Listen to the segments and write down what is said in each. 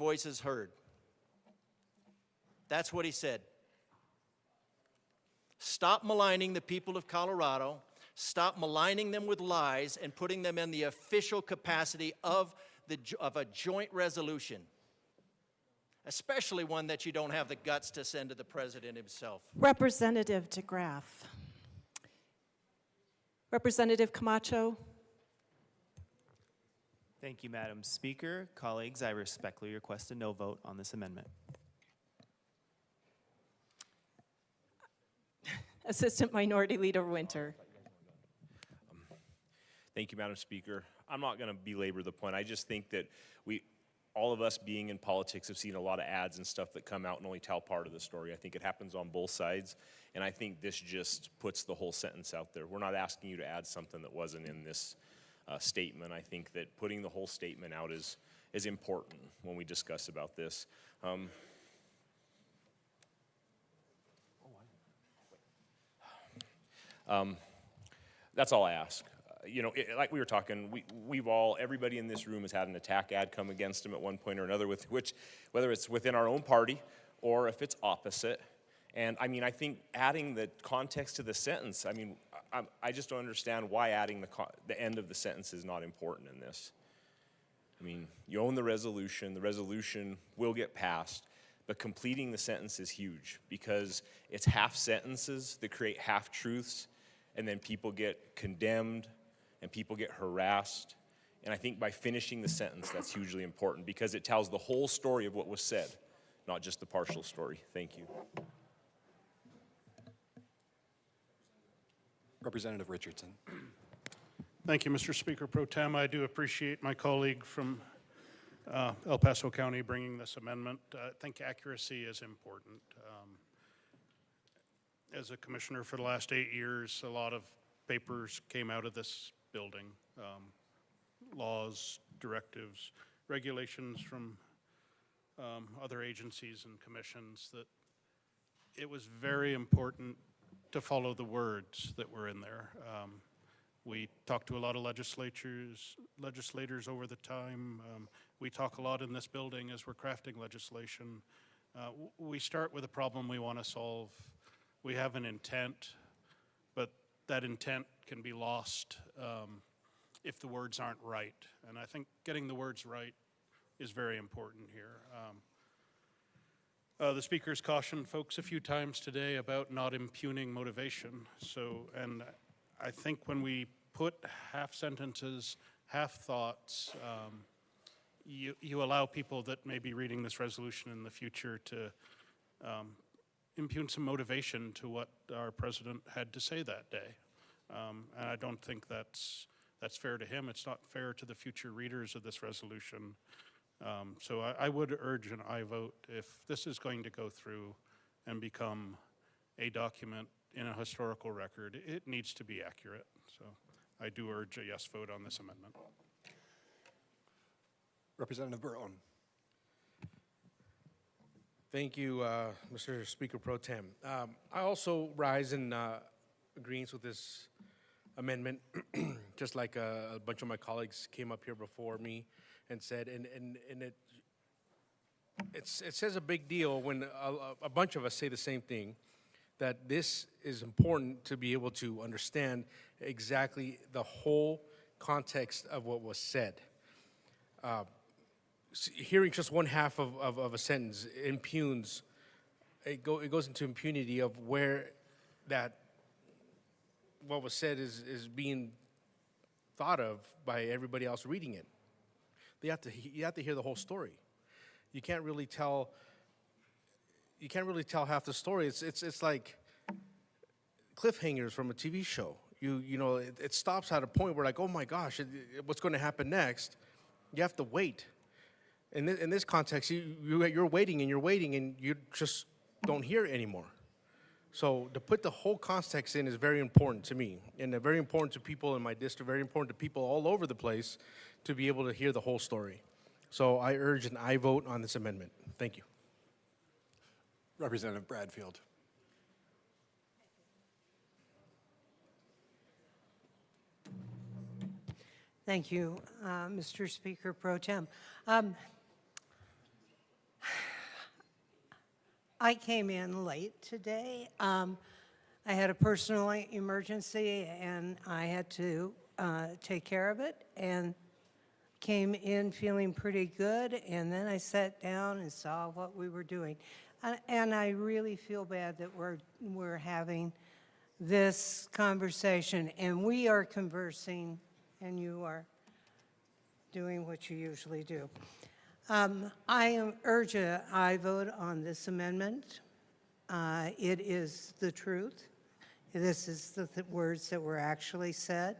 voices heard. That's what he said. Stop maligning the people of Colorado. Stop maligning them with lies and putting them in the official capacity of a joint resolution, especially one that you don't have the guts to send to the president himself. Representative DeGraff. Representative Camacho. Thank you, Madam Speaker. Colleagues, I respectfully request a no vote on this amendment. Assistant Minority Leader Winter. Thank you, Madam Speaker. I'm not going to belabor the point. I just think that all of us being in politics have seen a lot of ads and stuff that come out and only tell part of the story. I think it happens on both sides, and I think this just puts the whole sentence out there. We're not asking you to add something that wasn't in this statement. I think that putting the whole statement out is important when we discuss about this. That's all I ask. You know, like we were talking, everybody in this room has had an attack ad come against them at one point or another, whether it's within our own party or if it's opposite. And I mean, I think adding the context to the sentence, I mean, I just don't understand why adding the end of the sentence is not important in this. I mean, you own the resolution will get passed, but completing the sentence is huge because it's half sentences that create half truths, and then people get condemned and people get harassed. And I think by finishing the sentence, that's hugely important because it tells the whole story of what was said, not just the partial story. Thank you. Representative Richardson. Thank you, Mr. Speaker Pro Tem. I do appreciate my colleague from El Paso County bringing this amendment. I think accuracy is important. As a commissioner for the last 8 years, a lot of papers came out of this building, laws, directives, regulations from other agencies and commissions, that it was very important to follow the words that were in there. We talked to a lot of legislators over the time. We talk a lot in this building as we're crafting legislation. We start with a problem we want to solve. We have an intent, but that intent can be lost if the words aren't right. And I think getting the words right is very important here. The speaker's cautioned folks a few times today about not impugning motivation. And I think when we put half sentences, half thoughts, you allow people that may be reading this resolution in the future to impugn some motivation to what our president had to say that day. And I don't think that's fair to him. It's not fair to the future readers of this resolution. So I would urge an aye vote if this is going to go through and become a document in a historical record. It needs to be accurate. So I do urge a yes vote on this amendment. Representative Barone. Thank you, Mr. Speaker Pro Tem. I also rise in agreement with this amendment, just like a bunch of my colleagues came up here before me and said, and it says a big deal when a bunch of us say the same thing, that this is important to be able to understand exactly the whole context of what was said. Hearing just one half of a sentence impugns, it goes into impunity of where what was said is being thought of by everybody else reading it. You have to hear the whole story. You can't really tell half the story. It's like cliffhangers from a TV show. You know it stops at a point where like, oh my gosh, what's going to happen next? You have to wait. In this context, you're waiting and you just don't hear it anymore. So to put the whole context in is very important to me, and very important to people in my district, very important to people all over the place to be able to hear the whole story. So I urge an aye vote on this amendment. Thank you. Representative Bradfield. Thank you, Mr. Speaker Pro Tem. I came in late today. I had a personal emergency and I had to take care of it, and came in feeling pretty good, and then I sat down and saw what we were doing. And I really feel bad that we're having this conversation, and we are conversing, and you are doing what you usually do. I urge a aye vote on this amendment. It is the truth. This is the words that were actually said.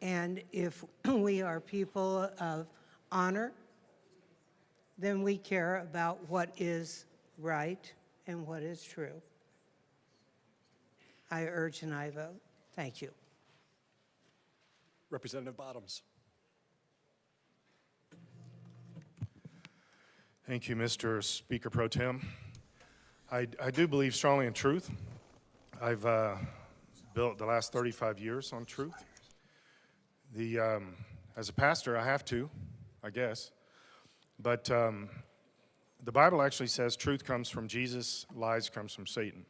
And if we are people of honor, then we care about what is right and what is true. I urge an aye vote. Thank you. Representative Bottoms. Thank you, Mr. Speaker Pro Tem. I do believe strongly in truth. I've built the last 35 years on truth. As a pastor, I have to, I guess. But the Bible actually says truth comes from Jesus, lies comes from Satan.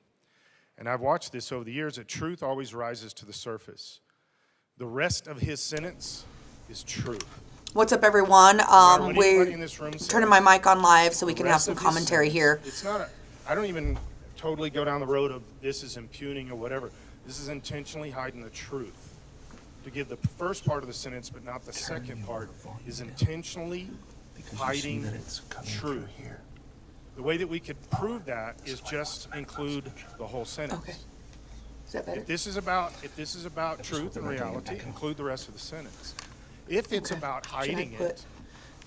And I've watched this over the years, that truth always rises to the surface. The rest of his sentence is truth. What's up, everyone? What anybody We're in this room says, turning my mic on live so we the can have rest some of his commentary here. sentence, it's not I don't even totally go down the road of this is impugning or whatever. This is intentionally hiding the truth. To give the first part of the sentence but not the second part is intentionally hiding truth. The way that we could prove that is just include the whole sentence. Okay. Is that better? If this is about truth and reality, include the rest of the sentence. If it's about hiding put it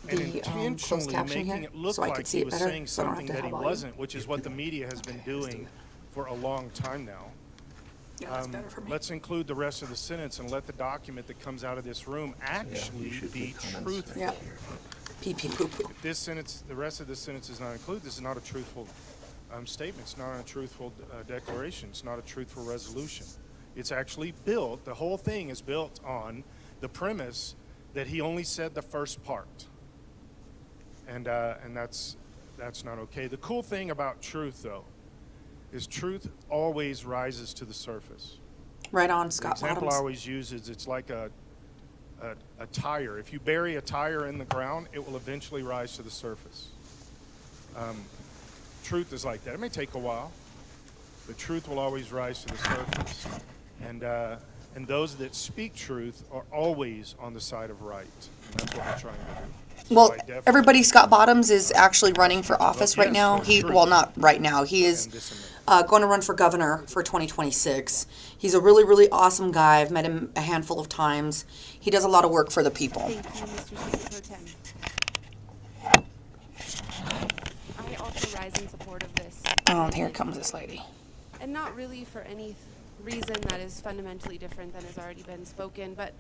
and the, closed intentionally caption making here it look so I like could see he it was better, saying so I don't have something to that have he volume? wasn't, which is what the media has been doing for a long time now, Yeah, that's better for me. let's include the rest of the sentence and let the document that comes out of this room actually be truthful. Yeah. Pee pee poo poo. If this sentence, the rest of the sentence is not included, this is not a truthful statement. It's not a truthful declaration. It's not a truthful resolution. It's actually built, the whole thing is built on the premise that he only said the first part. And that's not okay. The cool thing about truth, though, is truth always rises to the surface. Right on, The Scott example I Bottoms. always use is it's like a tire. If you bury a tire in the ground, it will eventually rise to the surface. Truth is like that. It may take a while, but truth will always rise to the surface. And those that speak truth are always on the side of right. And that's what we're trying to do. Well, So I definitely- everybody, Scott Bottoms is actually running for office right yes, now. for truth. Not right now. He is And this amendment. going to run for governor for 2026. He's a really, really awesome guy. I've met him a handful of times. He does a lot of work for the people. Thank you, Mr. Speaker Pro Tem. I also rise in support of this. Oh, here comes this lady. And not really for any reason that is fundamentally different than has already been spoken, but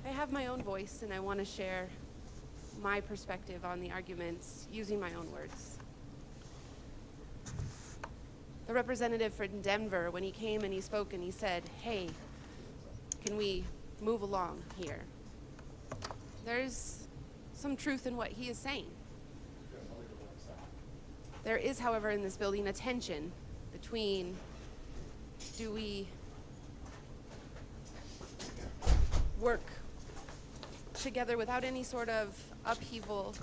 I have my own voice and I want to share my perspective on the arguments using my own words. The representative from Denver, when he came and he spoke and he said, hey, can we move along here? There's some truth in what he is saying. There is, however, in this building a tension between, do we work together without any sort of upheaval,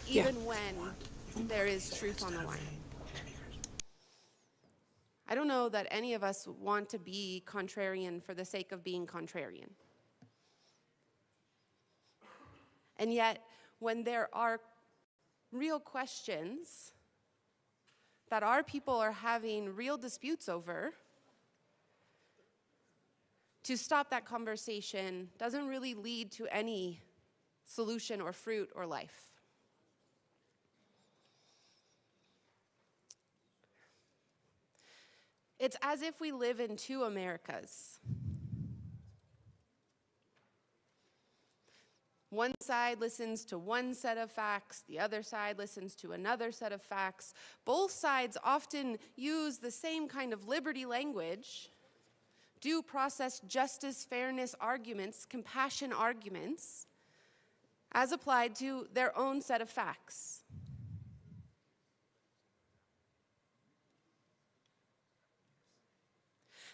even when there is truth on the line? I don't know that any of us want to be contrarian for the sake of being contrarian. And yet, when there are real questions that our people are having real disputes over, to stop that conversation doesn't really lead to any solution or fruit or life. It's as if we live in two Americas. One side listens to one set of facts, the other side listens to another set of facts. Both sides often use the same kind of liberty language, due process, justice, fairness arguments, compassion arguments, as applied to their own set of facts.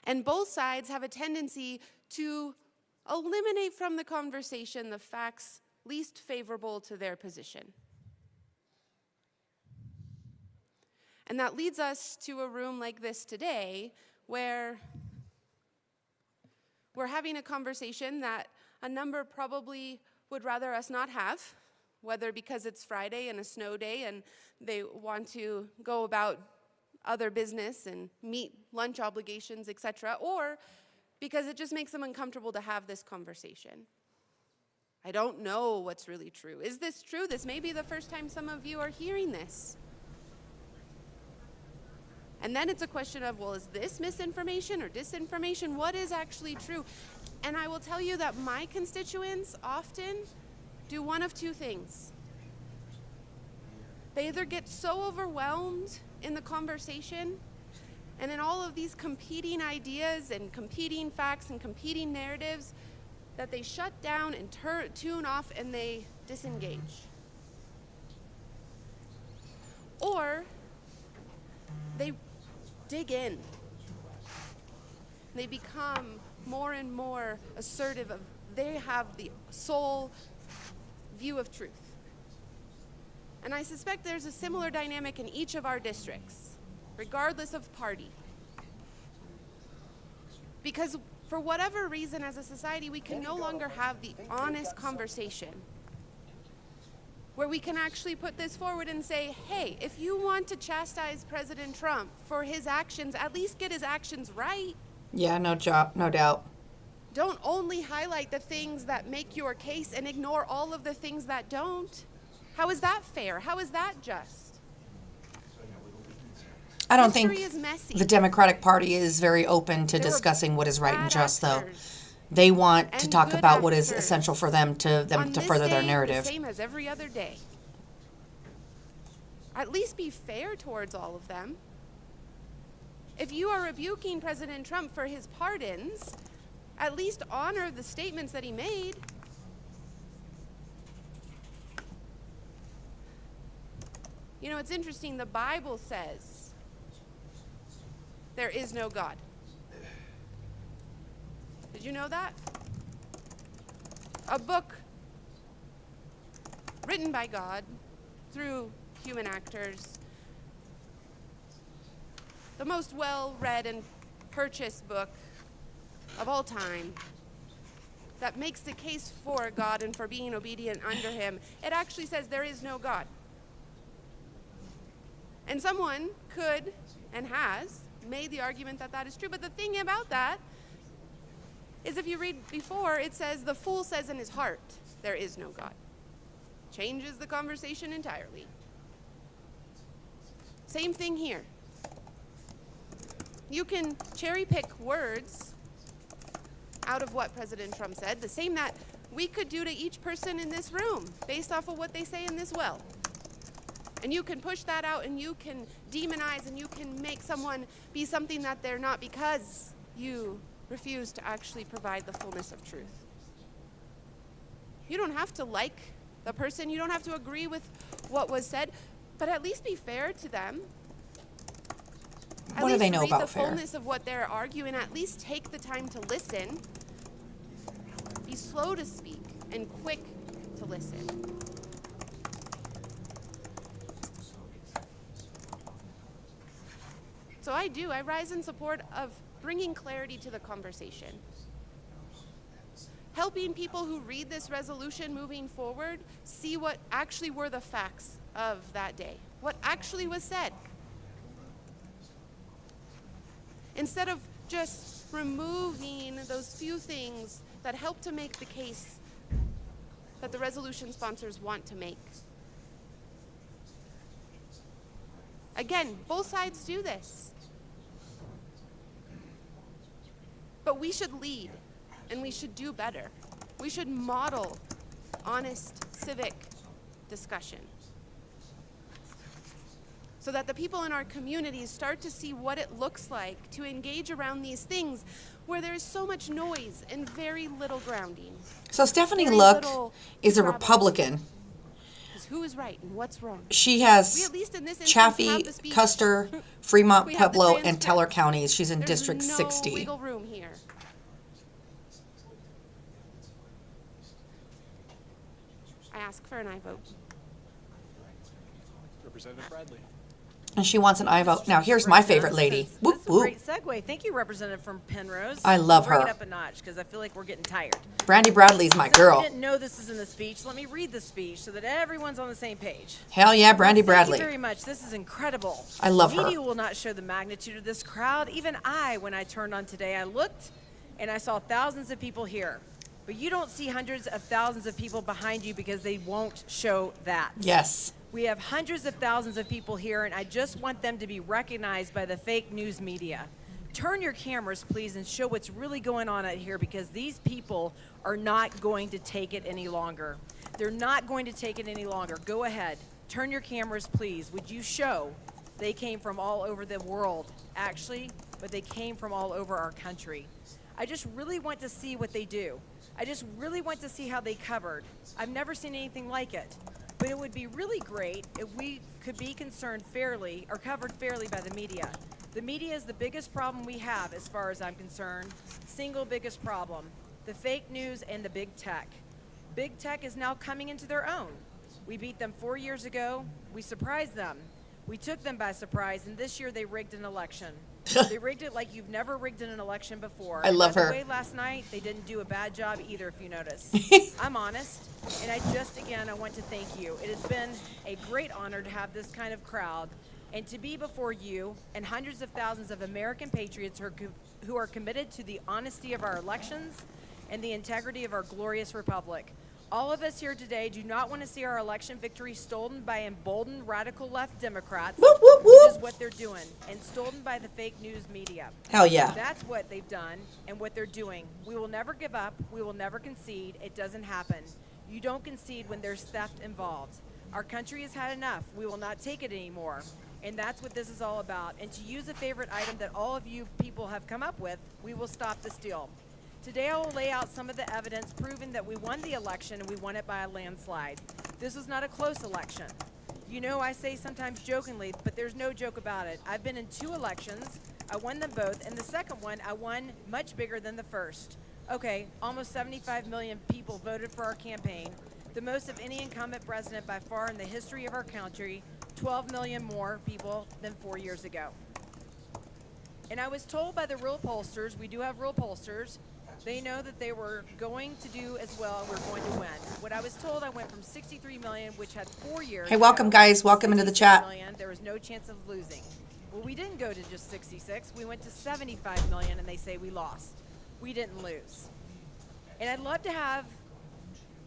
And both sides have a tendency to eliminate from the conversation the facts least favorable to their position. And that leads us to a room like this today, where we're having a conversation that a number probably would rather us not have, whether because it's Friday and a snow day and they want to go about other business and meet lunch obligations, etc., or because it just makes them uncomfortable to have this conversation. I don't know what's really true. Is this true? This may be the first time some of you are hearing this. And then it's a question of, well, is this misinformation or disinformation? What is actually true? And I will tell you that my constituents often do one of two things. They either get so overwhelmed in the conversation and in all of these competing ideas and competing facts and competing narratives that they shut down and tune off and they disengage. Or they dig in. They become more and more assertive of they have the sole view of truth. And I suspect there's a similar dynamic in each of our districts, regardless of party. Because for whatever reason as a society, we can no longer have the honest conversation where we can actually put this forward and say, hey, if you want to chastise President Trump for his actions, at least get his actions right. Yeah, no doubt. Don't only highlight the things that make your case and ignore all of the things that don't. How is that fair? How is that just? I don't think History is messy. the Democratic Party is very open to There were discussing what is right and bad just, though. actors. They want to and talk good about what is actors. essential for them On to this further their day, narrative. The same as every other day. At least be fair towards all of them. If you are rebuking President Trump for his pardons, at least honor the statements that he made. You know, it's interesting, the Bible says there is no God. Did you know that? A book written by God through human actors. The most well-read and purchased book of all time that makes the case for God and for being obedient under him. It actually says there is no God. And someone could and has made the argument that that is true. But the thing about that is if you read before, it says the fool says in his heart, there is no God. Changes the conversation entirely. Same thing here. You can cherry pick words out of what President Trump said, the same that we could do to each person in this room based off of what they say in this well. And you can push that out and you can demonize and you can make someone be something that they're not because you refuse to actually provide the fullness of truth. You don't have to like the person, you don't have to agree with what was said, but at least be fair to them. What do they know about the fair? fullness of what they're arguing, at least take the time to listen. Be slow to speak and quick to listen. So I rise in support of bringing clarity to the conversation. Helping people who read this resolution moving forward see what actually were the facts of that day, what actually was said. Instead of just removing those few things that help to make the case that the resolution sponsors want to make. Again, both sides do this. But we should lead, and we should do better. We should model honest civic discussion so that the people in our communities start to see what it looks like to engage around these things where there's so much noise and very little grounding. So Stephanie Very Look little is a travel. Republican Who is right and what's wrong? She We, has at least in this instance, Chaffee, have the speech. Custer, Fremont, We have the Pueblo, and transcript. Teller counties. She's in There's District no 60. wiggle room here. I ask for an aye vote. Representative Bradley. And she wants an aye vote. Now, here's my favorite lady. Whoop, That's a whoop. great segue. Thank you, Representative from Penrose. I love Bring her. it up a notch, because I feel like we're getting tired. Brandy Bradley's my Since girl. we didn't know this is in the speech, let me read the speech so that everyone's on the same page. Hell yeah, Brandy Thank Bradley. you very much. This is incredible. I love her. Media will not show the magnitude of this crowd. Even I, when I turned on today, I looked and I saw thousands of people here. But you don't see hundreds of thousands of people behind you because they won't show that. Yes. We have hundreds of thousands of people here, and I just want them to be recognized by the fake news media. Turn your cameras, please, and show what's really going on out here, because these people are not going to take it any longer. They're not going to take it any longer. Go ahead. Turn your cameras, please. Would you show they came from all over the world, actually, but they came from all over our country. I just really want to see what they do. I just really want to see how they covered. I've never seen anything like it. But it would be really great if we could be concerned fairly or covered fairly by the media. The media is the biggest problem we have, as far as I'm concerned. Single biggest problem. The fake news and the big tech. Big tech is now coming into their own. We beat them 4 years ago. We surprised them. We took them by surprise, and this year they rigged an election. They rigged it like you've never rigged an election before. I love By her. the way, last night, they didn't do a bad job either, if you notice. I'm honest, and I want to thank you. It has been a great honor to have this kind of crowd and to be before you and hundreds of thousands of American patriots who are committed to the honesty of our elections and the integrity of our glorious republic. All of us here today do not want to see our election victory stolen by emboldened radical left Democrats, Whoop, whoop, which whoop. is what they're doing, and stolen by the fake news media. Hell yeah. That's what they've done and what they're doing. We will never give up. We will never concede. It doesn't happen. You don't concede when there's theft involved. Our country has had enough. We will not take it anymore. And that's what this is all about. And to use a favorite item that all of you people have come up with, we will stop the steal. Today I will lay out some of the evidence proving that we won the election, and we won it by a landslide. This was not a close election. You know, I say sometimes jokingly, but there's no joke about it. I've been in 2 elections. I won them both, and the second one I won much bigger than the first. Okay, almost 75 million people voted for our campaign, the most of any incumbent president by far in the history of our country, 12 million more people than 4 years ago. And I was told by the real pollsters, we do have real pollsters, they know that they were going to do as well, and we're going to win. What I was told, I went from 63 million, which had 4 years. Hey, welcome, ago, guys. Welcome into the 66 chat. million. There was no chance of losing. Well, we didn't go to just 66. We went to 75 million, and they say we lost. We didn't lose. And I'd love to have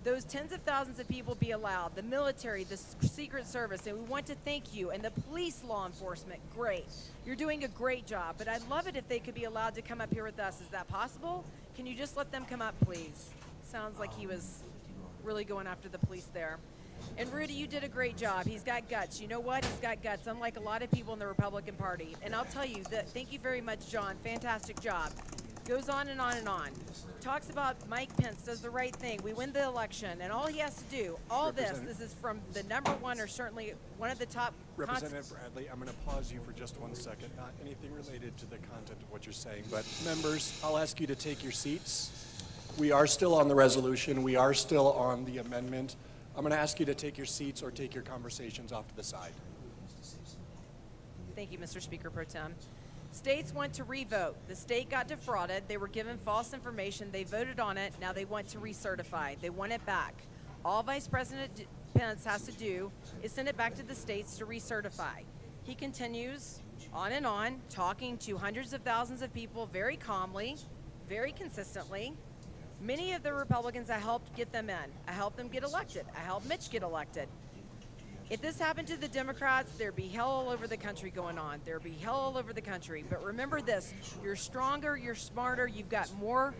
those tens of thousands of people be allowed, the military, the Secret Service, and we want to thank you, and the police law enforcement, great. You're doing a great job, but I'd love it if they could be allowed to come up here with us. Is that possible? Can you just let them come up, please? Sounds like he was really going after the police there. And Rudy, you did a great job. He's got guts. You know what? He's got guts, unlike a lot of people in the Republican Party. And I'll tell you that, thank you very much, John. Fantastic job. Goes on and on and on. Talks about Mike Pence does the right thing. We win the election, and all he has to do, all this is from the #1 or certainly one of the top. Representative Bradley, I'm going to pause you for just 1 second. Not anything related to the content of what you're saying, but members, I'll ask you to take your seats. We are still on the resolution. We are still on the amendment. I'm going to ask you to take your seats or take your conversations off to the side. Thank you, Mr. Speaker Pro Tem. States want to revote. The state got defrauded. They were given false information. They voted on it. Now they want to recertify. They want it back. All Vice President Pence has to do is send it back to the states to recertify. He continues on and on, talking to hundreds of thousands of people very calmly, very consistently. Many of the Republicans, I helped get them in. I helped them get elected. I helped Mitch get elected. If this happened to the Democrats, there'd be hell all over the country going on. There'd be hell all over the country. But remember this, you're stronger, you're smarter, you've got more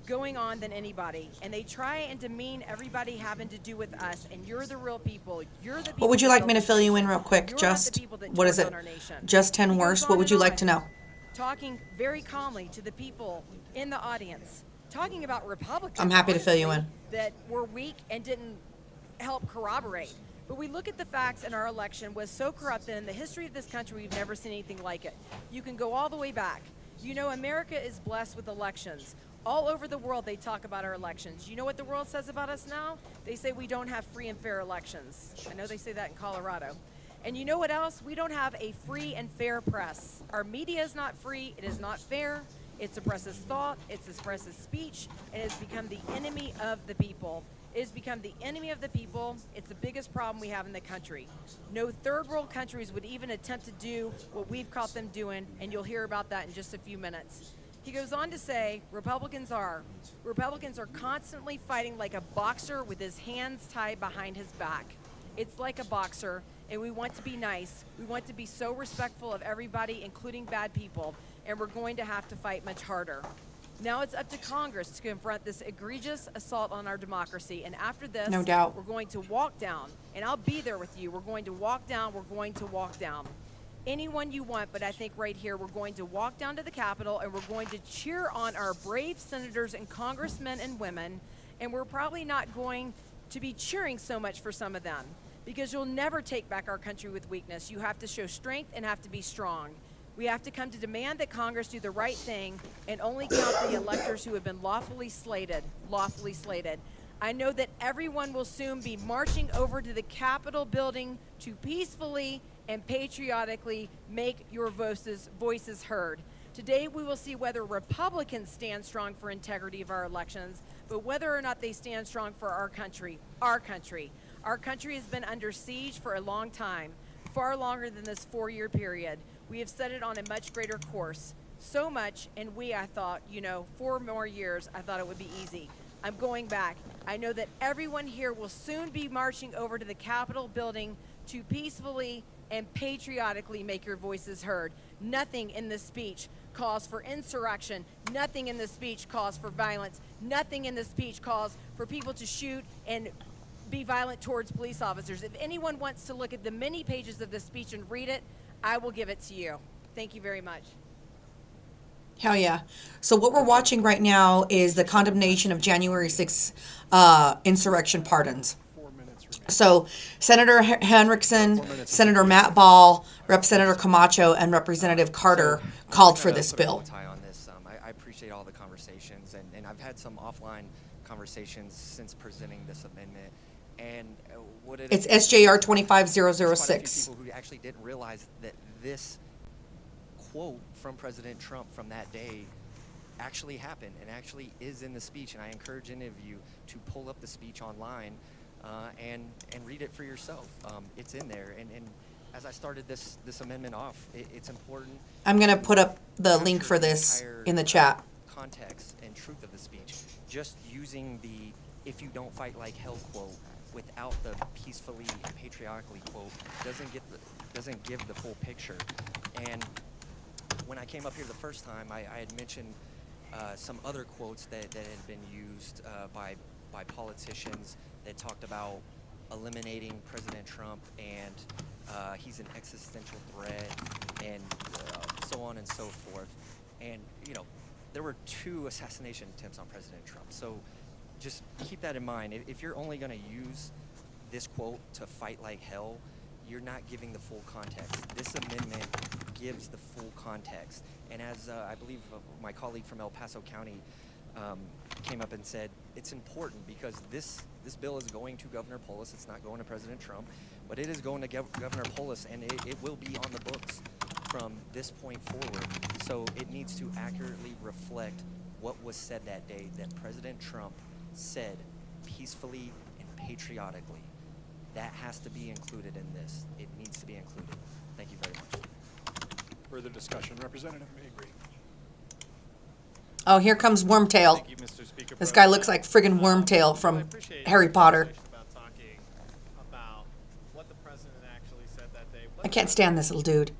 going on than anybody. And they try and demean everybody having to do with us, and you're the real people. You're the people. What would you that like me to built fill this you in nation. real quick? You're not Just, the people that what is turned it? on our nation. Just 10 He words. goes What on would you and like on, to know? Talking very calmly to the people in the audience, talking about Republicans. I'm happy to fill you honestly, in. That were weak and didn't help corroborate. But we look at the facts, and our election was so corrupt that in the history of this country, we've never seen anything like it. You can go all the way back. You know, America is blessed with elections. All over the world, they talk about our elections. You know what the world says about us now? They say we don't have free and fair elections. I know they say that in Colorado. And you know what else? We don't have a free and fair press. Our media is not free. It is not fair. It suppresses thought. It suppresses speech. And it has become the enemy of the people. It has become the enemy of the people. It's the biggest problem we have in the country. No third world countries would even attempt to do what we've caught them doing, and you'll hear about that in just a few minutes. He goes on to say, Republicans are constantly fighting like a boxer with his hands tied behind his back. It's like a boxer, and we want to be nice. We want to be so respectful of everybody, including bad people, and we're going to have to fight much harder. Now it's up to Congress to confront this egregious assault on our democracy. And after this, No doubt. we're going to walk down. And I'll be there with you. We're going to walk down. We're going to walk down. Anyone you want, but I think right here, we're going to walk down to the Capitol and we're going to cheer on our brave senators and congressmen and women. And we're probably not going to be cheering so much for some of them, because you'll never take back our country with weakness. You have to show strength and have to be strong. We have to come to demand that Congress do the right thing and only count the electors who have been lawfully slated. Lawfully slated. I know that everyone will soon be marching over to the Capitol building to peacefully and patriotically make your voices heard. Today we will see whether Republicans stand strong for integrity of our elections, but whether or not they stand strong for our country. Our country. Our country has been under siege for a long time, far longer than this 4-year period. We have set it on a much greater course. So much, and I thought, 4 more years, I thought it would be easy. I'm going back. I know that everyone here will soon be marching over to the Capitol building to peacefully and patriotically make your voices heard. Nothing in this speech calls for insurrection. Nothing in this speech calls for violence. Nothing in this speech calls for people to shoot and be violent towards police officers. If anyone wants to look at the many pages of this speech and read it, I will give it to you. Thank you very much. Hell yeah. So what we're watching right now is the condemnation of January 6th insurrection pardons. So Senator Henriksen, Senator Matt Ball, Representative Camacho, and Representative Carter called for this bill. On this. I appreciate all the conversations, and I've had some offline conversations since presenting this amendment. And what it It's is, SJR quite a 25006. few people who actually didn't realize that this quote from President Trump from that day actually happened and actually is in the speech. And I encourage any of you to pull up the speech online and read it for yourself. It's in there. And as I started this amendment off, it's important. I'm going to put up the link for this in the chat. Context and truth of the speech. Just using the "if you don't fight like hell" quote without the "peacefully and patriotically" quote doesn't give the full picture. And when I came up here the first time, I had mentioned some other quotes that had been used by politicians that talked about eliminating President Trump and he's an existential threat and so on and so forth. And there were 2 assassination attempts on President Trump. So just keep that in mind. If you're only going to use this quote to fight like hell, you're not giving the full context. This amendment gives the full context. And as I believe my colleague from El Paso County came up and said, it's important because this bill is going to Governor Polis. It's not going to President Trump, but it is going to Governor Polis, and it will be on the books from this point forward. So it needs to accurately reflect what was said that day, that President Trump said peacefully and patriotically. That has to be included in this. It needs to be included. Thank you very much. Further discussion. Representative Mabry. Oh, here comes Wormtail. Thank you, Mr. Speaker. This guy looks like friggin' Wormtail from Harry Potter. About talking about what the president actually said that day. I can't stand this little dude.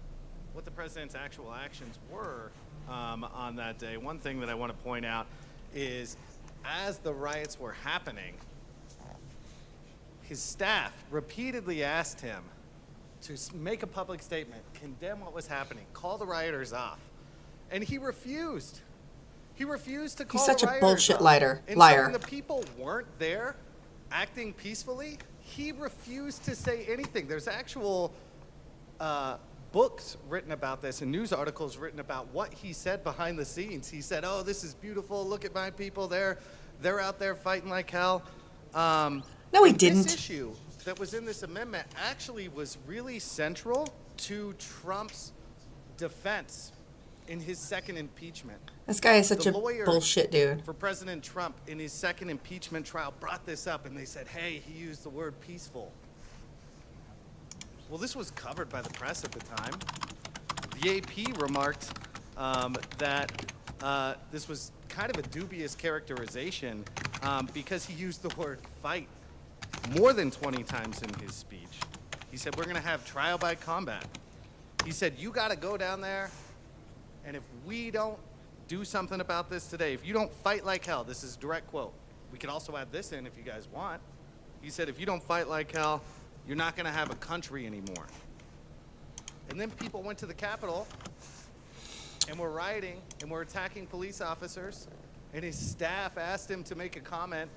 What the president's actual actions were on that day. One thing that I want to point out is as the riots were happening, his staff repeatedly asked him to make a public statement, condemn what was happening, call the rioters off. And he refused. He refused to call He's such the a rioters bullshit off. liar. And so when the people weren't there acting peacefully, He refused to say anything. There's actual books written about this and news articles written about what he said behind the scenes. He said, "Oh, this is beautiful. Look at my people. They're out there fighting like hell." No, he didn't. This issue that was in this amendment actually was really central to Trump's defense in his second impeachment. This guy is such The a lawyer bullshit dude. for President Trump in his second impeachment trial brought this up, and they said, hey, he used the word peaceful. Well, this was covered by the press at the time. The AP remarked that this was kind of a dubious characterization because he used the word fight more than 20 times in his speech. He said, we're going to have trial by combat. He said, you got to go down there, and if we don't do something about this today, if you don't fight like hell, this is a direct quote. We could also add this in if you guys want. He said, if you don't fight like hell, you're not going to have a country anymore. And then people went to the Capitol and were rioting and were attacking police officers, and his staff asked him to make a comment,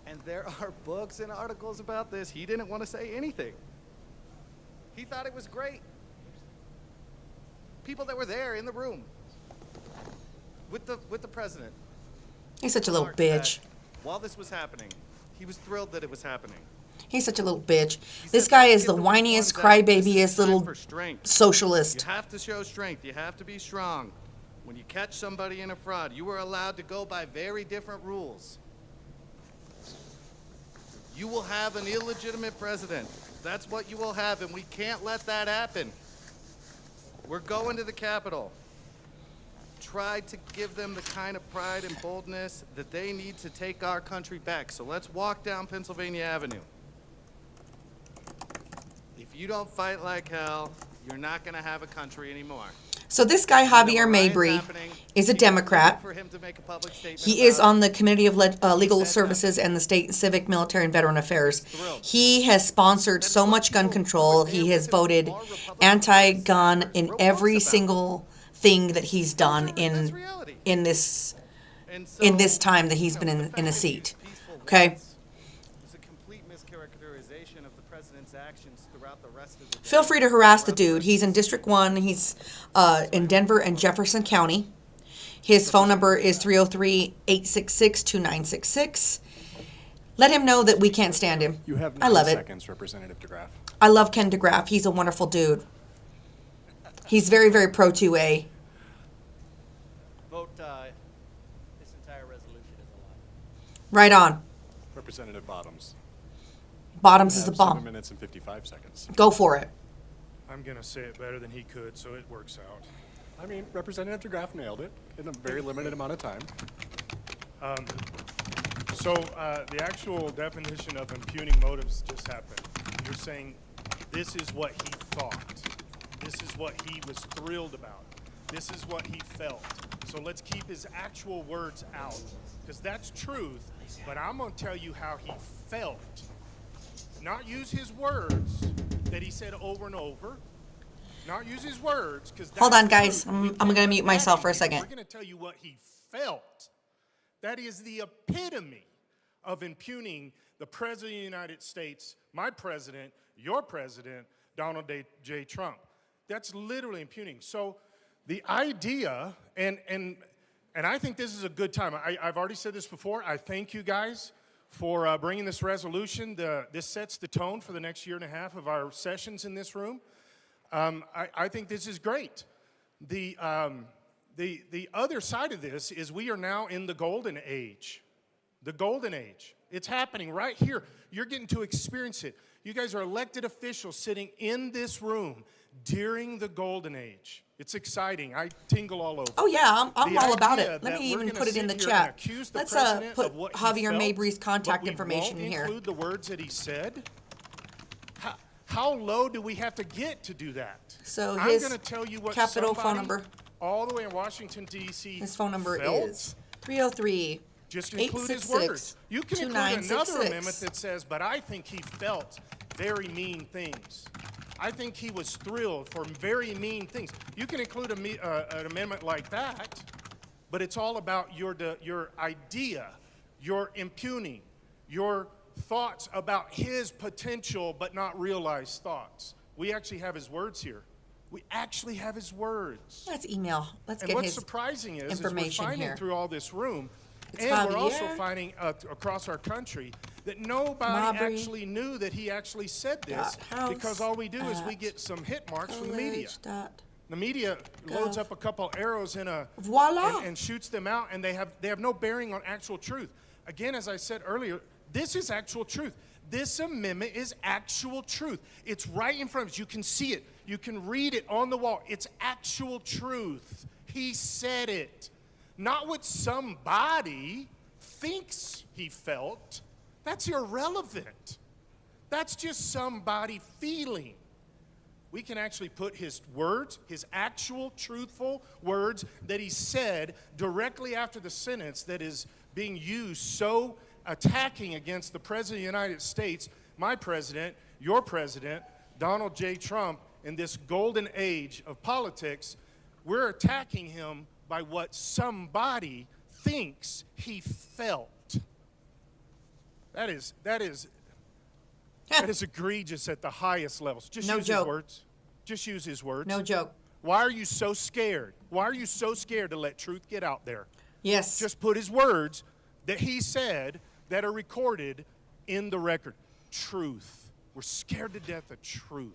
and there are books and articles about this. He didn't want to say anything. He thought it was great. People that were there in the room with the president. He's such a little remarked that bitch. While this was happening, he was thrilled that it was happening. He's such a little bitch. He This said, guy "Let's is get the weak ones whiniest, out. This is crybabyest time little for strength. socialist. You have to show strength. You have to be strong. When you catch somebody in a fraud, you are allowed to go by very different rules. You will have an illegitimate president. That's what you will have, and we can't let that happen. We're going to the Capitol. Try to give them the kind of pride and boldness that they need to take our country back. So let's walk down Pennsylvania Avenue. If you don't fight like hell, you're not going to have a country anymore. So this guy, Javier Riots Mabry, happening. is a People were Democrat. looking for him to make a public statement He is about it. on the Committee of Legal said Services and the State Civic, Military, and Veteran Affairs. Thrilled. He has sponsored so much gun control. He has voted anti-gun in every single thing that he's done That's reality. in this And in this so, time that he's you been know, in the fact a that he seat. used peaceful Okay? words is a complete mischaracterization of the president's actions throughout the rest of the day. Feel free to harass the dude. He's in District 1. He's in Denver and Jefferson County. His phone number is 303-866-2966. Let him know that we can't stand him. You have I 9 love it. seconds, Representative DeGraff. I love Ken DeGraff. He's a wonderful dude. He's very, very pro 2A. Vote, this entire resolution is a lie. Right on. Representative Bottoms. Bottoms You is the have bomb. 7 minutes and 55 seconds. Go for it. I'm going to say it better than he could, so it works out. I mean, Representative DeGraff nailed it in a very limited amount of time. So the actual definition of impugning motives just happened. You're saying this is what he thought. This is what he was thrilled about. This is what he felt. So let's keep his actual words out, because that's truth, but I'm going to tell you how he felt. Not use his words that he said over and over. Not use his words, because Hold on, guys. I'm going to mute myself for a second. We're going to tell you what he felt. That is the epitome of impugning the President of the United States, my president, your president, Donald J. Trump. That's literally impugning. So the idea, and I think this is a good time. I've already said this before. I thank you guys for bringing this resolution. This sets the tone for the next year and a half of our sessions in this room. I think this is great. The other side of this is we are now in the golden age. The golden age. It's happening right here. You're getting to experience it. You guys are elected officials sitting in this room during the golden age. It's exciting. I tingle all over. Oh, yeah. I'm The all about idea it. Let that me we're even gonna put it in sit the here and chat. accuse the Let's president put of what he Javier felt, Mabry's contact but we information in won't here. include the words that he said. How low do we have to get to do that? So I'm his going to tell you what Capitol phone somebody number. all the way in Washington, D.C. His phone number felt. is 303 Just include his words. You can include another 2966. amendment that says, but I think he felt very mean things. I think he was thrilled for very mean things. You can include an amendment like that, but it's all about your idea, your impugning, your thoughts about his potential but not realized thoughts. We actually have his words here. We actually have his words. Let's email. Let's And get what's his surprising is we're information finding here. through all this room, It's and we're also Javier. finding across our country that nobody Mabry. actually knew that he actually said this, House because all we do is we at get some hit marks from the media. college. The media loads up a couple arrows in a Voila. and shoots them out, and they have no bearing on actual truth. Again, as I said earlier, this is actual truth. This amendment is actual truth. It's right in front of us. You can see it. You can read it on the wall. It's actual truth. He said it. Not what somebody thinks he felt. That's irrelevant. That's just somebody feeling. We can actually put his words, his actual truthful words that he said directly after the sentence that is being used so attacking against the President of the United States, my president, your president, Donald J. Trump, in this golden age of politics. We're attacking him by what somebody thinks he felt. That is egregious at the highest levels. Just No use joke. his words. Just use his words. No joke. Why are you so scared? Why are you so scared to let truth get out there? Yes. Just put his words that he said that are recorded in the record. Truth. We're scared to death of truth.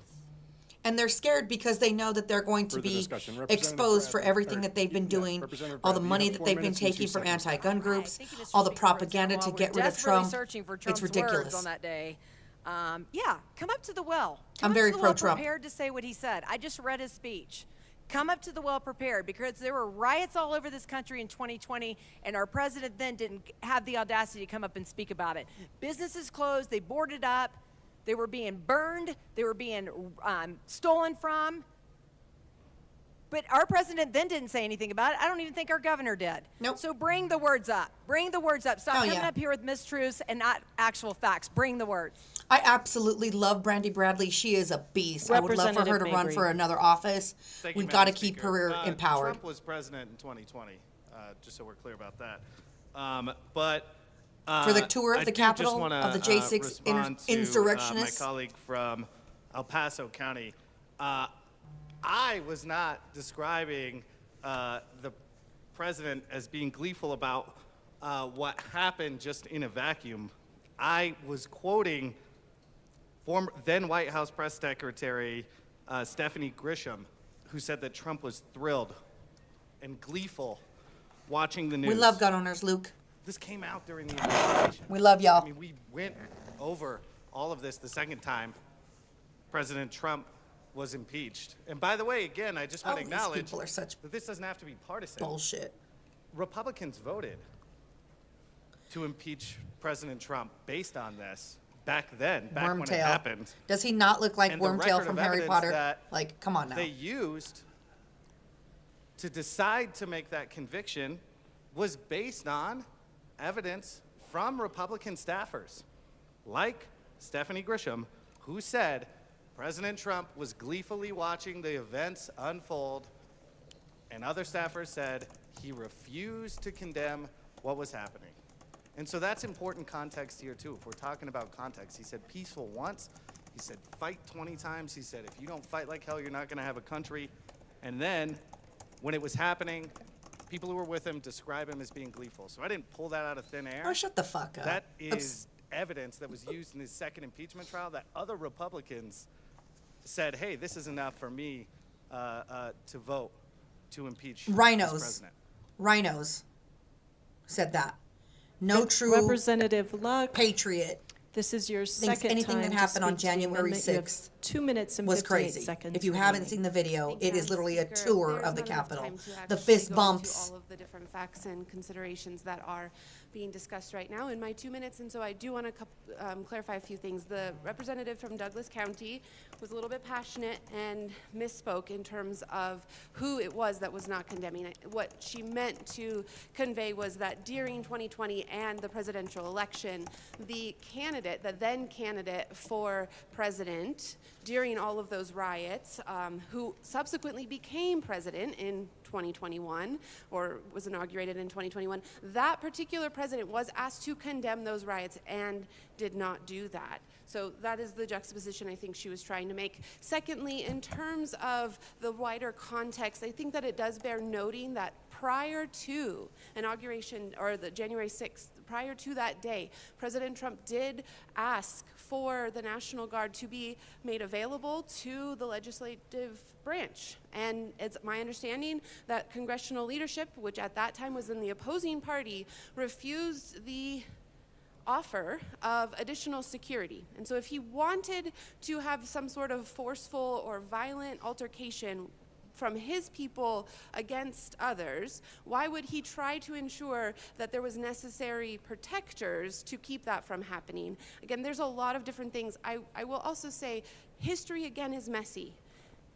And they're scared because they know that they're going to Further be discussion. Representative exposed for Bradley, everything or- that they've been yeah, doing, Representative all the Bradley, you money have that 4 they've been minutes and 2 taking from seconds. anti-gun groups, Thank you, Mr. all the Speaker. propaganda While to we're get rid of desperately Trump. searching for It's Trump's ridiculous. words on that day. Yeah, come up to the well. I'm Come very up to the well pro-Trump. prepared to say what he said. I just read his speech. Come up to the well prepared, because there were riots all over this country in 2020, and our president then didn't have the audacity to come up and speak about it. Businesses closed, they boarded up, they were being burned, they were being stolen from. But our president then didn't say anything about it. I don't even think our governor did. Nope. So bring the words up. Bring the words up. Stop Hell coming yeah. up here with mistruths and not actual facts. Bring the words. I absolutely love Brandy Bradley. She is a beast. I would love for her to Representative run Mabry. for another office. Thank you, We've got to Madam keep Speaker. her empowered. Trump was president in 2020, just so we're clear about that. For the tour of I the do just Capitol wanna, of the J6 respond to, insurrectionists. my colleague from El Paso County. I was not describing the president as being gleeful about what happened just in a vacuum. I was quoting then White House Press Secretary Stephanie Grisham, who said that Trump was thrilled and gleeful watching the news. We love gun owners, Luke. This came out during the investigation. We love y'all. I mean, we went over all of this the second time President Trump was impeached. And by the way, again, I just want to These acknowledge people are such that this doesn't have to be partisan. bullshit. Republicans voted to impeach President Trump based on this back then, back when it Wormtail. happened. Does he not look like And the Wormtail record from of Harry evidence Potter? that Like, come on now. They used to decide to make that conviction was based on evidence from Republican staffers, like Stephanie Grisham, who said President Trump was gleefully watching the events unfold, and other staffers said he refused to condemn what was happening. And so that's important context here, too. If we're talking about context, he said peaceful once, he said fight 20 times, he said if you don't fight like hell, you're not going to have a country. And then, when it was happening, people who were with him describe him as being gleeful. So I didn't pull that out of thin air. Oh, shut the fuck up. That is evidence that was used in his second impeachment trial that other Republicans said, hey, this is enough for me to vote to impeach this Rhinos. president. Rhinos said that. No true Representative Luck, patriot this is your thinks second anything time that to happened on speak to the January amendment. You have 6th 2 minutes and was 58 crazy. seconds If you haven't remaining. seen the video, Thank you, it is Madam literally a Speaker. tour There's of the not enough Capitol. time to The actually fist go into bumps. all of the different facts and considerations that are being discussed right now in my 2 minutes, and so I do want to clarify a few things. The representative from Douglas County was a little bit passionate and misspoke in terms of who it was that was not condemning it. What she meant to convey was that during 2020 and the presidential election, the candidate, the then candidate for president during all of those riots, who subsequently became president in 2021 or was inaugurated in 2021, that particular president was asked to condemn those riots and did not do that. So that is the juxtaposition I think she was trying to make. Secondly, in terms of the wider context, I think that it does bear noting that prior to inauguration, or the January 6th, prior to that day, President Trump did ask for the National Guard to be made available to the legislative branch. And it's my understanding that congressional leadership, which at that time was in the opposing party, refused the offer of additional security. And so if he wanted to have some sort of forceful or violent altercation from his people against others, why would he try to ensure that there was necessary protectors to keep that from happening? Again, there's a lot of different things. I will also say history, again, is messy.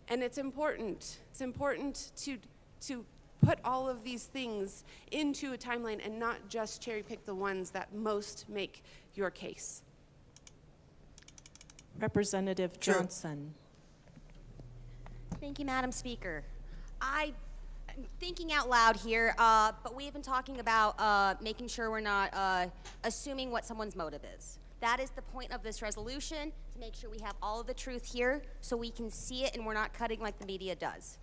And it's important. It's important to put all of these things into a timeline and not just cherry pick the ones that most make your case. Representative Johnson. Thank you, Madam Speaker. I'm thinking out loud here, but we've been talking about making sure we're not assuming what someone's motive is. That is the point of this resolution, to make sure we have all of the truth here so we can see it and we're not cutting like the media does.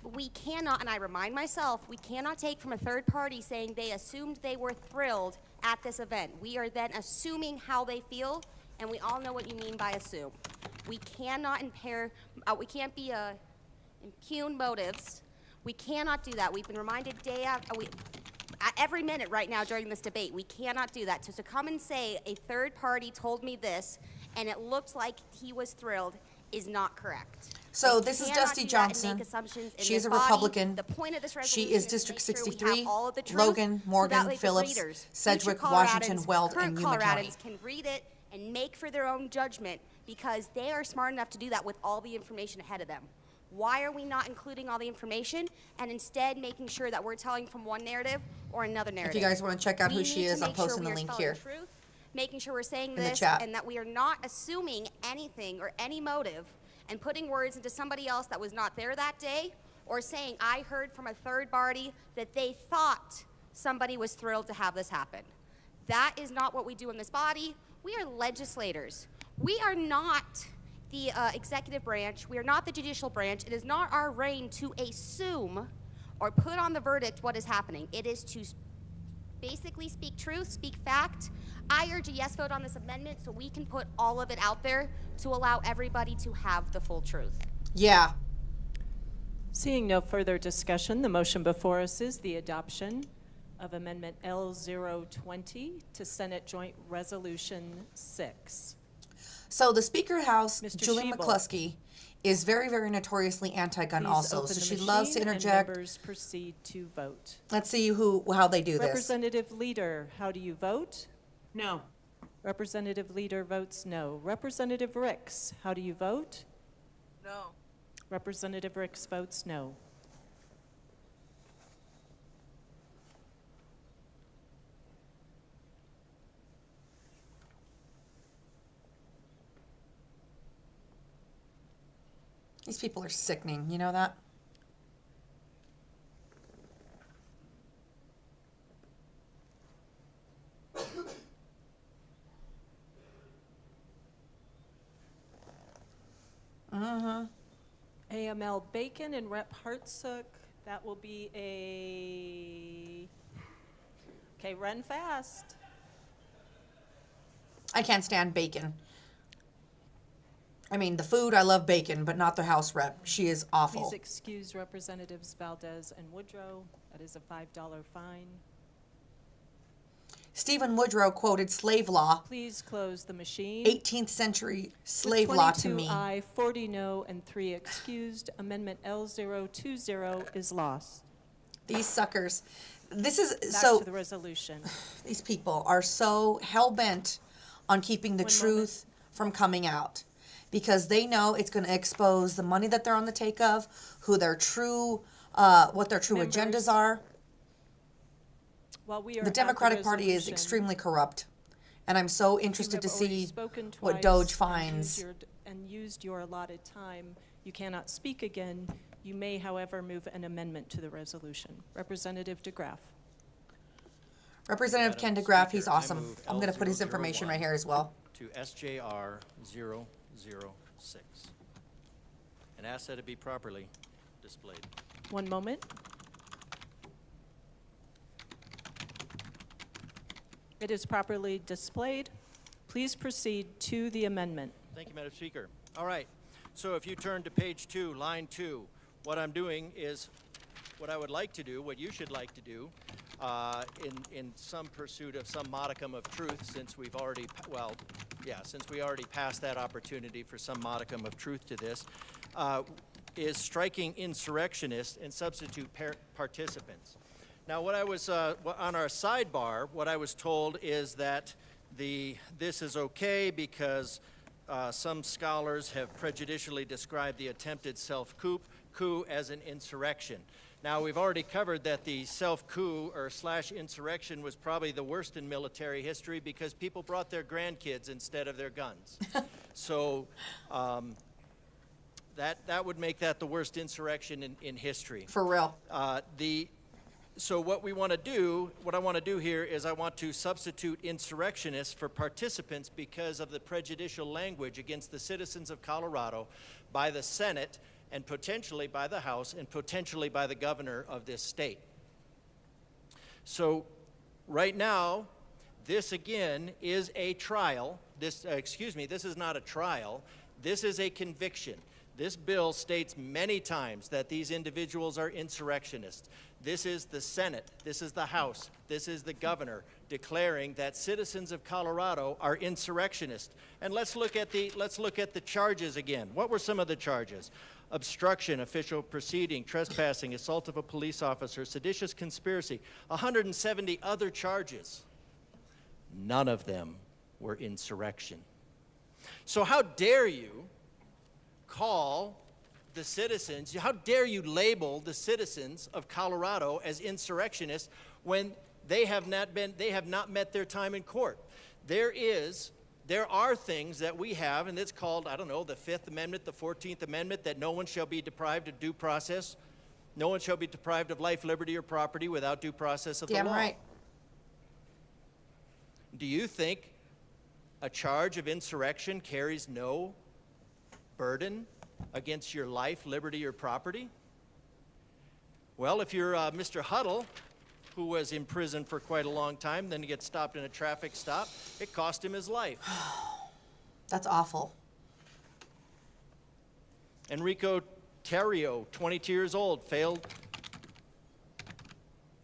We cannot, and I remind myself, we cannot take from a third party saying they assumed they were thrilled at this event. We are then assuming how they feel, and we all know what you mean by assume. We cannot we can't be impugn motives. We cannot do that. We've been reminded day after, every minute right now during this debate, we cannot do that. So to come and say a third party told me this, and it looked like he was thrilled, is not correct. So this is Dusty Johnson. She is a Republican. The point of this She resolution is District to make sure we 63, have all of the truth, Logan, so Morgan, that way the Phillips, readers, Sedgwick, future Washington, Coloradans, Weld, current and Yuma County. Coloradans can read it and make for their own judgment, because they are smart enough to do that with all the information ahead of them. Why are we not including all the information and instead making sure that we're telling from one narrative or another narrative? If you guys want to check out who We she need to is, I'm make sure posting we the are link spelling here. truth, making sure we're saying In the this, chat. and that we are not assuming anything or any motive and putting words into somebody else that was not there that day, or saying I heard from a third party that they thought somebody was thrilled to have this happen. That is not what we do in this body. We are legislators. We are not the executive branch. We are not the judicial branch. It is not our reign to assume or put on the verdict what is happening. It is to basically speak truth, speak fact. I urge a yes vote on this amendment so we can put all of it out there to allow everybody to have the full truth. Yeah. Seeing no further discussion, the motion before us is the adoption of Amendment L020 to Senate Joint Resolution 6. So the Speaker House, Mr. Julie Schiebel. McCluskey, is very, very notoriously anti-gun Please also. open So the she loves to machine and interject. members proceed to vote. Let's see how they do this. Representative Leader, how do you vote? No. Representative Leader votes no. Representative Ricks, how do you vote? No. Representative Ricks votes no. These people are sickening, you know that? AML Bacon and Rep Hartsook, that will be a, okay, run fast. I can't stand bacon. I mean, the food, I love bacon, but not the House rep. She is awful. Please excuse Representatives Valdez and Woodrow. That is a $5 fine. Stephen Woodrow quoted slave law, Please close the machine. 18th century slave With law to 22 me. aye, 40 no, and 3 excused, Amendment L020 is lost. These suckers. This is Back so. to the resolution. These people are so hell-bent on keeping the One truth from coming out because they know it's going to expose the money that they're on the take of, who their true, what their true Members, agendas are. While we are The at Democratic Party is resolution, extremely corrupt, and I'm so you interested to have already see spoken what twice Doge and finds. used your allotted time. You cannot speak again. You may, however, move an amendment to the resolution. Representative DeGraff. Representative Ken Madam DeGraff, he's Speaker, I awesome. move I'm going to put his information right here as well. To SJR 006 and ask that it be properly displayed. One moment. It is properly displayed. Please proceed to the amendment. Thank you, Madam Speaker. All right, so if you turn to page 2, line 2, what I'm doing is what I would like to do, what you should like to do, in some pursuit of some modicum of truth, since we've already, since we already passed that opportunity for some modicum of truth to this, is striking insurrectionists and substitute participants. Now, what I was, on our sidebar, what I was told is that this is okay because some scholars have prejudicially described the attempted self-coup as an insurrection. Now, we've already covered that the self-coup or / insurrection was probably the worst in military history because people brought their grandkids instead of their guns. So that would make that the worst insurrection in history. For real. So what I want to do here is I want to substitute insurrectionists for participants because of the prejudicial language against the citizens of Colorado by the Senate and potentially by the House and potentially by the governor of this state. So right now, this again is a trial. This is not a trial. This is a conviction. This bill states many times that these individuals are insurrectionists. This is the Senate, this is the House, this is the governor declaring that citizens of Colorado are insurrectionists. And let's look at the charges again. What were some of the charges? Obstruction, official proceeding, trespassing, assault of a police officer, seditious conspiracy, 170 other charges. None of them were insurrection. So how dare you call the citizens, how dare you label the citizens of Colorado as insurrectionists when they have not met their time in court? There are things that we have, and it's called, I don't know, the 5th Amendment, the 14th Amendment, that no one shall be deprived of due process. No one shall be deprived of life, liberty, or property without due process of the law. Damn right. Do you think a charge of insurrection carries no burden against your life, liberty, or property? Well, if you're Mr. Huddle, who was in prison for quite a long time, then he gets stopped in a traffic stop, it cost him his life. That's awful. Enrico Terrio, 22 years old, failed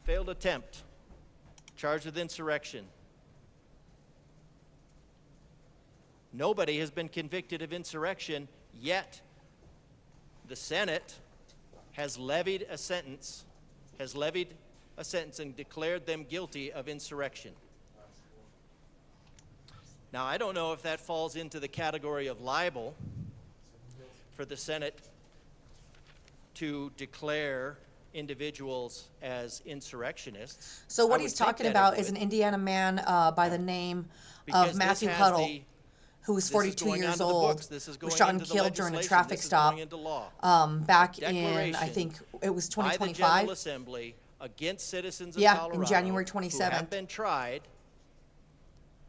attempt, charged with insurrection. Nobody has been convicted of insurrection yet. The Senate has levied a sentence and declared them guilty of insurrection. Now, I don't know if that falls into the category of libel for the Senate to declare individuals as insurrectionists. So what he's talking about is an Indiana man by the name of Matthew Huddle, who was 42 years old, was shot and killed during a traffic stop back in, I think it was 2025. By the General Assembly against citizens of Colorado, in January who 27th. have been tried,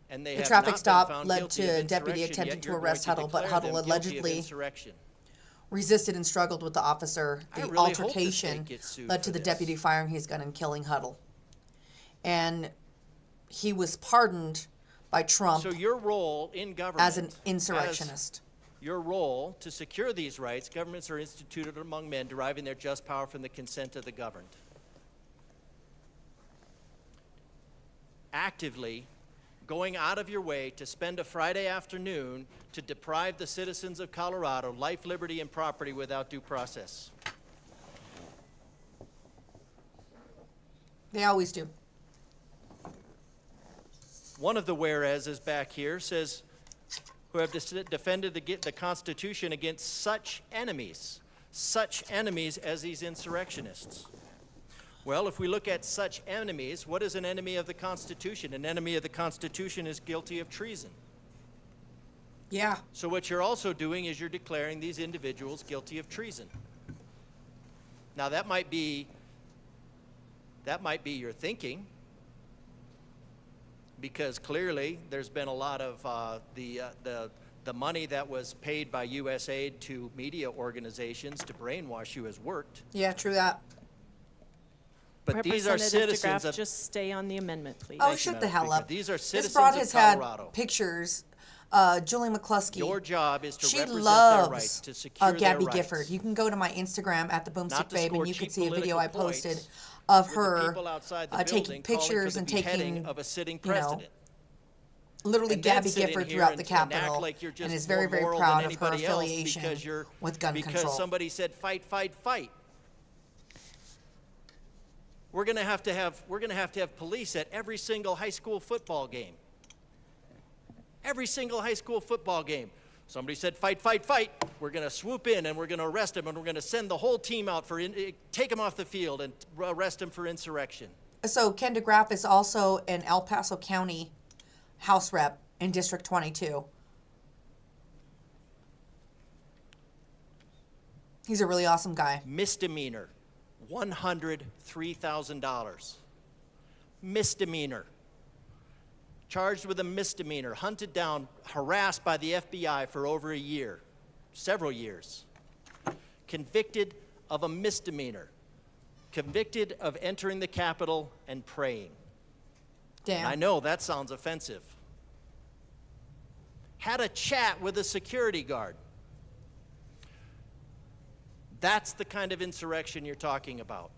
and they The have traffic not stop been found led guilty to of deputy insurrection, attempting yet to you're arrest going to Huddle, but declare Huddle them guilty of allegedly insurrection. resisted and struggled with the officer. I The really hope the altercation state gets sued led to for the this. deputy firing his gun and killing Huddle. And he was pardoned by Trump So your role in government as an insurrectionist. Your role to secure these rights, governments are instituted among men deriving their just power from the consent of the governed. Actively going out of your way to spend a Friday afternoon to deprive the citizens of Colorado life, liberty, and property without due process. They always do. One of the whereases back here says, who have defended the Constitution against such enemies as these insurrectionists. Well, if we look at such enemies, what is an enemy of the Constitution? An enemy of the Constitution is guilty of treason. Yeah. So what you're also doing is you're declaring these individuals guilty of treason. Now that might be your thinking, because clearly there's been a lot of the money that was paid by U.S. aid to media organizations to brainwash you has worked. Yeah, true that. But these are Representative citizens DeGraff, of... just stay on the amendment, please. Oh, shut the hell up. These are This citizens broad of has Colorado. had pictures. Julie McCluskey. Your job is to she represent loves their rights, to secure their Gabby rights. Gifford. You can go to my Instagram at Not to TheBoomstickBabe score and you can cheap see a video I political posted points of with the her people outside the taking building calling for pictures the and beheading taking, of a sitting you know, president. literally And then Gabby sit in Gifford here throughout and- the and act Capitol like you're just and is very, more very moral proud than of her anybody else affiliation because with gun because control. somebody said fight, fight, fight. We're going to have police at every single high school football game. Every single high school football game. Somebody said fight, fight, fight. We're going to swoop in and we're going to arrest them and we're going to send the whole team out take them off the field and arrest them for insurrection. So Ken DeGraff is also an El Paso County House Rep in District 22. He's a really awesome guy. Misdemeanor, $103,000. Misdemeanor. Charged with a misdemeanor, hunted down, harassed by the FBI for over a year, several years. Convicted of a misdemeanor. Convicted of entering the Capitol and praying. Damn. And I know that sounds offensive. Had a chat with a security guard. That's the kind of insurrection you're talking about.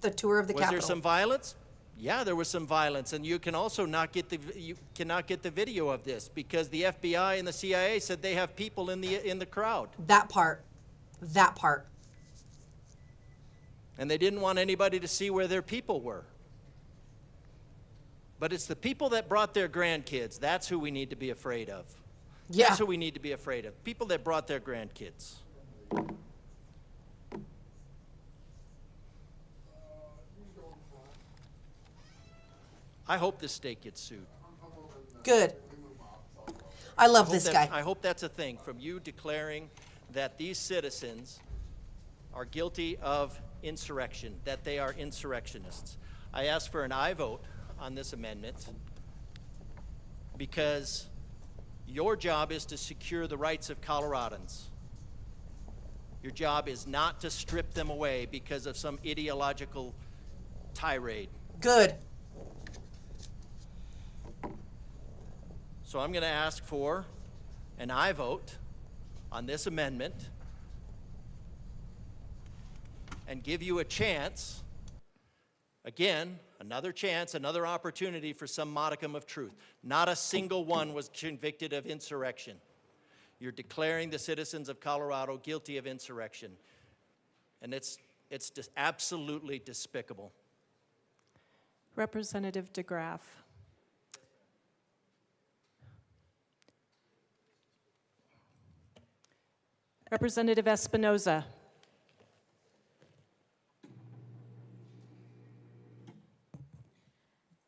The tour of the Capitol. Was there some violence? Yeah, there was some violence, and you can also you cannot get the video of this because the FBI and the CIA said they have people in the crowd. That part. And they didn't want anybody to see where their people were. But it's the people that brought their grandkids. That's who we need to be afraid of. Yeah. That's who we need to be afraid of. People that brought their grandkids. I hope this state gets sued. Good. I love this guy. I hope that's a thing from you declaring that these citizens are guilty of insurrection, that they are insurrectionists. I ask for an aye vote on this amendment because your job is to secure the rights of Coloradans. Your job is not to strip them away because of some ideological tirade. Good. So I'm going to ask for an aye vote on this amendment and give you a chance, again, another chance, another opportunity for some modicum of truth. Not a single one was convicted of insurrection. You're declaring the citizens of Colorado guilty of insurrection. And it's just absolutely despicable. Representative DeGraff. Representative Espinoza.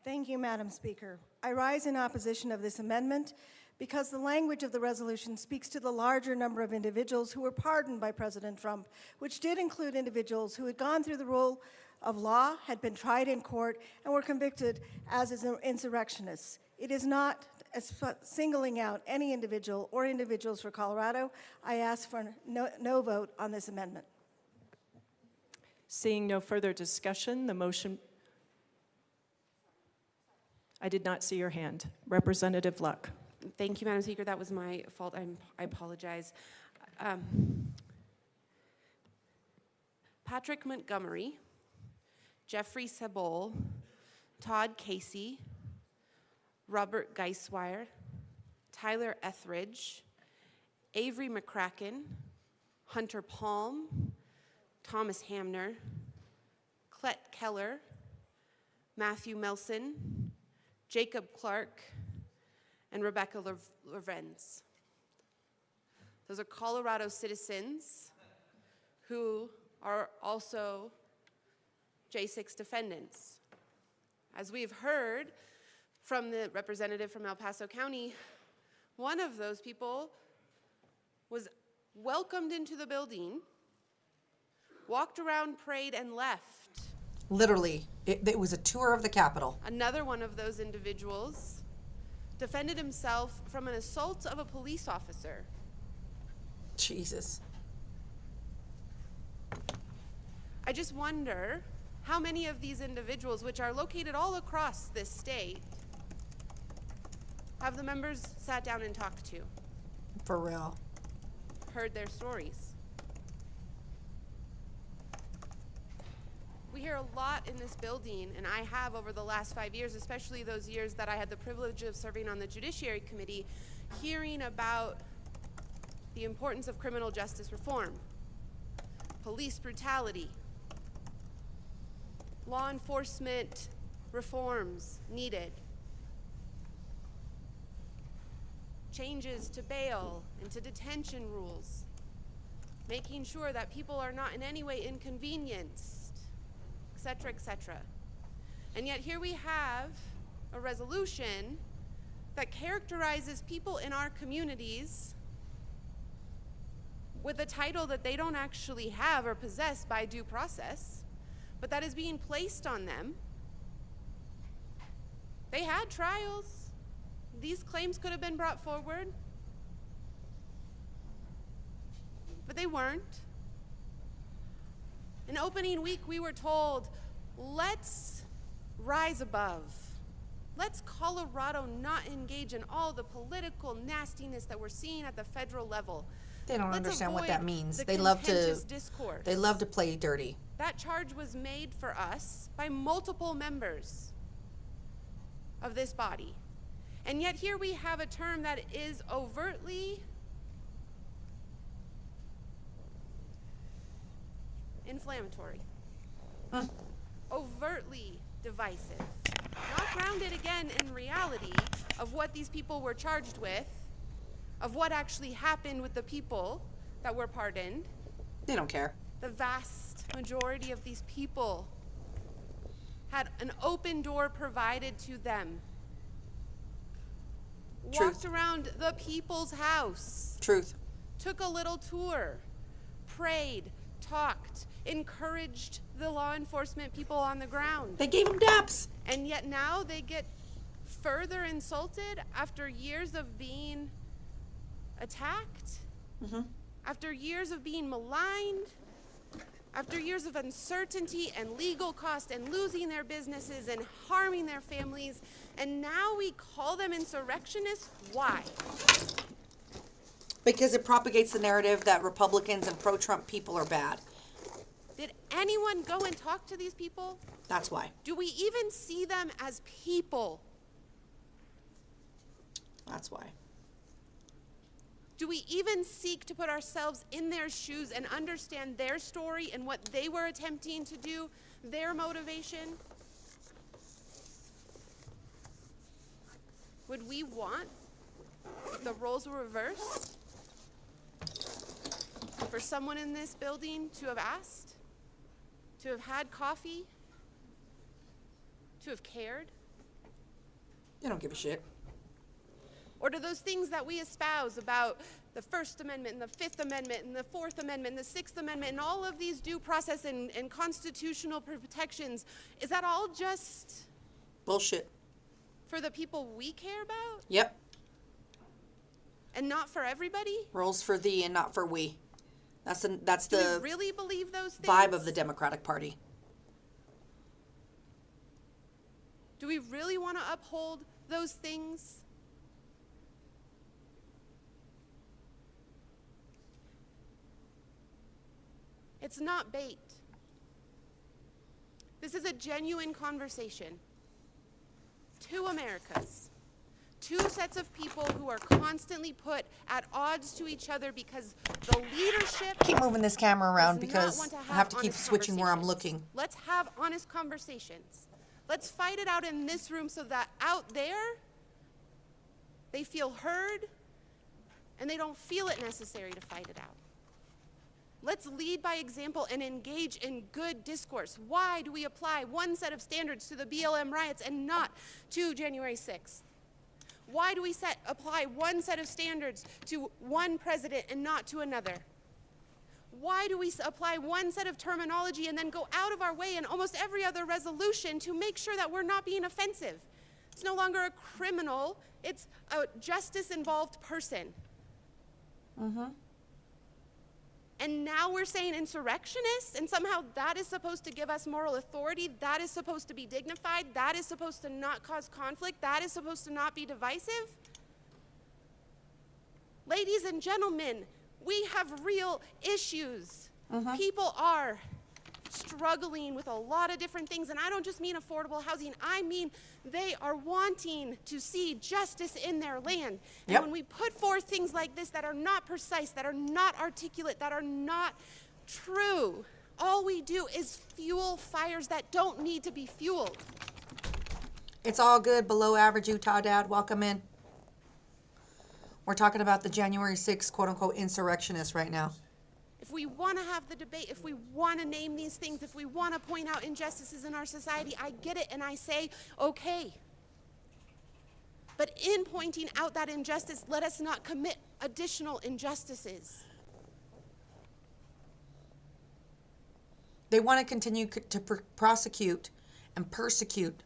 Thank you, Madam Speaker. I rise in opposition of this amendment because the language of the resolution speaks to the larger number of individuals who were pardoned by President Trump, which did include individuals who had gone through the rule of law, had been tried in court, and were convicted as insurrectionists. It is not singling out any individual or individuals for Colorado. I ask for no vote on this amendment. Seeing no further discussion, the motion... I did not see your hand. Representative Luck. Thank you, Madam Speaker. That was my fault. I apologize. Patrick Montgomery, Jeffrey Sebol, Todd Casey, Robert Geiswire, Tyler Etheridge, Avery McCracken, Hunter Palm, Thomas Hamner, Clet Keller, Matthew Melson, Jacob Clark, and Rebecca Lorenz. Those are Colorado citizens who are also J6 defendants. As we've heard from the representative from El Paso County, one of those people was welcomed into the building, walked around, prayed, and left. Literally, it was a tour of the Capitol. Another one of those individuals defended himself from an assault of a police officer. Jesus. I just wonder how many of these individuals, which are located all across this state, have the members sat down and talked to, For real. heard their stories. We hear a lot in this building, and I have over the last 5 years, especially those years that I had the privilege of serving on the Judiciary Committee, hearing about the importance of criminal justice reform, police brutality, law enforcement reforms needed, changes to bail and to detention rules, making sure that people are not in any way inconvenienced, etc., etc. And yet here we have a resolution that characterizes people in our communities with a title that they don't actually have or possess by due process, but that is being placed on them. They had trials. These claims could have been brought forward, but they weren't. In opening week, we were told, let's rise above. Let's Colorado not engage in all the political nastiness that we're seeing at the federal level. They don't Let's understand what that avoid means. the They love contentious to discourse. they love to play dirty. That charge was made for us by multiple members of this body. And yet here we have a term that is overtly inflammatory, overtly divisive, not grounded again in reality of what these people were charged with, of what actually happened with the people that were pardoned. They don't care. The vast majority of these people had an open door provided to them. Truth. Walked around the people's house. Truth. Took a little tour. Prayed, talked, encouraged the law enforcement people on the ground. They gave them daps. And yet now they get further insulted after years of being attacked, after years of being maligned, after years of uncertainty and legal cost and losing their businesses and harming their families, and now we call them insurrectionists? Why? Because it propagates the narrative that Republicans and pro-Trump people are bad. Did anyone go and talk to these people? That's why. Do we even see them as people? That's why. Do we even seek to put ourselves in their shoes and understand their story and what they were attempting to do, their motivation? Would we want, if the roles were reversed, for someone in this building to have asked, to have had coffee, to have cared? They don't give a shit. Or do those things that we espouse about the First Amendment and the Fifth Amendment and the Fourth Amendment and the Sixth Amendment and all of these due process and constitutional protections, is that all just bullshit for the people we care about? Yep. And not for everybody? Rules for thee and not for we. That's Do the we really believe those things? vibe of the Democratic Party. Do we really want to uphold those things? It's not bait. This is a genuine conversation. Two Americas. Two sets of people who are constantly put at odds to each other because the leadership Keep moving this camera around does not because want to I have to keep honest switching where I'm conversations. looking. Let's have honest conversations. Let's fight it out in this room so that out there they feel heard and they don't feel it necessary to fight it out. Let's lead by example and engage in good discourse. Why do we apply one set of standards to the BLM riots and not to January 6th? Why do we apply one set of standards to one president and not to another? Why do we apply one set of terminology and then go out of our way in almost every other resolution to make sure that we're not being offensive? It's no longer a criminal, it's a justice-involved person. And now we're saying insurrectionists, and somehow that is supposed to give us moral authority, that is supposed to be dignified, that is supposed to not cause conflict, that is supposed to not be divisive? Ladies and gentlemen, we have real issues. People are struggling with a lot of different things, and I don't just mean affordable housing, I mean they are wanting to see justice in their land. And when we put forth things like this that are not precise, that are not articulate, that are not true, all we do is fuel fires that don't need to be fueled. It's all good. Below average Utah dad, welcome in. We're talking about the January 6th quote-unquote insurrectionists right now. If we want to have the debate, if we want to name these things, if we want to point out injustices in our society, I get it and I say, okay. But in pointing out that injustice, let us not commit additional injustices. They want to continue to prosecute and persecute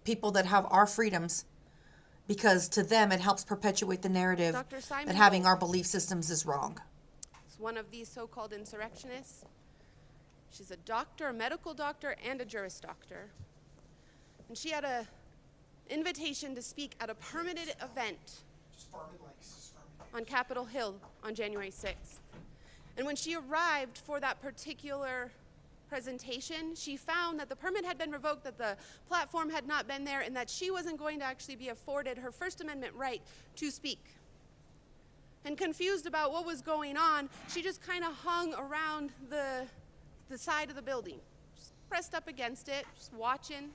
people that have our freedoms because to them it helps perpetuate the narrative that having our belief systems is wrong. One of these so-called insurrectionists. She's a doctor, a medical doctor, and a Juris Doctor. And she had an invitation to speak at a permitted event on Capitol Hill on January 6th. And when she arrived for that particular presentation, she found that the permit had been revoked, that the platform had not been there, and that she wasn't going to actually be afforded her First Amendment right to speak. And confused about what was going on, she just kind of hung around the side of the building, just pressed up against it, just watching.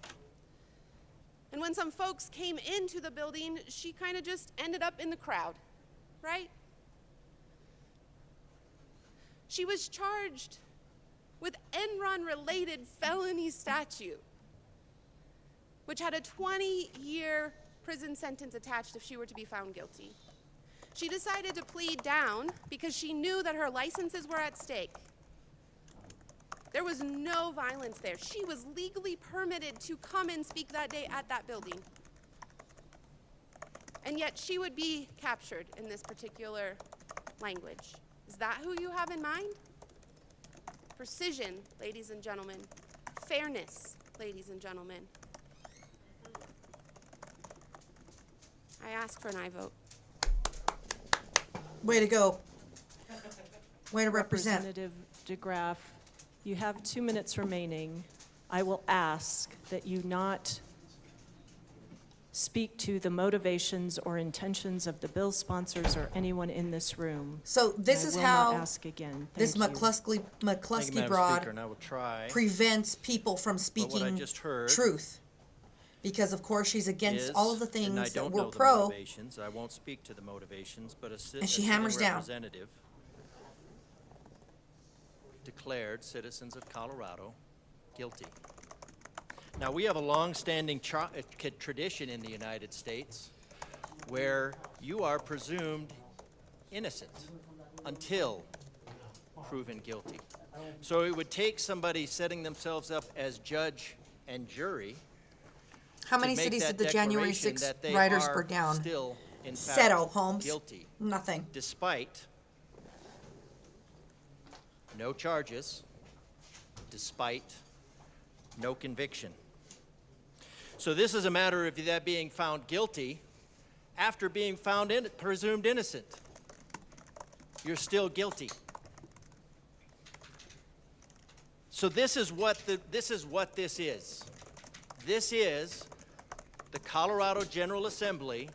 And when some folks came into the building, she kind of just ended up in the crowd, right? She was charged with Enron-related felony statute, which had a 20-year prison sentence attached if she were to be found guilty. She decided to plead down because she knew that her licenses were at stake. There was no violence there. She was legally permitted to come and speak that day at that building. And yet she would be captured in this particular language. Is that who you have in mind? Precision, ladies and gentlemen. Fairness, ladies and gentlemen. I ask for an aye vote. Way to go. Way to represent. Representative DeGraff, you have 2 minutes remaining. I will ask that you not speak to the motivations or intentions of the bill sponsors or anyone in this room. So this is how ask again. this Thank you. McCluskey broad and I will try. prevents people from What I speaking just heard truth. Because of course she's against is, all of the and things I that don't we're know the pro. motivations. I won't speak to the motivations, but a And she hammers sitting down. representative declared citizens of Colorado guilty. Now, we have a long-standing tradition in the United States where you are presumed innocent until proven guilty. So it would take somebody setting themselves up as judge and jury. How many to make cities that did the January declaration 6th that they riders are burn down? Still, in fact, Settle, Holmes. guilty, Nothing. despite no charges, despite no conviction. So this is a matter of that being found guilty after being found presumed innocent. You're still guilty. So this is what this is. This is the Colorado General Assembly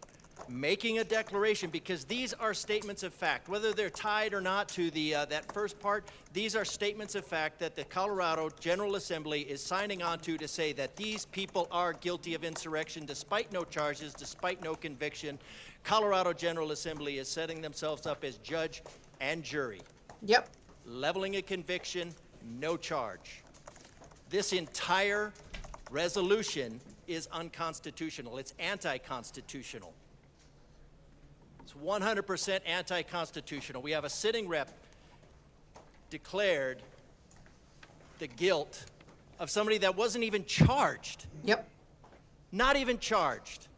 making a declaration, because these are statements of fact. Whether they're tied or not to the that first part, these are statements of fact that the Colorado General Assembly is signing on to say that these people are guilty of insurrection despite no charges, despite no conviction. Colorado General Assembly is setting themselves up as judge and jury. Yep. Leveling a conviction, no charge. This entire resolution is unconstitutional. It's anti-constitutional. It's 100% anti-constitutional. We have a sitting rep declared the guilt of somebody that wasn't even charged. Yep. Not even charged.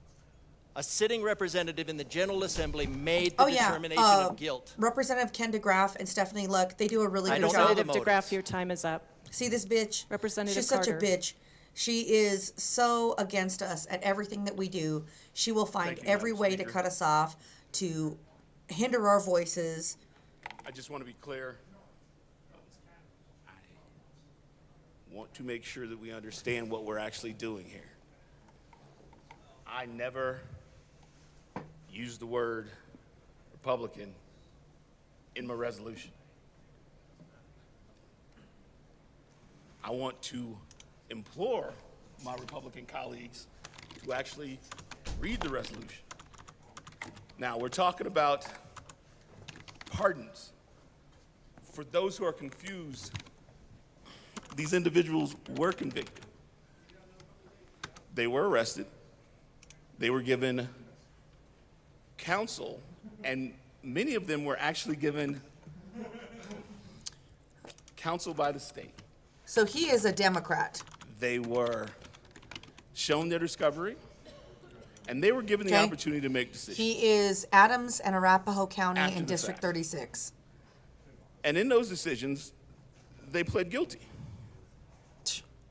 A sitting representative in the General Assembly made the determination of guilt. Representative Ken DeGraff and Stephanie Luck, they do a really I good don't know job. the Representative motives. DeGraff, your time is up. See this bitch? Representative She's such a Carter. bitch. She is so against us at everything that we do. She will find every way to cut us off, to hinder our voices. I just want to be clear. I want to make sure that we understand what we're actually doing here. I never used the word Republican in my resolution. I want to implore my Republican colleagues to actually read the resolution. Now, we're talking about pardons. For those who are confused, these individuals were convicted. They were arrested. They were given counsel, and many of them were actually given counsel by the state. So he is a Democrat. They were shown their discovery, and they were given the Okay. opportunity to make decisions. He is Adams and Arapahoe County After in the District fact. 36. And in those decisions, they pled guilty.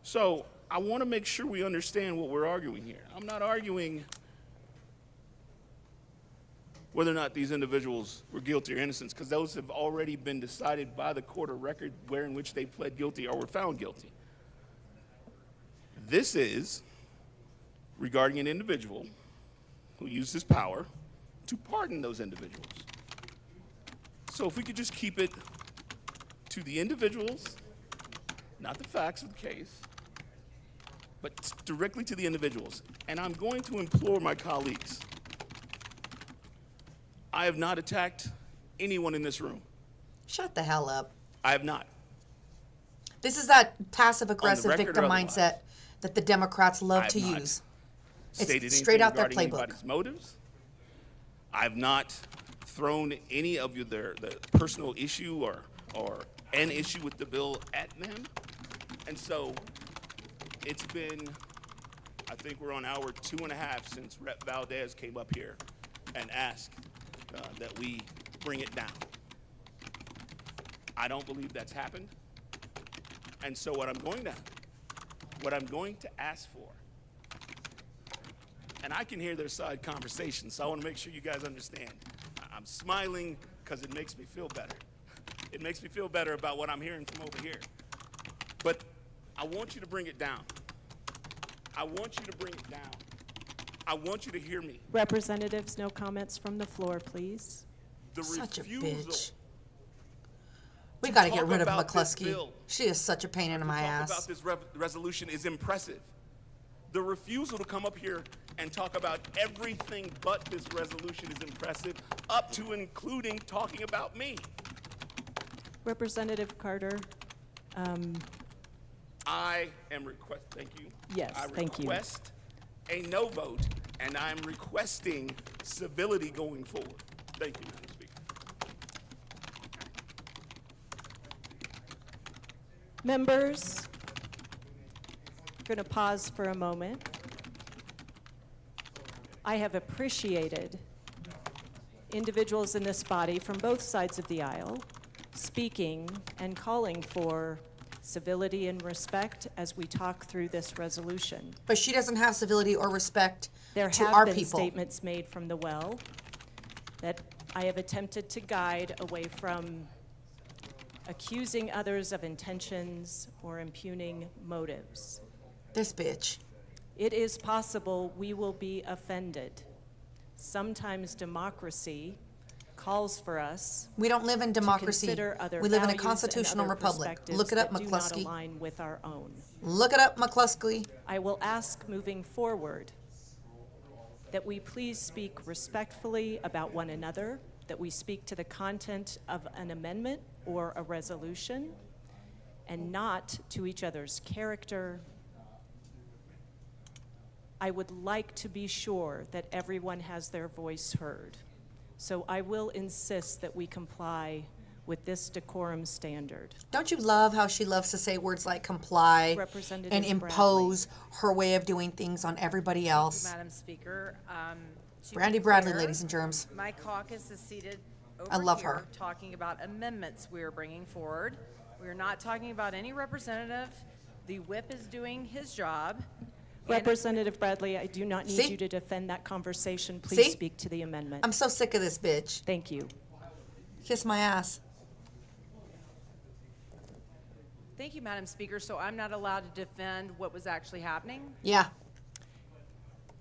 So I want to make sure we understand what we're arguing here. I'm not arguing whether or not these individuals were guilty or innocent, because those have already been decided by the court of record where in which they pled guilty or were found guilty. This is regarding an individual who used his power to pardon those individuals. So if we could just keep it to the individuals, not the facts of the case, but directly to the individuals. And I'm going to implore my colleagues. I have not attacked anyone in this room. Shut the hell up. I have not. This is that passive-aggressive record or victim otherwise. mindset that the Democrats love I to have not use. Stated It's straight anything out their regarding playbook. anybody's motives. I've not thrown any of the personal issue or an issue with the bill at them. And so it's been, I think we're on hour 2.5 since Rep. Valdez came up here and asked that we bring it down. I don't believe that's happened. And so what I'm going to ask for, and I can hear their side conversations, so I want to make sure you guys understand. I'm smiling because it makes me feel better. It makes me feel better about what I'm hearing from over here. But I want you to bring it down. I want you to bring it down. I want you to hear me. Representatives, no comments from the floor, please. The Such a refusal bitch. We got to get talk rid of about this McCluskey. bill, She is such a pain in my talk ass. about this resolution is impressive. The refusal to come up here and talk about everything but this resolution is impressive, up to and including talking about me. Representative Carter, I am thank you. Yes, thank you. I request a no vote, and I'm requesting civility going forward. Thank you, Madam Speaker. members, we're going to pause for a moment. I have appreciated individuals in this body from both sides of the aisle speaking and calling for civility and respect as we talk through this resolution. But she doesn't have civility or respect There to have our been people. statements made from the well that I have attempted to guide away from accusing others of intentions or impugning motives. This bitch. It is possible we will be offended. Sometimes democracy calls for us We don't live in to democracy. consider other We live in a values and constitutional other republic. perspectives Look it up, that do not McCluskey. align with our own. Look it up, McCluskey. I will ask moving forward that we please speak respectfully about one another, that we speak to the content of an amendment or a resolution, and not to each other's character. I would like to be sure that everyone has their voice heard. So I will insist that we comply with this decorum standard. Don't you love how she loves to say words like comply Representative and impose her way of doing things on everybody else? Madam Speaker. To Brandy be Bradley, clear, ladies and germs. My caucus is seated over I love here her. talking about amendments we are bringing forward. We are not talking about any representative. The whip is doing his job. Representative Bradley, I do not need See? you to defend that conversation. See? Please speak to the amendment. I'm so sick of this bitch. Thank you. Kiss my ass. Thank you, Madam Speaker. So I'm not allowed to defend what was actually happening? Yeah.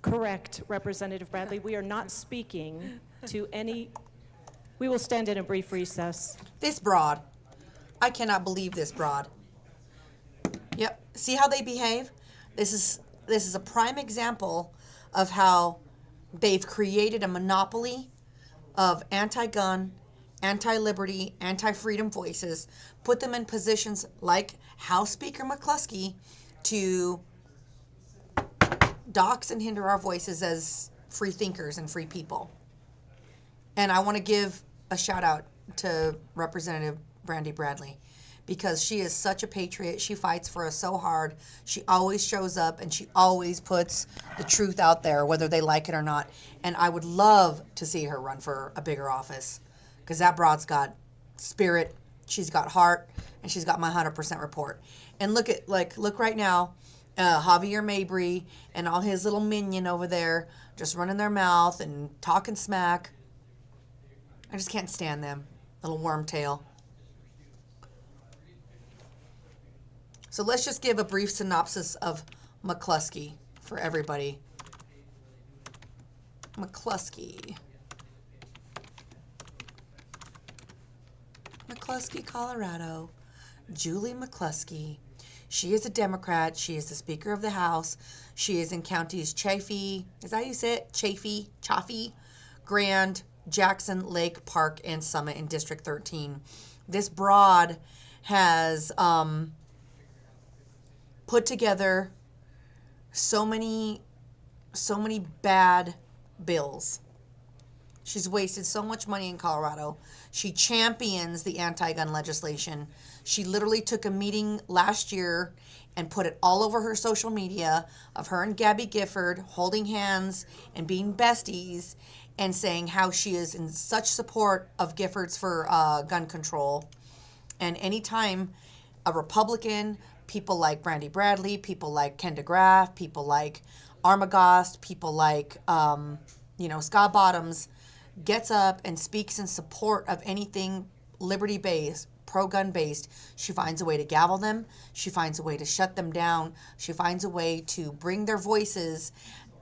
Correct, Representative Bradley. We are not speaking to any. We will stand in a brief recess. This broad. I cannot believe this broad. Yep. See how they behave? This is a prime example of how they've created a monopoly of anti-gun, anti-liberty, anti-freedom voices, put them in positions like House Speaker McCluskey to dox and hinder our voices as free thinkers and free people. And I want to give a shout out to Representative Brandy Bradley, because she is such a patriot. She fights for us so hard. She always shows up and she always puts the truth out there, whether they like it or not. And I would love to see her run for a bigger office, because that broad's got spirit, she's got heart, and she's got my 100% report. And look right now, Javier Mabry and all his little minion over there just running their mouth and talking smack. I just can't stand them, little wormtail. So let's just give a brief synopsis of McCluskey for everybody. McCluskey, Colorado. Julie McCluskey. She is a Democrat. She is the Speaker of the House. She is in counties Chaffee, is that how you say it? Chaffee, Grand, Jackson, Lake, Park, and Summit in District 13. This broad has put together so many bad bills. She's wasted so much money in Colorado. She champions the anti-gun legislation. She literally took a meeting last year and put it all over her social media of her and Gabby Gifford holding hands and being besties and saying how she is in such support of Gifford's for gun control. And anytime a Republican, people like Brandy Bradley, people like Ken DeGraff, people like Armagost, people like, Scott Bottoms, gets up and speaks in support of anything liberty-based, pro-gun based, she finds a way to gavel them. She finds a way to shut them down. She finds a way to bring their voices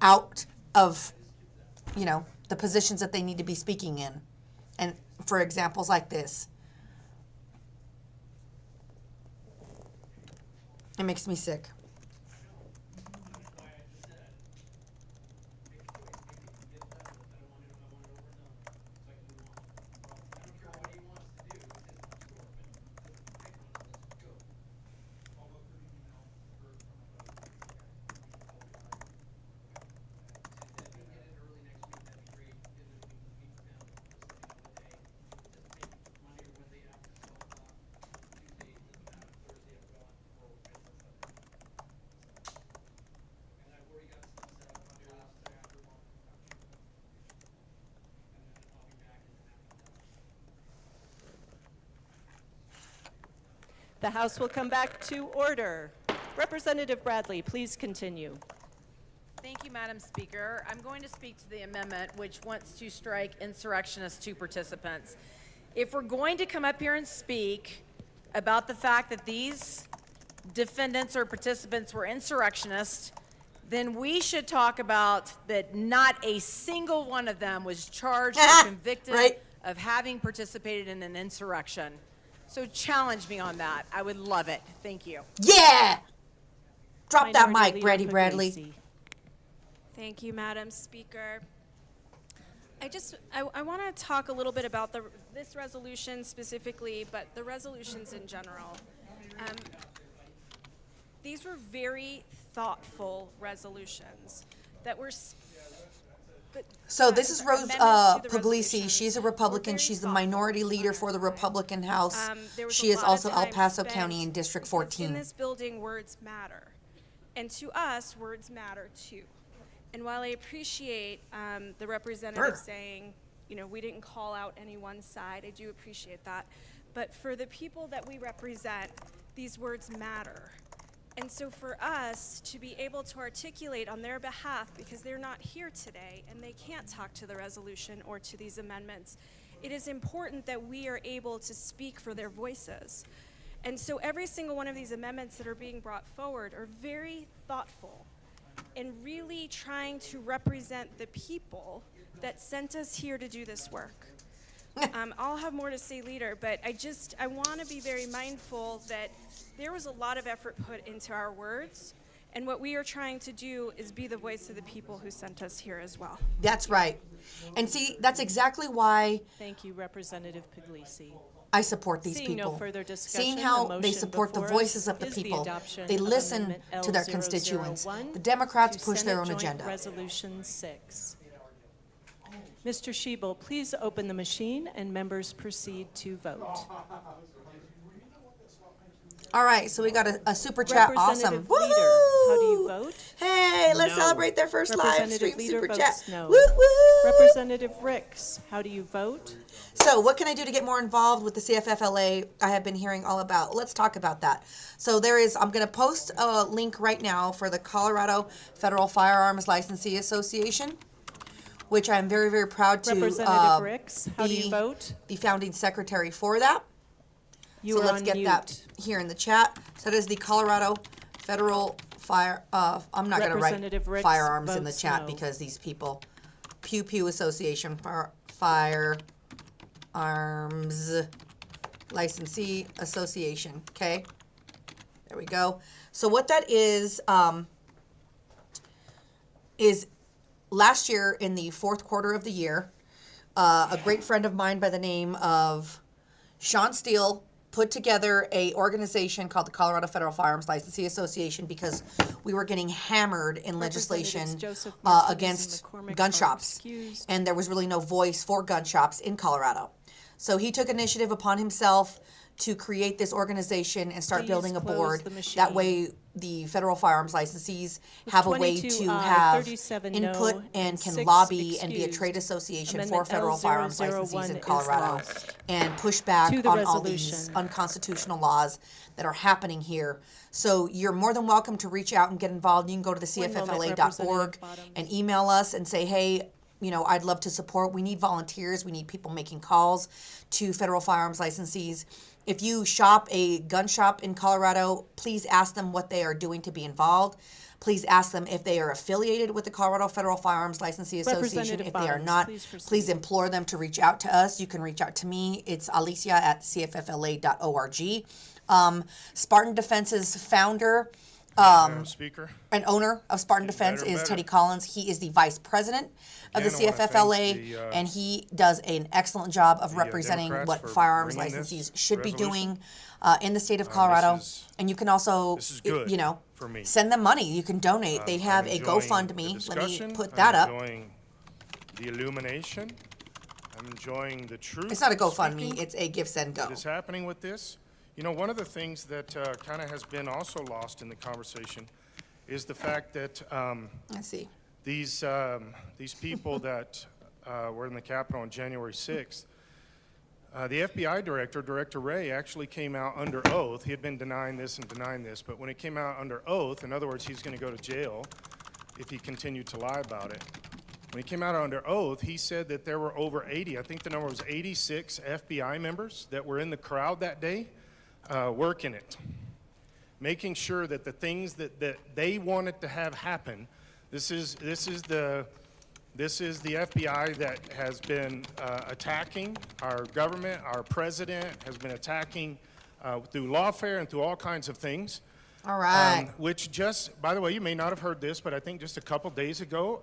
out of, the positions that they need to be speaking in. And for examples like this, it makes me sick. The House will come back to order. Representative Bradley, please continue. Thank you, Madam Speaker. I'm going to speak to the amendment which wants to strike insurrectionists to participants. If we're going to come up here and speak about the fact that these defendants or participants were insurrectionists, then we should talk about that not a single one of them was charged or convicted of having participated in an insurrection. So challenge me on that. I would love it. Thank you. Yeah! Drop that Minority mic, Leader Brandy Puglisi. Bradley. Thank you, Madam Speaker. I want to talk a little bit about this resolution specifically, but the resolutions in general. These were very thoughtful resolutions that were So this is Rose amendments to the Puglisi. She's a Republican. She's the minority leader for the Republican House. She is also El Paso County in District 14. In this building, words matter. And to us, words matter too. And while I appreciate the representative saying, you know, we didn't call out any one side, I do appreciate that. But for the people that we represent, these words matter. And so for us to be able to articulate on their behalf, because they're not here today and they can't talk to the resolution or to these amendments, it is important that we are able to speak for their voices. And so every single one of these amendments that are being brought forward are very thoughtful and really trying to represent the people that sent us here to do this work. I'll have more to say later, but I want to be very mindful that there was a lot of effort put into our words, and what we are trying to do is be the voice of the people who sent us here as well. That's right. And see, that's exactly why Thank you, Representative Puglisi. I support these Seeing people. no further discussion, Seeing the how they motion support the before voices us of the is the people. adoption They of listen Amendment to their L001 constituents. The Democrats to push their Senate own Joint agenda. Resolution 6. Mr. Schiebel, please open the machine and members proceed to vote. All right, so we got a super chat. Awesome. Representative Leader, how do you vote? Hey, let's No. celebrate their first live Representative stream Leader super votes chat. no. Woo woo. Representative Ricks, how do you vote? So what can I do to get more involved with the CFFLA? I have been hearing all about. Let's talk about that. So I'm going to post a link right now for the Colorado Federal Firearms Licensee Association, which I'm very, very proud to Representative Ricks, how do you be vote? the founding secretary for that. You So are let's on get mute. that here in the chat. So that is the Colorado Federal I'm not going to write Representative Ricks firearms in the votes chat no. because these people, Pew Pew Association, Firearms Licensee Association. Okay, there we go. So what that is last year in the fourth quarter of the year, a great friend of mine by the name of Sean Steele put together a organization called the Colorado Federal Firearms Licensee Association because we were getting hammered in legislation Representatives Joseph Martinez and against McCormick gun are shops, excused. and there was really no voice for gun shops in Colorado. So he took initiative upon himself to create this organization and start Please building a close board. the machine. That way the federal firearms licensees With have a way 22 to aye, have 37 input no, and can 6 lobby and be a excused. trade association for Amendment federal firearms licensees L001 in is Colorado lost. and push back To the on all these resolution. unconstitutional laws that are happening here. So you're more than welcome to reach out and get involved. You can go to the One moment, cffla.org Representative Bottoms. and email us and say, hey, I'd love to support. We need volunteers. We need people making calls to federal firearms licensees. If you shop a gun shop in Colorado, please ask them what they are doing to be involved. Please ask them if they are affiliated with the Colorado Federal Firearms Licensee Association. Representative If they are Bottoms, not, please proceed. please implore them to reach out to us. You can reach out to me. It's alicia@cffla.org. Spartan Defense's founder Madam Speaker. and owner of Spartan Defense better, is better. Teddy Collins. He is the vice president of the Again, I wanna CFFLA, thank the, and he does an excellent job of representing Democrats what for firearms bringing this licensees should be resolution. doing in the state of Colorado. And you can also, this is good for me. send them money. You can donate. They have a I'm enjoying GoFundMe. the Let me discussion. put that up. I'm enjoying the illumination. I'm enjoying the truth. It's not a GoFundMe. speaking It's a Give, Send, Go. that is happening with this. One of the things that kind of has been also lost in the conversation is the fact that Let's see. these people that were in the Capitol on January 6th, the FBI director, Director Wray, actually came out under oath. He had been denying this, but when it came out under oath, in other words, he's going to go to jail if he continued to lie about it. When he came out under oath, he said that there were over 80, I think the number was 86 FBI members that were in the crowd that day working it, making sure that the things that they wanted to have happen, this is the FBI that has been attacking our government. Our president has been attacking through lawfare and through all kinds of things. All right. Which just, by the way, you may not have heard this, but I think just a couple days ago,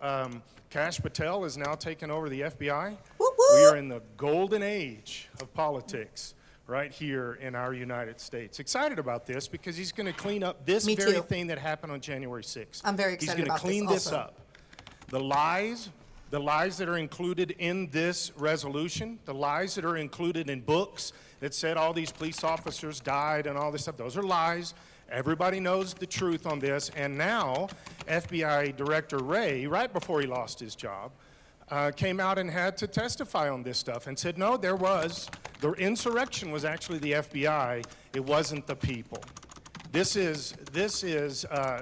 Kash Patel is now taking over the FBI. Whoop, whoop. We are in the golden age of politics right here in our United States. Excited about this because he's going to clean up this Me very too. thing that happened on January 6th. I'm very excited He's about going to this clean this also. up. The lies The lies that are included in this resolution, the lies that are included in books that said all these police officers died and all this stuff, those are lies. Everybody knows the truth on this. And now, FBI Director Wray, right before he lost his job, came out and had to testify on this stuff and said, no, the insurrection was actually the FBI, it wasn't the people. This is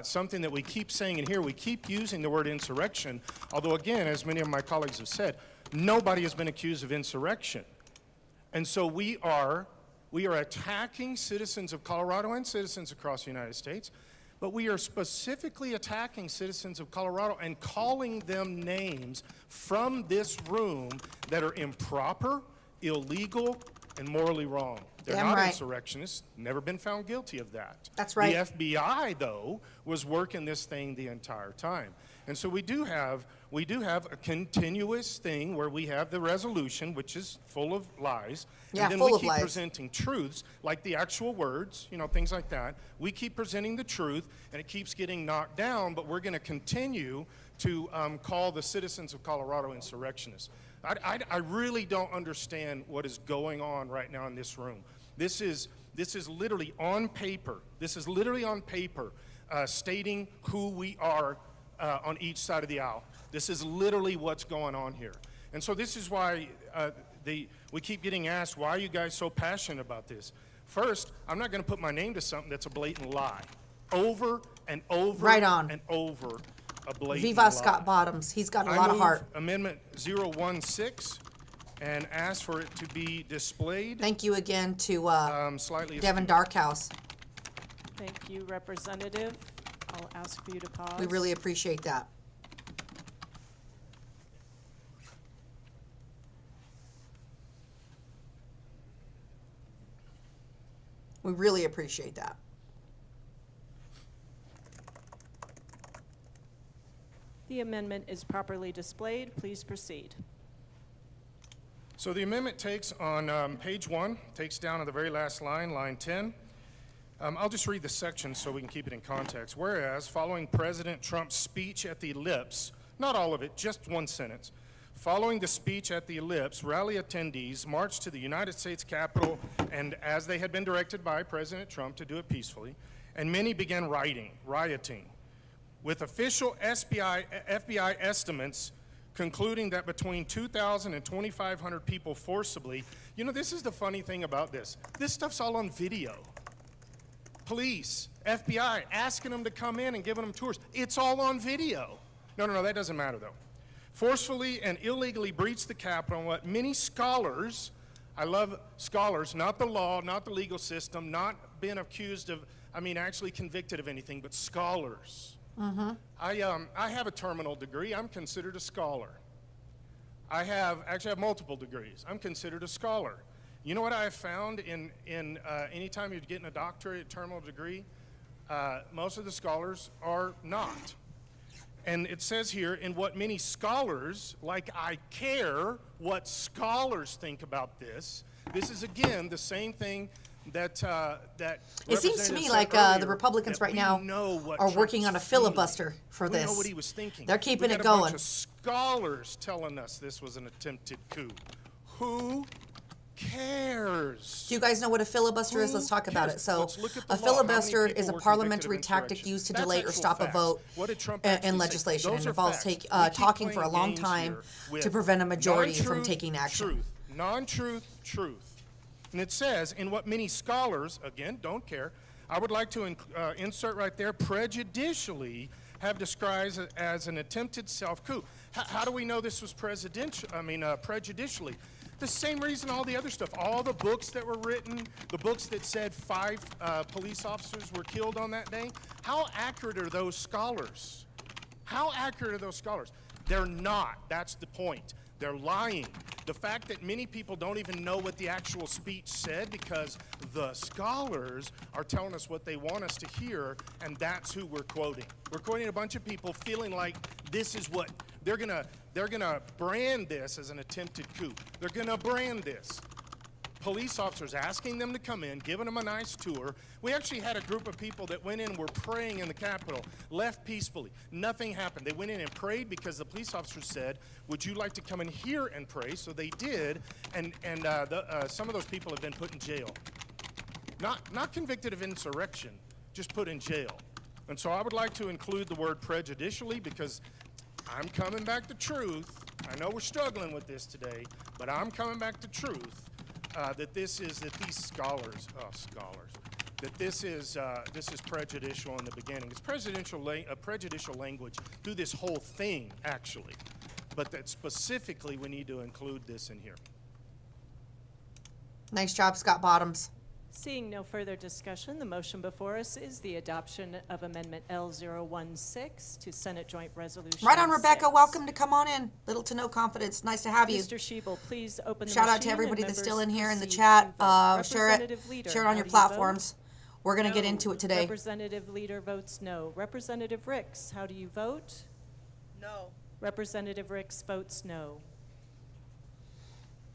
something that we keep saying in here. We keep using the word insurrection, although again, as many of my colleagues have said, nobody has been accused of insurrection. And so we are attacking citizens of Colorado and citizens across the United States, but we are specifically attacking citizens of Colorado and calling them names from this room that are improper, illegal, and morally wrong. They're Damn not right. insurrectionists, never been found guilty of that. That's right. The FBI, though, was working this thing the entire time. And so we do have a continuous thing where we have the resolution, which is full of lies, Yeah, and then full we of keep lies. presenting truths, like the actual words, things like that. We keep presenting the truth, and it keeps getting knocked down, but we're going to continue to call the citizens of Colorado insurrectionists. I really don't understand what is going on right now in this room. This is literally on paper. This is literally on paper stating who we are on each side of the aisle. This is literally what's going on here. And so this is why we keep getting asked, why are you guys so passionate about this? First, I'm not going to put my name to something that's a blatant lie. Over and over Right on. and over a blatant Viva lie. Scott Bottoms. He's got a I lot of move heart. Amendment 016 and ask for it to be displayed. Thank you again to Slightly Devin Darkhouse. Thank you, Representative. I'll ask for you to pause. We really appreciate that. We really appreciate that. The amendment is properly displayed. Please proceed. So the amendment takes on page 1, takes down to the very last line, line 10. I'll just read the section so we can keep it in context. Whereas, following President Trump's speech at the ellipse, not all of it, just one sentence. Following the speech at the ellipse, rally attendees marched to the United States Capitol, and as they had been directed by President Trump to do it peacefully, and many began rioting, with official FBI estimates concluding that between 2,000 and 2,500 people forcibly, this is the funny thing about this. This stuff's all on video. Police, FBI, asking them to come in and giving them tours. It's all on video. No, that doesn't matter though. Forcefully and illegally breached the Capitol, and what many scholars, I love scholars, not the law, not the legal system, not been accused of, actually convicted of anything, but scholars. Mm-hmm. I have a terminal degree. I'm considered a scholar. I actually have multiple degrees. I'm considered a scholar. You know what I have found in anytime you're getting a doctorate, terminal degree, most of the scholars are not. And it says here, in what many scholars, like I care what scholars think about this. This is again the same thing that It seems to me Representative like said earlier, the Republicans that right we now know what are Trump working is on a feeling. filibuster for We this. know what he was thinking. They're keeping We it got a bunch going. of scholars telling us this was an attempted coup. Who cares? Do you guys know what a filibuster is? Let's talk about it. So, Let's look at the a law. How many filibuster people is a were convicted parliamentary of tactic insurrection? used to That's delay or actual stop a facts. vote What did Trump in actually say? legislation. Those It are involves facts. We keep talking for a playing long games time here with to prevent a majority from non-truth, taking action. Truth, non-truth, truth. And it says, in what many scholars, again, don't care, I would like to insert right there, prejudicially have described as an attempted self-coup. How do we know this was prejudicially? The same reason all the other stuff, all the books that were written, the books that said 5 police officers were killed on that day, how accurate are those scholars? How accurate are those scholars? They're not. That's the point. They're lying. The fact that many people don't even know what the actual speech said because the scholars are telling us what they want us to hear, and that's who we're quoting. We're quoting a bunch of people feeling like this is what they're gonna brand this as an attempted coup. They're gonna brand this. police officers asking them to come in, giving them a nice tour. We actually had a group of people that went in and were praying in the Capitol, left peacefully. Nothing happened. They went in and prayed because the police officers said, would you like to come in here and pray? So they did, and some of those people have been put in jail. Not convicted of insurrection, just put in jail. And so I would like to include the word prejudicially because I'm coming back to truth. I know we're struggling with this today, but I'm coming back to truth. That these scholars, that this is prejudicial in the beginning. It's prejudicial language through this whole thing, actually, but that specifically we need to include this in here. Nice job, Scott Bottoms. Seeing no further discussion, the motion before us is the adoption of Amendment L016 to Senate Joint Resolution. Right on, Rebecca. 6. Welcome to come on in. Little to no confidence. Nice to have you. Mr. Schiebel, please open the Shout out machine to everybody and that's still members in here in the proceed chat. to vote. Share Representative it. Leader, Share it on how your do you vote? platforms. We're going to get into it today. Representative Leader votes no. Representative Ricks, how do you vote? No. Representative Ricks votes no.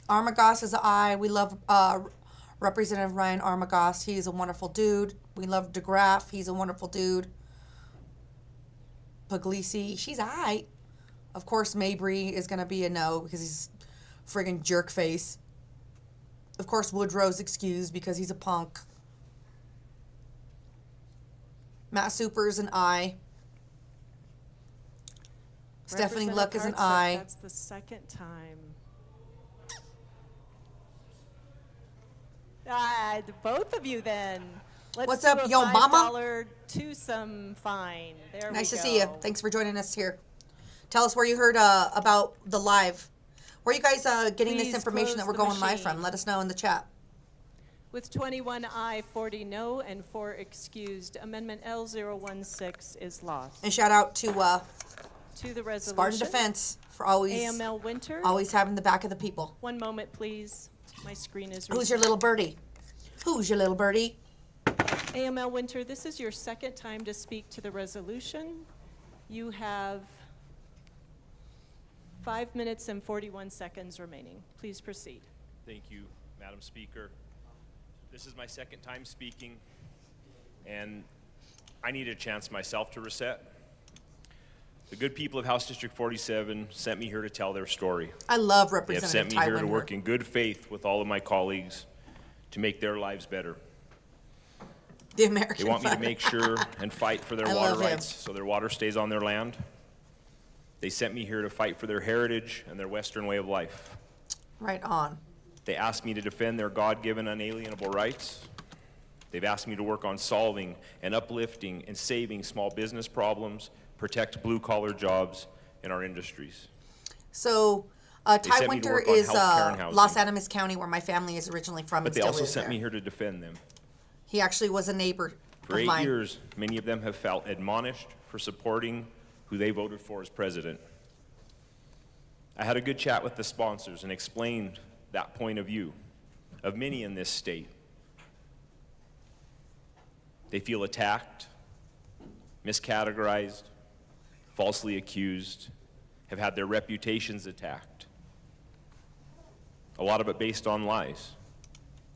Armagost is an aye. We love Representative Ryan Armagost. He's a wonderful dude. We love DeGraff. He's a wonderful dude. Puglisi, she's aye. Of course, Mabry is going to be a no because he's friggin' jerk face. Of course, Woodrow's excused because he's a punk. Matt Super's an aye. Stephanie Luck is an Representative aye. Hartsock, that's the second time. Both of you then. Let's What's do up, a yo mama? $5 twosome fine. There Nice we to go. see you. Thanks for joining us here. Tell us where you heard about the live. Where are you guys getting Please this information that close we're the going live machine. from? Let us know in the chat. With 21 aye, 40 no, and 4 excused, Amendment L016 is lost. And shout out to To the resolution. Spartan Defense for always AML Winter. always having the back of the people. One moment, please. My screen is Who's your little birdie? Who's your little birdie? AML Winter, this is your second time to speak to the resolution. You have 5 minutes and 41 seconds remaining. Please proceed. Thank you, Madam Speaker. This is my second time speaking, and I need a chance myself to reset. The good people of House District 47 sent me here to tell their story. I love They have Representative sent me Ty here to Windmer. work in good faith with all of my colleagues to make their lives better. The American They want me to flag. make sure and fight for their I water love him. rights so their water stays on their land. They sent me here to fight for their heritage and their Western way of life. Right on. They asked me to defend their God-given unalienable rights. They've asked me to work on solving and uplifting and saving small business problems, protect blue-collar jobs in our industries. So They Ty sent me to Winter work on is healthcare and housing. Los Animas County, where my family is originally from, But and they still also is sent there. me here to defend them. He actually was a neighbor For of 8 mine. years, many of them have felt admonished for supporting who they voted for as president. I had a good chat with the sponsors and explained that point of view of many in this state. They feel attacked, miscategorized, falsely accused, have had their reputations attacked. A lot of it based on lies.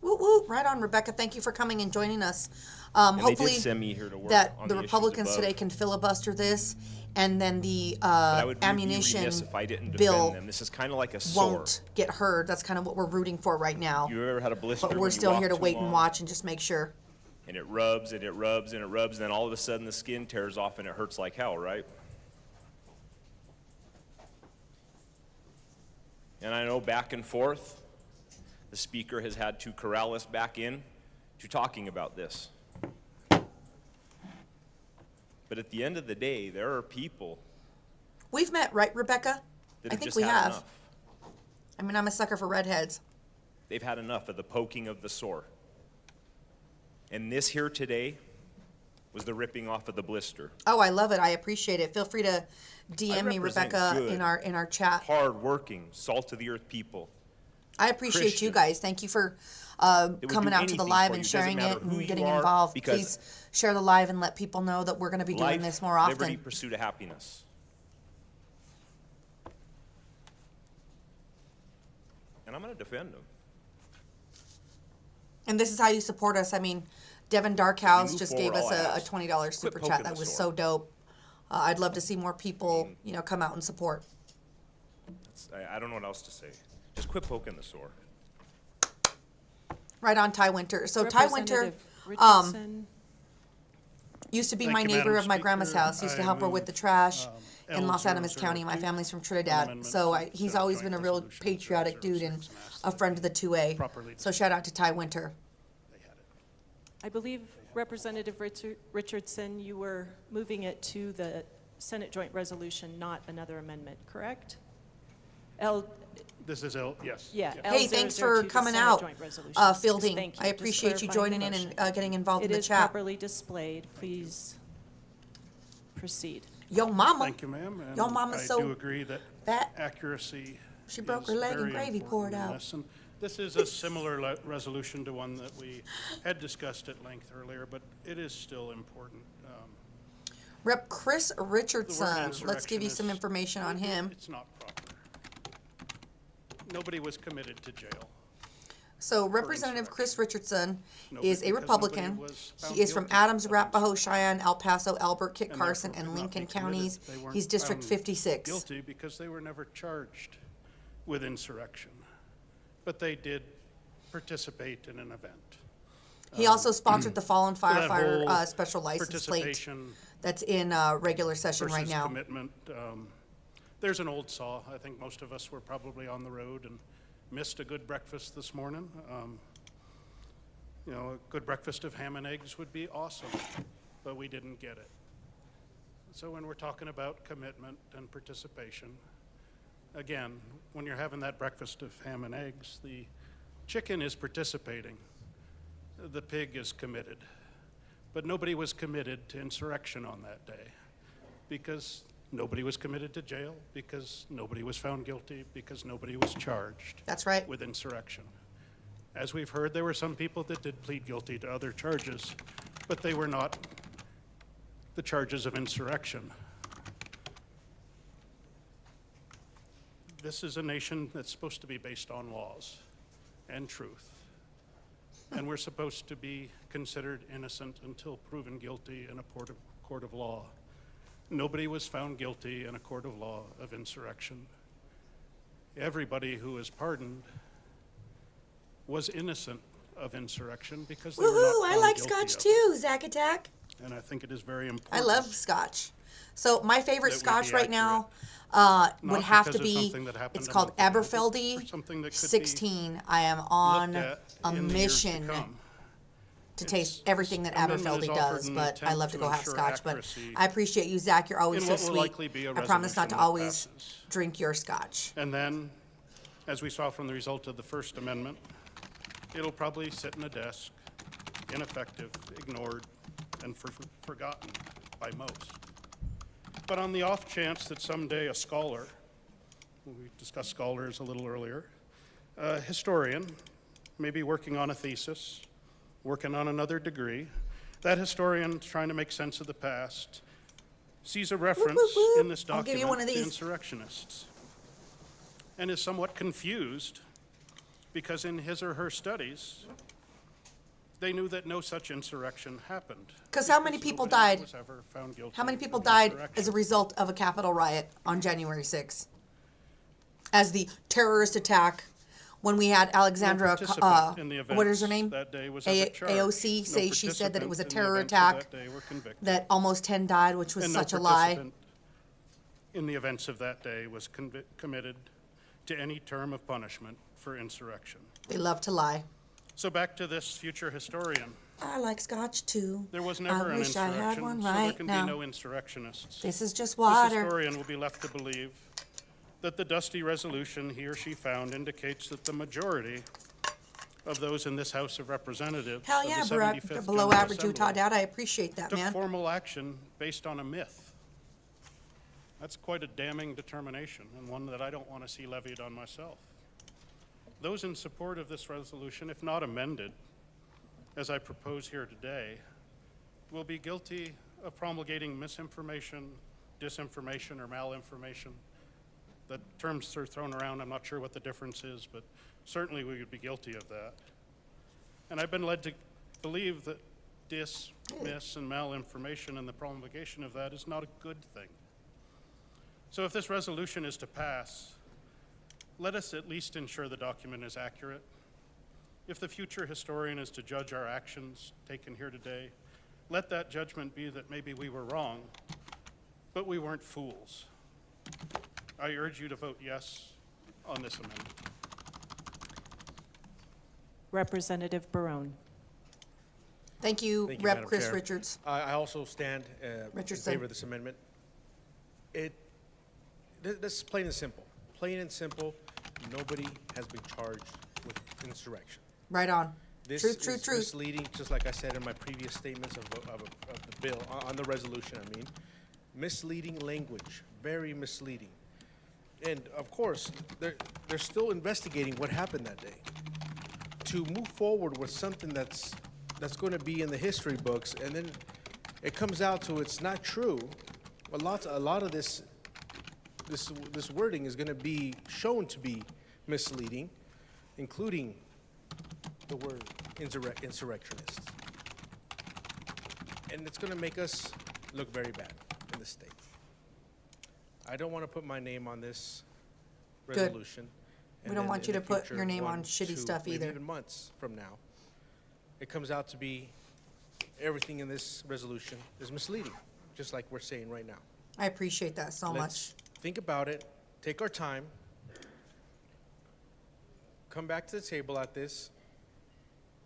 Woo woo! Right on, Rebecca. Thank you for coming and joining us. And they Hopefully, did send me here to work that on the the issues Republicans above. today can filibuster this, and then the But I would be ammunition remiss if I didn't defend bill them. This is kind of like a sword. won't get heard. That's kind of what we're rooting for right now. You ever had a blister? But when we're you still walk here to too wait and long? watch and just make sure. And it rubs and it rubs and it rubs, and then all of a sudden the skin tears off and it hurts like hell, right? And I know back and forth, the speaker has had to corral us back in to talking about this. But at the end of the day, there are people We've met, right, Rebecca? that I have think just we had have. enough. I mean, I'm a sucker for redheads. They've had enough of the poking of the sore. And this here today was the ripping off of the blister. Oh, I love it. I appreciate it. Feel free to DM me, represent Rebecca, good, in our chat. hard-working, salt-of-the-earth people. I appreciate you Christians. guys. Thank you for would coming do out to the anything live for and you. sharing Doesn't it matter who and you getting are, involved. because Please share the live and let people know that we're going to be doing Life, this more often. liberty, pursuit of happiness. And I'm going to defend them. And this is how you support us. I mean, Devin Darkhouse move just forward, gave us I'll a ask. $20 super poking chat. That the was sword. so dope. I'd love to see more people, you know, come out and support. I don't know what else to say. Just quit poking the sore. Right on, Ty Winter. So Ty Winter Representative Richardson. used to be Thank my you, neighbor Madam of my grandma's Speaker. house. Used to I help her with move, the trash in L Los Animas 002, County. My family's from an Trinidad. amendment So to he's Senate always Joint been a real Resolution patriotic dude 006 and and asked a that friend of the 2A. properly So shout out to Ty Winter. I believe Representative Richardson, you were moving it to the Senate Joint Resolution, not another amendment, correct? This is yes. Yeah. Hey, thanks for L002, the coming Senate out, Joint Resolutions. Fielding. Thank you. I Just appreciate you clarifying joining the in motion. and getting involved in the It is chat. properly displayed. Please proceed. Yo, mama. Thank you, ma'am. And Yo, mama's I so do agree that fat. accuracy She broke is her leg and very gravy important poured in out. this. And this is a similar resolution to one that we had discussed at length earlier, but it is still important. Rep. Chris Richardson. Let's give you some insurrectionist- information on him. It's not proper. Nobody was committed to jail. So Representative Chris Richardson Nobody- is a because Republican. nobody was found He is from guilty Adams, of Arapahoe, Cheyenne, El Paso, Albert, Kit And Carson, therefore and could not Lincoln be committed. counties. They weren't He's District found 56. Guilty because they were never charged with insurrection, but they did participate in an event. He also sponsored the Fallen So that Firefighter whole special license plate participation that's in regular session right versus now. commitment. There's an old saw. I think most of us were probably on the road and missed a good breakfast this morning. You know, a good breakfast of ham and eggs would be awesome, but we didn't get it. So when we're talking about commitment and participation, again, when you're having that breakfast of ham and eggs, the chicken is participating, the pig is committed. But nobody was committed to insurrection on that day because nobody was committed to jail, because nobody was found guilty, because nobody was charged. That's right. With insurrection. As we've heard, there were some people that did plead guilty to other charges, but they were not the charges of insurrection. This is a nation that's supposed to be based on laws and truth. And we're supposed to be considered innocent until proven guilty in a court of law. Nobody was found guilty in a court of law of insurrection. Everybody who was pardoned was innocent of insurrection because they were not Woohoo! found I like guilty scotch of it. too, Zack Attack. And I think it is very important. I love scotch. So my favorite That we scotch be right now Not would have to because of be, something that happened it's a called month ago, but Aberfeldy for something that could be 16. I am on looked at a in the years to mission come. to taste everything that amendment is Aberfeldy offered does, in but I attempt love to to go have ensure scotch. But accuracy I appreciate you, Zach. You're always in so what will sweet. likely be a I promise not resolution to that always passes. drink your scotch. And then, as we saw from the result of the First Amendment, it'll probably sit in a desk, ineffective, ignored, and forgotten by most. But on the off chance that someday a scholar, we discussed scholars a little earlier, a historian, maybe working on a thesis, working on another degree, that historian trying to make sense of the past, sees a reference in this I'll give document you one of to these. insurrectionists and is somewhat confused because in his or her studies, they knew that no such insurrection happened. Because how many people nobody died? was ever found guilty How many people of died insurrection. as a result of a Capitol riot on January 6th? As the terrorist attack when we had Alexandra, participant in the what is her events name? that day was ever charged. AOC No say she said that it was a participant in the terror events of attack, that day were convicted. that almost 10 died, which was And no such a lie. participant in the events of that day was committed to any term of punishment for insurrection. They love to lie. So back to this future historian. I like scotch too. There was never I an wish I insurrection, had one so there right can now. be no insurrectionists. This is just This water. historian will be left to believe that the dusty resolution he or she found indicates that the majority of those in this House of Representatives Hell of yeah, the Barack, 75th below General average Assembly Utah dad. I appreciate that, took man. formal action based on a myth. That's quite a damning determination, and one that I don't want to see levied on myself. Those in support of this resolution, if not amended, as I propose here today, will be guilty of promulgating misinformation, disinformation, or malinformation. The terms are thrown around. I'm not sure what the difference is, but certainly we would be guilty of that. And I've been led to believe that dismiss and malinformation and the promulgation of that is not a good thing. So if this resolution is to pass, let us at least ensure the document is accurate. If the future historian is to judge our actions taken here today, let that judgment be that maybe we were wrong, but we weren't fools. I urge you to vote yes on this amendment. Representative Barone. Thank Thank you, you, Rep. Madam Chris Chair. Richards. I also stand in Richardson. favor of this amendment. This is plain and simple. Plain and simple, nobody has been charged with insurrection. Right on. This Truth, is truth. misleading, just like I said in my previous statements of the bill, on the resolution, I mean. Misleading language, very misleading. And of course, they're still investigating what happened that day. To move forward with something that's going to be in the history books, and then it comes out to it's not true. A lot of this wording is going to be shown to be misleading, including the word insurrectionists. And it's going to make us look very bad in the state. I don't want to put my name on this Good. resolution. We and don't then want in you to the put future, your name on 1, shitty 2, stuff maybe either. even months from now, it comes out to be everything in this resolution is misleading, just like we're saying right now. I appreciate that so much. Let's think about it, take our time, come back to the table at this,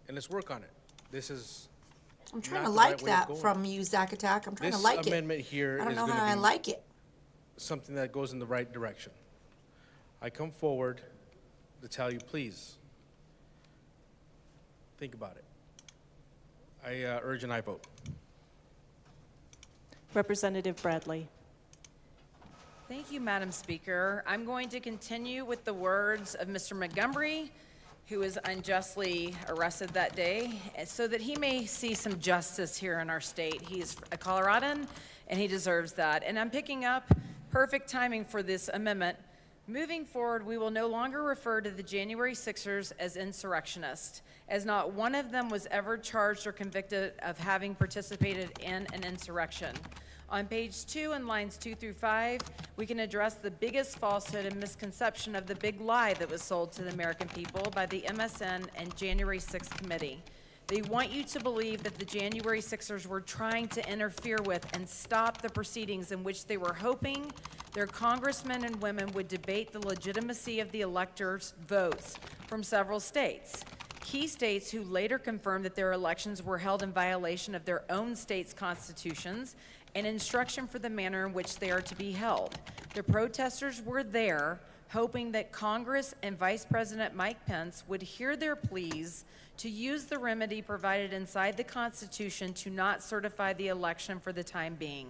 and let's work on it. This is I'm trying not to the right like way of that going. from you, Zach Attack. I'm trying to This like it. amendment here I don't is know gonna how I be like it. something that goes in the right direction. I come forward to tell you, please, think about it. I urge an aye vote. Representative Bradley. Thank you, Madam Speaker. I'm going to continue with the words of Mr. Montgomery, who was unjustly arrested that day, so that he may see some justice here in our state. He is a Coloradan, and he deserves that. And I'm picking up perfect timing for this amendment. Moving forward, we will no longer refer to the January 6ers as insurrectionists, as not one of them was ever charged or convicted of having participated in an insurrection. On page 2 in lines 2 through 5, we can address the biggest falsehood and misconception of the big lie that was sold to the American people by the MSN and January 6th committee. They want you to believe that the January 6ers were trying to interfere with and stop the proceedings in which they were hoping their congressmen and women would debate the legitimacy of the electors' votes from several states. Key states who later confirmed that their elections were held in violation of their own state's constitutions and instruction for the manner in which they are to be held. The protesters were there hoping that Congress and Vice President Mike Pence would hear their pleas to use the remedy provided inside the Constitution to not certify the election for the time being.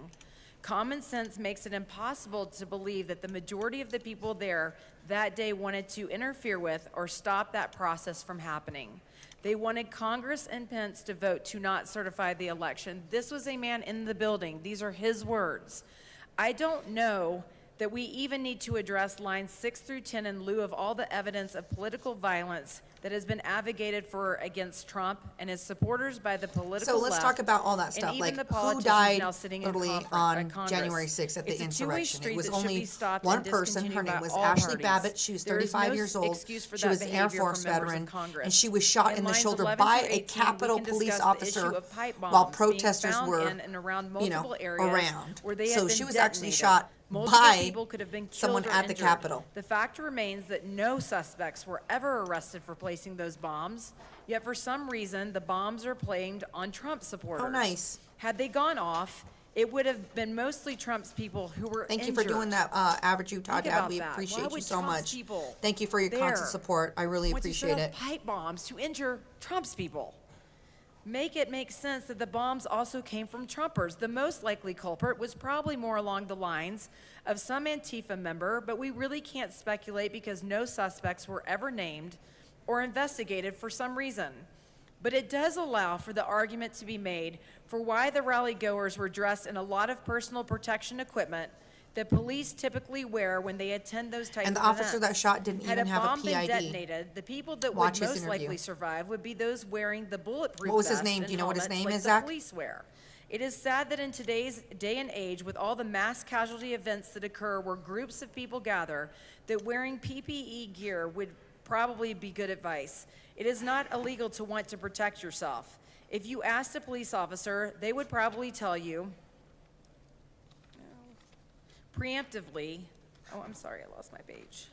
Common sense makes it impossible to believe that the majority of the people there that day wanted to interfere with or stop that process from happening. They wanted Congress and Pence to vote to not certify the election. This was a man in the building. These are his words. I don't know that we even need to address lines 6 through 10 in lieu of all the evidence of political violence that has been advocated for against Trump and his supporters by the political So let's left, talk about all that and stuff, even like the who politicians died now sitting totally in on Congress. January 6th at the It's a two-way insurrection. street It was that should only be stopped one and person. Her discontinued name by was all Ashley parties. Babbitt. She was There is 35 no years old. excuse for She that was an Air behavior Force from members of veteran, Congress. and she was shot in the lines shoulder 11 by through a 18, Capitol we can Police discuss the issue officer of pipe while bombs being protesters found were, in and around multiple areas around. where they had So been she was actually detonated. shot Multiple by people could have been killed someone or at the injured. Capitol. The fact remains that no suspects were ever arrested for placing those bombs, yet for some reason, the bombs are blamed on Trump supporters. Oh, nice. Had they gone off, it would have been mostly Trump's people who were Thank you injured. for doing that, Average Utah Think Dad. about We that. Why appreciate you would so Trump's much. people Thank you for your constant there support. I really want to appreciate set it. off pipe bombs to injure Trump's people. Make it make sense that the bombs also came from Trumpers. The most likely culprit was probably more along the lines of some Antifa member, but we really can't speculate because no suspects were ever named or investigated for some reason. But it does allow for the argument to be made for why the rally goers were dressed in a lot of personal protection equipment that police typically wear when they attend those types And of the events. officer that shot didn't Had even have a bomb been PID. detonated, the people that Watch would his most interview. likely survive would be those wearing the bulletproof What was his vests name? and Do you know what his helmets name like is, the Zach? police wear. It is sad that in today's day and age, with all the mass casualty events that occur where groups of people gather, that wearing PPE gear would probably be good advice. It is not illegal to want to protect yourself. If you asked a police officer, they would probably tell you preemptively, oh, I'm sorry, I lost my page.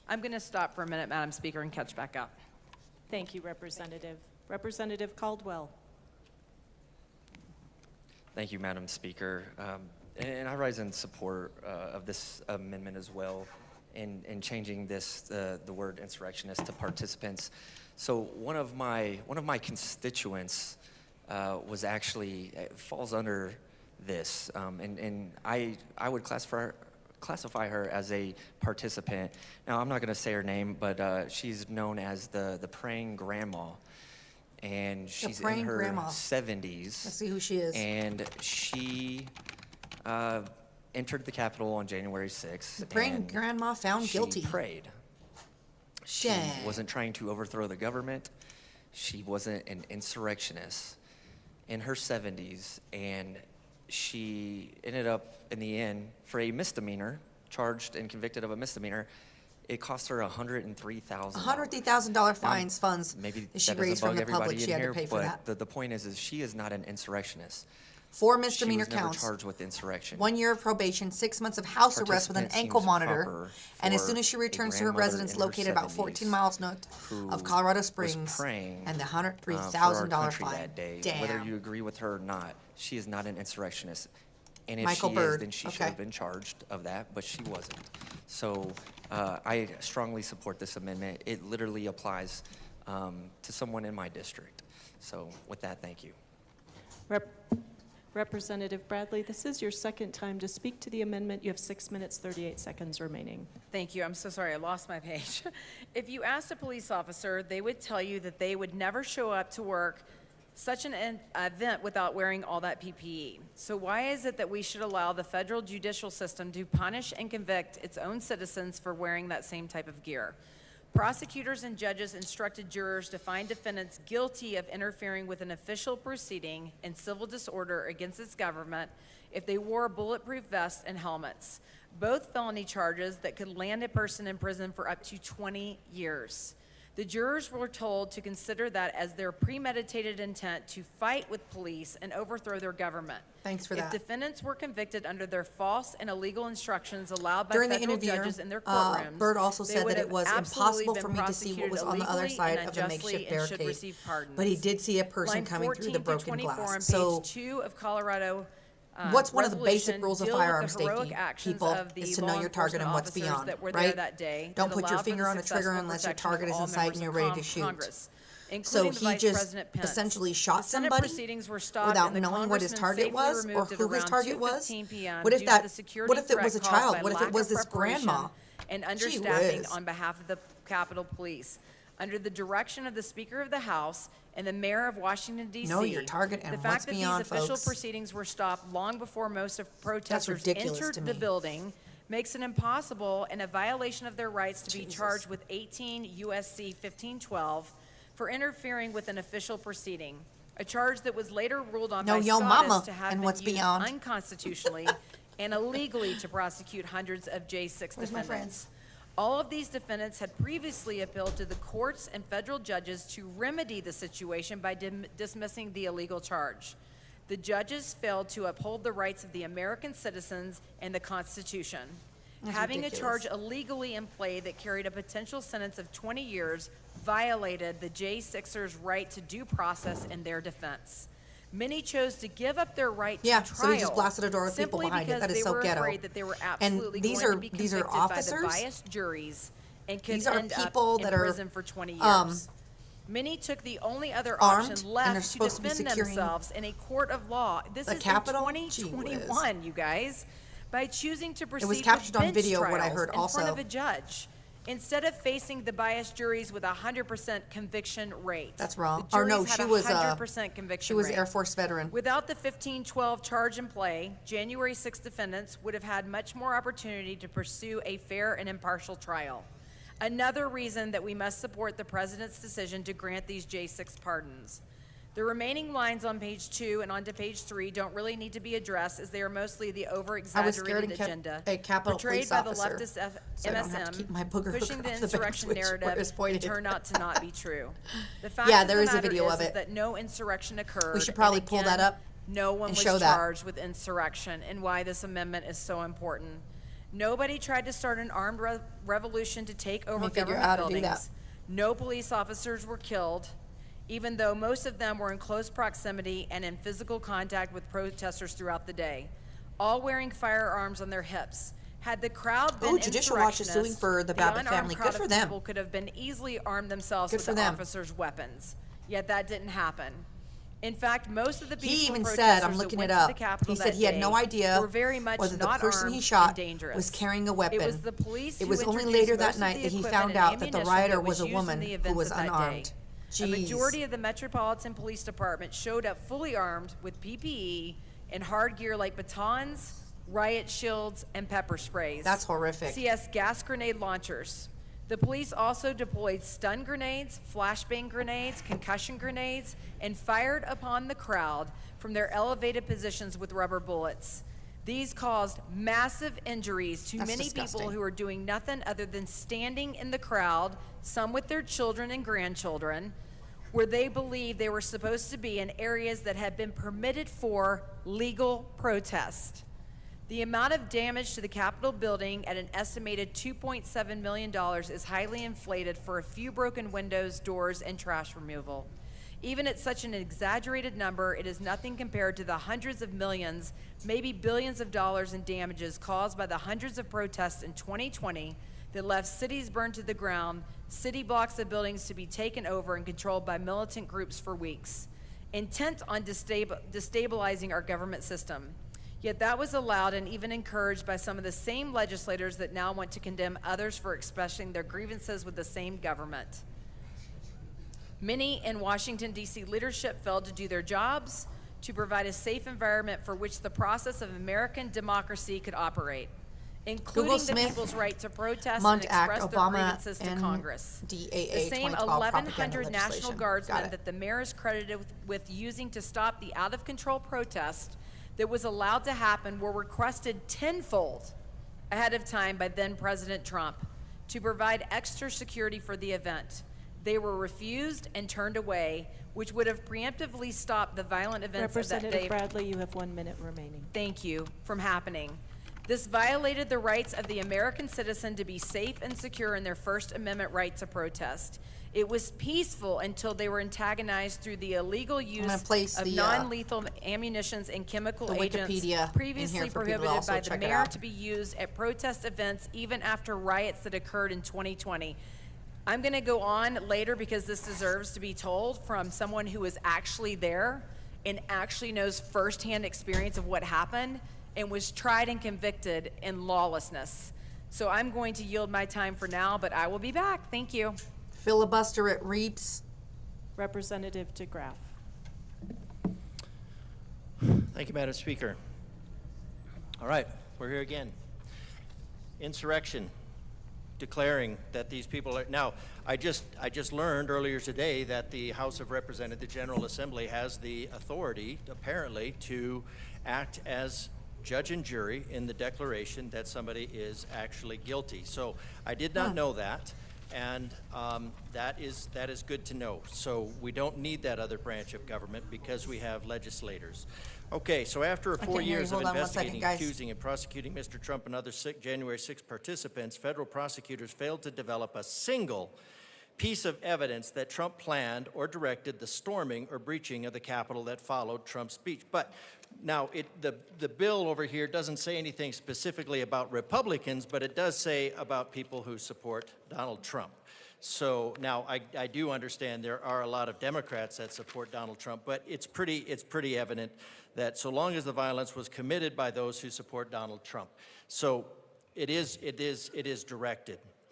I'm going to stop for a minute, Madam Speaker, and catch back up. Thank you, Representative. Representative Caldwell. Thank you, Madam Speaker. And I rise in support of this amendment as well, in changing this the word insurrectionist to participants. So one of my constituents was actually falls under this, and I would classify her as a participant. Now I'm not going to say her name, but she's known as the praying grandma. And she's in her 70s. Let's see who she is. And she entered the Capitol on January 6th. The praying grandma found guilty. She prayed. She Dang. wasn't trying to overthrow the government. She wasn't an insurrectionist in her 70s. And she ended up, in the end, for a misdemeanor, charged and convicted of a misdemeanor. It cost her $103,000. $103,000 fines funds Maybe that she that raised doesn't from bug the public. everybody She in had to here, pay for that. but the point is she is not an insurrectionist. 4 misdemeanor She was never counts. charged with insurrection. 1 year of probation, 6 months of house arrest with an Participant ankle seems monitor, proper and as for soon as she a returns to her grandmother residence in her located about 70s 14 miles north who of Colorado was Springs, praying, and the for our $103,000 country fine. that day. Damn. Whether you agree with her or not, she is not an insurrectionist. And if Michael she Byrd. is, then she should Okay. have been charged of that, but she wasn't. So I strongly support this amendment. It literally applies to someone in my district. So with that, thank you. Representative Bradley, this is your second time to speak to the amendment. You have 6 minutes, 38 seconds remaining. Thank you. I'm so sorry. I lost my page. If you asked a police officer, they would tell you that they would never show up to work such an event without wearing all that PPE. So why is it that we should allow the federal judicial system to punish and convict its own citizens for wearing that same type of gear? Prosecutors and judges instructed jurors to find defendants guilty of interfering with an official proceeding and civil disorder against its government if they wore bulletproof vests and helmets, both felony charges that could land a person in prison for up to 20 years. The jurors were told to consider that as their premeditated intent to fight with police and overthrow their government. Thanks for if that. defendants were convicted under their false and illegal instructions allowed by During the federal interview, judges in their courtrooms, Byrd also they said would that it have was absolutely impossible been for me to see what was on the other prosecuted side illegally of the and unjustly makeshift and should barricade. receive pardons. But he did see a person Line coming through the 14 to broken 24 on glass. page So 2 of Colorado what's one of the basic resolution rules of deal with the firearms heroic safety, actions people, of the is to know law your target and enforcement what's officers beyond, that were there right? that day Don't that put your allowed for finger the on a trigger successful unless your protection of target is all in sight members and you're of ready to shoot. Congress, So including the he Vice just President Pence. essentially shot The Senate somebody proceedings were stopped without and the knowing what his congressman target safely was or removed at who his around target was? 2:15 p.m. What if due to that? the security What if it threat was a caused child? by What if lack it was of this preparation grandma? and Gee understaffing whiz. on behalf of the Capitol Police? Under the direction of the Speaker of the House and the Mayor of Washington, D.C., Know your target and the what's fact that beyond, these official folks. proceedings were stopped long before most of protesters ridiculous entered to the me. building makes it impossible and a violation of their rights to be charged with 18 U.S.C. 1512 for interfering with an official proceeding, a charge that was later ruled on Know by yo SCOTUS mama to have and been what's used beyond. unconstitutionally and illegally to prosecute hundreds of J6 Where's my defendants. All of these defendants had previously appealed to the courts and federal judges to remedy the situation by dismissing the illegal charge. The judges failed to uphold the rights of the American citizens and the Constitution. That's Having ridiculous. a charge illegally in play that carried a potential sentence of 20 years violated the J6ers' right to due process in their defense. Many chose to give up their right Yeah, to trial so he just blasted a door with people simply behind it. because That is they so were ghetto. afraid that they were And absolutely these going are- to be these are convicted officers? by the biased juries and could These are end people up that in are, prison for 20 years. Many took the only other armed, option and they're left to supposed to be defend securing themselves in a court of law. This the is Capitol? in Gee 2021, you guys. By choosing to proceed captured with on bench video, what I trials heard in front also. of a judge instead of facing the biased juries with a 100% conviction rate. That's wrong. The Or no, juries had she was 100% conviction she was rate. Air Force veteran. Without the 1512 charge in play, January 6 defendants would have had much more opportunity to pursue a fair and impartial trial. Another reason that we must support the president's decision to grant these J6 pardons. The remaining lines on page 2 and onto page 3 don't really need to be addressed, as they are mostly the over-exaggerated agenda a Capitol portrayed Police by the officer, leftist so I don't have to keep my booger MSM, pushing the across the bench, insurrection which where narrative it's pointed. and turned out to not be true. The fact Yeah, of there the is a matter video is of it. that no insurrection occurred. We should and probably pull that again, up no one and was show that. charged with insurrection, and why this amendment is so important. Nobody tried to start an armed revolution to take over me figure government out how to do buildings. that. No police officers were killed, even though most of them were in close proximity and in physical contact with protesters throughout the day, all wearing firearms on their hips. Had the crowd been Judicial Watch is suing insurrectionists, for the Babbitt unarmed family. crowd Good for of them. people could have been easily armed themselves Good with for the them. officers' weapons. Yet that didn't happen. In fact, most of the peaceful He even protesters said, I'm that looking went it to up, the Capitol he said that he had no day idea were very much whether the not person armed he and shot dangerous. was carrying a weapon. It was the police It who was only introduced later that most of night the that he equipment found and out that the ammunition rioter that was a used in woman the who events was of that day. unarmed. A Jeez. majority of the Metropolitan Police Department showed up fully armed with PPE and hard gear like batons, riot shields, and pepper sprays. That's horrific. CS gas grenade launchers. The police also deployed stun grenades, flashbang grenades, concussion grenades, and fired upon the crowd from their elevated positions with rubber bullets. These caused massive injuries to That's many disgusting. people who were doing nothing other than standing in the crowd, some with their children and grandchildren, where they believed they were supposed to be in areas that had been permitted for legal protest. The amount of damage to the Capitol building at an estimated $2.7 million is highly inflated for a few broken windows, doors, and trash removal. Even at such an exaggerated number, it is nothing compared to the hundreds of millions, maybe billions of dollars in damages caused by the hundreds of protests in 2020 that left cities burned to the ground, city blocks of buildings to be taken over and controlled by militant groups for weeks, intent on destabilizing our government system. Yet that was allowed and even encouraged by some of the same legislators that now want to condemn others for expressing their grievances with the same government. Many in Washington, D.C. leadership failed to do their jobs to provide a safe environment for which the process of American democracy could operate, including the Smith, people's right to protest Munt and Act, express their Obama, grievances to and Congress. DAA The same 2012 1,100 propaganda National legislation. Guardsmen Got it. that the mayor is credited with using to stop the out-of-control protest that was allowed to happen were requested tenfold ahead of time by then President Trump to provide extra security for the event. They were refused and turned away, which would have preemptively stopped the violent events of that day. Representative Bradley, you have 1 minute remaining. Thank you, from happening. This violated the rights of the American citizen to be safe and secure in their First Amendment right to protest. It was peaceful until they were antagonized through the illegal use place of the, non-lethal ammunitions and chemical the agents Wikipedia in previously here for people to prohibited also by the check it mayor out. to be used at protest events even after riots that occurred in 2020. I'm going to go on later because this deserves to be told from someone who was actually there and actually knows firsthand experience of what happened and was tried and convicted in lawlessness. So I'm going to yield my time for now, but I will be back. Thank you. Filibuster at Reeps. Representative DeGraff. Thank you, Madam Speaker. All right, we're here again. Insurrection, declaring that these people are, now, I just learned earlier today that the House of Representatives, the General Assembly, has the authority, apparently, to act as judge and jury in the declaration that somebody is actually guilty. So I did not know that, and that is good to know. So we don't need that other branch of government because we have legislators. Okay, so after 4 years of investigating, accusing, and prosecuting Mr. Trump and other January 6 participants, federal prosecutors failed to develop a single piece of evidence that Trump planned or directed the storming or breaching of the Capitol that followed Trump's speech. But now, the bill over here doesn't say anything specifically about Republicans, but it does say about people who support Donald Trump. So now I do understand there are a lot of Democrats that support Donald Trump, but it's pretty evident that so long as the violence was committed by those who support Donald Trump. So it is directed.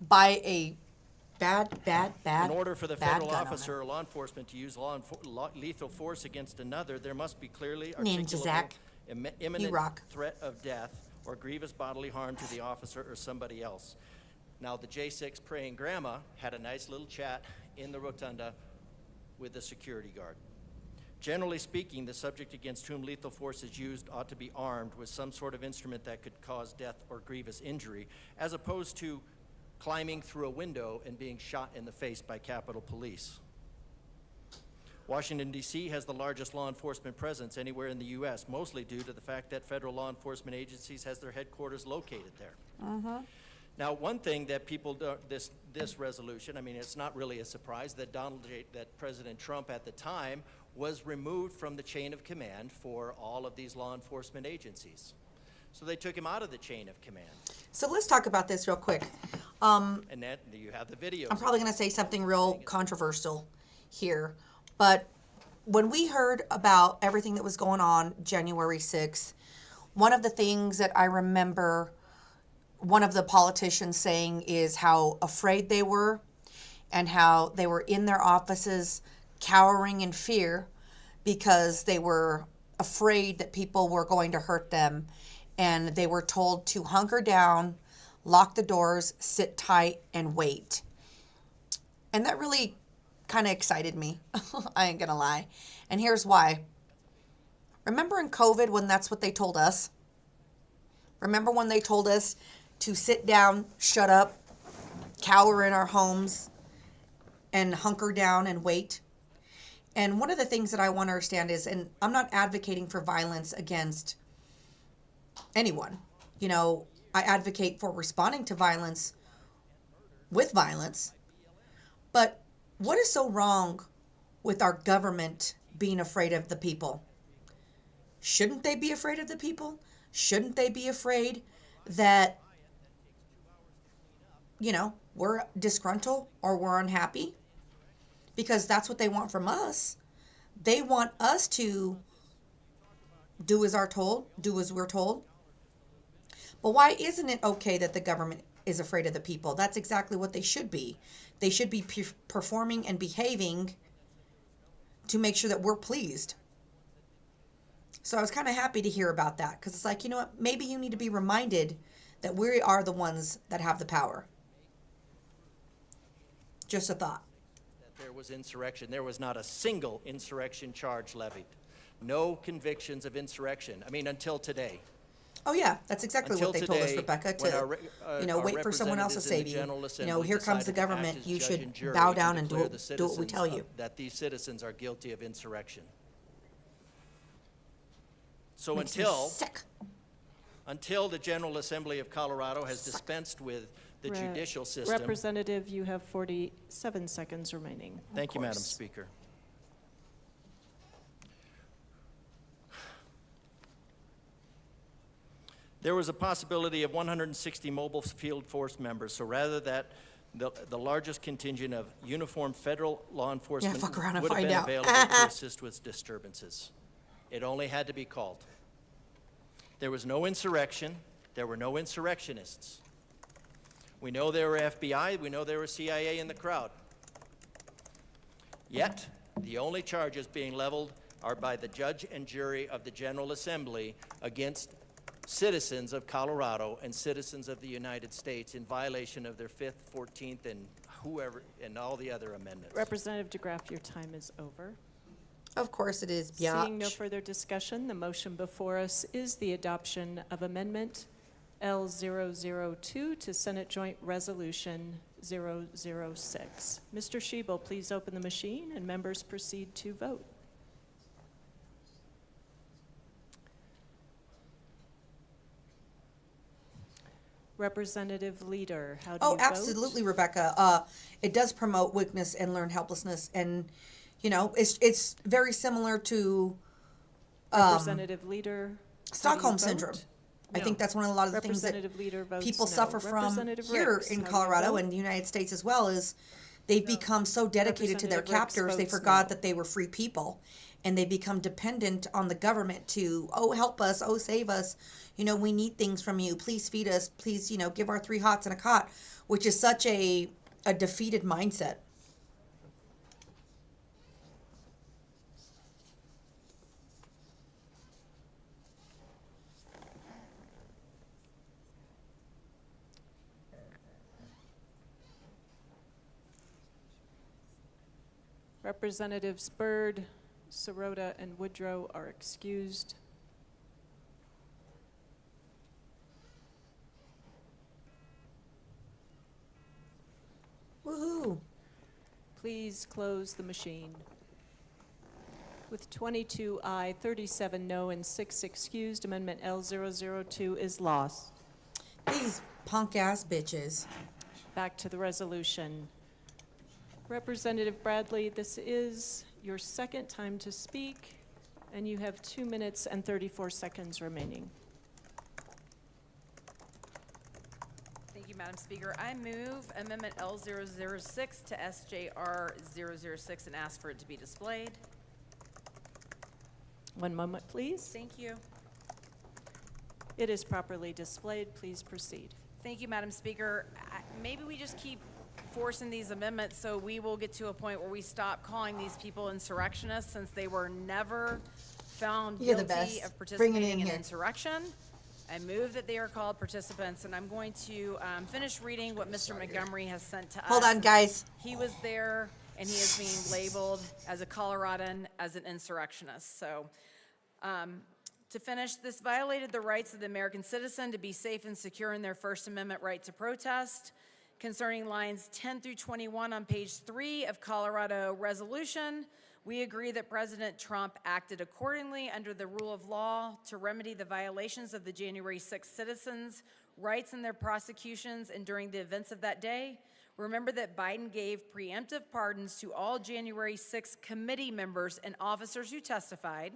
by a In order for the bad federal gun officer or law enforcement to use lethal force against another, there must be clearly Ninja articulable Zach. imminent rock. threat of death or grievous bodily harm to the officer or somebody else. Now, the J6 praying grandma had a nice little chat in the rotunda with the security guard. Generally speaking, the subject against whom lethal force is used ought to be armed with some sort of instrument that could cause death or grievous injury, as opposed to climbing through a window and being shot in the face by Capitol Police. Washington, D.C. has the largest law enforcement presence anywhere in the U.S., mostly due to the fact that federal law enforcement agencies has their headquarters located there. Now, one thing that people don't, this resolution, I mean, it's not really a surprise that that President Trump at the time was removed from the chain of command for all of these law enforcement agencies. So they took him out of the chain of command. So let's talk about this real quick. And that you have the videos. I'm probably going to say something real controversial here, but when we heard about everything that was going on January 6th, one of the things that I remember one of the politicians saying is how afraid they were and how they were in their offices cowering in fear because they were afraid that people were going to hurt them, and they were told to hunker down, lock the doors, sit tight, and wait. And that really kind of excited me. I ain't gonna lie. And here's why. Remember in COVID when that's what they told us? Remember when they told us to sit down, shut up, cower in our homes, and hunker down and wait? And one of the things that I want to understand is, and I'm not advocating for violence against anyone. You know, I advocate for responding to violence with violence. But what is so wrong with our government being afraid of the people? Shouldn't they be afraid of the people? Shouldn't they be afraid that, you know, we're disgruntled or we're unhappy? Because that's what they want from us. They want us to do as we're told. But why isn't it okay that the government is afraid of the people? That's exactly what they should be. They should be performing and behaving to make sure that we're pleased. So I was kind of happy to hear about that, because it's like, you know what, maybe you need to be reminded that we are the ones that have the power. Just a thought. That there was insurrection. There was not a single insurrection charge levied. No convictions of insurrection. I mean, until today. Oh yeah, that's exactly Until what they told us, today, Rebecca, when to, our wait for someone else to representatives in save the you. General You know, Assembly here comes the decided to act government, as you judge should and jury bow to down and declare do the what we citizens tell you. that these citizens are guilty of insurrection. So Makes me sick. until the General Assembly of Colorado has dispensed with the judicial system. Representative, you have 47 seconds remaining. Thank you, Madam Speaker. There was a possibility of 160 mobile field force members, so rather that the largest contingent of uniformed federal law enforcement fuck around and would have find been out. available to assist with disturbances. It only had to be called. There was no insurrection. There were no insurrectionists. We know there were FBI. We know there were CIA in the crowd. Yet, the only charges being leveled are by the judge and jury of the General Assembly against citizens of Colorado and citizens of the United States in violation of their 5th, 14th, and whoever, and all the other amendments. Representative DeGraff, your time is over. Of course it is, Seeing no biatch. further discussion, the motion before us is the adoption of Amendment L002 to Senate Joint Resolution 006. Mr. Schiebel, please open the machine and members proceed to vote. Representative Leader, how do you vote? Absolutely, Rebecca. It does promote weakness and learn helplessness, and you know, it's very similar to Representative Leader, how do you Stockholm vote? syndrome. I think that's one of a lot of the things that Representative Leader votes people no. suffer from Representative here Ricks, in how do you Colorado vote? and the United States as well, is they've become so dedicated to their Representative Ricks captors, they votes forgot no. that they were free people. And they become dependent on the government to, oh, help us, oh, save us. You know, we need things from you. Please feed us. Please, you know, give our 3 hots and a cot, which is such a a defeated mindset. Representatives Byrd, Sirota, and Woodrow are excused. Woohoo! Please close the machine. With 22 aye, 37 no, and 6 excused, Amendment L002 is lost. These punk-ass bitches. Back to the resolution. Representative Bradley, this is your second time to speak, and you have 2 minutes and 34 seconds remaining. Thank you, Madam Speaker. I move Amendment L006 to SJR 006 and ask for it to be displayed. One moment, please. Thank you. It is properly displayed. Please proceed. Thank you, Madam Speaker. Maybe we just keep forcing these amendments so we will get to a point where we stop calling these people insurrectionists, since they were never found You're the guilty best. of Bring it participating in in here. insurrection. I move that they are called participants, and I'm going to finish reading what Mr. Montgomery has sent to us. Hold on, guys. He was there, and he is being labeled as a Coloradan, as an insurrectionist. So, to finish, this violated the rights of the American citizen to be safe and secure in their First Amendment right to protest. Concerning lines 10 through 21 on page 3 of Colorado resolution, we agree that President Trump acted accordingly under the rule of law to remedy the violations of the January 6th citizens' rights in their prosecutions and during the events of that day. Remember that Biden gave preemptive pardons to all January 6th committee members and officers who testified.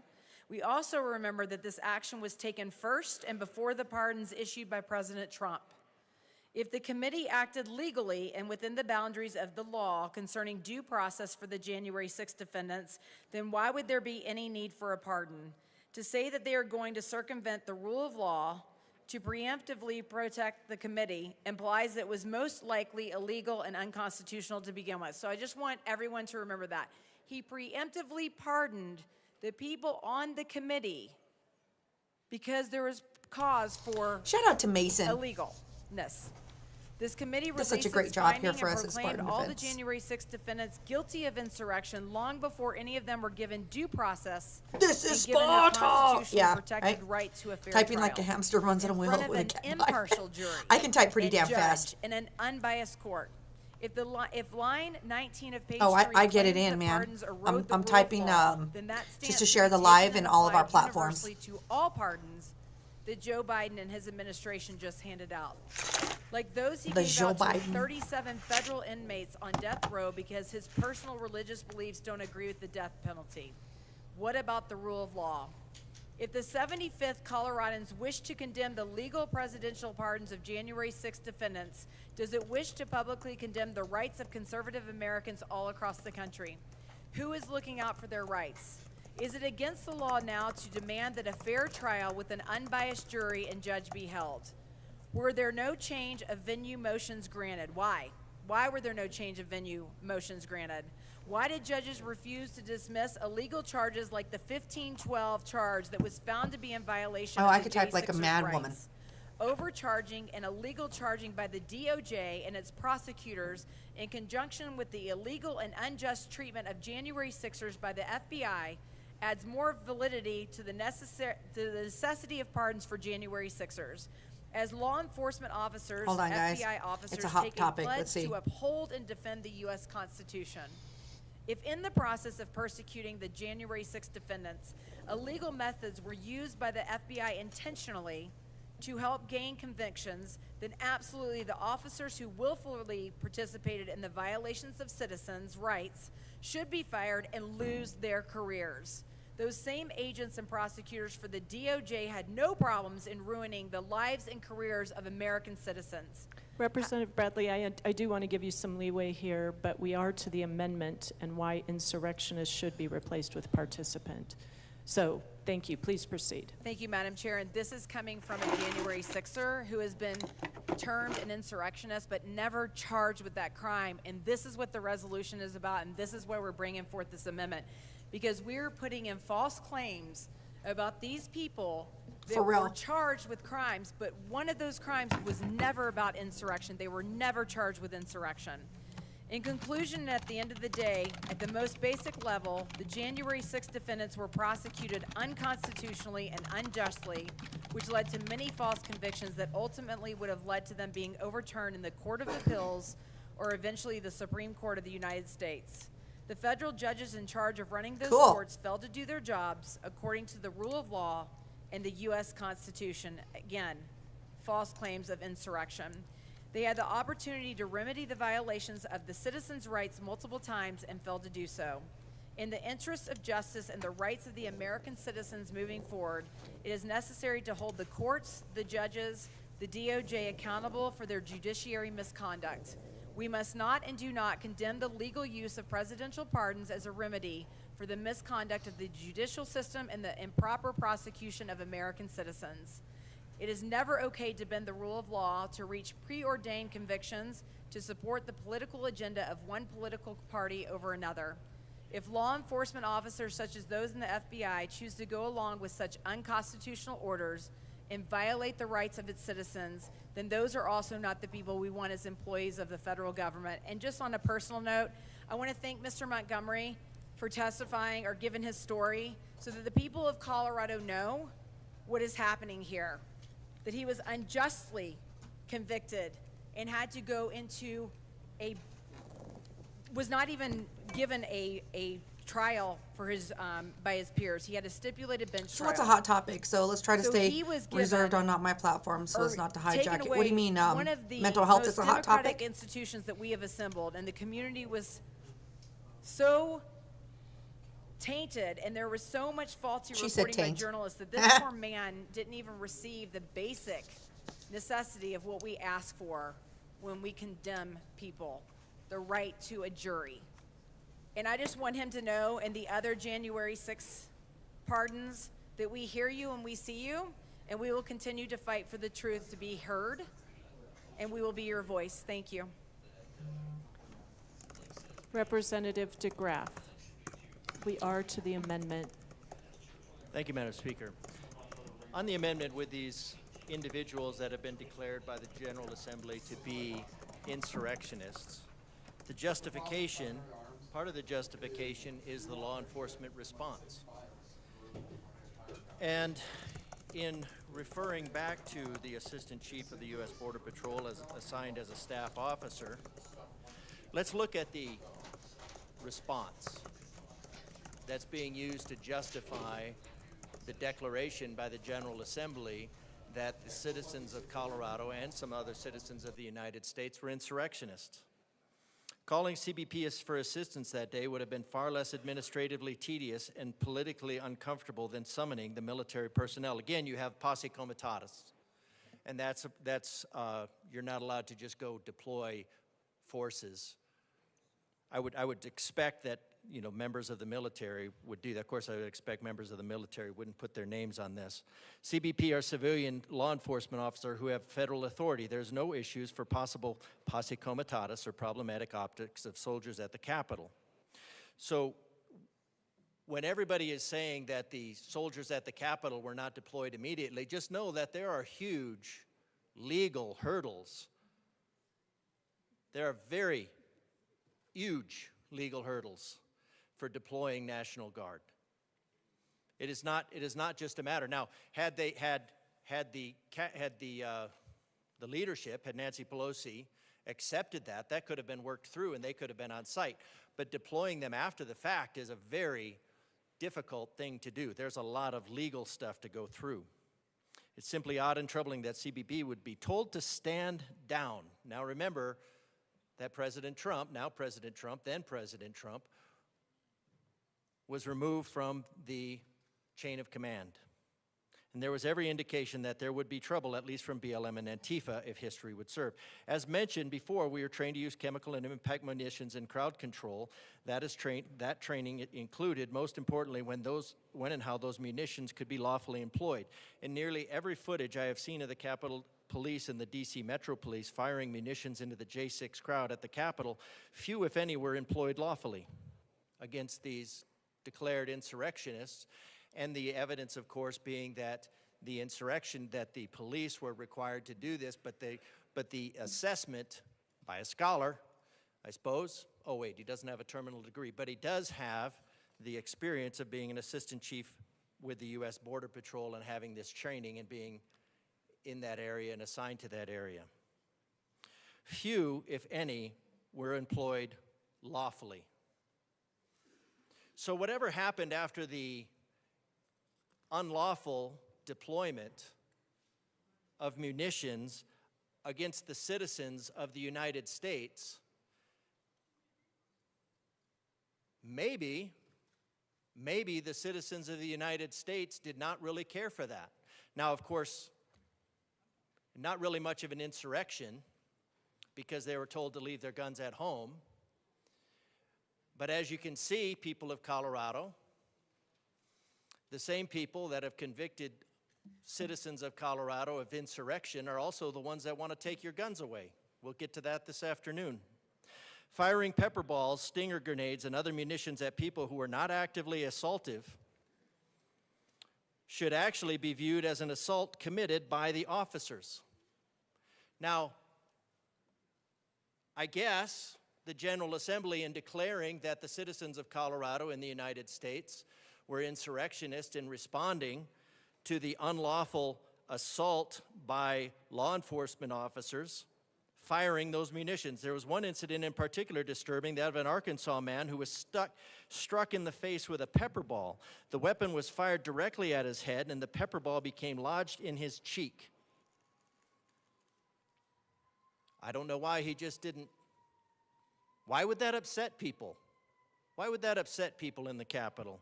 We also remember that this action was taken first and before the pardons issued by President Trump. If the committee acted legally and within the boundaries of the law concerning due process for the January 6 defendants, then why would there be any need for a pardon? To say that they are going to circumvent the rule of law to preemptively protect the committee implies that it was most likely illegal and unconstitutional to begin with. So I just want everyone to remember that. He preemptively pardoned the people on the committee because there was cause for Shout out to Mason. illegalness. This committee Does released such a great its job finding here for and us at proclaimed Spartan all the Defense. January 6 defendants guilty of insurrection long before any of them were given due process. This and is given their Sparta! constitutionally Yeah, protected right? right to a fair Typing trial. like a hamster runs on a in wheel front of with a an cat. impartial jury. I can type pretty and damn judge fast. in an unbiased court. If line 19 of page Oh, 3 I get it claims in, that man. pardons erode I'm the rule of typing, law, then that just stance to should share be the taken live and in all of our applied platforms. universally to all pardons that Joe Biden and his administration just handed out. Like those he The gave Joe out to Biden. 37 federal inmates on death row because his personal religious beliefs don't agree with the death penalty. What about the rule of law? If the 75th Coloradans wish to condemn the legal presidential pardons of January 6 defendants, does it wish to publicly condemn the rights of conservative Americans all across the country? Who is looking out for their rights? Is it against the law now to demand that a fair trial with an unbiased jury and judge be held? Were there no change of venue motions granted? Why? Why were there no change of venue motions granted? Why did judges refuse to dismiss illegal charges like the 1512 charge that was found to be in violation Oh, of I the could type like a J6's mad rights? woman. Overcharging and illegal charging by the DOJ and its prosecutors in conjunction with the illegal and unjust treatment of January 6ers by the FBI adds more validity to the necessity of pardons for January 6ers. As law enforcement officers, Hold on, guys. FBI It's officers a hot take topic. a pledge Let's see. to uphold and defend the U.S. Constitution. If in the process of persecuting the January 6 defendants, illegal methods were used by the FBI intentionally to help gain convictions, then absolutely the officers who willfully participated in the violations of citizens' rights should be fired and lose their careers. Those same agents and prosecutors for the DOJ had no problems in ruining the lives and careers of American citizens. Representative Bradley, I do want to give you some leeway here, but we are to the amendment and why insurrectionist should be replaced with participant. So Thank you. Please proceed. Thank you, Madam Chair. And this is coming from a January 6er who has been termed an insurrectionist but never charged with that crime. And this is what the resolution is about, and this is why we're bringing forth this amendment. Because we're putting in false claims about these people that were charged with crimes, but one of those crimes was never about insurrection. They were never charged with insurrection. In conclusion, at the end of the day, at the most basic level, the January 6th defendants were prosecuted unconstitutionally and unjustly, which led to many false convictions that ultimately would have led to them being overturned in the Court of Appeals or eventually the Supreme Court of the United States. The federal judges in charge of running those courts failed to do their jobs according to the rule of law and the U.S. Constitution. Again, false claims of insurrection. They had the opportunity to remedy the violations of the citizens' rights multiple times and failed to do so. In the interest of justice and the rights of the American citizens moving forward, it is necessary to hold the courts, the judges, the DOJ accountable for their judiciary misconduct. We must not and do not condemn the legal use of presidential pardons as a remedy for the misconduct of the judicial system and the improper prosecution of American citizens. It is never okay to bend the rule of law to reach preordained convictions to support the political agenda of one political party over another. If law enforcement officers such as those in the FBI choose to go along with such unconstitutional orders and violate the rights of its citizens, then those are also not the people we want as employees of the federal government. And just on a personal note, I want to thank Mr. Montgomery for testifying or giving his story so that the people of Colorado know what is happening here. That he was unjustly convicted and had to go into was not even given a trial for his by his peers. He had a stipulated bench trial. So what's a hot topic? So let's try to stay he was reserved on not my platform so as not to hijack it. What do you mean one of the mental health most is a hot democratic topic? institutions that we have assembled, and the community was so tainted, and there was so much faulty reporting by journalists that this poor man didn't even receive the basic necessity of what we ask for when we condemn people, the right to a jury. And I just want him to know, and the other January 6th pardons, that we hear you and we see you, and we will continue to fight for the truth to be heard, and we will be your voice. Thank you. Representative DeGraff. We are to the amendment. Thank you, Madam Speaker. On the amendment with these individuals that have been declared by the General Assembly to be insurrectionists, the justification, part of the justification is the law enforcement response. And in referring back to the Assistant Chief of the U.S. Border Patrol as assigned as a staff officer, let's look at the response that's being used to justify the declaration by the General Assembly that the citizens of Colorado and some other citizens of the United States were insurrectionists. Calling CBP for assistance that day would have been far less administratively tedious and politically uncomfortable than summoning the military personnel. Again, you have posse comitatus, and that's you're not allowed to just go deploy forces. I would expect that members of the military would do that. Of course, I would expect members of the military wouldn't put their names on this. CBP are civilian law enforcement officers who have federal authority. There's no issues for possible posse comitatus or problematic optics of soldiers at the Capitol. So when everybody is saying that the soldiers at the Capitol were not deployed immediately, just know that there are huge legal hurdles. There are very huge legal hurdles for deploying National Guard. It is not just a matter. Now, had the leadership, had Nancy Pelosi accepted that could have been worked through and they could have been on site. But deploying them after the fact is a very difficult thing to do. There's a lot of legal stuff to go through. It's simply odd and troubling that CBP would be told to stand down. Now remember that President Trump, now President Trump, then President Trump, was removed from the chain of command. And there was every indication that there would be trouble, at least from BLM and Antifa, if history would serve. As mentioned before, we were trained to use chemical and impact munitions in crowd control. That training included, most importantly, when and how those munitions could be lawfully employed. In nearly every footage I have seen of the Capitol Police and the DC Metro Police firing munitions into the J6 crowd at the Capitol, few, if any, were employed lawfully against these declared insurrectionists. And the evidence, of course, being that the insurrection, that the police were required to do this, but the assessment by a scholar, I suppose, oh wait, he doesn't have a terminal degree, but he does have the experience of being an assistant chief with the U.S. Border Patrol and having this training and being in that area and assigned to that area. Few, if any, were employed lawfully. So whatever happened after the unlawful deployment of munitions against the citizens of the United States, maybe the citizens of the United States did not really care for that. Now, of course, not really much of an insurrection because they were told to leave their guns at home. But as you can see, people of Colorado, the same people that have convicted citizens of Colorado of insurrection are also the ones that want to take your guns away. We'll get to that this afternoon. Firing pepper balls, stinger grenades, and other munitions at people who are not actively assaultive should actually be viewed as an assault committed by the officers. Now, I guess the General Assembly, in declaring that the citizens of Colorado in the United States were insurrectionists in responding to the unlawful assault by law enforcement officers firing those munitions. There was one incident in particular disturbing, that of an Arkansas man who was struck in the face with a pepper ball. The weapon was fired directly at his head, and the pepper ball became lodged in his cheek. I don't know why he just didn't. Why would that upset people? Why would that upset people in the Capitol?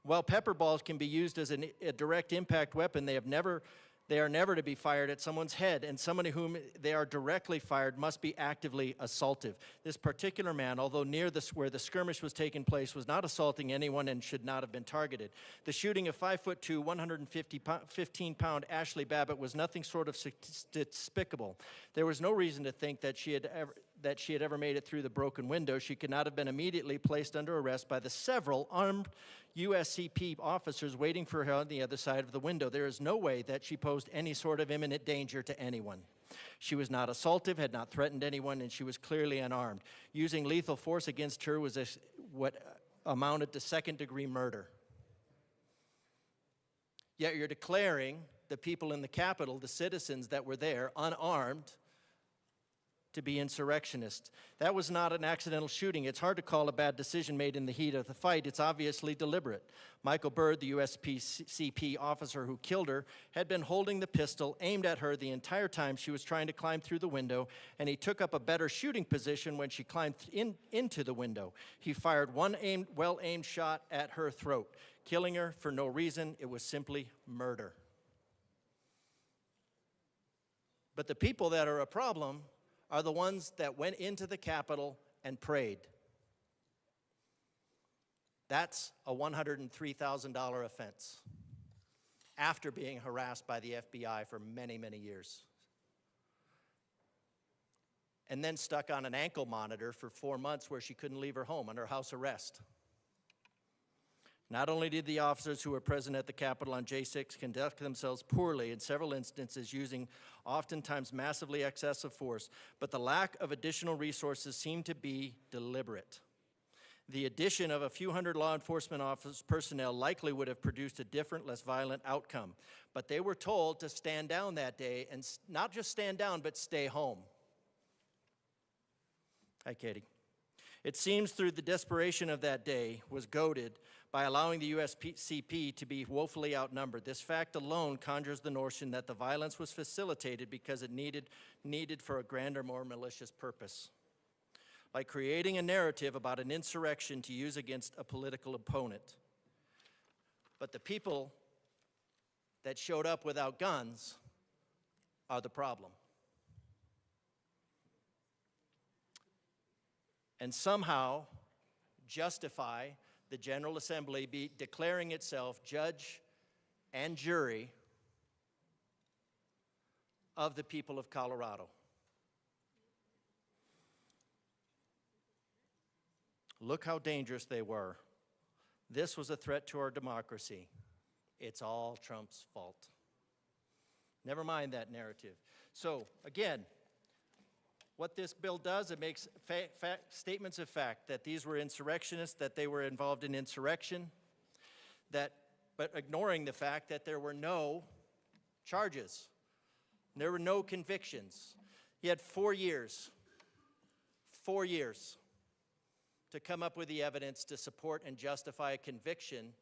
While pepper balls can be used as a direct impact weapon, they are never to be fired at someone's head, and someone to whom they are directly fired must be actively assaultive. This particular man, although near where the skirmish was taking place, was not assaulting anyone and should not have been targeted. The shooting of 5'2", 115-pound Ashley Babbitt was nothing short of despicable. There was no reason to think that she had ever made it through the broken window. She could not have been immediately placed under arrest by the several armed USCP officers waiting for her on the other side of the window. There is no way that she posed any sort of imminent danger to anyone. She was not assaultive, had not threatened anyone, and she was clearly unarmed. Using lethal force against her was what amounted to second-degree murder. Yet you're declaring the people in the Capitol, the citizens that were there, unarmed, to be insurrectionists. That was not an accidental shooting. It's hard to call a bad decision made in the heat of the fight. It's obviously deliberate. Michael Byrd, the USCP officer who killed her, had been holding the pistol aimed at her the entire time she was trying to climb through the window, and he took up a better shooting position when she climbed into the window. He fired one well-aimed shot at her throat, killing her for no reason. It was simply murder. But the people that are a problem are the ones that went into the Capitol and prayed. That's a $103,000 offense after being harassed by the FBI for many, many years. And then stuck on an ankle monitor for 4 months where she couldn't leave her home under house arrest. Not only did the officers who were present at the Capitol on J6 conduct themselves poorly, in several instances using oftentimes massively excessive force, but the lack of additional resources seemed to be deliberate. The addition of a few hundred law enforcement office personnel likely would have produced a different, less violent outcome. But they were told to stand down that day, and not just stand down, but stay home. Hi, Katie. It seems through the desperation of that day was goaded by allowing the USCP to be woefully outnumbered. This fact alone conjures the notion that the violence was facilitated because it needed for a grander, more malicious purpose, like creating a narrative about an insurrection to use against a political opponent. But the people that showed up without guns are the problem. And somehow justify the General Assembly declaring itself judge and jury of the people of Colorado. Look how dangerous they were. This was a threat to our democracy. It's all Trump's fault. Never mind that narrative. So, again, what this bill does, it makes statements of fact that these were insurrectionists, that they were involved in insurrection, but ignoring the fact that there were no charges. There were no convictions. He had 4 years to come up with the evidence to support and justify a conviction,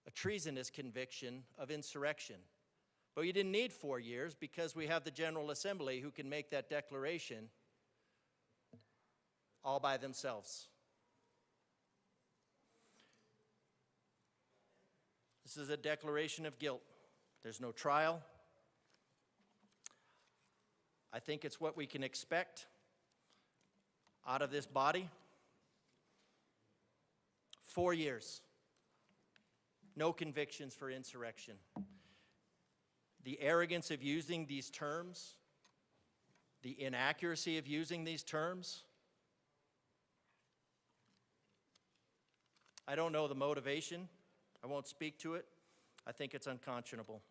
a treasonous conviction of insurrection. But you didn't need 4 years because we have the General Assembly who can make that declaration all by themselves. This is a declaration of guilt. There's no trial. I think it's what we can expect out of this body. 4 years. No convictions for insurrection. The arrogance of using these terms, the inaccuracy of using these terms. I don't know the motivation. I won't speak to it. I think it's unconscionable.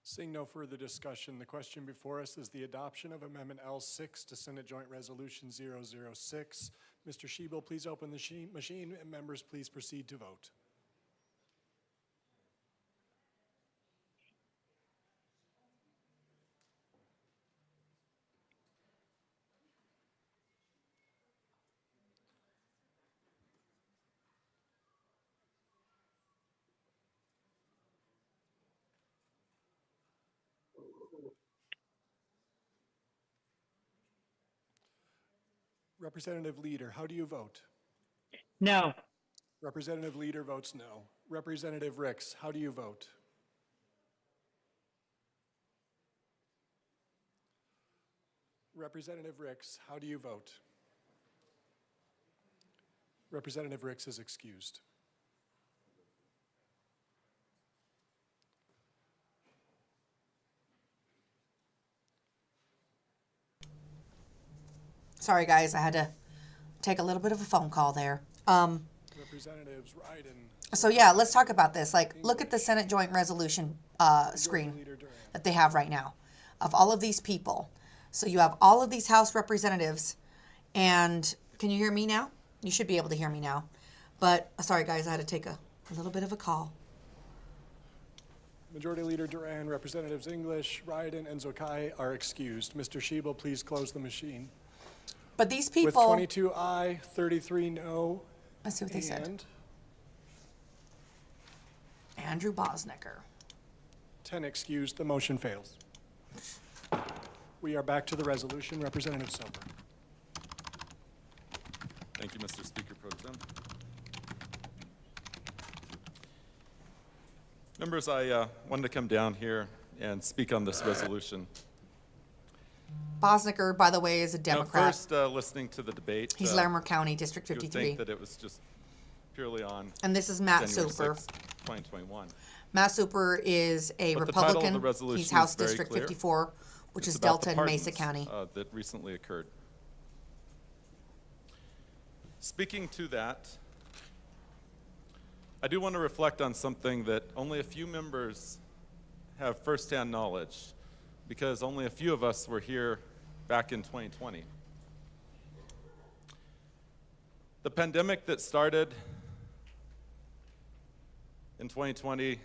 Seeing no further discussion, the question before us is the adoption of Amendment L6 to Senate Joint Resolution 006. Mr. Schiebel, please open the machine, and members, please proceed to vote. Representative Leader, how do you vote? No. Representative Leader votes no. Representative Ricks, how do you vote? Representative Ricks, how do you vote? Representative Ricks is excused. Sorry, guys, I had to take a little bit of a phone call there. Representatives Ryden. So yeah, let's talk about this. Like, look at the Senate Joint Resolution screen that they have right now of all of these people. So you have all of these House representatives, and can you hear me now? You should be able to hear me now. But sorry, guys, I had to take a little bit of a call. Majority Leader Duran, Representatives English, Ryden, and Zokai are excused. Mr. Schiebel, please close the machine. But these people... With 22 aye, 33 no. Let's see what they said. Andrew Bosnicker. 10 excused. The motion fails. We are back to the resolution. Representative Soper. Thank you, Mr. Speaker Pro Tem. Members, I wanted to come down here and speak on this resolution. Bosnicker, by the way, is a Democrat. First, listening to the debate. He's Larimer County, District 53. You would think that it was just purely on And this is Matt January Super. 6th, 2021. Matt Super is a But Republican. the title of the resolution He's House is very District clear. 54, which It's is about the Delta and Mesa pardons, County. that recently occurred. Speaking to that, I do want to reflect on something that only a few members have firsthand knowledge, because only a few of us were here back in 2020. The pandemic that started in 2020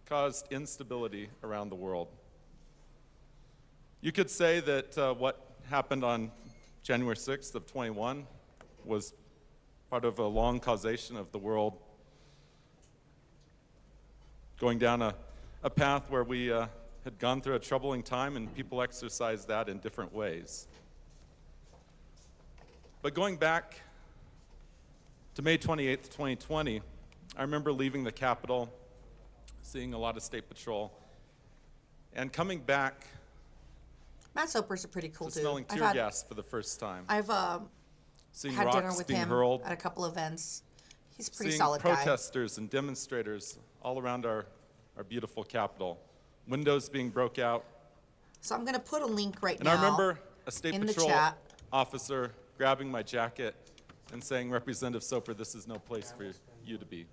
caused instability around the world. You could say that what happened on January 6th of 21 was part of a long causation of the world going down a path where we had gone through a troubling time, and people exercised that in different ways. But going back to to May 28th, 2020, I remember leaving the Capitol, seeing a lot of state patrol, and coming back Matt Soper's a pretty cool to dude. smelling tear gas for the first time. I've seeing had dinner rocks with being him hurled, at a couple events. He's a pretty seeing solid guy. protesters and demonstrators all around our beautiful Capitol, windows being broke out. So I'm going to put a link right And now I remember a state in the patrol chat. officer grabbing my jacket and saying, Representative Soper, this is no place for you to be.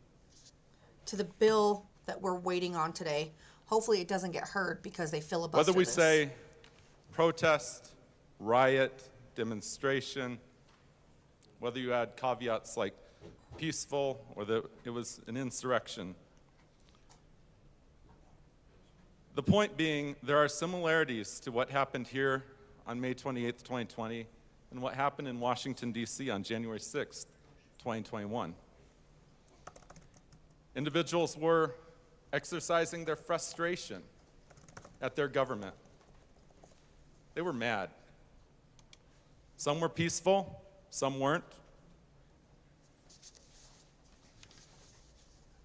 to the bill that we're waiting on today. Hopefully it doesn't get heard because they filibuster Whether we this. say protest, riot, demonstration, whether you add caveats like peaceful or that it was an insurrection. The point being, there are similarities to what happened here on May 28th, 2020, and what happened in Washington, D.C. on January 6th, 2021. Individuals were exercising their frustration at their government. They were mad. Some were peaceful, some weren't.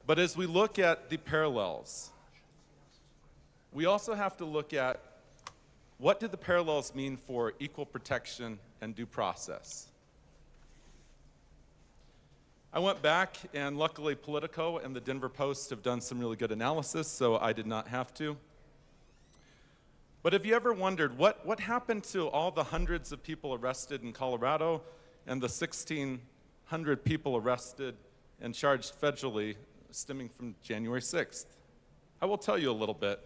But as we look at the parallels, we also have to look at what do the parallels mean for equal protection and due process. I went back, and luckily Politico and the Denver Post have done some really good analysis, so I did not have to. But have you ever wondered what happened to all the hundreds of people arrested in Colorado and the 1,600 people arrested and charged federally stemming from January 6th? I will tell you a little bit.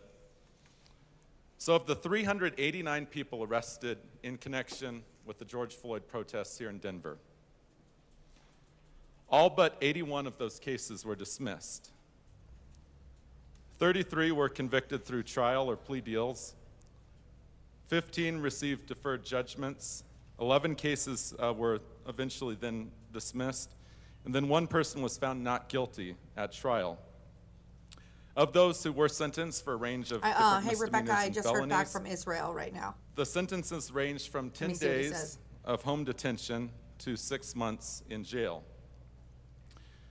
So of the 389 people arrested in connection with the George Floyd protests here in Denver, all but 81 of those cases were dismissed. 33 were convicted through trial or plea deals. 15 received deferred judgments. 11 cases were eventually then dismissed. And then one person was found not guilty at trial. Of those who were sentenced for a range of different Hey, Rebecca, misdemeanors I and just heard back felonies, from Israel right now. the sentences ranged from 10 me see what he days says. of home detention to 6 months in jail.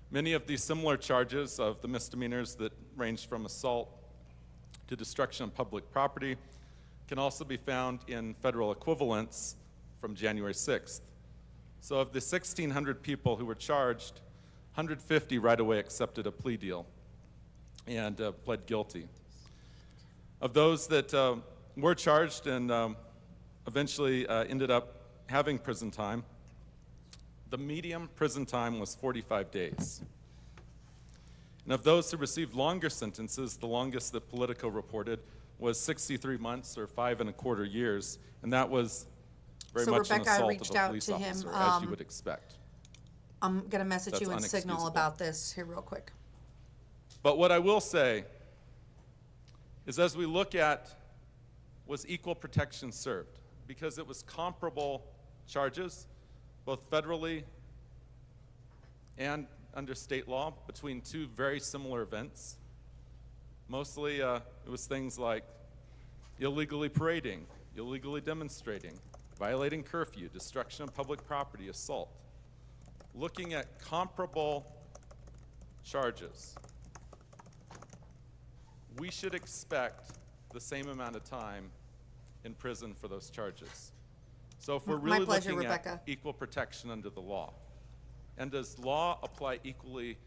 Many of these similar charges of the misdemeanors that range from assault to destruction of public property can also be found in federal equivalents from January 6th. So of the 1,600 people who were charged, 150 right away accepted a plea deal and pled guilty. Of those that were charged and eventually ended up having prison time, the median prison time was 45 days. And of those who received longer sentences, the longest that Politico reported was 63 months or 5.25 years, and that was very So much Rebecca, an I assault reached of a out police to him, officer, as you would expect. I'm going to message That's you in Signal unexcusable. about this here real quick. But what I will say is as we look at was equal protection served, because it was comparable charges, both federally and under state law, between two very similar events. Mostly it was things like illegally parading, illegally demonstrating, violating curfew, destruction of public property, assault. Looking at comparable charges, we should expect the same amount of time in prison for those charges. So if we're My really pleasure, looking Rebecca. at equal protection under the law, and does law apply equally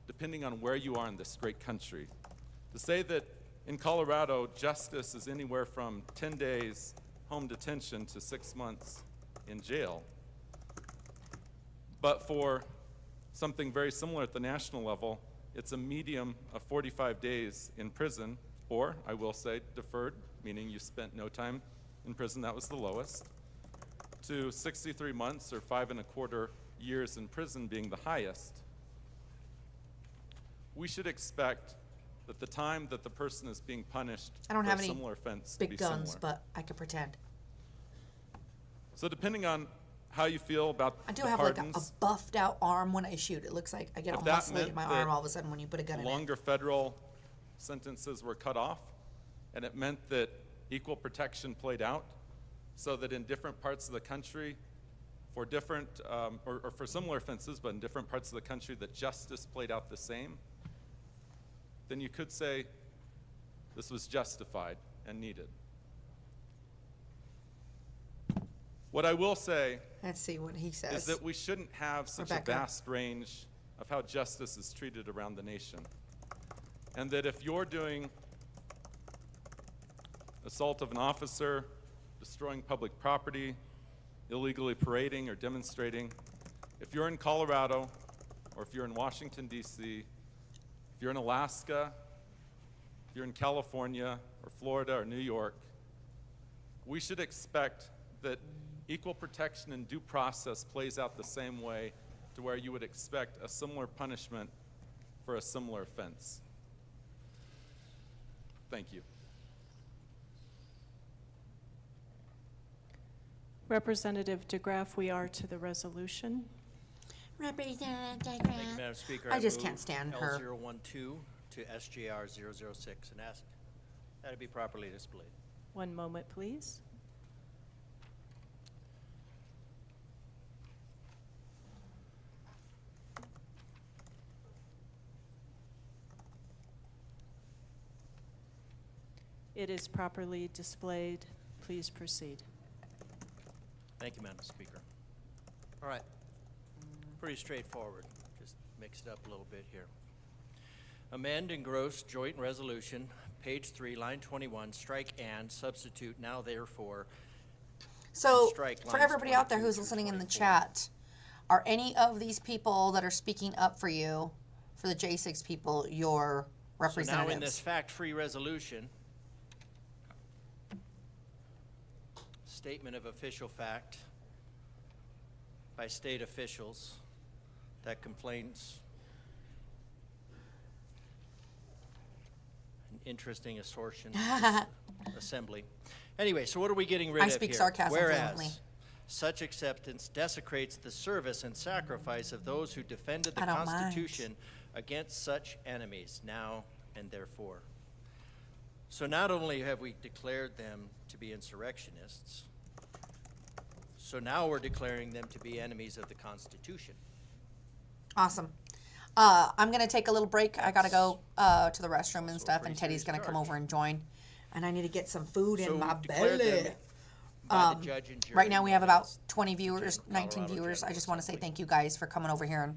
depending on where you are in this great country? To say that in Colorado, justice is anywhere from 10 days home detention to 6 months in jail, but for something very similar at the national level, it's a medium of 45 days in prison, or I will say deferred, meaning you spent no time in prison, that was the lowest, to 63 months or 5.25 years in prison being the highest. We should expect that the time that the person is being punished I don't for have a any similar offense to be big guns, similar. but I could pretend. So depending on how you feel about I do the have pardons, like a buffed out arm when I shoot. It looks like I get if all that muscly in meant my that arm all of a sudden when you put a gun in it. longer federal sentences were cut off, and it meant that equal protection played out, so that in different parts of the country, for different, or for similar offenses, but in different parts of the country, that justice played out the same, then you could say this was justified and needed. What I will say Let's see what he says. is that we shouldn't have such Rebecca. a vast range of how justice is treated around the nation. And that if you're doing assault of an officer, destroying public property, illegally parading or demonstrating, if you're in Colorado, or if you're in Washington, D.C., if you're in Alaska, if you're in California, or Florida, or New York, we should expect that equal protection and due process plays out the same way, to where you would expect a similar punishment for a similar offense. Thank you. Representative DeGraff, we are to the resolution. Representative Thank you, Madam Speaker. I just move can't stand her. L012 to SJR 006 and ask that it be properly displayed. One moment, please. It is properly displayed. Please proceed. Thank you, Madam Speaker. All right. Pretty straightforward. Just mixed up a little bit here. Amend engross joint resolution, page 3, line 21, strike and, substitute now therefore. So, and strike for lines everybody out there 22 who's through listening in the 24. chat, are any of these people that are speaking up for you, for the J6 people, your So representatives? now in this fact-free resolution, statement of official fact by state officials that complains an interesting assortion assembly. Anyway, so what are we getting rid I of speak here? sarcasm Whereas fluently. such acceptance desecrates the service and sacrifice of those who defended the I don't mind. Constitution against such enemies, now and therefore. So not only have we declared them to be insurrectionists, so now we're declaring them to be enemies of the Constitution. Awesome. I'm going to take a little break. I got to go to the restroom and stuff, and Teddy's going to come over and join. And I need to get some food So in my we've declared them belly. by the judge and jury Right now we have about against 20 viewers, General 19 Colorado viewers. I General just want to say Assembly. thank you guys for coming over here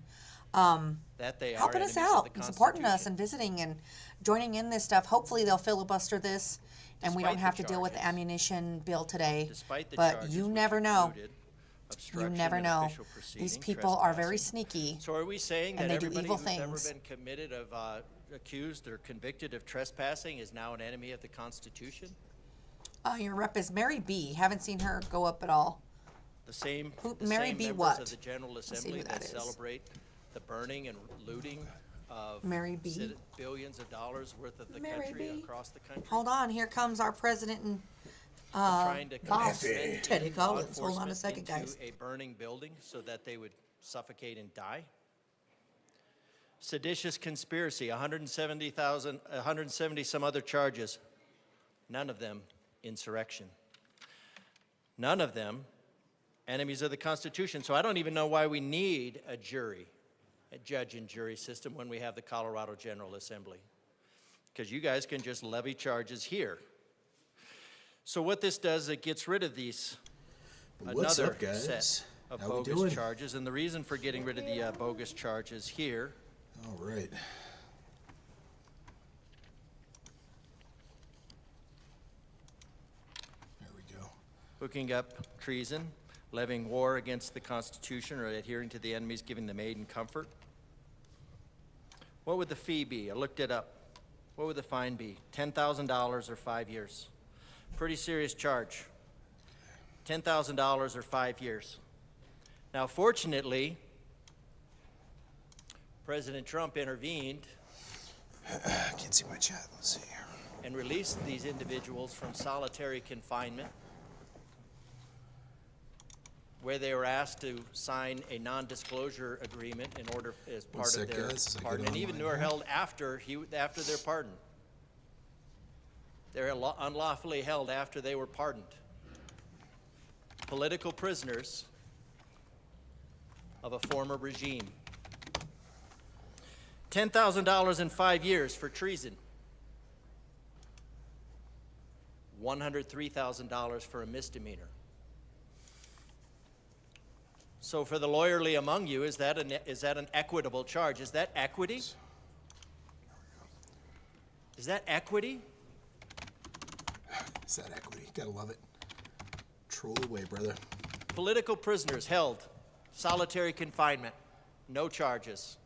and That they are helping us enemies of out the and supporting us Constitution. and visiting and joining in this stuff. Hopefully they'll filibuster this and we Despite don't have the to deal with the charges. ammunition bill today. Despite the But charges you which never know. included You obstruction never of know. official These proceeding, people are very trespassing. sneaky. So are we saying and that they do everybody evil who's ever things. been committed of, accused or convicted of trespassing is now an enemy of the Constitution? Your rep is Mary B. Haven't seen her go up at all. The same, Who- the Mary same B. members what? of the General Let's see Assembly who that that is. celebrate the burning and looting of Mary B. billions of dollars worth of the Mary country, B. across the country. Hold on, here comes our president and Trying to boss, convince Teddy law Collins. Hold on a enforcement second, into guys. a burning building so that they would suffocate and die. Seditious conspiracy, 170 some other charges. None of them insurrection. None of them enemies of the Constitution. So I don't even know why we need a jury, a judge and jury system when we have the Colorado General Assembly. Because you guys can just levy charges here. So what this does, it gets rid of these, What's another up, guys? set of How we bogus doing? charges. And the reason for getting rid of the bogus charges here All right. There we go. hooking up treason, levying war against the Constitution, or adhering to the enemies, giving them aid and comfort. What would the fee be? I looked it up. What would the fine be? $10,000 or 5 years. Pretty serious charge. $10,000 or 5 years. Now, fortunately, President Trump intervened I can't see my chat. Let's see here. and released these individuals from solitary confinement, where they were asked to sign a non-disclosure agreement in order as One part sec, of their guys, as I get pardon, and even online were here. held after their pardon. They're unlawfully held after they were pardoned. Political prisoners of a former regime. $10,000 in 5 years for treason. $103,000 for a misdemeanor. So for the lawyerly among you, is that an equitable charge? Is that equity? Is that equity? Is that equity? Gotta love it. Troll away, brother. Political prisoners held, solitary confinement, no charges.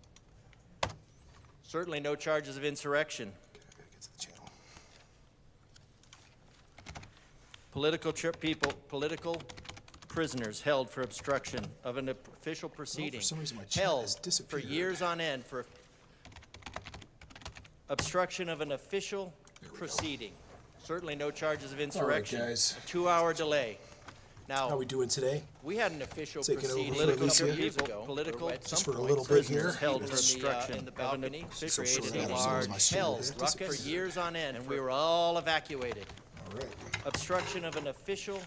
Certainly no charges of insurrection. Get to the channel. Political prisoners held for obstruction of an official proceeding, some reason my chat held has for disappeared. years on end for obstruction of an official proceeding. Certainly no charges of insurrection. guys. A 2-hour delay. Now, How are we doing today? we had an official Taking over proceeding for a couple Alicia? years ago. Political Just for a little bit here. prisoners held for obstruction in the balcony, So created short a hours, large my stream held has ruckus for disappeared. years on end, and we were all evacuated. All right. Obstruction of an official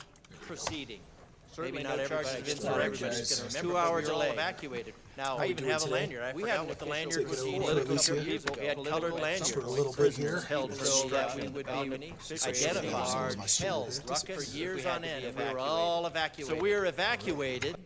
proceeding. Certainly not no charges everybody- of not insurrection. everybody's gonna remember, 2-hour but we were all delay. Evacuated. Now, How I we even doing have a today? lanyard. I forgot what the lanyard was Taking for. over for Political Alicia? people. We had colored lanyards. For a little bit Prisoners here. held for obstruction in the balcony. Identified, held, ruckus for years on end, and we were all evacuated. So we were evacuated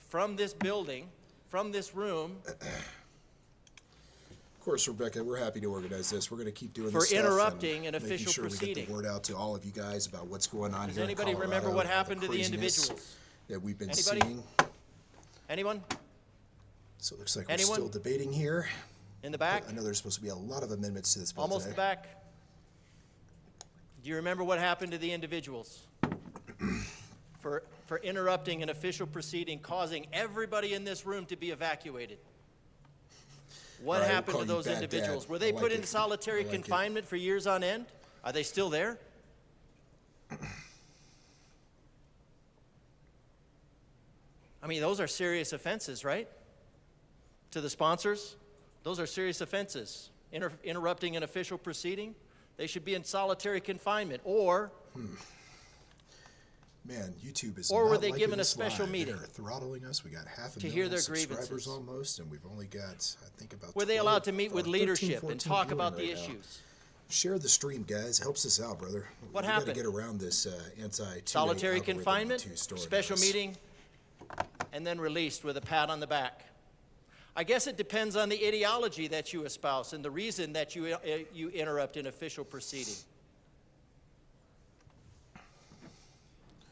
from this building, from this room, Of course, Rebecca, we're happy to organize this. We're going to keep doing for this stuff interrupting and an making official sure we proceeding. get the word out to all of you guys about what's going on Does here in anybody Colorado, remember what all happened to the craziness individuals? that we've been Anybody? seeing? Anyone? So it looks like Anyone? we're still debating here. In the back? I know there's supposed to be a lot of amendments to this bill Almost today. the back. Do you remember what happened to the individuals? for interrupting an official proceeding, causing everybody in this room to be evacuated. What All right, we'll happened call to you those Bad individuals? Dad. Were they I like put it. in solitary I like it. confinement for years on end? Are they still there? I mean, those are serious offenses, right? To the sponsors, those are serious offenses. Interrupting an official proceeding, they should be in solitary confinement, or Man, YouTube is Or were not they liking given a this special live. meeting They're throttling us. We got half a to million hear their subscribers grievances? almost, and we've only got, I think, about were they 12 allowed to meet with 13, leadership 14 and talk viewing about the right now. issues? Share the stream, guys. Helps us out, brother. What we happened? got to get around this anti Solitary confinement, special meeting, and then released with a pat on the back. I guess it depends on the ideology that you espouse and the reason that you interrupt an official proceeding.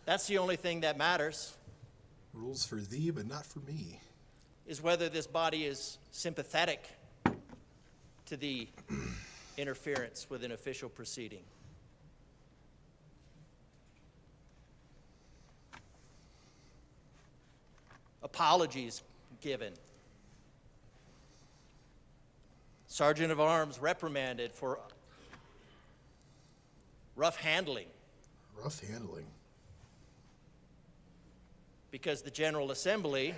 That's the only thing that matters, Rules for thee, but not for me. is whether this body is sympathetic to the interference with an official proceeding. Apologies given. Sergeant of Arms reprimanded for rough handling Rough handling. because the General Assembly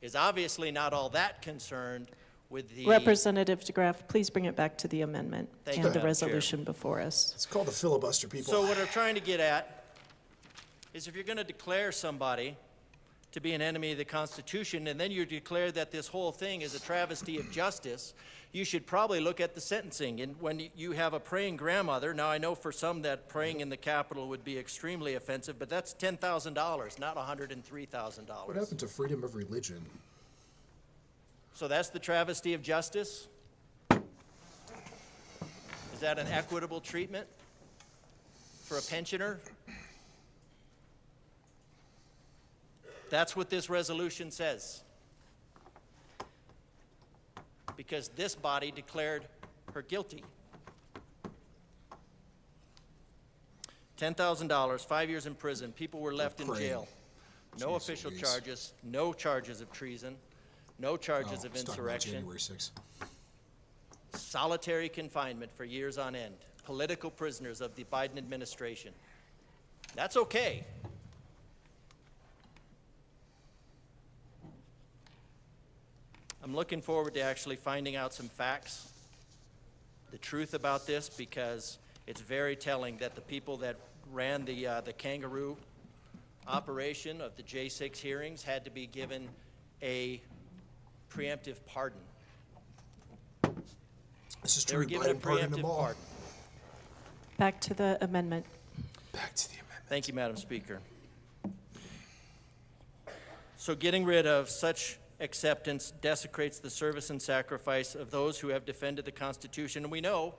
is obviously not all that concerned with the Representative DeGraff, please bring it back to the amendment Thank you, and the Madam Chair. resolution before us. It's called the filibuster, people. So what I'm trying to get at is if you're going to declare somebody to be an enemy of the Constitution, and then you declare that this whole thing is a travesty of justice, you should probably look at the sentencing. And when you have a praying grandmother, now I know for some that praying in the Capitol would be extremely offensive, but that's $10,000, not $103,000. What happened to freedom of religion? So that's the travesty of justice? Is that an equitable treatment for a pensioner? That's what this resolution says. Because this body declared her guilty. $10,000, 5 years in prison. People were left in praying. jail. No Jeez official Louise. charges, no charges of treason, no charges of Let's talk about insurrection. January 6th. Solitary confinement for years on end. Political prisoners of the Biden administration. That's okay. I'm looking forward to actually finding out some facts, the truth about this, because it's very telling that the people that ran the kangaroo operation of the J6 hearings had to be given a preemptive pardon. This is They were true. given a Biden pardoned them preemptive all. pardon. Back to the amendment. Back to the amendment. Thank you, Madam Speaker. So getting rid of such acceptance desecrates the service and sacrifice of those who have defended the Constitution. And we know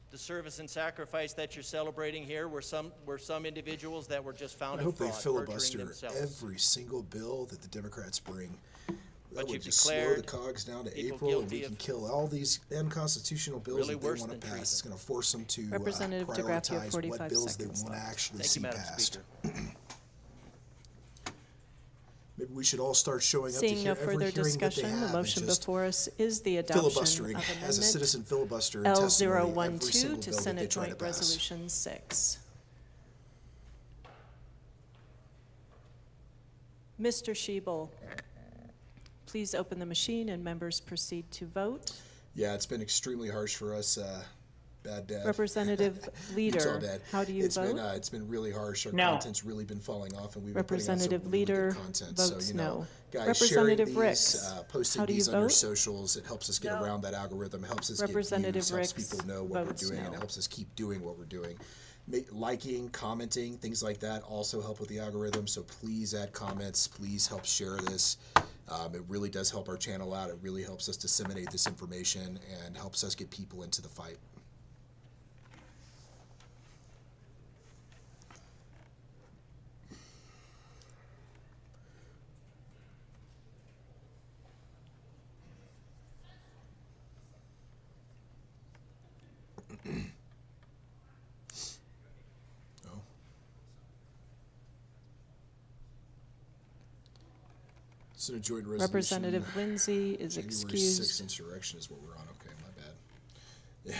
the service and sacrifice that you're celebrating here were some individuals that were just found I in hope they fraud, filibuster perjuring themselves. every single bill that the Democrats bring. That But would you've just slow declared the cogs down to people April, and we guilty can of kill all these unconstitutional bills really that they worse want to than pass. treason. It's going to force them to Representative DeGraffio, prioritize 45 what bills they seconds want to left. actually Thank see you, Madam passed. Speaker. Maybe we should all start showing up to Seeing hear no every further hearing that they discussion, the have and motion just before us is the adoption of filibustering as a amendment citizen filibuster and testimony every L012 single to bill that they Senate try to Joint pass. Resolution 6. Mr. Schiebel, please open the machine and members proceed to vote. Yeah, it's been extremely harsh for us. Bad dad. Representative It's all Leader, dad. how do you vote? It's been really harsh. Our No. content's really been falling off, and we've been putting out some Representative really good Leader content. votes So, you know, no. guys, Representative sharing these, Ricks, posting how do you these on your vote? socials, it helps us get around that algorithm, helps us Representative get views, helps Ricks people know what we're votes doing, no. and helps us keep doing what we're doing. Liking, commenting, things like that also help with the algorithm. So please add comments. Please help share this. It really does help our channel out. It really helps us disseminate this information and helps us get people into the fight. Senate Joint Resolution. Representative Lindsay is January 6th excused. insurrection is what we're on. Okay, my bad. Yeah,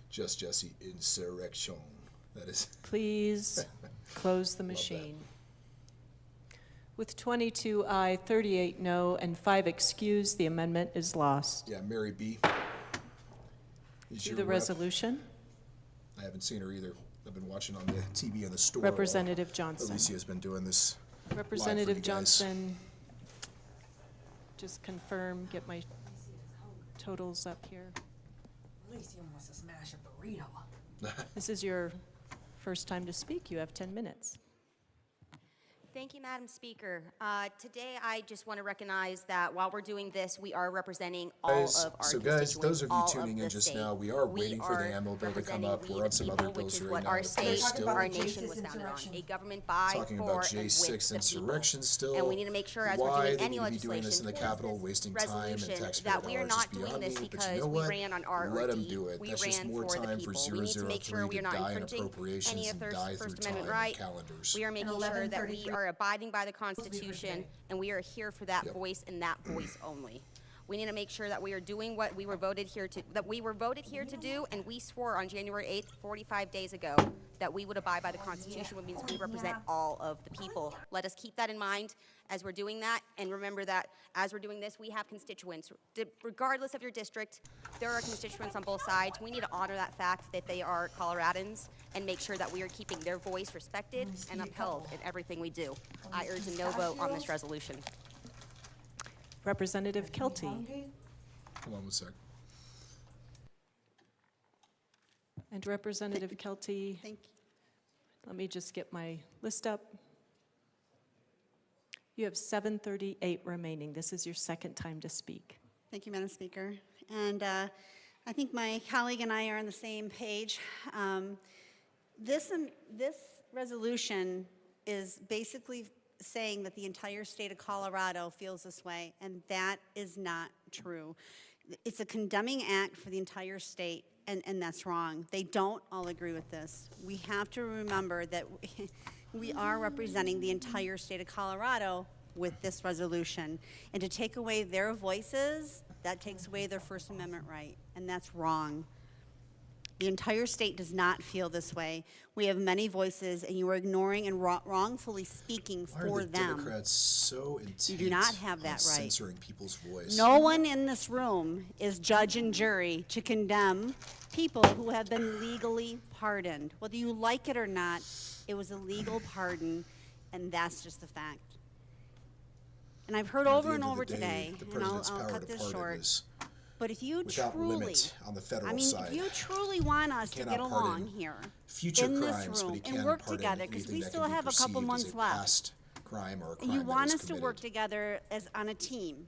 just Jesse, insurrection. That is. Please close the machine. With 22 aye, 38 no, and 5 excused, the amendment is lost. Yeah, Mary B. is To your the rep. resolution, I haven't seen her either. I've been watching on the TV in the store. Representative while Johnson. Alicia's been doing this. live Representative for you guys. Johnson, just confirm, get my totals up here. Alicia wants to smash a burrito. This is your first time to speak. You have 10 minutes. Thank you, Madam Speaker. Today, I just want to recognize that while we're doing this, we are representing all Guys, of our so constituents, guys, those of you all tuning in the just state. now, we are We waiting for the are ammo bill to come representing up. we We're the on some other people, bills which is right what now. our We're state, still our nation was founded on, a government by, talking for, about and with J6 the insurrection people. still. And we need to make sure as we're Why doing they any need to be doing this in legislation the Capitol, wasting time and resolution, taxpayer that we are dollars not is doing beyond this me. But because you know we what? ran on R Let or them D. do it. We That's just ran more for the time for people. We need to make 003 sure we to are not die in infringing appropriations any of and their die First through Amendment time right. calendars. We are making sure that we are abiding by the Constitution, and we are here for that voice and that voice only. We need to make sure that we are doing what we were voted here to do, and we swore on January 8th, 45 days ago, that we would abide by the Constitution, which means we represent all of the people. Let us keep that in mind as we're doing that, and remember that as we're doing this, we have constituents. Regardless of your district, there are constituents on both sides. We need to honor that fact that they are Coloradans and make sure that we are keeping their voice respected and upheld in everything we do. I urge a no vote on this resolution. Representative Kelty. Hold on one sec. And Representative Kelty. Thank you. Let me just get my list up. You have 7:38 remaining. This is your second time to speak. Thank you, Madam Speaker. And I think my colleague and I are on the same page. This resolution is basically saying that the entire state of Colorado feels this way, and that is not true. It's a condemning act for the entire state, and that's wrong. They don't all agree with this. We have to remember that we are representing the entire state of Colorado with this resolution. And to take away their voices, that takes away their First Amendment right, and that's wrong. The entire state does not feel this way. We have many voices, and you are ignoring and wrongfully speaking Why for are the them. Democrats so intent You do not have that on right. censoring people's voice? No one in this room is judge and jury to condemn people who have been legally pardoned. Whether you like it or not, it was a legal pardon, and that's just the fact. And I've heard At the over end and of over the day, today, the and president's I'll power cut to this pardon short. is But if you without truly, limit on the federal I mean, side. if you truly want us to Cannot get pardon along here future in crimes, this but room he can and work pardon together, because anything we that still can be have a couple perceived months as a left, past crime or a crime and you that want was us to work committed. together as on a team.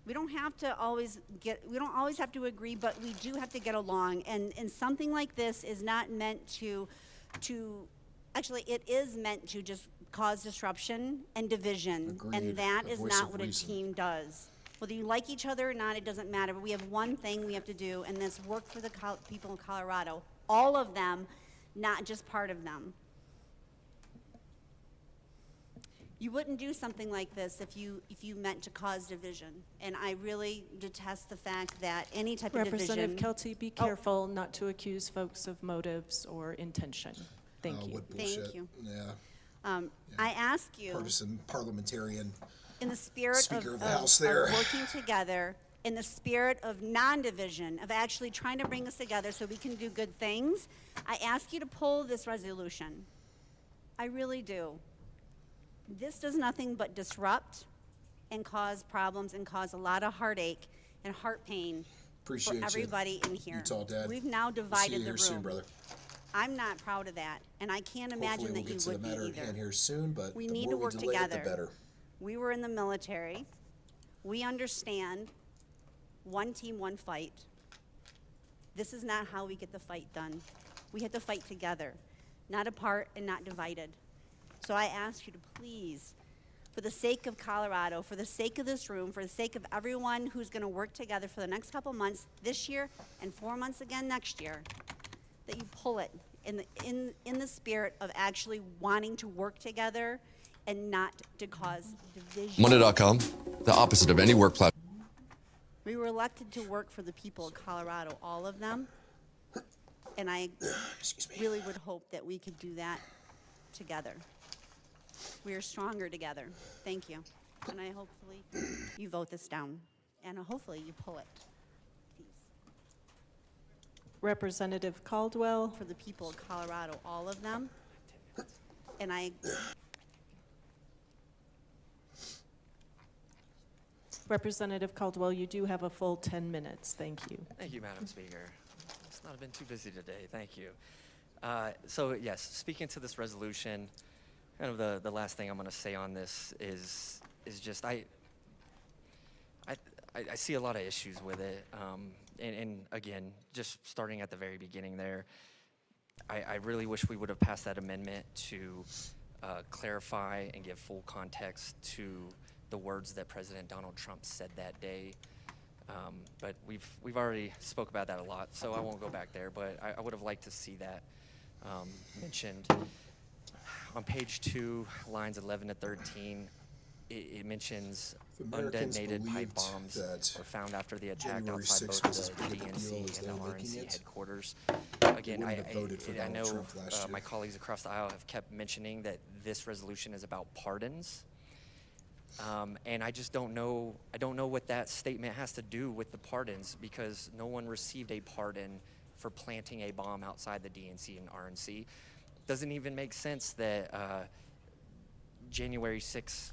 We don't always have to agree, but we do have to get along. And something like this is not meant to actually, it is meant to just cause disruption and division. Agreed. And that A is voice not of what reason. a team does. Whether you like each other or not, it doesn't matter. But we have one thing we have to do, and that's work for the people in Colorado. All of them, not just part of them. You wouldn't do something like this if you meant to cause division. And I really detest the fact that any type of Representative division. Kelty, be Oh. careful not to accuse folks of motives or intention. Thank you. What bullshit. Thank you. Yeah. I ask you, Partisan parliamentarian. in the spirit Speaker of the of House there. working together, in the spirit of non-division, of actually trying to bring us together so we can do good things, I ask you to pull this resolution. I really do. This does nothing but disrupt and cause problems and cause a lot of heartache and heart pain Appreciate for everybody in here. Utah Dad. We've now We'll see divided you the here room. soon, brother. I'm not proud of that, and I can't imagine Hopefully that we'll you get to would the matter be at either. hand here soon, but We the need more to we work delay it, the together. better. We were in the military. We understand one team, one fight. This is not how we get the fight done. We have to fight together, not apart and not divided. So I ask you to please, for the sake of Colorado, for the sake of this room, for the sake of everyone who's going to work together for the next couple months this year and 4 months again next year, that you pull it in the spirit of actually wanting to work together and not to cause division. Monday.com, the opposite of any work platform. We were elected to work for the people of Colorado, all of them. And I really would hope that we could do that together. We are stronger together. Thank you. And I hopefully you vote this down. And hopefully you pull it. Please. Representative Caldwell. For the people of Colorado, all of them. And I Representative Caldwell, you do have a full 10 minutes. Thank you. Thank you, Madam Speaker. It's not been too busy today. Thank you. So yes, speaking to this resolution, kind of the last thing I'm going to say on this is just I see a lot of issues with it, and again, just starting at the very beginning there, I really wish we would have passed that amendment to clarify and give full context to the words that President Donald Trump said that day. But we've already spoke about that a lot, so I won't go back there. But I would have liked to see that mentioned. On page 2, lines 11 to 13, it mentions If Americans undetonated pipe believed bombs that were found after the attack January outside 6th both was as the big of a deal as DNC they and the were making RNC it, headquarters. they Again, wouldn't have voted for I Donald know Trump last year. my colleagues across the aisle have kept mentioning that this resolution is about pardons. And I just don't know, what that statement has to do with the pardons, because no one received a pardon for planting a bomb outside the DNC and RNC. Doesn't even make sense that January 6th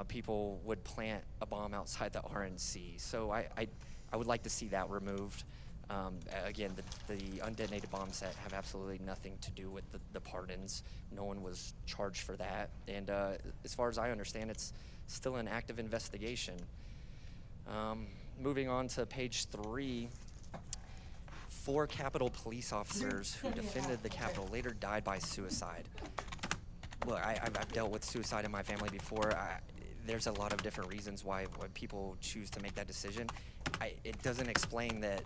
people would plant a bomb outside the RNC. So I would like to see that removed. Again, the undetonated bombs that have absolutely nothing to do with the pardons. No one was charged for that. And as far as I understand, it's still an active investigation. Moving on to page 3, 4 Capitol police officers who defended the Capitol later died by suicide. Look, I've dealt with suicide in my family before. There's a lot of different reasons why people choose to make that decision. It doesn't explain that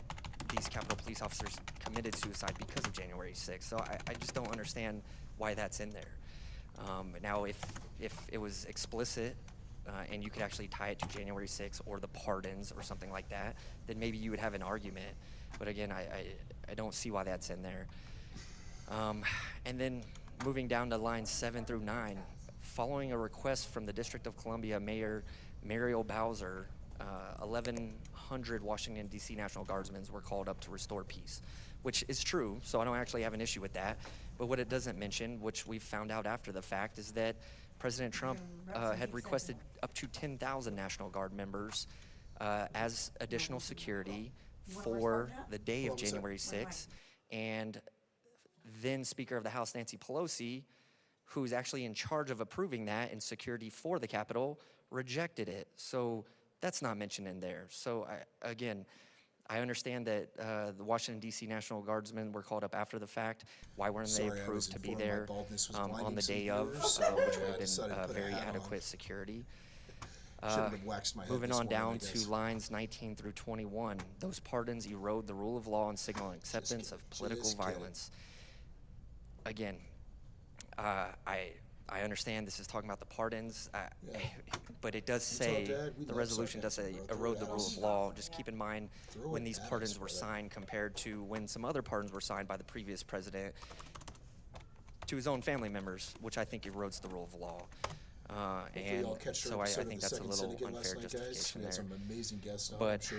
these Capitol police officers committed suicide because of January 6th. So I just don't understand why that's in there. Now, if it was explicit and you could actually tie it to January 6th or the pardons or something like that, then maybe you would have an argument. But again, I don't see why that's in there. And then moving down to lines 7 through 9, following a request from the District of Columbia Mayor Muriel Bowser, 1,100 Washington, D.C. National Guardsmen were called up to restore peace, which is true, so I don't actually have an issue with that. But what it doesn't mention, which we found out after the fact, is that President Trump had requested up to 10,000 National Guard members as additional security for the day of January 6th. And then Speaker of the House Nancy Pelosi, who's actually in charge of approving that and security for the Capitol, rejected it. So that's not mentioned in there. So again, I understand that the Washington, D.C. National Guardsmen were called up after the fact. Why weren't they approved to be there on the day of, which would have been very adequate security? Moving on down to lines 19 through 21, those pardons erode the rule of law and signal acceptance of political violence. Again, I understand this is talking about the pardons, but it does say, the resolution does say erode the rule of law. Just keep in mind when these pardons were signed compared to when some other pardons were signed by the previous president to his own family members, which I think erodes the rule of law. And so I think that's a little unfair justification there. But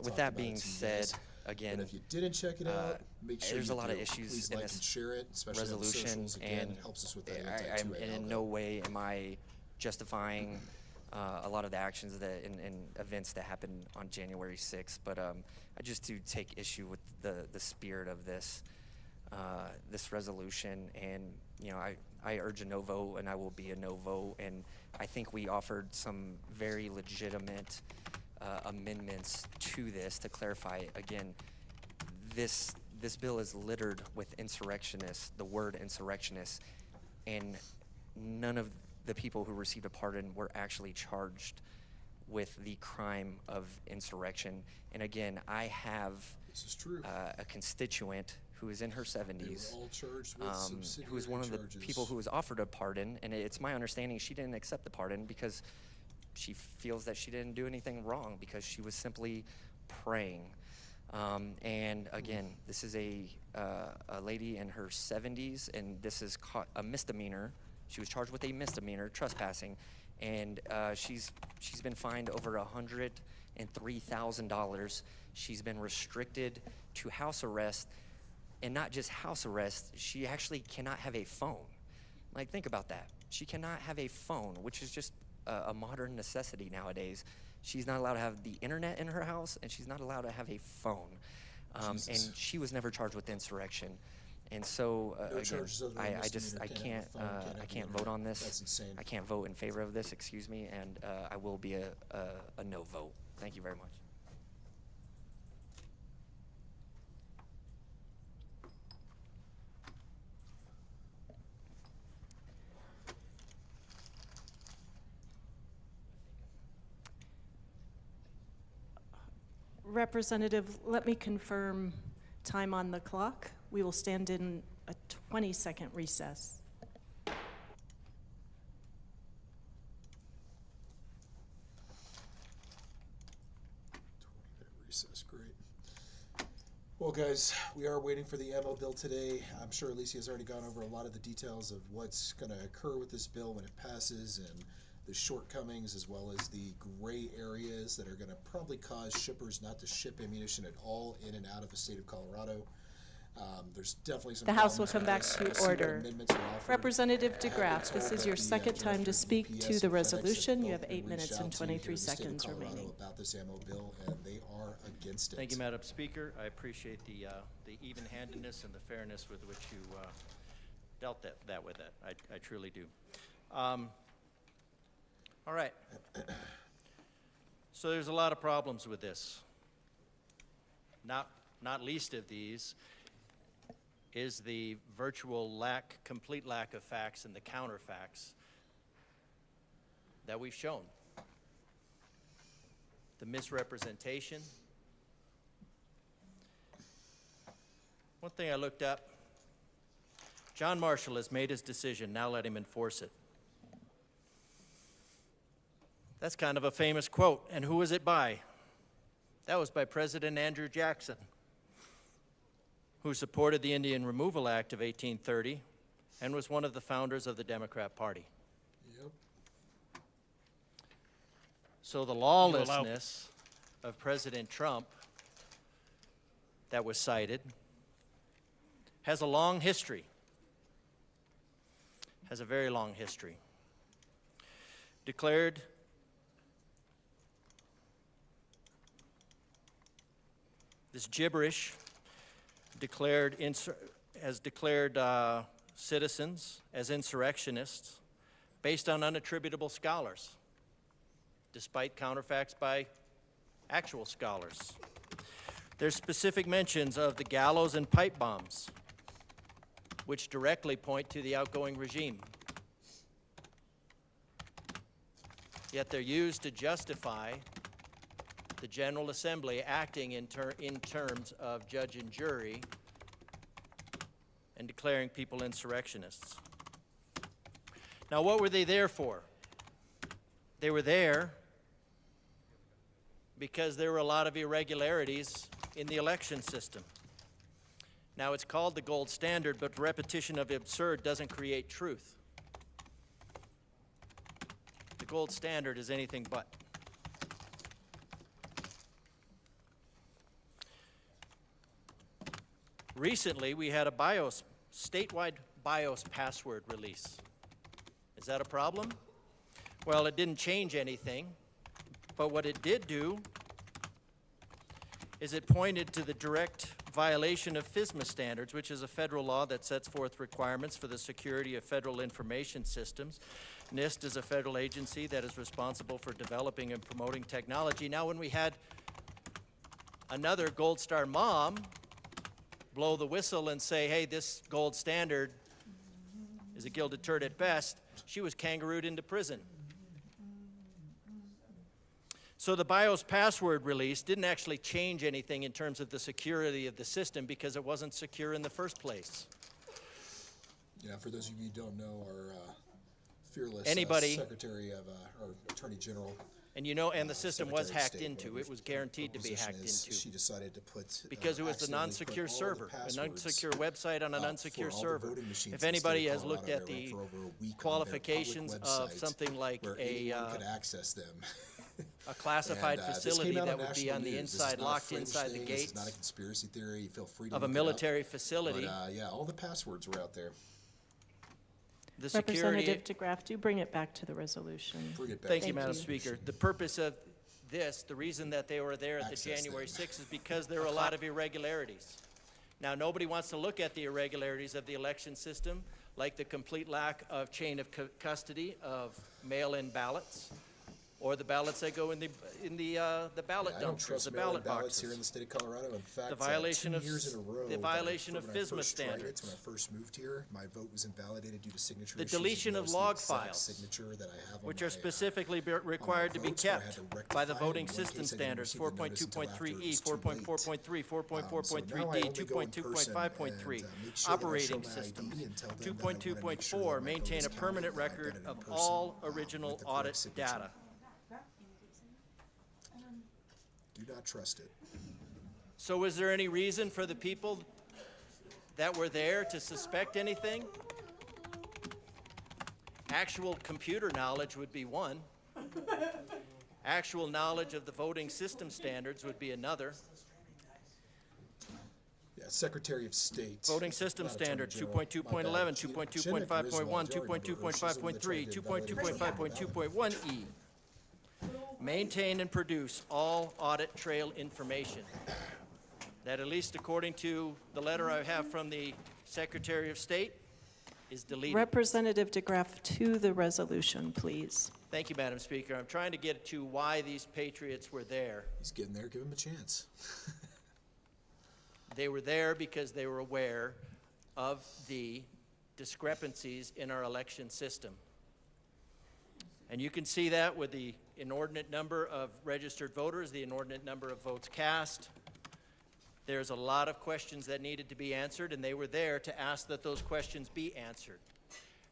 with that being said, again, if you didn't check it out, make sure there's you a lot do. of issues Please in like this and share it, especially resolution, on socials. Again, and helps us with that and anti-2A in no way am I justifying a lot of the actions that and events that happened on January 6th, but I just do take issue with the spirit of this this resolution, and I urge a no vote, and I will be a no vote, and I think we offered some very legitimate amendments to this to clarify. Again, this bill is littered with insurrectionists, the word insurrectionists, and none of the people who received a pardon were actually charged with the crime of insurrection. And again, I have a constituent who is in her 70s, who is one of the people who was offered a pardon, and it's my understanding she didn't accept the pardon because she feels that she didn't do anything wrong, because she was simply praying. And again, this is a lady in her 70s, and this is a misdemeanor. She was charged with a misdemeanor, trespassing, and she's been fined over $103,000. She's been restricted to house arrest, and not just house arrest, she actually cannot have a phone. Like, think about that. She cannot have a phone, which is just a modern necessity nowadays. She's not allowed to have the internet in her house, and she's not allowed to have a phone. And she was never charged with insurrection. And so again, I can't vote on this. That's insane. I can't vote in favor of this, excuse me, and I will be a no vote. Thank you very much. Representative, let me confirm time on the clock. We will stand in a 20-second recess. Recess, great. Well, guys, we are waiting for the ammo bill today. I'm sure Alicia has already gone over a lot of the details of what's going to occur with this bill when it passes, and the shortcomings as well as the gray areas that are going to probably cause shippers not to ship ammunition at all in and out of the state of Colorado. There's definitely some The House will problems come back with to what order. amendments are offered. Representative I have been DeGraff, told this is that your the, second time to director of speak DPS to the and FedEx have resolution. You both have been 8 reached minutes out and to here in 23 the state of seconds Colorado remaining. about this ammo bill, and they are against it. Thank you, Madam Speaker. I appreciate the even-handedness and the fairness with which you dealt that with it. I truly do. All right. So there's a lot of problems with this. Not least of these is the virtual complete lack of facts and the counterfacts that we've shown. The misrepresentation. One thing I looked up, John Marshall has made his decision, now let him enforce it. That's kind of a famous quote, and who was it by? That was by President Andrew Jackson, who supported the Indian Removal Act of 1830 and was one of the founders of the Democrat Party. Yep. So the lawlessness of President Trump that was cited has a long history. has a very long history. Declared this gibberish has declared citizens as insurrectionists based on unattributable scholars, despite counterfacts by actual scholars. There's specific mentions of the gallows and pipe bombs, which directly point to the outgoing regime. Yet they're used to justify the General Assembly acting in terms of judge and jury and declaring people insurrectionists. Now, what were they there for? They were there because there were a lot of irregularities in the election system. Now, it's called the gold standard, but repetition of absurd doesn't create truth. The gold standard is anything but. Recently, we had a statewide BIOS password release. Is that a problem? Well, it didn't change anything, but what it did do is it pointed to the direct violation of FISMA standards, which is a federal law that sets forth requirements for the security of federal information systems. NIST is a federal agency that is responsible for developing and promoting technology. Now, when we had another Gold Star mom blow the whistle and say, hey, this gold standard is a gilded turd at best, she was kangarooed into prison. So the BIOS password release didn't actually change anything in terms of the security of the system because it wasn't secure in the first place. Yeah, for those of you who don't know, our fearless Secretary of, or Attorney General. And you know, and the system was Secretary of hacked State, into. It was her guaranteed to be position hacked is into. She decided to put Because it was a accidentally non-secure put all server, the an passwords, unsecure website on an unsecure for all the server. voting machines in If the state of anybody has Colorado, looked at they ran the for over a week on their qualifications public of website something like where anyone could access them. a classified And, this facility came out that on would be national on the news. This is inside, not a locked fringe inside the thing. gates This is not a conspiracy theory. You feel free to of a look it military up. facility. But, yeah, all the passwords were out there. The security. Representative DeGraff, do bring it back to the resolution. Bring it back. Thank you, Madam Speaker. The purpose of this, the reason that they were there at the Access January them. 6th is because there were a lot of irregularities. Now, nobody wants to look at the irregularities of the election system, like the complete lack of chain of custody of mail-in ballots, or the ballots that go in the ballot I don't dumpsters, trust the mail-in ballot ballots boxes. here in the state of Colorado. In fact, The violation 2 of years in a row, the violation of when I FISMA first tried it, standards. When I first moved here, my vote was invalidated due to signature The issues. deletion of It was the log exact files, signature that I have on which my, are specifically required to be votes where I had kept to by the rectify it. voting In one system case, I didn't standards, receive the notice until after it 4.2.3E, was too late. 4.4.3, 4.4.3D, So now I only go in person 2.2.5.3, and, make sure that I show operating my ID systems, and tell them that I wanna make sure that 2.2.4, my vote maintain is a permanent counted, that I've record done it in of person, all with original the correct audit signature. data. Do not trust it. So was there any reason for the people that were there to suspect anything? Actual computer knowledge would be one. Actual knowledge of the voting system standards would be another. Yeah, Secretary of State. Voting system not Attorney standard, General. 2.2.11, My bad. 2.2.5.1, She's the majority voter. She's the one that tried 2.2.5.3, to invalidate the ballot. 2.2.5.2.1E. Maintain and produce all audit trail information. That, at least according to the letter I have from the Secretary of State, is deleted. Representative DeGraff, to the resolution, please. Thank you, Madam Speaker. I'm trying to get to why these patriots were there. He's getting there. Give him a chance. They were there because they were aware of the discrepancies in our election system. And you can see that with the inordinate number of registered voters, the inordinate number of votes cast. There's a lot of questions that needed to be answered, and they were there to ask that those questions be answered.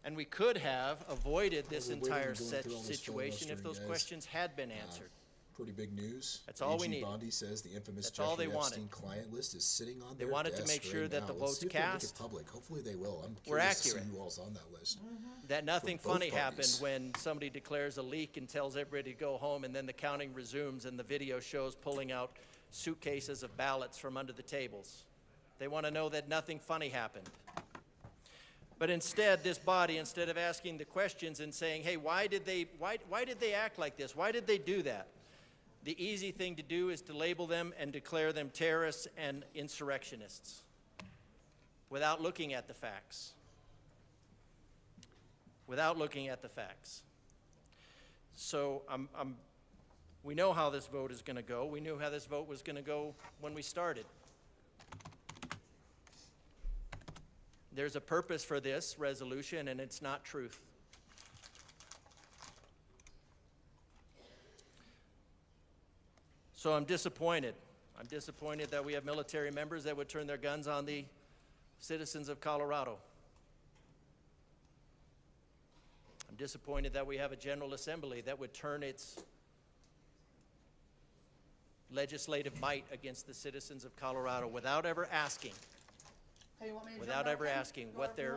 And we could have avoided this We're waiting entire and going through all this situation if those filibustering, guys. questions had been answered. Pretty big news. That's all we AG need. Bondi says the infamous That's all Jeffrey they wanted. Epstein client list is sitting on They their wanted to desk make sure right that now. the Let's votes see if they make it cast public. Hopefully they will. I'm were curious to accurate. see who all's on that list. That nothing From both funny happened parties. when somebody declares a leak and tells everybody to go home, and then the counting resumes and the video shows pulling out suitcases of ballots from under the tables. They want to know that nothing funny happened. But instead, this body, instead of asking the questions and saying, hey, why did they act like this? Why did they do that? The easy thing to do is to label them and declare them terrorists and insurrectionists without looking at the facts. Without looking at the facts. So we know how this vote is going to go. We knew how this vote was going to go when we started. There's a purpose for this resolution, and it's not truth. So I'm disappointed. I'm disappointed that we have military members that would turn their guns on the citizens of Colorado. I'm disappointed that we have a General Assembly that would turn its legislative might against the citizens of Colorado without ever asking. Without ever asking what their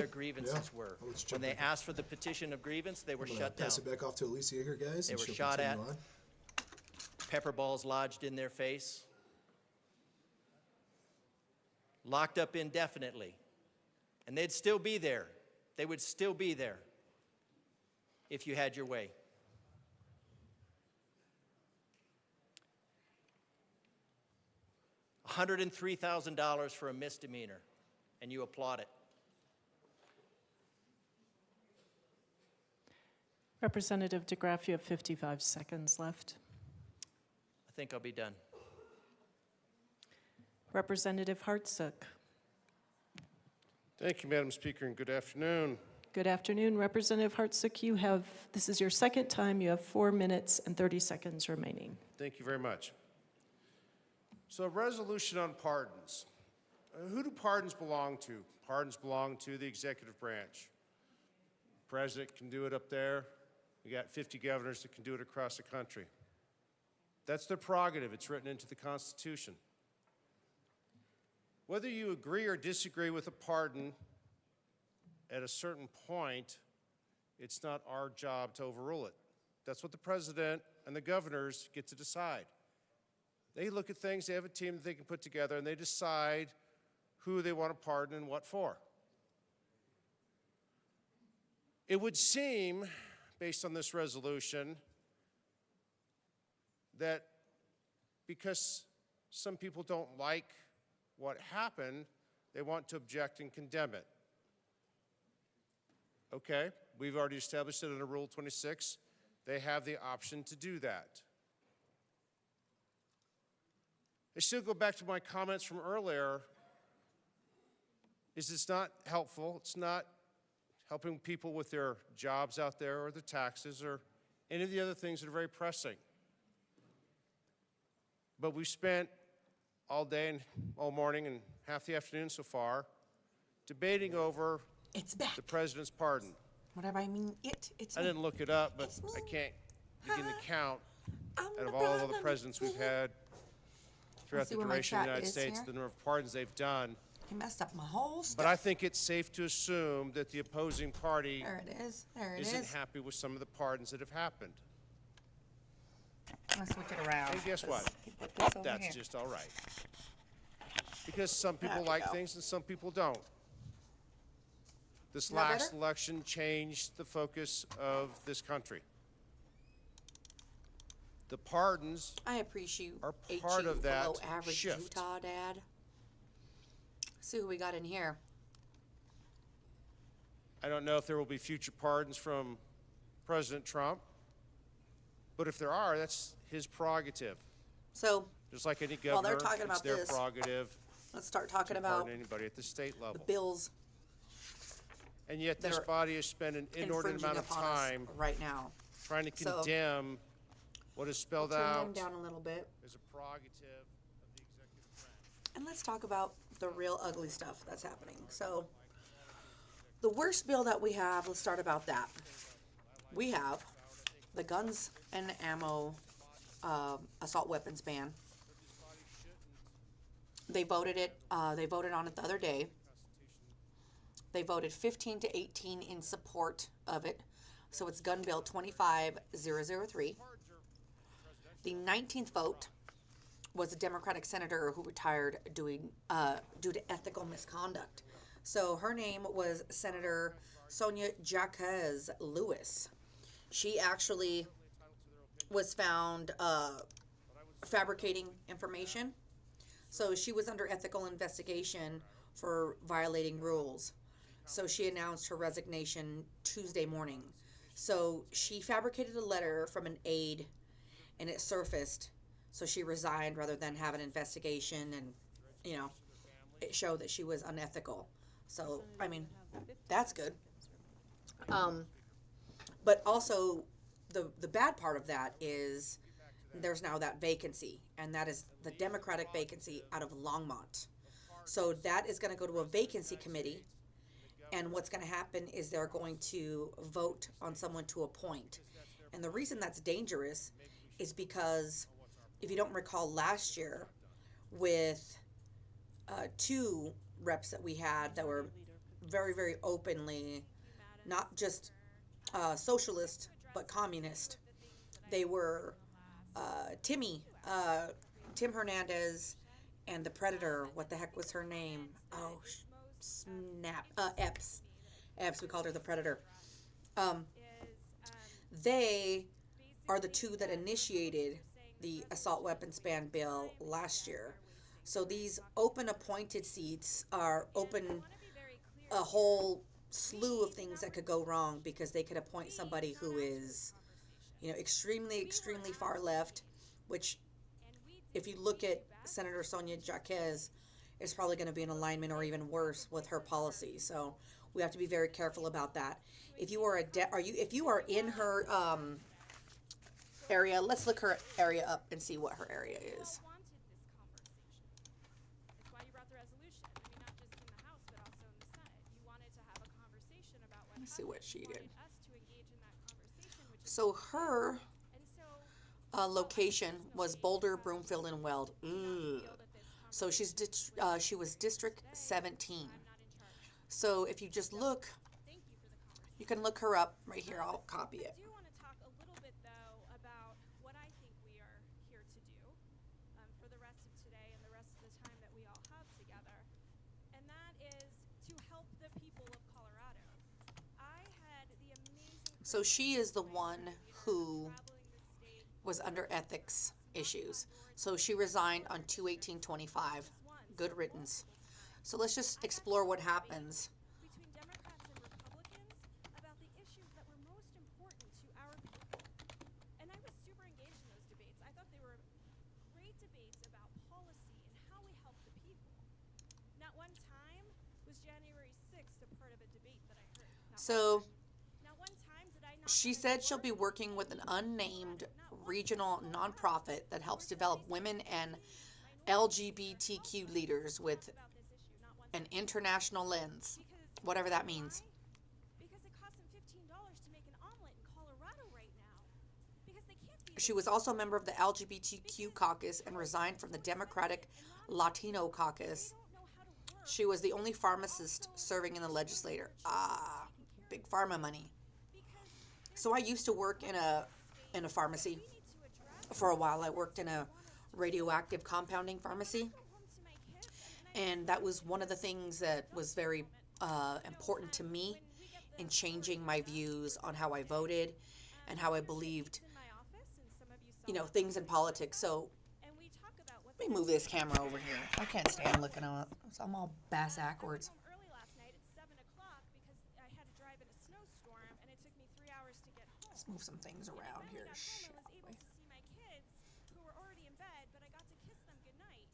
grievances were. When they asked for the petition of grievance, they were shut down. Pass it back off to Alicia here, guys. They and were she'll shot at, continue on. pepper balls lodged in their face, locked up indefinitely. And they'd still be there. They would still be there if you had your way. $103,000 for a misdemeanor, and you applaud it. Representative DeGraff, you have 55 seconds left. I think I'll be done. Representative Hartsook. Thank you, Madam Speaker, and good afternoon. Good afternoon, Representative Hartsook. This is your second time. You have 4 minutes and 30 seconds remaining. Thank you very much. So, a resolution on pardons. Who do pardons belong to? Pardons belong to the executive branch. The president can do it up there. We got 50 governors that can do it across the country. That's their prerogative. It's written into the Constitution. Whether you agree or disagree with a pardon, at a certain point, it's not our job to overrule it. That's what the president and the governors get to decide. They look at things, they have a team that they can put together, and they decide who they want to pardon and what for. It would seem, based on this resolution, that because some people don't like what happened, they want to object and condemn it. Okay, we've already established it under Rule 26. They have the option to do that. I still go back to my comments from earlier, it's not helpful. It's not helping people with their jobs out there or their taxes or any of the other things that are very pressing. But we've spent all day and all morning and half the afternoon so far debating over the president's pardon. Whatever I mean, it's I didn't look it up, but I can't begin to count out of all of the presidents we've had throughout the duration of the United States, the number of pardons they've done. He messed up my whole stuff. But I think it's safe to assume that the opposing party isn't is. happy with some of the pardons that have happened. I'm gonna switch it around. And guess what? That's here. just all right. Because some people There we like go. things and some people don't. This Is that last better? election changed the focus of this country. The pardons I appreciate are part of that below average shift. Utah, Dad. See who we got in here. I don't know if there will be future pardons from President Trump, but if there are, that's his prerogative. So, Just like any while they're governor, talking it's about their this, prerogative let's start talking to about pardon anybody at the state the level. bills And yet that this are body has spent an inordinate infringing amount of upon us time right now. trying to So, condemn what is spelled Turn them out down a little bit. as a prerogative of the executive branch. And let's talk about the real ugly stuff that's happening. So, the worst bill that we have, let's start about that. We have the guns and ammo assault weapons ban. They voted on it the other day. They voted 15 to 18 in support of it. So it's Gun Bill 25003. The 19th vote was a Democratic senator who retired due to ethical misconduct. So her name was Senator Sonia Jacques Lewis. She actually was found fabricating information. So she was under ethical investigation for violating rules. So she announced her resignation Tuesday morning. So she fabricated a letter from an aide and it surfaced. So she resigned rather than have an investigation and, you know, it showed that she was unethical. So, I mean, that's good. But also the bad part of that is there's now that vacancy, and that is the Democratic vacancy out of Longmont. So that is going to go to a vacancy committee, and what's going to happen is they're going to vote on someone to appoint. And the reason that's dangerous is because, if you don't recall last year, with 2 reps that we had that were very, very openly not just socialist, but communist. They were Tim Hernandez and the Predator. What the heck was her name? Oh, snap. Epps. Epps, we called her the Predator. They are the 2 that initiated the assault weapons ban bill last year. So these open appointed seats are open a whole slew of things that could go wrong, because they could appoint somebody who is, you know, extremely, extremely far left, which if you look at Senator Sonia Jacques, is probably going to be in alignment or even worse with her policy. So we have to be very careful about that. If you are if you are in her area, let's look her area up and see what her area is. Let's see what she did. So her location was Boulder, Broomfield, and Weld. Ugh. So she was District 17. So if you just look, you can look her up right here. I'll copy it. I do want to talk a little bit, though, about what I think we are here to do for the rest of today and the rest of the time that we all have together, and that is to help the people of Colorado. I had the amazing... So she is the one who was under ethics issues. So she resigned on 2/18/25. Good riddance. So let's just explore what happens. Between Democrats and Republicans about the issues that were most important to our people. And I was super engaged in those debates. I thought they were great debates about policy and how we help the people. Not one time was January 6th a part of a debate that I heard. So Not one time did I not... she said she'll be working with an unnamed regional nonprofit that helps develop women and LGBTQ leaders with an international lens, whatever that means. Because it costs them $15 to make an omelet in Colorado right now. Because they can't feed... She was also a member of the LGBTQ caucus and resigned from the Democratic Latino caucus. She was the only pharmacist serving in the legislature. Ah, big pharma money. So I used to work in a pharmacy for a while. I worked in a radioactive compounding pharmacy. And that was one of the things that was very important to me in changing my views on how I voted and how I believed, you know, things in politics. So let me move this camera over here. I can't stand looking at it. So I'm all bass backwards. Early last night at 7 o'clock because I had to drive in a snowstorm and it took me 3 hours to get home. Let's move some things around here. I was able to see my kids who were already in bed, but I got to kiss them goodnight.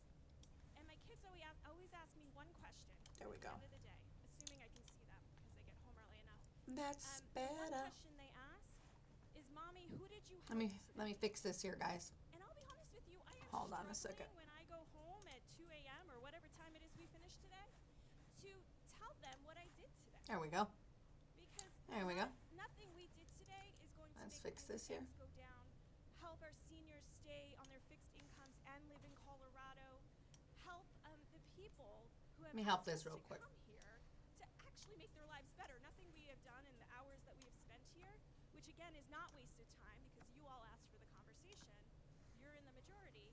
And my kids always ask me one question. There we go. At the end of the day, assuming I can see them because I get home early enough. That's The one better. question they ask is, "Mommy, who did you?" Let me fix this here, guys. And I'll be honest with you, I am Hold on a second. when I go home at 2 a.m. or whatever time it is we finish today, to tell them what I did today. There we go. Because There we go. nothing we did today is going to Let's make fix this here. go down, help our seniors stay on their fixed incomes and live in Colorado, help the people who have Let me help access this real to quick. come here to actually make their lives better. Nothing we have done in the hours that we have spent here, which again is not wasted time because you all asked for the conversation. You're in the majority.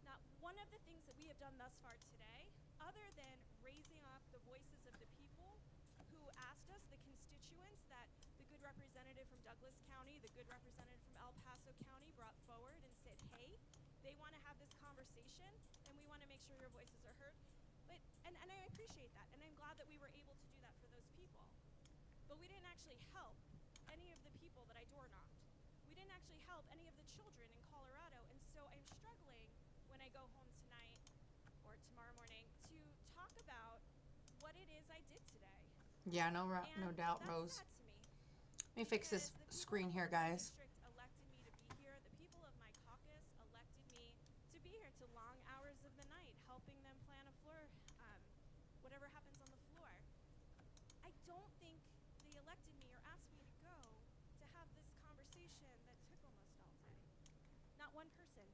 Not one of the things that we have done thus far today, other than raising up the voices of the people representative from Douglas County, the good representative from El Paso County brought forward and said, hey, they want to have this conversation and we want to make sure your voices are heard. But, and I appreciate that, and I'm glad that we were able to do that for those people. But we didn't actually help any of the people that I door knocked. We didn't actually help any of the children in Colorado, and so I'm struggling when I go home tonight or tomorrow morning to talk about what it is I did today. Yeah, no doubt, that's Rose. sad to me. Let me fix this screen here, guys. District elected me to be here. The people of my caucus elected me to be here to long hours of the night, helping them plan a floor, whatever happens on the floor. I don't think they elected me or asked me to go to have this conversation that took almost all day. Not one person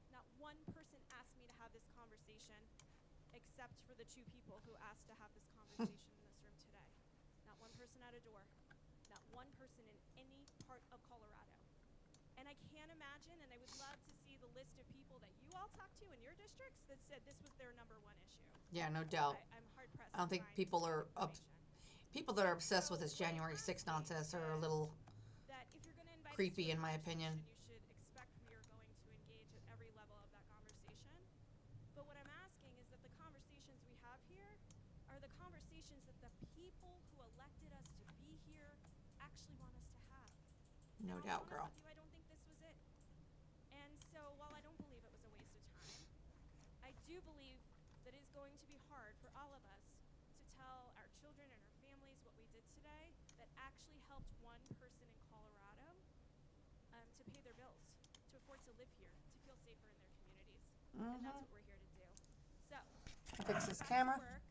asked me to have this conversation, except for the two people who asked to have this conversation in this room today. Not one person at a door. Not one person in any part of Colorado. And I can't imagine, and I would love to see the list of people that you all talked to in your districts that said this was their #1 issue. Yeah, no doubt. I'm hard pressed. I don't think people are people that are obsessed with this January 6th nonsense are a little creepy, in my opinion. You should expect we are going to engage at every level of that conversation. But what I'm asking is that the conversations we have here are the conversations that the people who elected us to be here actually want us to have. No And I'll be doubt, honest girl. with you, I don't think this was it. And so while I don't believe it was a waste of time, I do believe that it is going to be hard for all of us to tell our children and our families what we did today that actually helped one person in Colorado to pay their bills, to afford to live here, to feel safer in their communities. And that's what we're here to do. So, Fix this back to camera. work.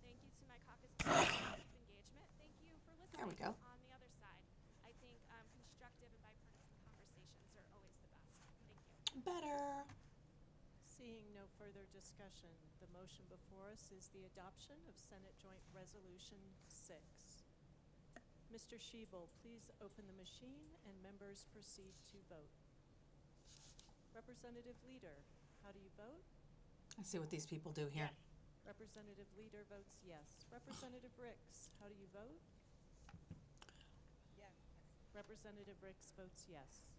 Thank you to my caucus engagement. Thank you for listening. There we go. On the other side, I think constructive and bipartisan conversations are always the best. Thank you. Better. Seeing no further discussion, the motion before us is the adoption of Senate Joint Resolution 6. Mr. Schiebel, please open the machine and members proceed to vote. Representative Leader, how do you vote? Let's see what these people do here. Representative Leader votes yes. Representative Ricks, how do you vote? Yeah. Representative Ricks votes yes.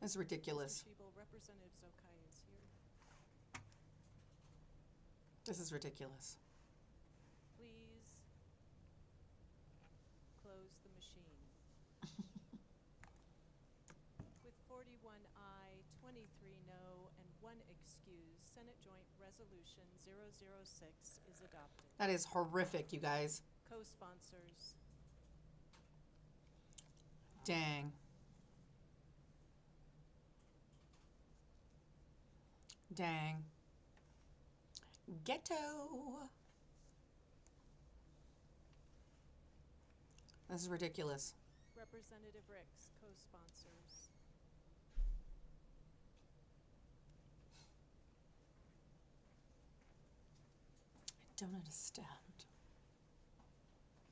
It's ridiculous. Mr. Schiebel, Representative Zokai is here. This is ridiculous. Please close the machine. With 41 aye, 23 no, and 1 excuse, Senate Joint Resolution 006 is adopted. That is horrific, you guys. Co-sponsors. Dang. Dang. Ghetto. This is ridiculous. Representative Ricks, co-sponsors. I don't understand.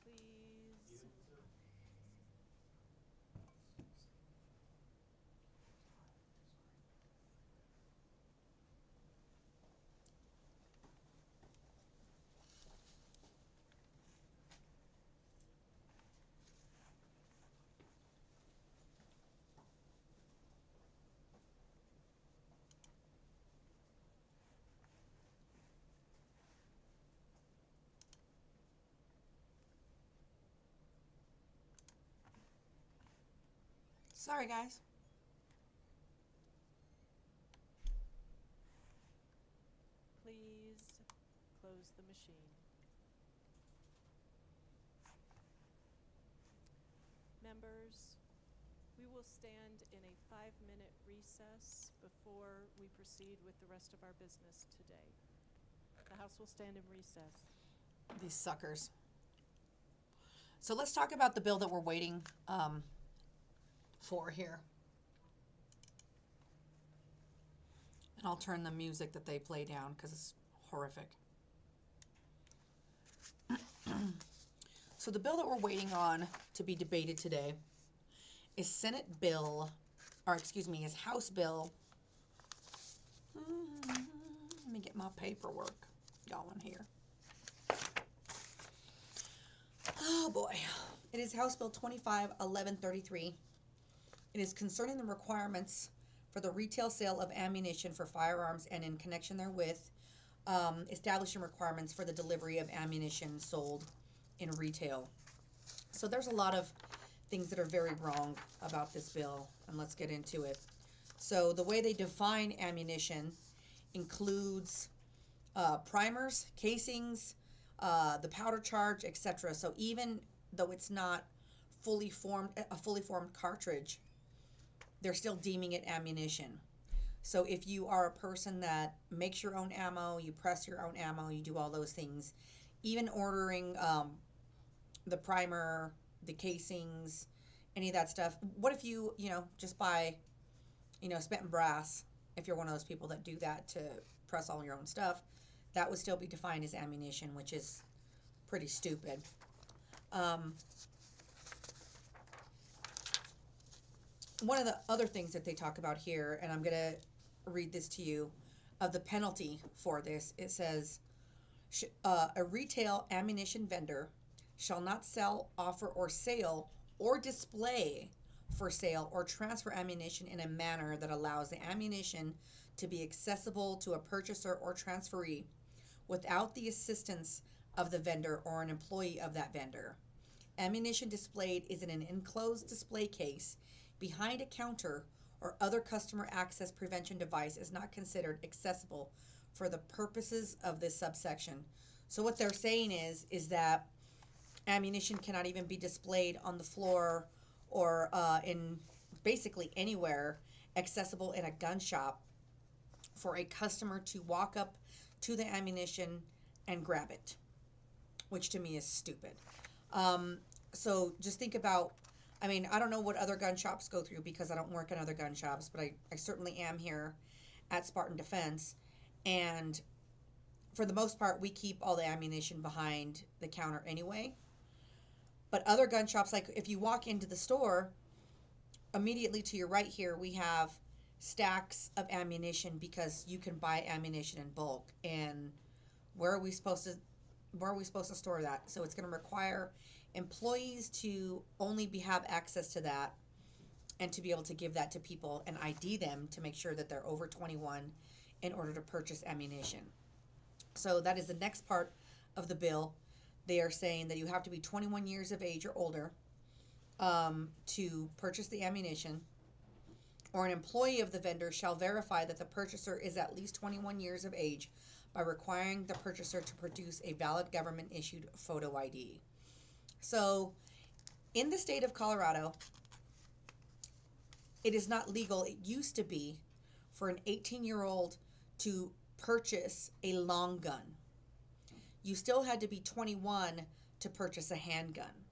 Please. Sorry, guys. Please close the machine. Members, we will stand in a 5-minute recess before we proceed with the rest of our business today. The House will stand in recess. These suckers. So let's talk about the bill that we're waiting for here. And I'll turn the music that they play down because it's horrific. So the bill that we're waiting on to be debated today is Senate Bill, or excuse me, is House Bill. Let me get my paperwork going here. boy. It is House Bill 251133. It is concerning the requirements for the retail sale of ammunition for firearms and in connection therewith, establishing requirements for the delivery of ammunition sold in retail. So there's a lot of things that are very wrong about this bill, and let's get into it. So the way they define ammunition includes primers, casings, the powder charge, etc. So even though it's not a fully formed cartridge, they're still deeming it ammunition. So if you are a person that makes your own ammo, you press your own ammo, you do all those things, even ordering the primer, the casings, any of that stuff. What if you just buy, spent brass, if you're one of those people that do that to press all your own stuff, that would still be defined as ammunition, which is pretty stupid. One of the other things that they talk about here, and I'm going to read this to you, of the penalty for this, it says, a retail ammunition vendor shall not sell, offer, or sale, or display for sale or transfer ammunition in a manner that allows the ammunition to be accessible to a purchaser or transferee without the assistance of the vendor or an employee of that vendor. Ammunition displayed is in an enclosed display case behind a counter or other customer access prevention device is not considered accessible for the purposes of this subsection. So what they're saying is that ammunition cannot even be displayed on the floor or in basically anywhere accessible in a gun shop for a customer to walk up to the ammunition and grab it, which to me is stupid. So just think about, I don't know what other gun shops go through because I don't work in other gun shops, but I certainly am here at Spartan Defense. And for the most part, we keep all the ammunition behind the counter anyway. But other gun shops, like if you walk into the store, immediately to your right here, we have stacks of ammunition because you can buy ammunition in bulk. And where are we supposed to store that? So it's going to require employees to only have access to that and to be able to give that to people and ID them to make sure that they're over 21 in order to purchase ammunition. So that is the next part of the bill. They are saying that you have to be 21 years of age or older to purchase the ammunition, or an employee of the vendor shall verify that the purchaser is at least 21 years of age by requiring the purchaser to produce a valid government-issued photo ID. So, in the state of Colorado, it is not legal. It used to be for an 18-year-old to purchase a long gun. You still had to be 21 to purchase a handgun.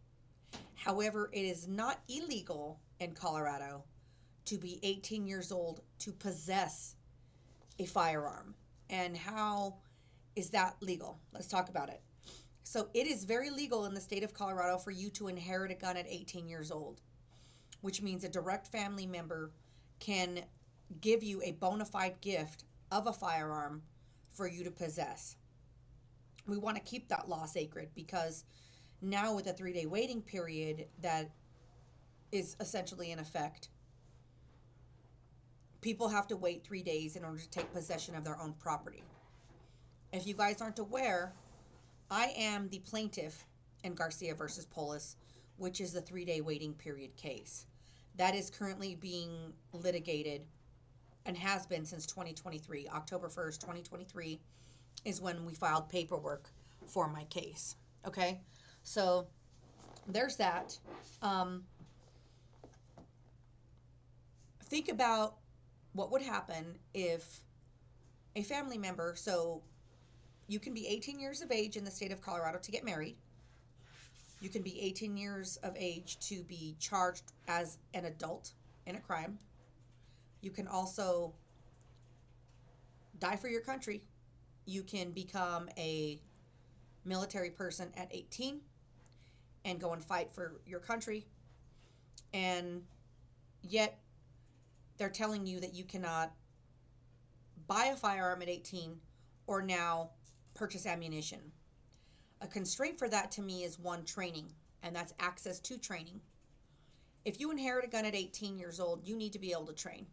However, it is not illegal in Colorado to be 18 years old to possess a firearm. And how is that legal? Let's talk about it. So it is very legal in the state of Colorado for you to inherit a gun at 18 years old, which means a direct family member can give you a bona fide gift of a firearm for you to possess. We want to keep that law sacred because now with a 3-day waiting period that is essentially in effect, people have to wait 3 days in order to take possession of their own property. If you guys aren't aware, I am the plaintiff in Garcia versus Polis, which is the 3-day waiting period case. That is currently being litigated and has been since 2023. October 1st, 2023 is when we filed paperwork for my case. Okay? So there's that. Think about what would happen if a family member, so you can be 18 years of age in the state of Colorado to get married. You can be 18 years of age to be charged as an adult in a crime. You can also die for your country. You can become a military person at 18 and go and fight for your country. And yet they're telling you that you cannot buy a firearm at 18 or now purchase ammunition. A constraint for that to me is one, training. and that's access to training. If you inherit a gun at 18 years old, you need to be able to train.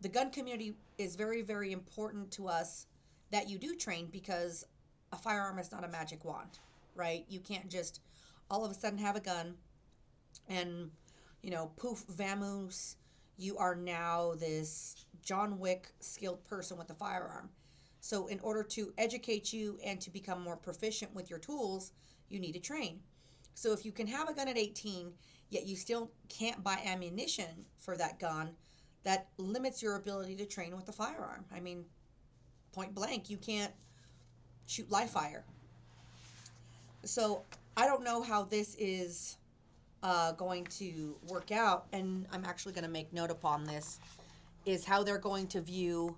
The gun community is very, very important to us that you do train, because a firearm is not a magic wand, right? You can't just all of a sudden have a gun and, poof, vamoose, you are now this John Wick skilled person with a firearm. So in order to educate you and to become more proficient with your tools, you need to train. So if you can have a gun at 18, yet you still can't buy ammunition for that gun, that limits your ability to train with a firearm. I mean, point blank, you can't shoot live fire. So I don't know how this is going to work out, and I'm actually going to make note upon this, is how they're going to view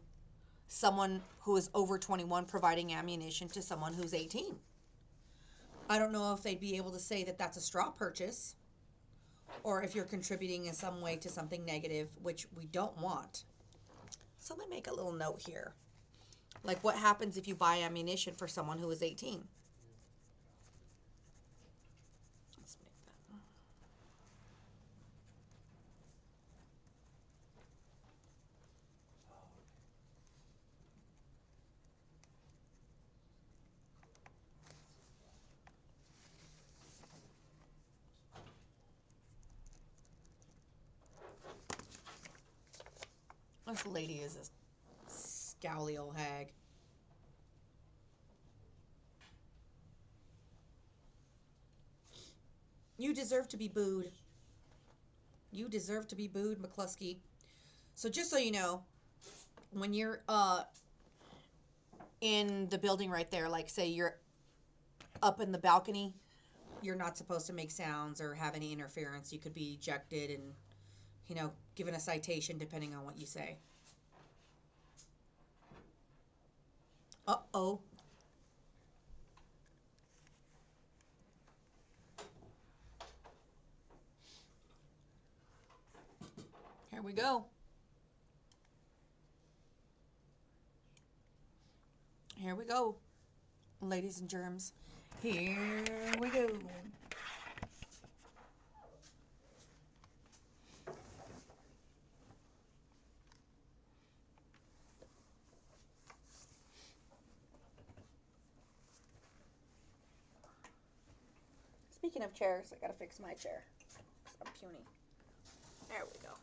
someone who is over 21 providing ammunition to someone who's 18. I don't know if they'd be able to say that that's a straw purchase, or if you're contributing in some way to something negative, which we don't want. So let me make a little note here. Like, what happens if you buy ammunition for someone who is 18? Let's make that. This lady is a scowly old hag. You deserve to be booed. You deserve to be booed, McCluskey. So just so you know, when you're in the building right there, like say you're up in the balcony, you're not supposed to make sounds or have any interference. You could be ejected and, given a citation depending on what you say. Uh-oh. Here we go. Here we go, ladies and germs. Here we go. Speaking of chairs, I gotta fix my chair. I'm puny. There we go.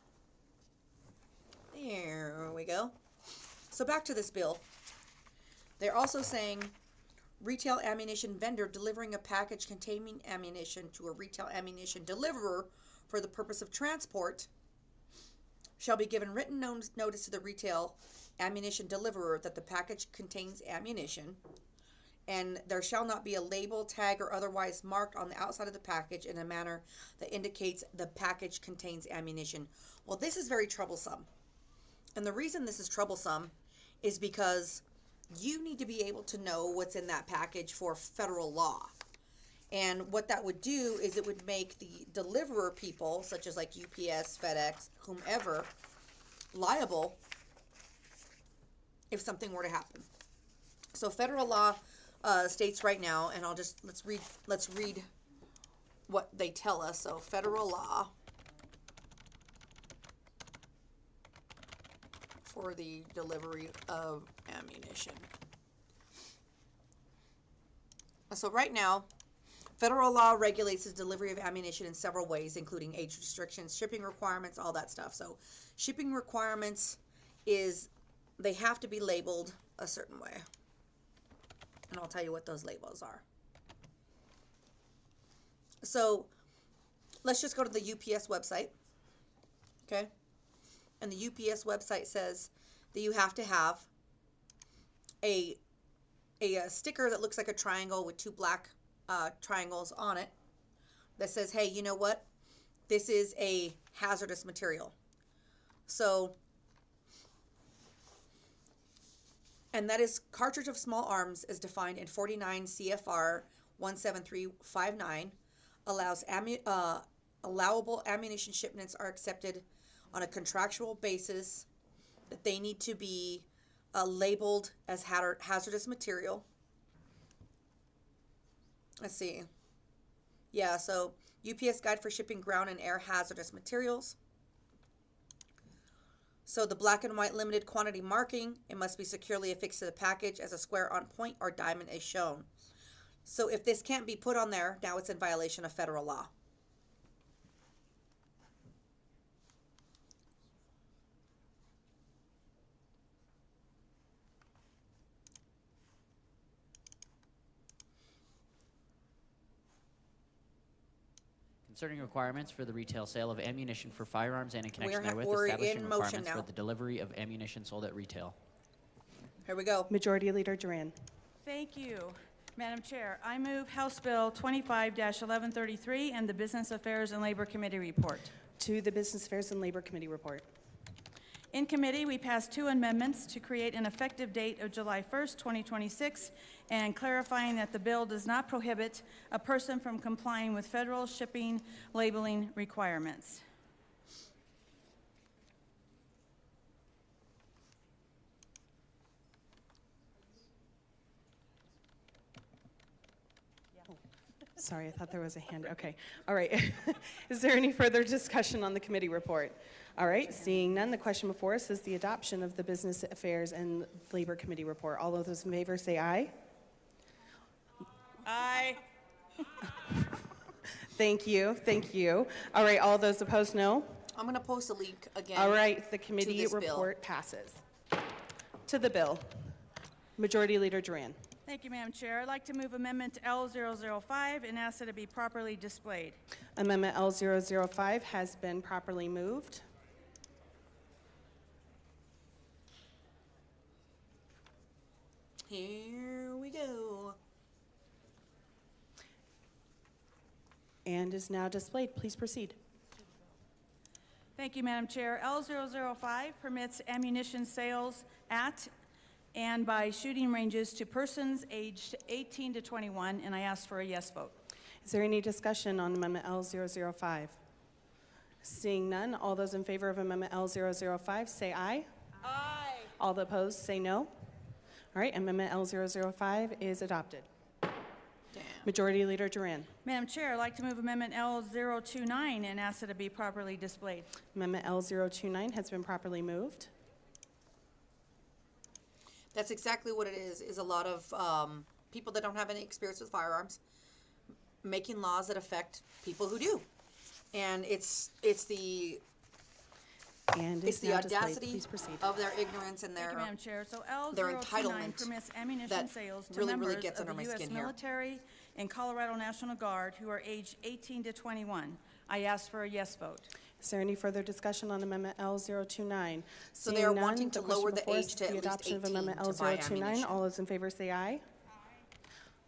There we go. So back to this bill. They're also saying retail ammunition vendor delivering a package containing ammunition to a retail ammunition deliverer for the purpose of transport shall be given written notice to the retail ammunition deliverer that the package contains ammunition, and there shall not be a label, tag, or otherwise marked on the outside of the package in a manner that indicates the package contains ammunition. Well, this is very troublesome. And the reason this is troublesome is because you need to be able to know what's in that package for federal law. And what that would do is it would make the deliverer people, such as like UPS, FedEx, whomever, liable if something were to happen. So federal law states right now, and let's read what they tell us. So federal law for the delivery of ammunition. So right now, federal law regulates the delivery of ammunition in several ways, including age restrictions, shipping requirements, all that stuff. So shipping requirements is they have to be labeled a certain way. And I'll tell you what those labels are. So let's just go to the UPS website. Okay? And the UPS website says that you have to have a sticker that looks like a triangle with two black triangles on it that says, hey, you know what? This is a hazardous material. So, and that is cartridge of small arms as defined in 49 CFR 17359 allows allowable ammunition shipments are accepted on a contractual basis, that they need to be labeled as hazardous material. Let's see. Yeah, so UPS guide for shipping ground and air hazardous materials. So the black and white limited quantity marking, it must be securely affixed to the package as a square on point or diamond is shown. So if this can't be put on there, now it's in violation of federal law. Concerning requirements for the retail sale of ammunition for firearms and in connection We're therewith, in establishing motion requirements now. for the delivery of ammunition sold at retail. Here we go. Majority Leader Duran. Thank you, Madam Chair. I move House Bill 25-1133 and the Business Affairs and Labor Committee report. To the Business Affairs and Labor Committee report. In committee, we passed 2 amendments to create an effective date of July 1st, 2026, and clarifying that the bill does not prohibit a person from complying with federal shipping labeling requirements. Sorry, I thought there was a hand. Okay. All right. Is there any further discussion on the committee report? All right. Seeing none, the question before us is the adoption of the Business Affairs and Labor Committee report. All of those in favor say aye. Aye. Thank you. Thank you. All right. All those opposed, no. I'm going to post a link again. All right. The committee this bill. report passes. To the bill. Majority Leader Duran. Thank you, Madam Chair. I'd like to move Amendment L005 and ask that it be properly displayed. Amendment L005 has been properly moved. Here we go. And is now displayed. Please proceed. Thank you, Madam Chair. L005 permits ammunition sales at and by shooting ranges to persons aged 18 to 21, and I ask for a yes vote. Is there any discussion on Amendment L005? Seeing none, all those in favor of Amendment L005 say aye. Aye. All the opposed say no. All right, Amendment L005 is adopted. Majority Leader Duran. Madam Chair, I'd like to move Amendment L029 and ask that it be properly displayed. Amendment L029 has been properly moved. That's exactly what it is a lot of people that don't have any experience with firearms making laws that affect people who do. And it's the audacity of their ignorance and Thank you, Madam Chair. So their L029 entitlement permits ammunition that sales to really members gets of under the my U.S. skin here. military and Colorado National Guard who are aged 18 to 21. I ask for a yes vote. Is there any further discussion on Amendment L029? So they are Seeing wanting none, to the question lower the before us age is to at the least adoption of 18 Amendment to buy L029. ammunition. All those in favor say aye.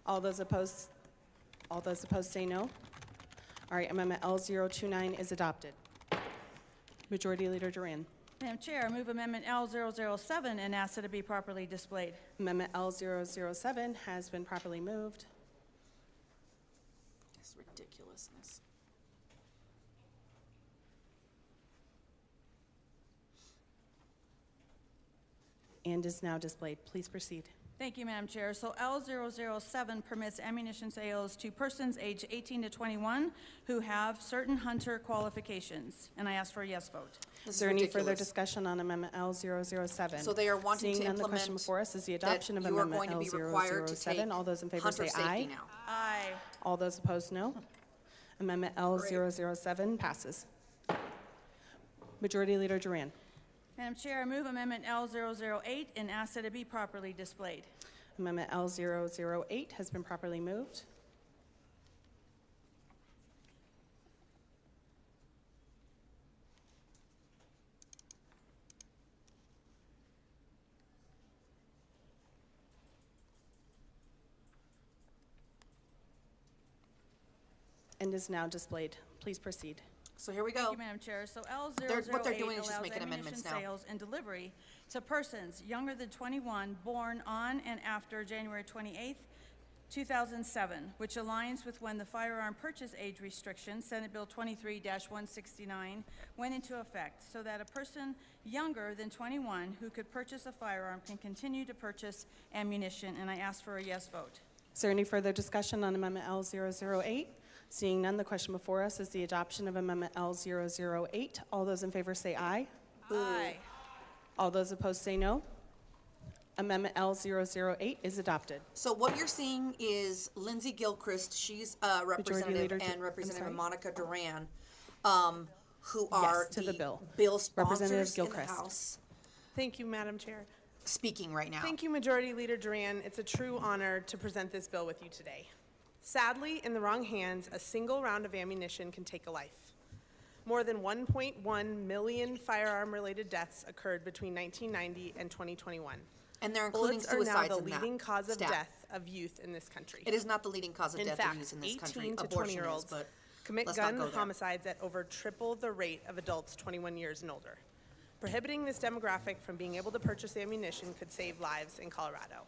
All those opposed say no. All right, Amendment L029 is adopted. Majority Leader Duran. Madam Chair, I move Amendment L007 and ask that it be properly displayed. Amendment L007 has been properly moved. It's ridiculousness. And is now displayed. Please proceed. Thank you, Madam Chair. So L007 permits ammunition sales to persons aged 18 to 21 who have certain hunter qualifications, and I ask for a yes vote. Is there any further discussion on Amendment L007? So they are wanting Seeing to none, the question implement before us is the that adoption of you are Amendment going to be required to take L007. All those in favor hunter say aye. safety now. Aye. All those opposed, no. Amendment L007 passes. Majority Leader Duran. Madam Chair, I move Amendment L008 and ask that it be properly displayed. Amendment L008 has been properly moved. And is now displayed. Please proceed. So here we go. Thank you, Madam Chair. So L008 what they're doing is just allows making ammunition amendments now. sales and delivery to persons younger than 21 born on and after January 28th, 2007, which aligns with when the firearm purchase age restriction, Senate Bill 23-169, went into effect, so that a person younger than 21 who could purchase a firearm can continue to purchase ammunition, and I ask for a yes vote. Is there any further discussion on Amendment L008? Seeing none, the question before us is the adoption of Amendment L008. All those in favor say aye. Aye. All those opposed say no. Amendment L008 is adopted. So what you're seeing is Lindsay Gilchrist, she's representative, Leader, and I'm Representative sorry? Monica Duran, who are to the bill. bill Representative sponsors in the Gilchrist. House, Thank you, Madam Chair. speaking right now. Thank you, Majority Leader Duran. It's a true honor to present this bill with you today. Sadly, in the wrong hands, a single round of ammunition can take a life. More than 1.1 million firearm-related deaths occurred between 1990 and 2021. And they're including Bullets are now suicides the in that leading cause of stat. death of youth in this country. It is not the leading cause of In death fact, in youth in this country. 18 to Abortion is, 20-year-olds but commit let's not gun go there. homicides at over triple the rate of adults 21 years and older. Prohibiting this demographic from being able to purchase ammunition could save lives in Colorado.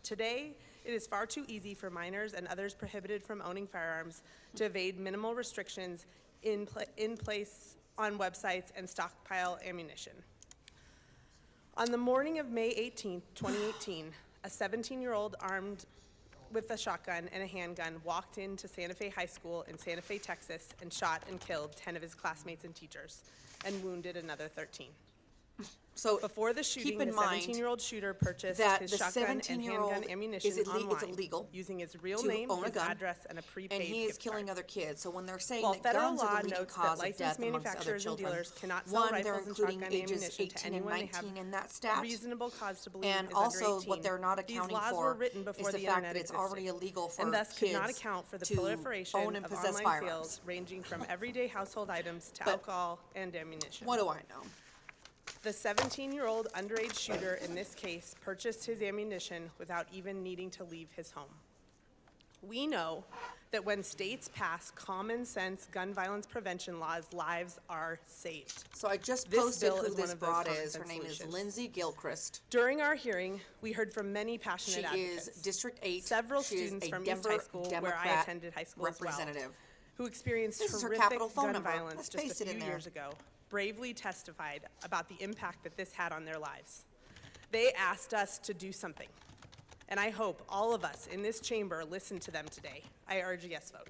Today, it is far too easy for minors and others prohibited from owning firearms to evade minimal restrictions in place on websites and stockpile ammunition. On the morning of May 18, 2018, a 17-year-old armed with a shotgun and a handgun walked into Santa Fe High School in Santa Fe, Texas, and shot and killed 10 of his classmates and teachers, and wounded another 13. So before the shooting, keep in the mind 17-year-old shooter purchased that his the shotgun and 17-year-old handgun ammunition it's online illegal using his real to name, own a his gun, address, and a prepaid and he is gift killing card. other kids. So when they're saying While that federal guns law are the leading notes that cause of licensed death amongst other manufacturers and children, dealers cannot sell one, they're rifles and including shotgun ages ammunition 18 to and anyone they 19 have in that stat. reasonable cause to believe And is also under 18. what they're not These accounting laws for were written before is the the fact internet that it's existed, already illegal for and thus could not kids account for the to proliferation own and of possess online firearms. sales ranging from everyday household items to But alcohol and ammunition. What do I know? The 17-year-old underage shooter in this case purchased his ammunition without even needing to leave his home. We know that when states pass common sense gun violence prevention laws, lives are saved. So I just This posted bill who is one this of those broad common is. Her sense name is solutions. Lindsay Gilchrist. During our hearing, we heard from many passionate She advocates. is District 8. Several She is students a from Denver East High School, where I Democrat attended high school as well, representative. who experienced This is her horrific Capitol phone gun number. violence Let's just paste a it in few there. years ago, bravely testified about the impact that this had on their lives. They asked us to do something, and I hope all of us in this chamber listen to them today. I urge a yes vote.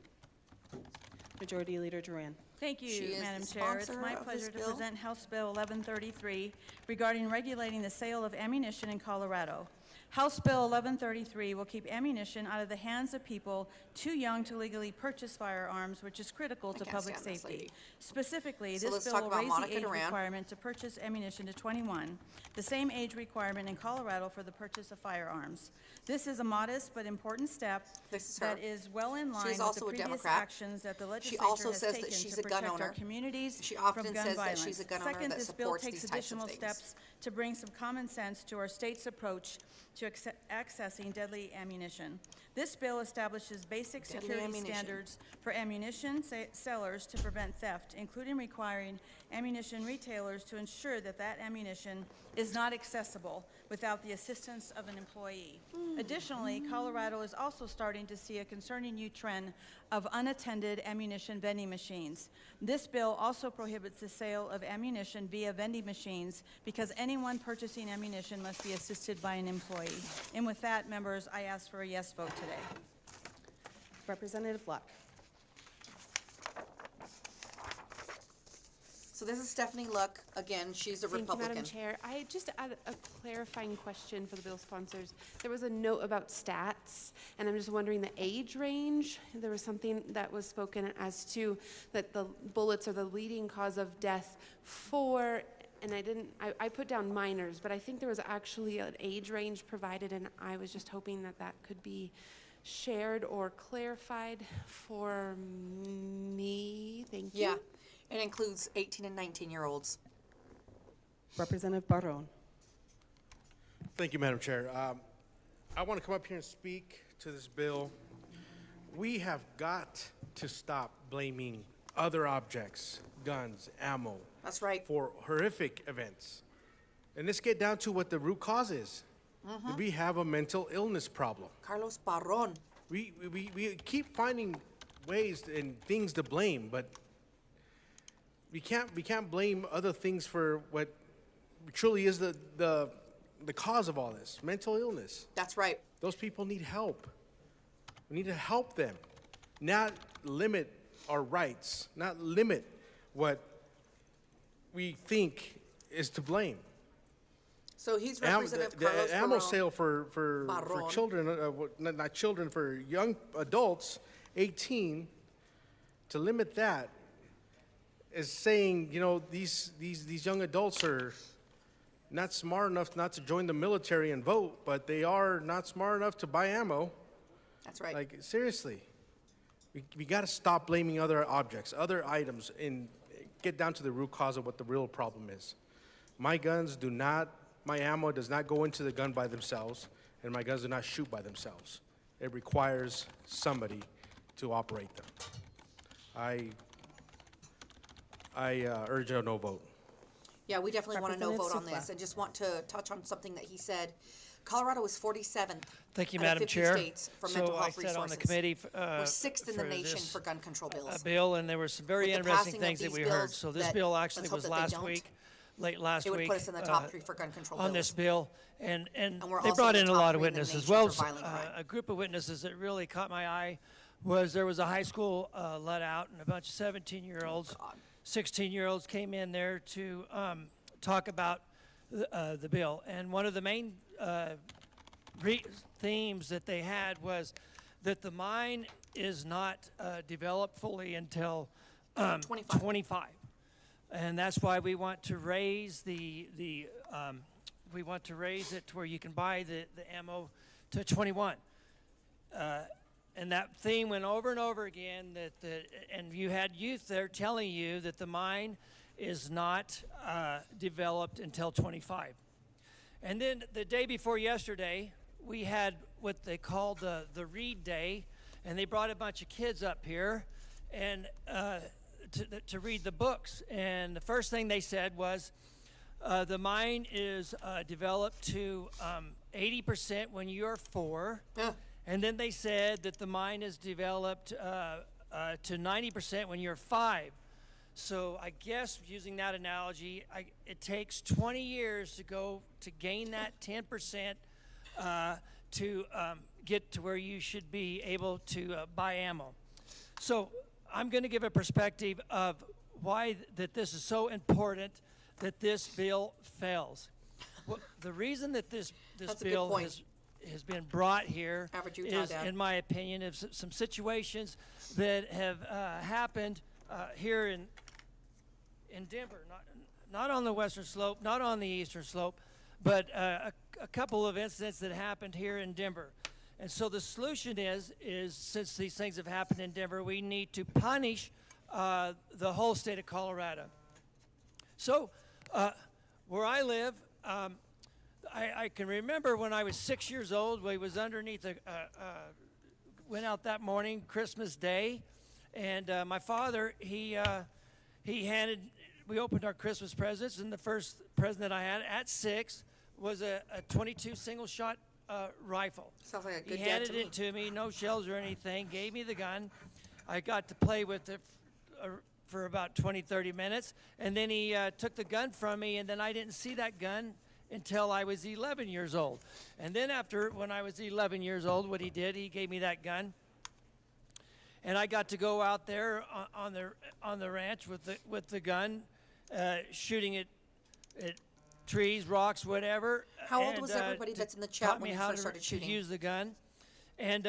Majority Leader Duran. Thank you, She is Madam the Chair. It's sponsor my of pleasure this to bill. present House Bill 1133 regarding regulating the sale of ammunition in Colorado. House Bill 1133 will keep ammunition out of the hands of people too young to legally purchase firearms, which is critical to can't public stand this safety. lady. Specifically, So this let's bill talk will about raise Monica the age Duran. requirement to purchase ammunition to 21, the same age requirement in Colorado for the purchase of firearms. This is a modest but important step This is that her. is well in line She's with also the a previous Democrat. actions that the She legislature also has says that taken she's to a gun protect our owner. communities She often from gun says that violence. she's a gun owner Second, that this bill supports takes these types of additional things. steps to bring some common sense to our state's approach to accessing deadly ammunition. This bill establishes basic Deadly security ammunition. standards for ammunition sellers to prevent theft, including requiring ammunition retailers to ensure that that ammunition is not accessible without the assistance of an employee. Additionally, Colorado is also starting to see a concerning new trend of unattended ammunition vending machines. This bill also prohibits the sale of ammunition via vending machines because anyone purchasing ammunition must be assisted by an employee. And with that, members, I ask for a yes vote today. Representative Luck. So this is Stephanie Luck. Again, she's a Thank Republican. you, Madam Chair. I just had a clarifying question for the bill sponsors. There was a note about stats, and I'm just wondering the age range. There was something that was spoken as to that the bullets are the leading cause of death for, and I put down minors, but I think there was actually an age range provided, and I was just hoping that that could be shared or clarified for me. Thank you. Yeah, it includes 18 and 19-year-olds. Representative Barron. Thank you, Madam Chair. I want to come up here and speak to this bill. We have got to stop blaming other objects, guns, ammo. That's right. For horrific events. And let's get down to what the root cause is. We have a mental illness problem. Carlos Barron. We keep finding ways and things to blame, but we can't blame other things for what truly is the cause of all this, mental illness. That's right. Those people need help. We need to help them, not limit our rights, not limit what we think is to blame. So he's Representative Carlos The ammo Barron. sale for Barron. children, not children, for young adults, 18, to limit that is saying, you know, these young adults are not smart enough not to join the military and vote, but they are not smart enough to buy ammo. That's right. Like, seriously, we got to stop blaming other objects, other items, and get down to the root cause of what the real problem is. My ammo does not go into the gun by themselves, and my guns do not shoot by themselves. It requires somebody to operate them. I urge a no vote. Yeah, we definitely want a no vote on Representative this. I just want to touch on something that he said. Colorado is 47th Thank you, out of Madam 50 Chair. states for So mental I health sat resources. on the committee We're sixth in the for nation this, for gun control bills. bill, and there were some very With the interesting passing of things that these we heard. bills So this that- bill let's actually hope was that they last don't. week, late last It would week. put us in the top 3 for gun control on bills. this bill, and we're they also brought in in the a top lot of 3 in the witnesses. nation Well, for violent crime. a group of witnesses that really caught my eye was there was a high school let out, and a bunch of 17-year-olds, 16-year-olds came in there to talk about the bill. And one of the main themes that they had was that the mind is not developed fully until 25. And that's why we want to raise we want to raise it to where you can buy the ammo to 21. And that theme went over and over again, and you had youth there telling you that the mind is not developed until 25. And then the day before yesterday, we had what they called the Read Day, and they brought a bunch of kids up here and to read the books. And the first thing they said was the mind is developed to 80% when you're 4. And then they said that the mind is developed to 90% when you're 5. So I guess using that analogy, it takes 20 years to gain that 10% to get to where you should be able to buy ammo. So I'm going to give a perspective of why that this is so important that this bill fails. Well, the reason that this bill has been brought here is, in my opinion, of some situations that have happened here in Denver, not on the western slope, not on the eastern slope, but a couple of incidents that happened here in Denver. And so the solution is since these things have happened in Denver, we need to punish the whole state of Colorado. So where I live, I can remember when I was 6 years old, we was underneath went out that morning, Christmas Day, and my father, he we opened our Christmas presents, and the first present that I had at 6 was a 22 single shot rifle. Sounds like a good He dad handed to me. it to me, no shells or anything, gave me the gun. I got to play with it for about 20, 30 minutes, and then he took the gun from me, and then I didn't see that gun until I was 11 years old. And then when I was 11 years old, what he did, he gave me that gun. And I got to go out there on the ranch with the gun, shooting at trees, rocks, whatever. How old was everybody that's in the chat taught when me you how first started to shooting? use the gun. And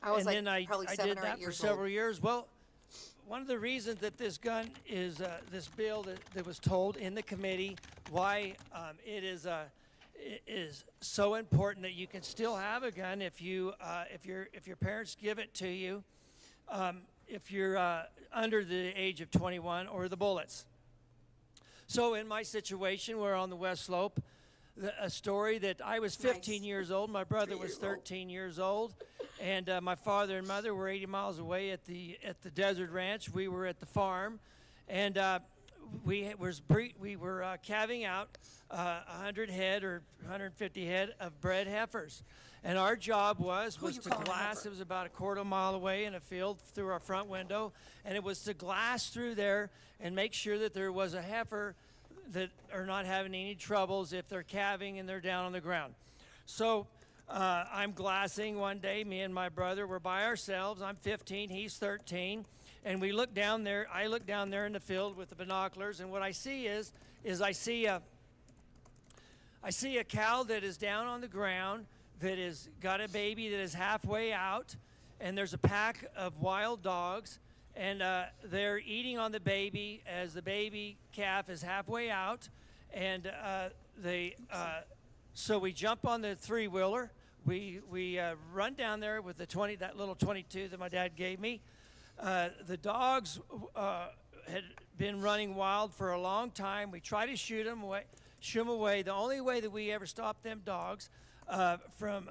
was then I probably I 7 did or 8 that for years several old. years. Well, one of the reasons that this gun is this bill that was told in the committee why it is so important that you can still have a gun if your parents give it to you if you're under the age of 21 or the bullets. So in my situation, we're on the West Slope. A story that I was 15 years old, my brother was 13 years old, and my father and mother were 80 miles away at the desert ranch. We were at the farm, and we were calving out 100 head or 150 head of bred heifers. And our job was to glass. It was about a quarter mile away in a field through our front window, and it was to glass through there and make sure that there was a heifer that are not having any troubles if they're calving and they're down on the ground. So I'm glassing one day. Me and my brother were by ourselves. I'm 15, he's 13. And we look down there. I look down there in the field with the binoculars, and what I see is I see a cow that is down on the ground that is got a baby that is halfway out, and there's a pack of wild dogs, and they're eating on the baby as the baby calf is halfway out, and so we jump on the three-wheeler. We run down there with that little 22 that my dad gave me. The dogs had been running wild for a long time. We try to shoot them away. The only way that we ever stopped them dogs from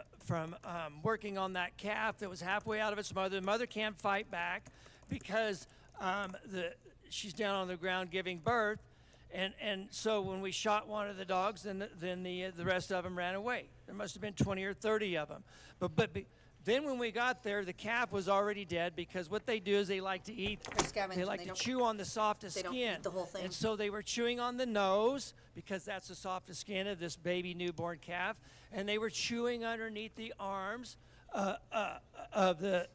working on that calf that was halfway out of its mother. The mother can't fight back because she's down on the ground giving birth. And so when we shot one of the dogs, then the rest of them ran away. There must have been 20 or 30 of them. But then when we got there, the calf was already dead because what they do is they like to eat. They like to chew on the softest skin. They don't eat the whole thing. And so they were chewing on the nose because that's the softest skin of this baby newborn calf, and they were chewing underneath the arms of the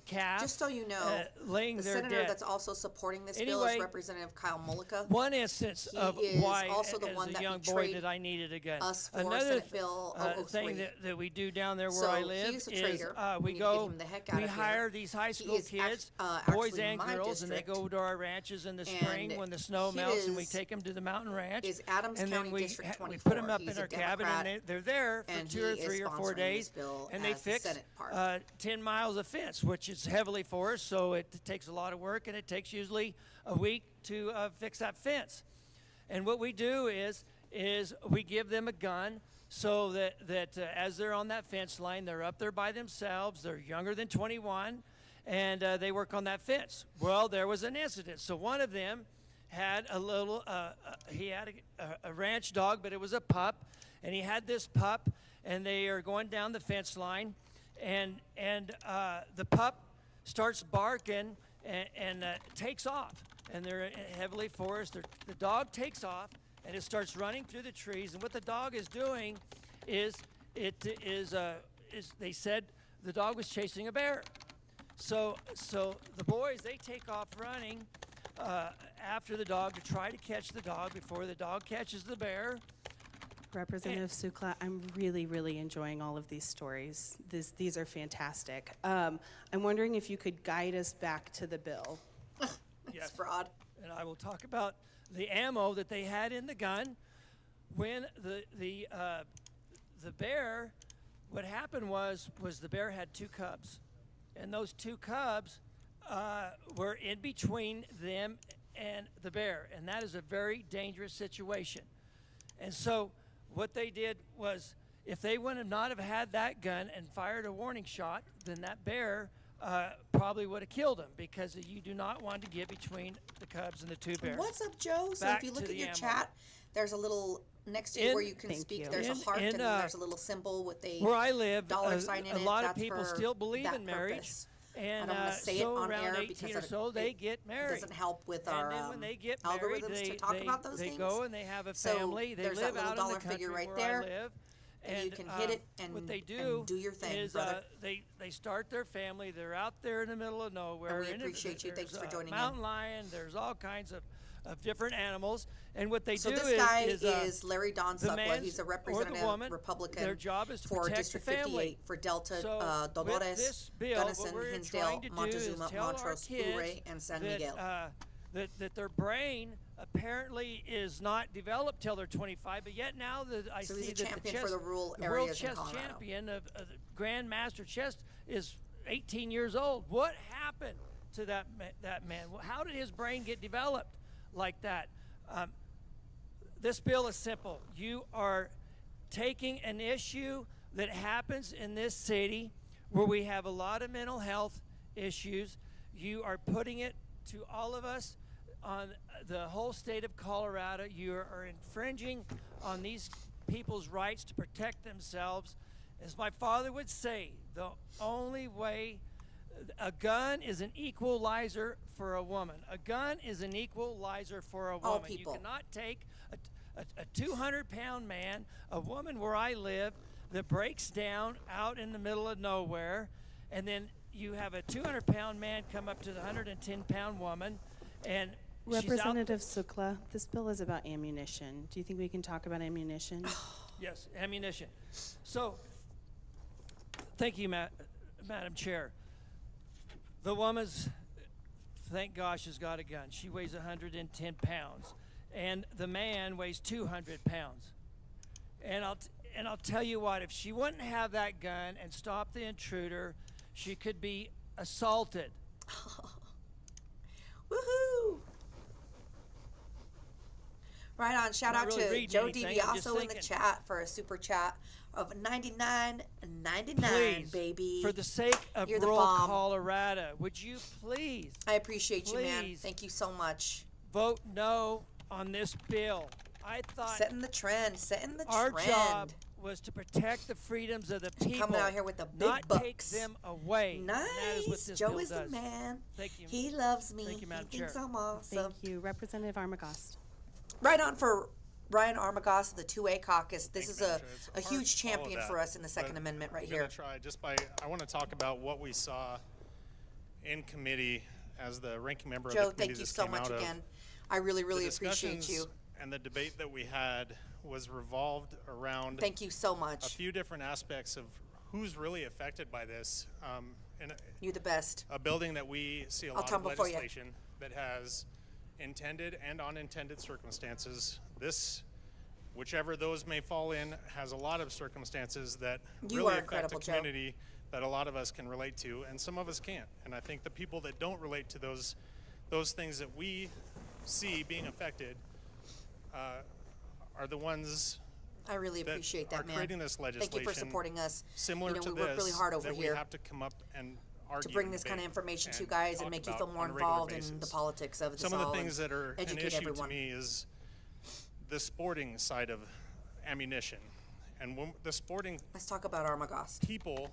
calf. Just so you know, laying the there senator dead. that's also supporting this bill Anyway, is Representative Kyle Mullica. One instance of is why, also the as one a that young boy, betrayed that I needed a gun. us for Another Senate Bill 003. thing that we do down there where So I live he's a is traitor. we need to get go, him the heck out we of here. hire these high school He is kids, actually boys and my girls, and they district. go to our ranches in the spring And when the snow he melts, and we is- take them to the mountain ranch. is Adams and County then we District we 24. put them up He's in a our cabin, Democrat, and they're there for and 2 or he is 3 or 4 sponsoring days, this bill and they as the fix Senate part. 10 miles of fence, which is heavily forest, so it takes a lot of work, and it takes usually a week to fix that fence. And what we do is we give them a gun so that as they're on that fence line, they're up there by themselves, they're younger than 21, and they work on that fence. Well, there was an incident. So one of them had a little, he had a ranch dog, but it was a pup, and he had this pup, and they are going down the fence line, and the pup starts barking and takes off. And they're in heavily forest. The dog takes off, and it starts running through the trees. And what the dog is doing is they said the dog was chasing a bear. So the boys, they take off running after the dog to try to catch the dog before the dog catches the bear. Representative Sukla, I'm really, really enjoying all of these stories. These are fantastic. I'm wondering if you could guide us back to the bill. Yes. Fraud. And I will talk about the ammo that they had in the gun. When the bear, what happened was the bear had 2 cubs, and those 2 cubs were in between them and the bear, and that is a very dangerous situation. And so what they did was, if they would not have had that gun and fired a warning shot, then that bear probably would have killed him, because you do not want to get between the cubs and the 2 bears. What's up, Joe? So Back if you to look at the your ammo. chat, there's a little next to you where you can speak. There's a heart, and then there's a little symbol with a where I live, dollar sign in a it. lot of That's people for still believe that in marriage. purpose. And I don't want to say so it on around air 18 because or so, they get married. It doesn't help with and our then when they get married, algorithms they, to talk they, about those they things. go and they have a So family. They there's live that little out dollar in the country figure right where there, I live. and you can hit it and, what they do and do your thing, is brother. they start their family. They're out there in the middle of nowhere. And we in appreciate you. Thanks there's for joining in. mountain lion. There's all kinds of different animals. And what they So do this guy is Larry Don the Suckla. man's He's a or the representative woman, Republican their job is to for protect District the family. 58 for Delta, So with Dolores, this bill, what Gunnison, we're Hinsdale, trying to do is Montezuma, tell our Montrose, kids Ouray, and San that, Miguel. that their brain apparently is not developed till they're 25, but yet now I So see he's a that the champion chess, for the rural the world areas in chess Colorado. champion of the Grandmaster chess is 18 years old. What happened to that man? How did his brain get developed like that? This bill is simple. You are taking an issue that happens in this city where we have a lot of mental health issues. You are putting it to all of us on the whole state of Colorado. You are infringing on these people's rights to protect themselves. As my father would say, the only way, a gun is an equalizer for a woman. A gun is an equalizer for a woman. All people. You cannot take a 200-pound man, a woman where I live, that breaks down out in the middle of nowhere, and then you have a 200-pound man come up to the 110-pound woman, and Representative Sukla, this bill is about ammunition. Do you think we can talk about ammunition? Yes, ammunition. So, thank you, Madam Chair. The woman's, thank gosh, has got a gun. She weighs 110 pounds, and the man weighs 200 pounds. And I'll tell you what, if she wouldn't have that gun and stop the intruder, she could be assaulted. Woohoo! Right on. Shout out to Joe DiBiaso in the chat for a super chat of $99.99, baby. For the sake of You're the rural bomb. Colorado, would you please? I appreciate you, man. Thank you so much. Vote no on this bill. I thought Setting the trend. Setting the our trend. job was to protect the freedoms of the people, Coming out here with the big not bucks. take them away. And that is what Nice. this Joe bill is the does. man. Thank you. He loves me. Thank you, Madam He thinks Chair. I'm awesome. Thank you. Representative Armagost. Right on for Ryan Armagost of the 2A caucus. This is a huge champion for us in the Second Amendment right I'm here. gonna try just by, I want to talk about what we saw in committee as the ranking member Joe, of the committee. thank you this so came much out of. again. I really, really The appreciate you. discussions and the debate that we had was revolved around Thank you so much. a few different aspects of who's really affected by this. You're the best. A building that we see a I'll lot of tumble for you. legislation that has intended and unintended circumstances. This, whichever those may fall in, has a lot of circumstances that You really are affect a incredible, Joe. community that a lot of us can relate to, and some of us can't. And I think the people that don't relate to those things that we see being affected are the ones I really appreciate that, are man. creating this legislation. Thank you for supporting us. Similar you know, to we this, work really hard over that here we have to come up and argue to bring this kind of information to you guys and make you feel more involved in the politics of this Some of the all things and that are an educate issue everyone. to me is the sporting side of ammunition. And when the sporting Let's talk about Armagost. people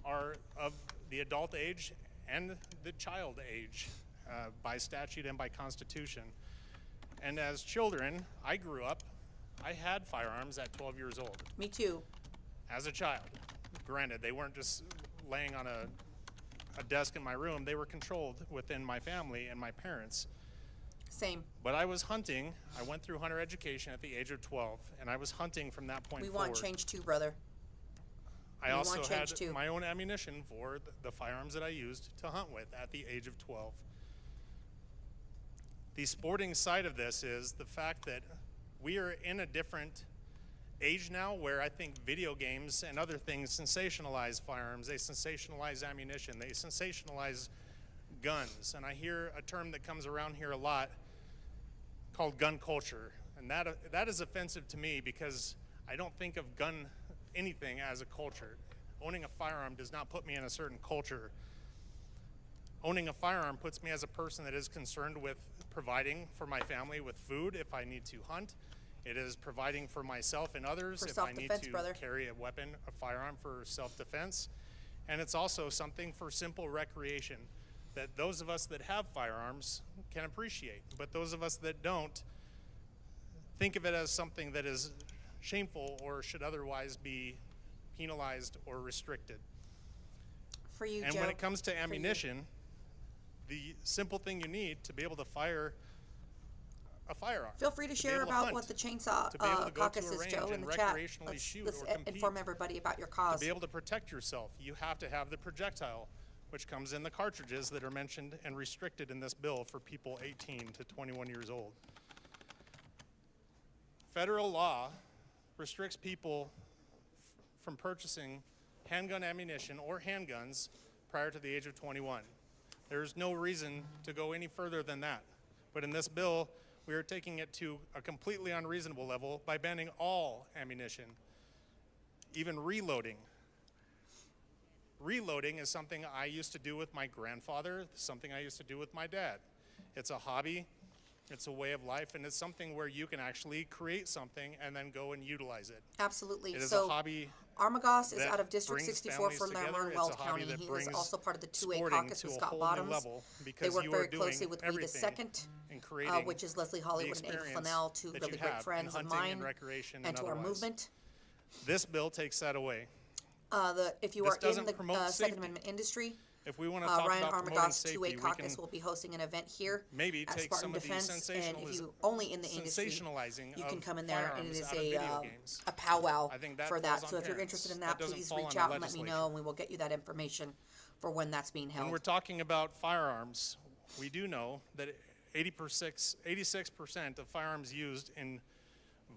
are of the adult age and the child age by statute and by constitution. And as children, I grew up, I had firearms at 12 years old. Me too. As a child. Granted, they weren't just laying on a desk in my room, they were controlled within my family and my parents. Same. But I was hunting. I went through hunter education at the age of 12, and I was hunting from that point We forward. want change too, brother. I we also want had change too. my own ammunition for the firearms that I used to hunt with at the age of 12. The sporting side of this is the fact that we are in a different age now where I think video games and other things sensationalize firearms, they sensationalize ammunition, they sensationalize guns. And I hear a term that comes around here a lot called gun culture. And that is offensive to me because I don't think of gun anything as a culture. Owning a firearm does not put me in a certain culture. Owning a firearm puts me as a person that is concerned with providing for my family with food if I need to hunt. It is providing for myself and others For if I need self-defense, to brother. carry a weapon, a firearm for self-defense. And it's also something for simple recreation that those of us that have firearms can appreciate. But those of us that don't think of it as something that is shameful or should otherwise be penalized or restricted. For you, And Joe. when it comes to For you. ammunition, the simple thing you need to be able to fire a firearm. Feel free to be share able to about hunt, what the chainsaw to be able to go caucus to a is, range Joe, in and the chat. recreationally shoot Let's or compete. inform everybody about your cause. To be able to protect yourself, you have to have the projectile, which comes in the cartridges that are mentioned and restricted in this bill for people 18 to 21 years old. Federal law restricts people from purchasing handgun ammunition or handguns prior to the age of 21. There's no reason to go any further than that. But in this bill, we are taking it to a completely unreasonable level by banning all ammunition, even reloading. Reloading is something I used to do with my grandfather, something I used to do with my dad. It's a hobby, it's a way of life, and it's something where you can actually create something and then go and utilize it. Absolutely. It is So a hobby Armagost is that out of District brings 64 families for together. Lamar and It's Weld a hobby County. that He is brings also part of the 2A sporting caucus to with a Scott whole new Bottoms. level They because work you very are doing closely with me the everything second, in creating which is Leslie the Hollywood and April experience Fennell, two that really you great have in friends of hunting and mine, recreation and to our otherwise. movement. This bill takes that away. If you This are in doesn't the promote Second safety. Amendment industry, If we want to talk Ryan about promoting Armagoff's safety, two-way we caucus can will be hosting an event here maybe at take Spartan some of the Defense, and if sensationalism, you only in the industry, sensationalizing you can of come in there, and it firearms is out of video games. a powwow I think that for falls that. on So if you're parents. interested in That that, doesn't please fall on reach the out and let me legislature. know, and we will get you that information for when that's being When held. we're talking about firearms, we do know that 86% of firearms used in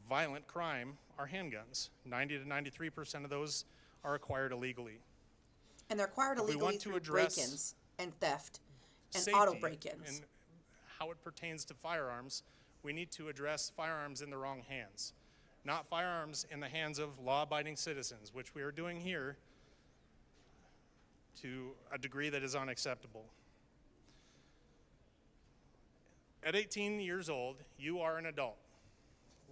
violent crime are handguns. 90 to 93% of those are acquired illegally. And they're acquired If we illegally want to through address break-ins and theft and Safety auto break-ins. and how it pertains to firearms, we need to address firearms in the wrong hands, not firearms in the hands of law-abiding citizens, which we are doing here to a degree that is unacceptable. At 18 years old, you are an adult.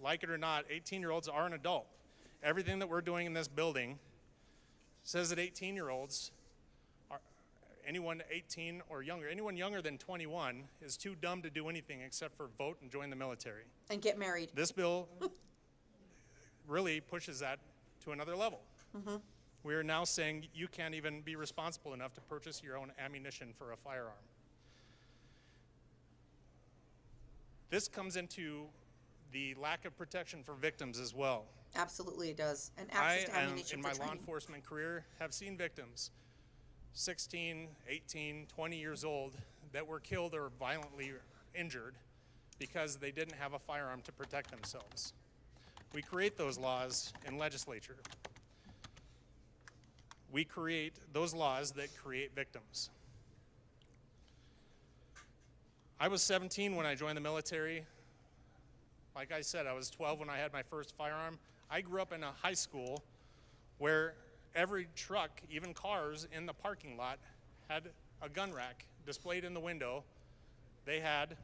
Like it or not, 18-year-olds are an adult. Everything that we're doing in this building says that 18-year-olds, anyone 18 or younger, anyone younger than 21 is too dumb to do anything except for vote and join the military. And get married. This bill really pushes that to another level. Mhm. We are now saying you can't even be responsible enough to purchase your own ammunition for a firearm. This comes into the lack of protection for victims as well. Absolutely it does. And I, access to ammunition in for my law training. enforcement career, have seen victims 16, 18, 20 years old that were killed or violently injured because they didn't have a firearm to protect themselves. We create those laws in legislature. We create those laws that create victims. I was 17 when I joined the military. Like I said, I was 12 when I had my first firearm. I grew up in a high school where every truck, even cars in the parking lot, had a gun rack displayed in the window. They had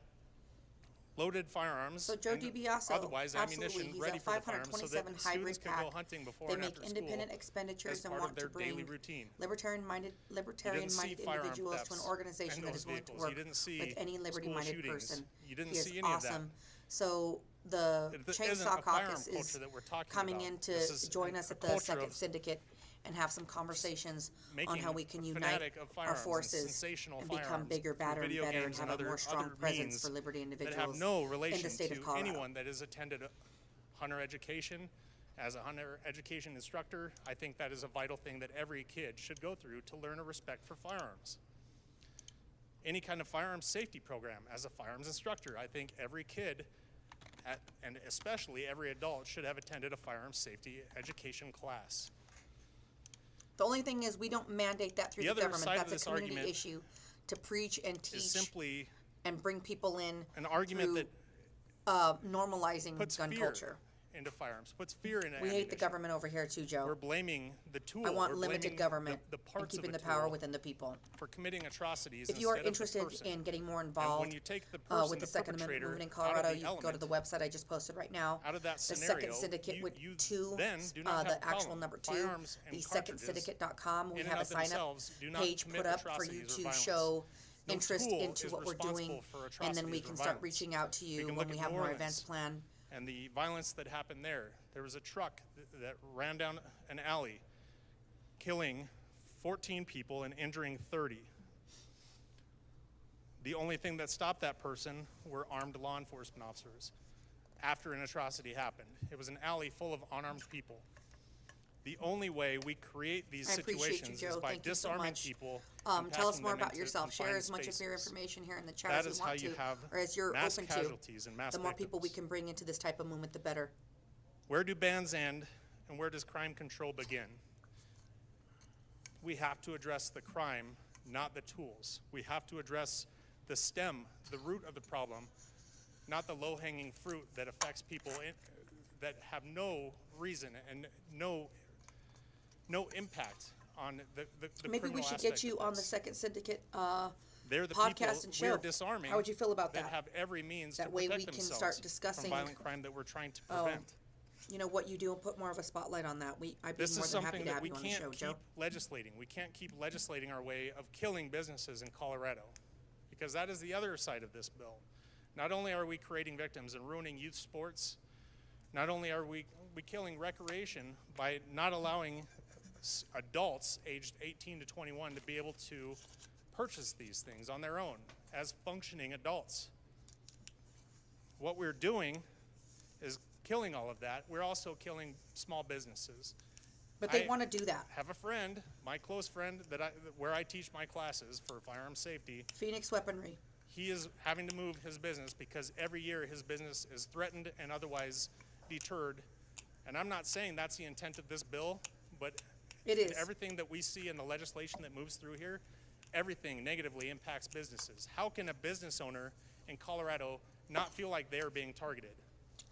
loaded firearms, So Joe and DiBiase, otherwise absolutely, ammunition he's ready at for the firearms so that 527 students hybrid could go pack. hunting before They and make after school independent as expenditures and part want of their to daily bring routine. libertarian-minded firearm individuals to an thefts organization and that those is willing to vehicles. You work didn't see with any school liberty-minded shootings. person. You didn't He is see any of that. awesome. So the It isn't Chainsaw a firearm Caucus culture is that we're talking coming about. in to This is join a us at the culture Second of Syndicate and have some conversations on making how we can a unite fanatic of our firearms and forces sensational and become firearms bigger, through badder, and video better, and games have and a more other strong presence means for liberty that individuals have no in the relation state of to Colorado. anyone that has attended a hunter education. As a hunter education instructor, I think that is a vital thing that every kid should go through to learn a respect for firearms. Any kind of firearms safety program. As a firearms instructor, I think every kid, and especially every adult, should have attended a firearms safety education class. The only thing is, we don't mandate that through The the other government. side of That's a this community argument issue to preach and Is teach simply and bring people in an argument through that normalizing puts gun fear culture. into firearms, puts fear in We hate ammunition. the government over here too, Joe. We're blaming the tool. I want We're limited blaming government the and parts keeping of the a power tool within the people. for committing atrocities If you are instead of the interested person. in getting more And involved when you take the person, with the Second Amendment perpetrator, movement in out of Colorado, the you can go to the element, website I just posted right now. out of that The scenario, Second Syndicate you- with you two, then do not have the a actual problem. number two, Firearms and the cartridges secondsyndicate.com. We in have and a of sign up themselves do not page commit put up for you atrocities or to violence. show No interest tool into is what we're doing, responsible for and then we atrocities can or start violence. reaching out to We you can when look we at have New more Orleans events planned. And the violence that happened there. There was a truck that ran down an alley, killing 14 people and injuring 30. The only thing that stopped that person were armed law enforcement officers after an atrocity happened. It was an alley full of unarmed people. The only way we create these I appreciate you, situations Joe. is by Thank you so disarming much. people. and Tell us packing more them about into yourself. Share confined as much of your spaces. information here in the chat That as you is want how you to, have or as you're mass open casualties to. and mass The more people we victims. can bring into this type of movement, the better. Where do bans end and where does crime control begin? We have to address the crime, not the tools. We have to address the stem, the root of the problem, not the low-hanging fruit that affects people that have no reason and no impact on the Maybe we criminal should aspect get you of on the this. Second Syndicate They're the podcast people and we are show. disarming How would you feel about that that? have every means That to way protect we can themselves start discussing, from violent crime that we're trying to oh, prevent. You know what you do, and put more of a spotlight on that. I'd be This more is than happy something to that have we you on the can't show, keep Joe. legislating. We can't keep legislating our way of killing businesses in Colorado, because that is the other side of this bill. Not only are we creating victims and ruining youth sports, Not only are we killing recreation by not allowing adults aged 18 to 21 to be able to purchase these things on their own as functioning adults. What we're doing is killing all of that. We're also killing small businesses. But they want to do that. Have a friend, my close friend, where I teach my classes for firearm safety. Phoenix Weaponry. He is having to move his business because every year his business is threatened and otherwise deterred. And I'm not saying that's the intent of this bill, but it is. Everything that we see in the legislation that moves through here, everything negatively impacts businesses. How can a business owner in Colorado not feel like they are being targeted?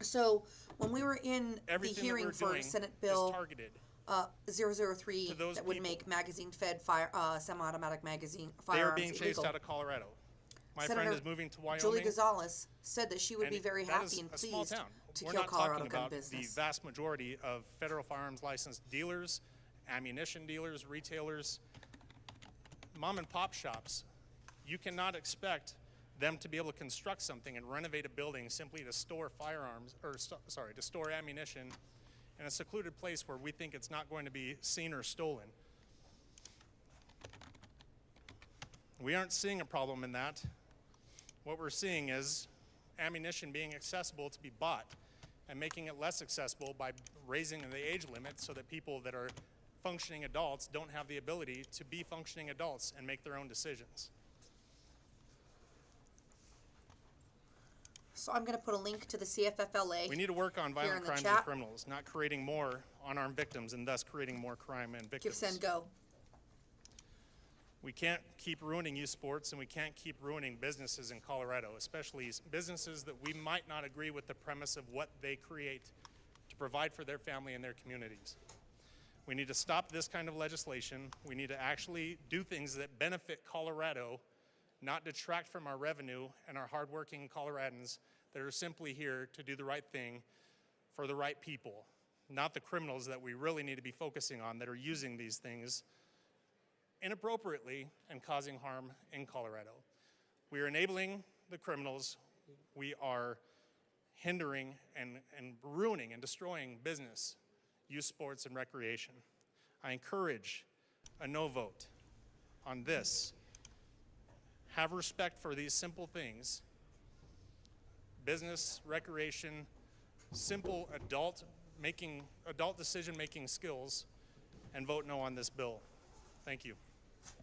So when we were in Everything the hearing that for we're doing Senate is Bill targeted. 003 To those that would people. make magazine-fed semi-automatic magazine They are firearms being chased illegal. out of Colorado. My Senator friend is moving to Wyoming. Julie Gonzalez said that she would and be very that is happy and a small pleased town. to We're kill not Colorado talking gun about business. the vast majority of federal firearms licensed dealers, ammunition dealers, retailers, mom and pop shops. You cannot expect them to be able to construct something and renovate a building simply to store firearms, or to store ammunition in a secluded place where we think it's not going to be seen or stolen. We aren't seeing a problem in that. What we're seeing is ammunition being accessible to be bought and making it less accessible by raising the age limit so that people that are functioning adults don't have the ability to be functioning adults and make their own decisions. So I'm going to put a link to the CFFLA. We need to work on here in violent the crimes chat. and criminals, not creating more unarmed victims and thus creating more crime and Give, victims. send, go. We can't keep ruining youth sports, and we can't keep ruining businesses in Colorado, especially businesses that we might not agree with the premise of what they create to provide for their family and their communities. We need to stop this kind of legislation. We need to actually do things that benefit Colorado, not detract from our revenue and our hardworking Coloradans that are simply here to do the right thing for the right people, not the criminals that we really need to be focusing on that are using these things inappropriately and causing harm in Colorado. We are enabling the criminals. We are hindering and ruining and destroying business, youth sports, and recreation. I encourage a no vote on this. Have respect for these simple things. Business, recreation, simple adult decision-making skills, and vote no on this bill. Thank you.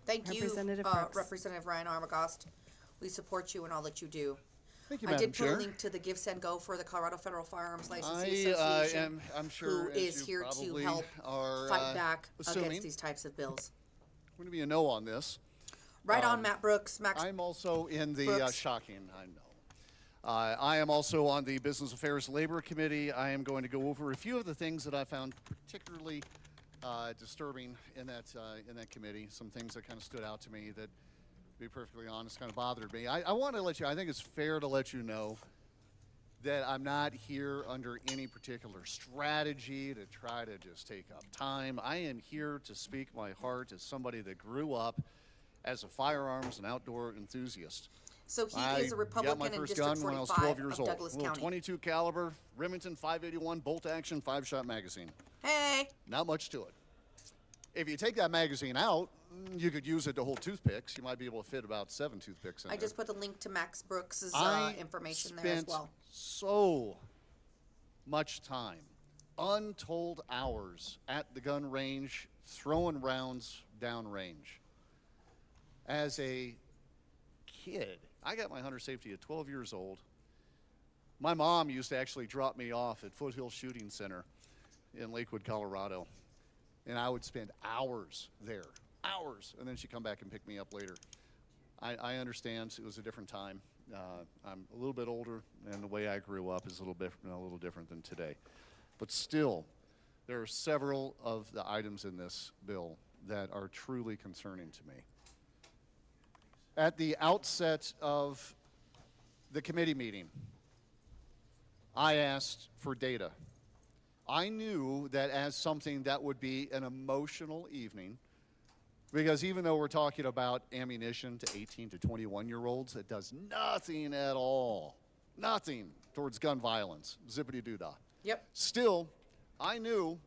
Thank you, Representative Brooks. Representative Ryan Armagost. We support you in all that you do. Thank you, I Madam did put Chair. a link to the Give, Send, Go for the Colorado Federal Firearms Licensing Association, I'm sure who as is you here to probably help are, fight back assuming, against these types of bills. I'm going to be a no on this. Right on, Matt Brooks. Max I'm also in the Brooks. shocking, I know. I am also on the Business Affairs Labor Committee. I am going to go over a few of the things that I found particularly disturbing in that committee. Some things that kind of stood out to me that, to be perfectly honest, kind of bothered me. I want to let you, I think it's fair to let you know that I'm not here under any particular strategy to try to just take up time. I am here to speak my heart as somebody that grew up as a firearms and outdoor enthusiast. So he I is a Republican got my in first District gun when I was 45 12 years of old. Douglas Little County. 22 caliber Remington 581 bolt action 5-shot magazine. Hey! Not much to it. If you take that magazine out, you could use it to hold toothpicks. You might be able to fit about 7 toothpicks in I there. just put a link to Max Brooks' I information there as spent well. so much time, untold hours at the gun range, throwing rounds downrange. As a kid, I got my hunter safety at 12 years old. My mom used to actually drop me off at Foothill Shooting Center in Lakewood, Colorado. And I would spend hours there, hours, and then she'd come back and pick me up later. I understand it was a different time. I'm a little bit older, and the way I grew up is a little different than today. But still, there are several of the items in this bill that are truly concerning to me. At the outset of the committee meeting, I asked for data. I knew that as something that would be an emotional evening, because even though we're talking about ammunition to 18 to 21-year-olds, it does nothing at all, nothing towards gun violence, zippity-doo-dah. Yep. Still, I knew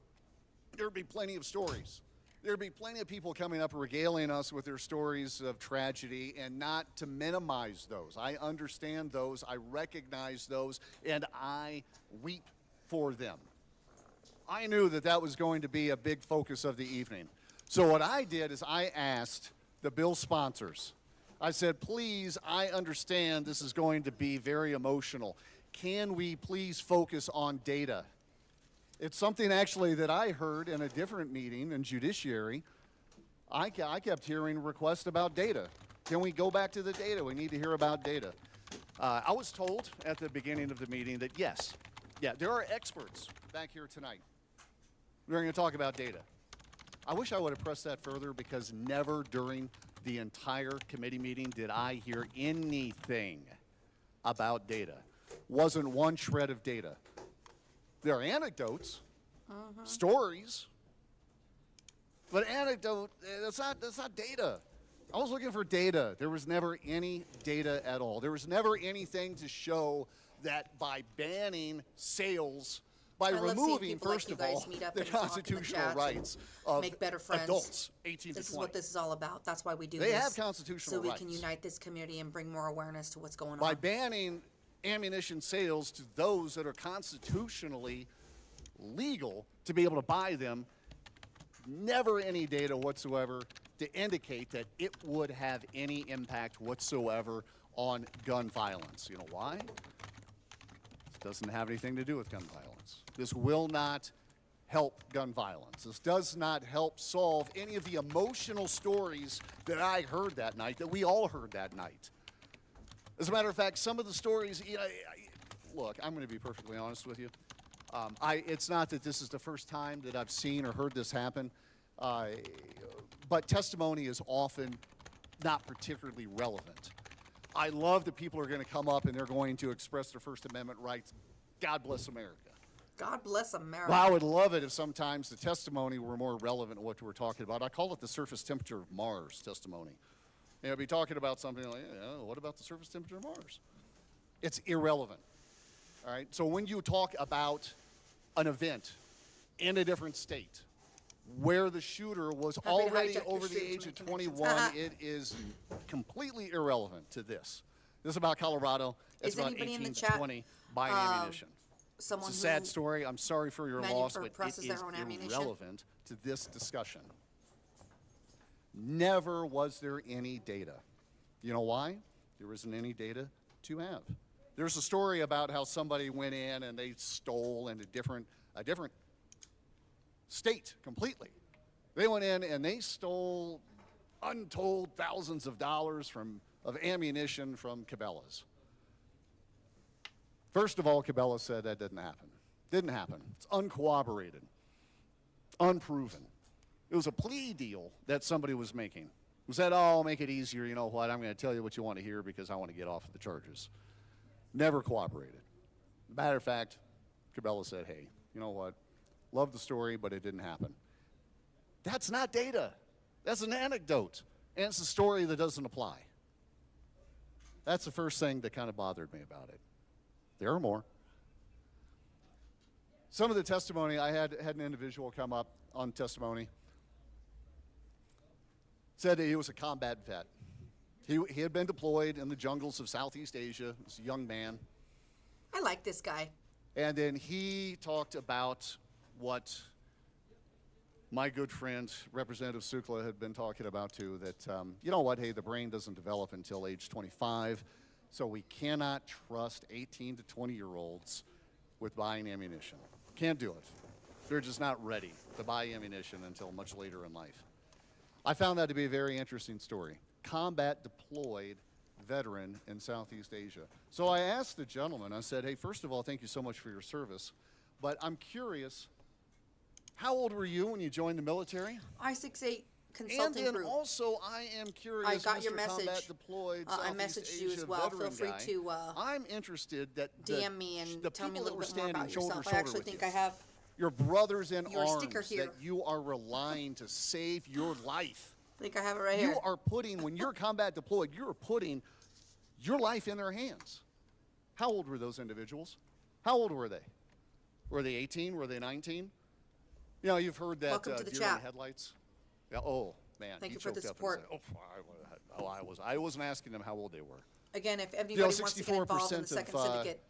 there'd be plenty of stories. There'd be plenty of people coming up regaling us with their stories of tragedy, and not to minimize those. I understand those, I recognize those, and I weep for them. I knew that that was going to be a big focus of the evening. So what I did is I asked the bill sponsors, I said, please, I understand this is going to be very emotional. Can we please focus on data? It's something actually that I heard in a different meeting in Judiciary. I kept hearing requests about data. Can we go back to the data? We need to hear about data. I was told at the beginning of the meeting that yes, there are experts back here tonight. We're going to talk about data. I wish I would have pressed that further, because never during the entire committee meeting did I hear anything about data. Wasn't one shred of data. There are anecdotes, stories, but anecdote, that's not data. I was looking for data. There was never any data at all. There was never anything to show that by banning sales, by removing, first of all, the constitutional rights of make better friends. Adults 18 to 20. This is what this is all about. That's why we do this. They have constitutional rights. So we can unite this community and bring more awareness to what's going on. By banning ammunition sales to those that are constitutionally legal to be able to buy them, never any data whatsoever to indicate that it would have any impact whatsoever on gun violence. You know why? This doesn't have anything to do with gun violence. This will not help gun violence. This does not help solve any of the emotional stories that I heard that night, that we all heard that night. As a matter of fact, some of the stories, look, I'm going to be perfectly honest with you. It's not that this is the first time that I've seen or heard this happen, but testimony is often not particularly relevant. I love that people are going to come up and they're going to express their First Amendment rights. God bless America. God bless America. Well, I would love it if sometimes the testimony were more relevant to what we're talking about. I call it the surface temperature of Mars testimony. You know, be talking about something like, what about the surface temperature of Mars? It's irrelevant. All right. So when you talk about an event in a different state where the shooter was already over the age of 21, it is completely irrelevant to this. This is about Colorado. It's about 18 to 20 buying ammunition. It's a sad story. I'm sorry for your loss, but it is irrelevant to this discussion. Never was there any data. You know why? There isn't any data to have. There's a story about how somebody went in and they stole in a different state completely. They went in and they stole untold thousands of dollars of ammunition from Cabela's. First of all, Cabela said that didn't happen. Didn't happen. It's uncorroborated, unproven. It was a plea deal that somebody was making. It said, oh, I'll make it easier. You know what? I'm going to tell you what you want to hear because I want to get off of the charges. Never cooperated. Matter of fact, Cabela said, hey, you know what? Love the story, but it didn't happen. That's not data. That's an anecdote. And it's a story that doesn't apply. That's the first thing that kind of bothered me about it. There are more. Some of the testimony, I had an individual come up on testimony, said that he was a combat vet. He had been deployed in the jungles of Southeast Asia. He was a young man. I like this guy. And then he talked about what my good friend, Representative Sukla, had been talking about too, that, you know what, hey, the brain doesn't develop until age 25, so we cannot trust 18 to 20-year-olds with buying ammunition. Can't do it. They're just not ready to buy ammunition until much later in life. I found that to be a very interesting story. Combat deployed veteran in Southeast Asia. So I asked the gentleman, I said, hey, first of all, thank you so much for your service, but I'm curious, how old were you when you joined the military? I-68 consulting and then group. also, I am curious, I got Mr. your message. Combat deployed I Southeast messaged you Asia as well. Feel veteran free guy. to I'm interested that DM me and the tell me a people little that bit were more about standing shoulder yourself. to I shoulder actually with think you, I have your brothers in your arms sticker here. that you are relying to save your life. I think I have it right here. You are putting, when you're combat deployed, you're putting your life in their hands. How old were those individuals? How old were they? Were they 18? Were they 19? You know, you've heard that Welcome to the deer in chat. the headlights. Yeah. Oh man. Thank he you for the choked up and support. said, I wasn't asking them how old they were. Again, if anybody You know, wants to get involved in the 64% Second of, Syndicate,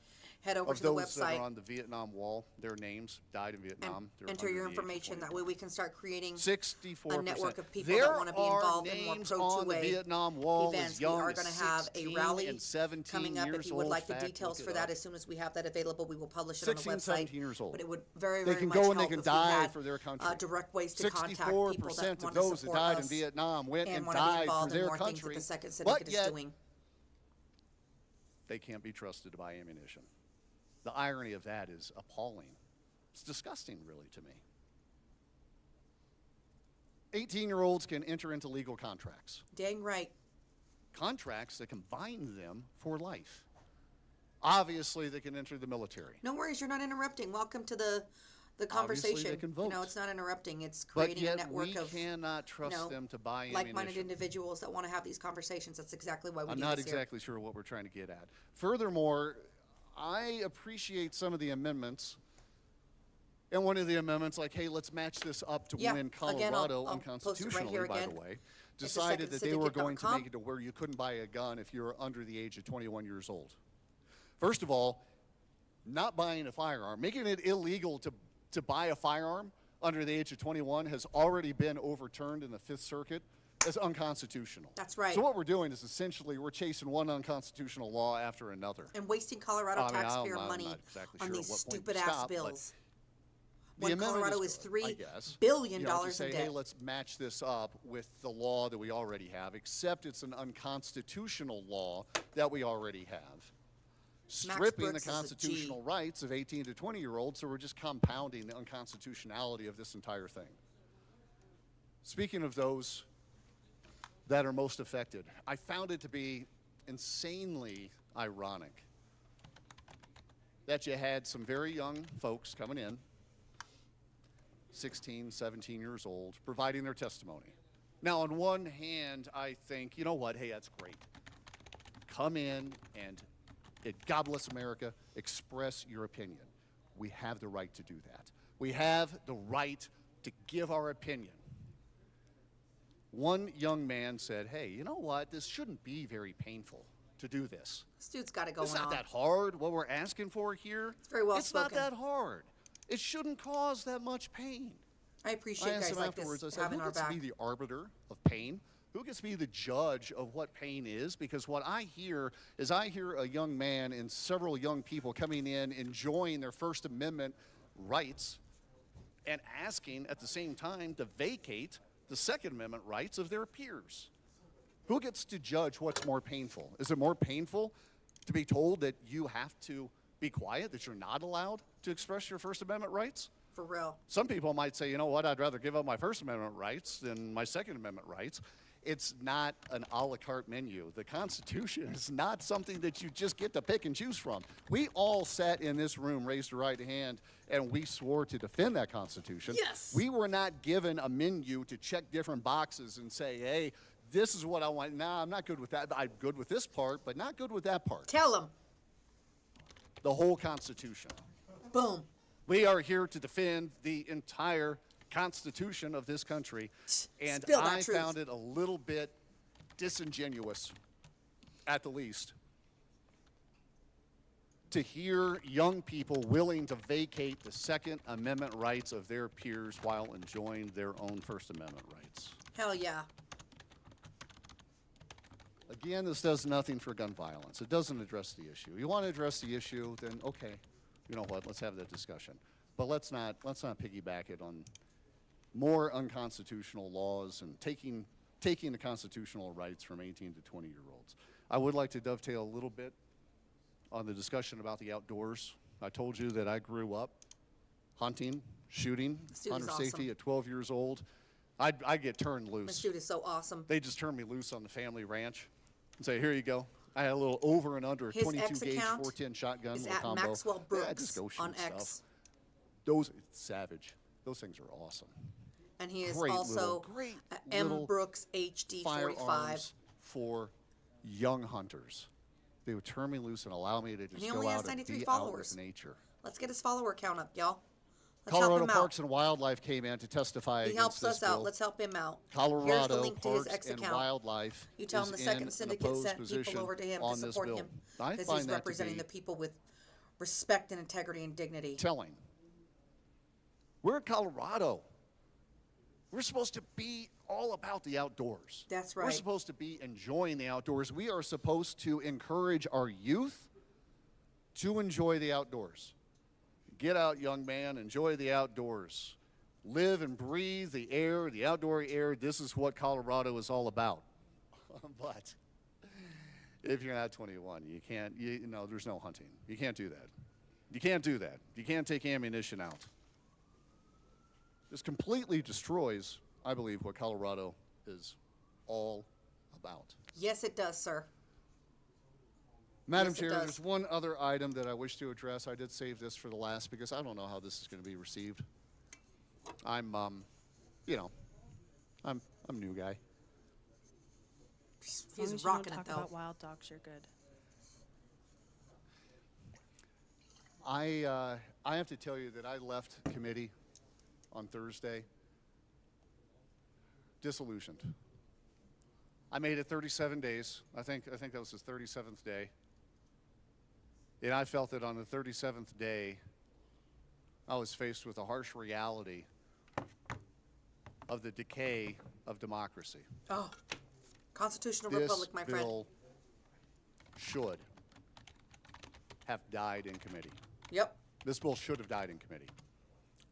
head over of to the those that website are on the Vietnam Wall, their names died in Vietnam. They're enter under your the age of information. 21. That way we can start creating 64%. a network of people there that want to be involved in more names pro on the two-way Vietnam Wall events. as We young are as going to have a 16 rally and 17 coming up. years If you would old. like the Fact, details look for it that, up. as soon as we have that available, we will publish it on the 16, website. 17 years old. But it would very, They very can much go and they help can if we die had, for their country. direct ways to contact people that 64% want of to those that support died in us Vietnam went and want to be died for involved in their more things that country. the Second But Syndicate is yet, doing. they can't be trusted to buy ammunition. The irony of that is appalling. It's disgusting, really, to me. 18-year-olds can enter into legal contracts. Dang right. Contracts that can bind them for life. Obviously, they can enter the military. No worries, you're not interrupting. Welcome to the Obviously, conversation. they can vote. You know, it's not interrupting. It's But creating yet a network we of cannot trust them to buy like-minded ammunition. individuals that want to have these conversations. That's exactly why we I'm do not this exactly sure what we're trying to get at. Furthermore, I appreciate some of the amendments. And one of the amendments, like, hey, let's match this up to Yeah, win again, Colorado I'll post it right unconstitutionally, here by the again. way, It's decided that they were going to secondsyndicate.com. make it to where you couldn't buy a gun if you were under the age of 21 years old. First of all, not buying a firearm, making it illegal to buy a firearm under the age of 21 has already been overturned in the Fifth Circuit as unconstitutional. That's right. So what we're doing is essentially we're chasing one unconstitutional law after another. and wasting Colorado I mean, taxpayer I'm money not exactly on sure these at what point stupid to ass stop, but bills. The When amendment Colorado is good, I $3 guess. billion You know, to in say, debt. hey, let's match this up with the law that we already have, except it's an unconstitutional law that we already have. Stripping the Brooks is a G. constitutional rights of 18 to 20-year-olds, so we're just compounding the unconstitutionality of this entire thing. Speaking of those that are most affected, I found it to be insanely ironic that you had some very young folks coming in, 16, 17 years old, providing their testimony. Now, on one hand, I think, you know what, hey, that's great. Come in and, God bless America, express your opinion. We have the right to do that. We have the right to give our opinion. One young man said, hey, you know what, this shouldn't be very painful to do this. This dude's got it going It's not on. that hard, what we're asking for here. It's very well It's spoken. not that hard. It shouldn't cause that much pain. I appreciate I asked guys him like afterwards, this I said, having who our gets to back. be the arbiter of pain? Who gets to be the judge of what pain is? Because what I hear is I hear a young man and several young people coming in enjoying their First Amendment rights and asking at the same time to vacate the Second Amendment rights of their peers. Who gets to judge what's more painful? Is it more painful to be told that you have to be quiet, that you're not allowed to express your First Amendment rights? For real. Some people might say, you know what, I'd rather give up my First Amendment rights than my Second Amendment rights. It's not an a la carte menu. The Constitution is not something that you just get to pick and choose from. We all sat in this room, raised our right hand, and we swore to defend that Constitution. Yes. We were not given a menu to check different boxes and say, hey, this is what I want. Nah, I'm not good with that. I'm good with this part, but not good with that part. Tell them. The whole Constitution. Boom. We are here to defend the entire Constitution of this country, and Spill that I truth. found it a little bit disingenuous, at the least, to hear young people willing to vacate the Second Amendment rights of their peers while enjoying their own First Amendment rights. Hell yeah. Again, this does nothing for gun violence. It doesn't address the issue. You want to address the issue, then okay, you know what, let's have that discussion. But let's not piggyback it on more unconstitutional laws and taking the constitutional rights from 18 to 20-year-olds. I would like to dovetail a little bit on the discussion about the outdoors. I told you that I grew up hunting, shooting, This dude is hunter awesome. safety at 12 years old. I get turned loose. This dude is so awesome. They just turned me loose on the family ranch and say, here you go. I had a little over and under His 22 X gauge account 410 shotgun is with a at combo. Maxwell Yeah, Brooks just go shoot on stuff. X. Those, it's savage. Those things are awesome. And he is Great also great M. little Brooks HD 45. firearms for young hunters. They would turn me loose and allow me to just he go only has out and 93 be followers. out with nature. Let's get his follower count up, y'all. Let's help Colorado him out. Parks and Wildlife came in to testify He against helps this us out. bill. Let's help him out. Here's the Colorado link to his Parks X and account. Wildlife You tell is him the in second an syndicate opposed sent position people over to him to on this support bill. him I because find he's that to representing be the people with respect and integrity and dignity. telling. We're in Colorado. We're supposed to be all about the outdoors. That's We're right. supposed to be enjoying the outdoors. We are supposed to encourage our youth to enjoy the outdoors. Get out, young man, enjoy the outdoors. Live and breathe the air, the outdoor air. This is what Colorado is all about. But if you're not 21, you can't, there's no hunting. You can't do that. You can't do that. You can't take ammunition out. This completely destroys, I believe, what Colorado is all about. Yes, it does, sir. Madam Yes, it Chair, does. there's one other item that I wish to address. I did save this for the last because I don't know how this is going to be received. I'm a new guy. As long as He's you don't rocking it, talk though. about wild dogs, you're good. I have to tell you that I left committee on Thursday disillusioned. I made it 37 days. I think that was his 37th day. And I felt that on the 37th day, I was faced with a harsh reality of the decay of democracy. Oh, constitutional This republic, my friend. bill should have died in committee. Yep. This bill should have died in committee.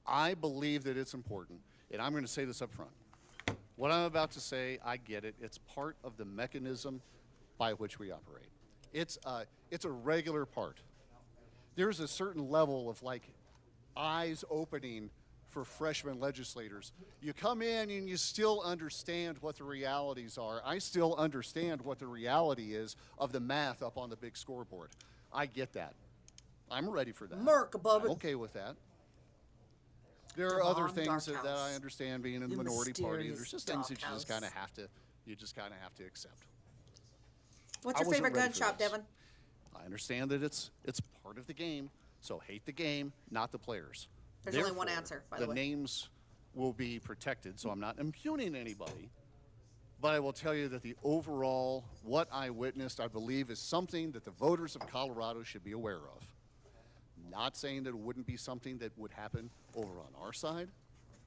I believe that it's important, and I'm going to say this up front. What I'm about to say, I get it. It's part of the mechanism by which we operate. It's a regular part. There's a certain level of eyes opening for freshman legislators. You come in and you still understand what the realities are. I still understand what the reality is of the math up on the big scoreboard. I get that. I'm ready for that. Mark above I'm it. okay with that. There are Come other on, things Dark that I House. understand being in the You minority party. mysterious There's just things that Dark you just House. kind of have to accept. What's I your wasn't favorite ready gun for shop, this. Devin? I understand that it's part of the game, so hate the game, not the players. There's only one Therefore, answer, by the way. names will be protected, so I'm not impugning anybody. But I will tell you that the overall, what I witnessed, I believe is something that the voters of Colorado should be aware of. Not saying that it wouldn't be something that would happen over on our side,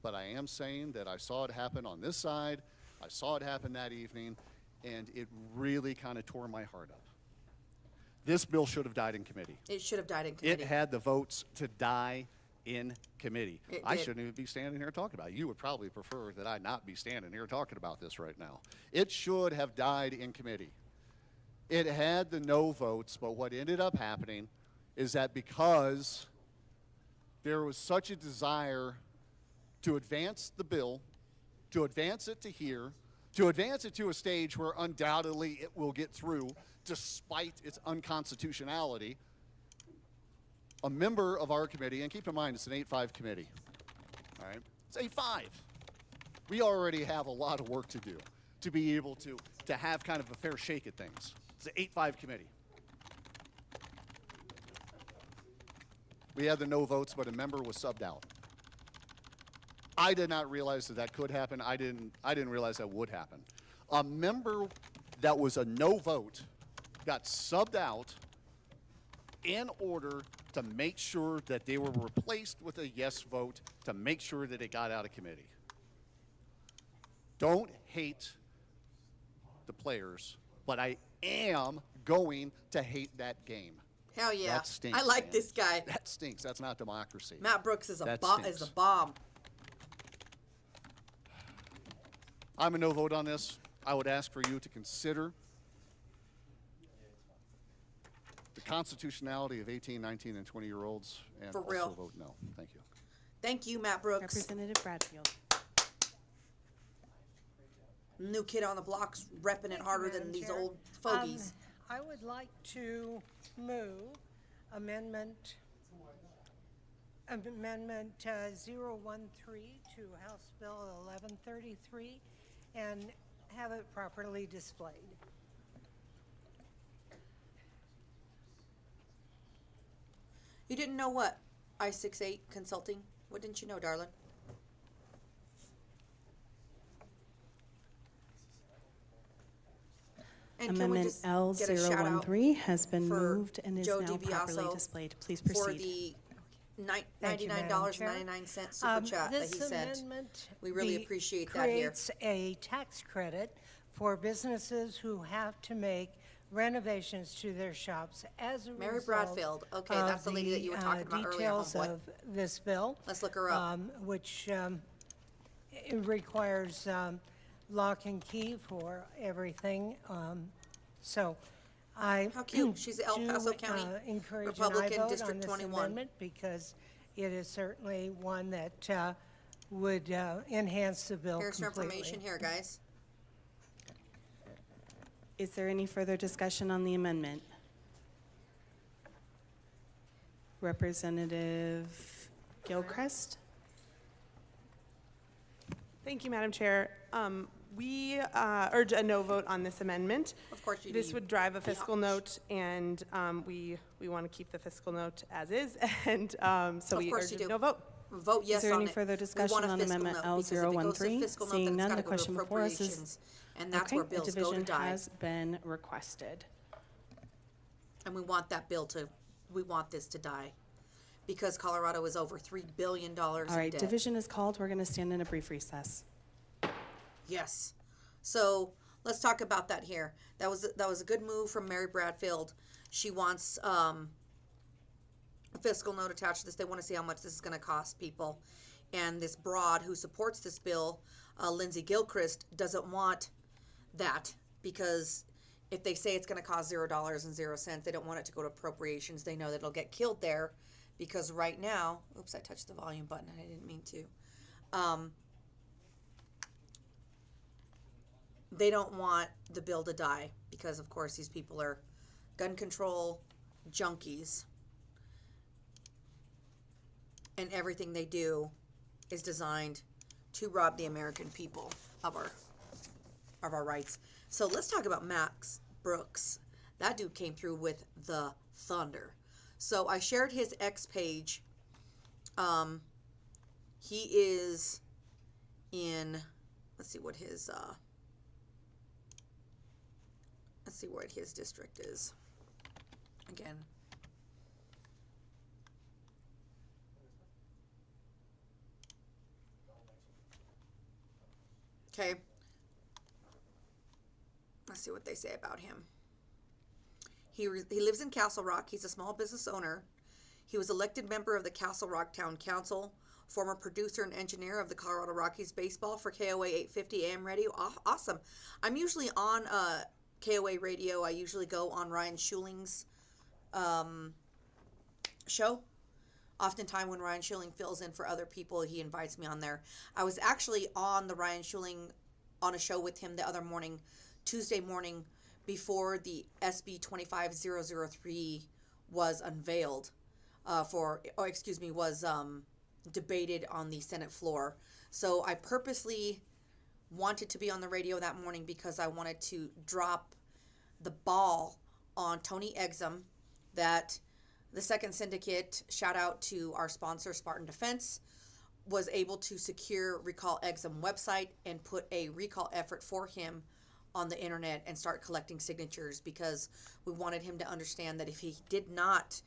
but I am saying that I saw it happen on this side, I saw it happen that evening, and it really kind of tore my heart up. This bill should have died in committee. It should have died in committee. It had the votes to die in committee. It I did. shouldn't even be standing here talking about it. You would probably prefer that I not be standing here talking about this right now. It should have died in committee. It had the no votes, but what ended up happening is that because there was such a desire to advance the bill, to advance it to here, to advance it to a stage where undoubtedly it will get through despite its unconstitutionality, a member of our committee, and keep in mind it's an 8-5 committee, all right? It's 8-5. We already have a lot of work to do to be able to have kind of a fair shake at things. It's an 8-5 committee. We had the no votes, but a member was subbed out. I did not realize that could happen. I didn't realize that would happen. A member that was a no vote got subbed out in order to make sure that they were replaced with a yes vote to make sure that it got out of committee. Don't hate the players, but I am going to hate that game. Hell yeah. That stinks, I like man. this guy. That stinks. That's not democracy. Matt Brooks is a That bomb. stinks. Is a bomb. I'm a no vote on this. I would ask for you to consider the constitutionality of 18, 19, and 20-year-olds and For also real. vote no. Thank you. Thank you, Matt Brooks. Representative Bradfield. New kid on the block's repping it harder than Madam these Chair. old fogies. I would like to move Amendment 013 to House Bill 1133 and have it properly displayed. You didn't know what? I-68 Consulting. What didn't you know, darling? And can we Amendment just get a shout out L013 has been for moved and is Joe now properly DiBiaso displayed. Please for proceed. the Thank you, Madam Chair. $99.99 super chat that This he sent. amendment We really appreciate that here. creates a tax credit for businesses who have to make renovations to their shops as a Mary result Bradfield. Okay, of that's the lady that you were talking about earlier, details homeboy. of this bill. Let's look her up. Which it requires lock and key for everything. So I How cute. She's the El Paso County encourage Republican, an aye vote District on this 21. amendment because it is certainly one that would enhance the bill Here's her completely. information here, guys. Is there any further discussion on the amendment? Representative Gilchrist? Thank you, Madam Chair. We urge a no vote on this amendment. Of course you do. This would drive a fiscal note, and we want to keep the fiscal note as is, and so Of we course urge you a do. no vote. Vote yes Is there on any it. further We discussion want a on fiscal Amendment note, because if it goes to L013? fiscal note, Seeing then it's none, gotta the go to question before us is, appropriations, and that's okay, where a bills go to division die. has been requested. And we want that bill to, we want this to die. Because Colorado is over $3 billion All in right, debt. division is called. We're going to stand in a brief recess. Yes. So let's talk about that here. That was a good move from Mary Bradfield. She wants a fiscal note attached to this. They want to see how much this is going to cost people. And this broad who supports this bill, Lindsay Gilchrist, doesn't want that because if they say it's going to cost $0.00, they don't want it to go to appropriations. They know that it'll get killed there because right now, oops, I touched the volume button and I didn't mean to. They don't want the bill to die because, of course, these people are gun control junkies. And everything they do is designed to rob the American people of our rights. So let's talk about Max Brooks. That dude came through with the thunder. So I shared his X page. He is in, let's see what his district is. Again. Okay. Let's see what they say about him. He lives in Castle Rock. He's a small business owner. He was elected member of the Castle Rock Town Council, former producer and engineer of the Colorado Rockies baseball for KOA 850 AM radio. Awesome. I'm usually on KOA radio. I usually go on Ryan Schuling's show. Oftentimes when Ryan Schuling fills in for other people, he invites me on there. I was actually on the Ryan Schuling on a show with him the other morning, Tuesday morning, before the SB 25003 was unveiled was debated on the Senate floor. So I purposely wanted to be on the radio that morning because I wanted to drop the ball on Tony Exum that the Second Syndicate, shout out to our sponsor Spartan Defense, was able to secure Recall Exum website and put a recall effort for him on the internet and start collecting signatures because we wanted him to understand that if he did not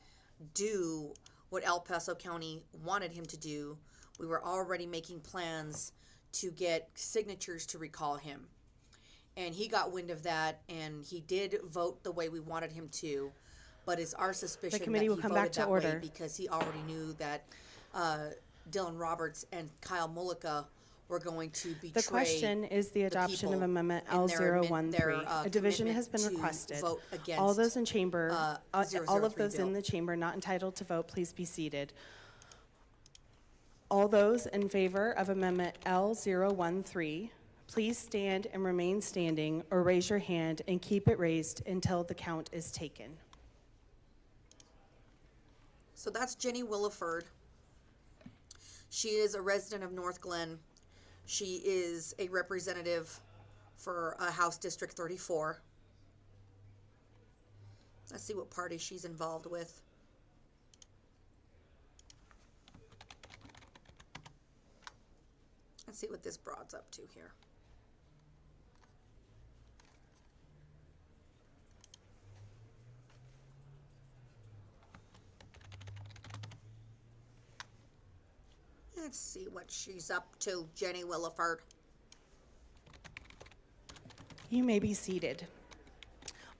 do what El Paso County wanted him to do, we were already making plans to get signatures to recall him. And he got wind of that, and he did vote the way we wanted him to, but it's our suspicion that he voted that way because he already knew that Dylan Roberts and Kyle Mullica were going to betray The question is the adoption of Amendment L013. A division has been requested. All those in chamber, all of those in the chamber not entitled to vote, please be seated. All those in favor of Amendment L013, please stand and remain standing or raise your hand and keep it raised until the count is taken. So that's Jenny Williford. She is a resident of North Glen. She is a representative for House District 34. Let's see what party she's involved with. Let's see what this broad's up to here. Let's see what she's up to, Jenny Williford. You may be seated.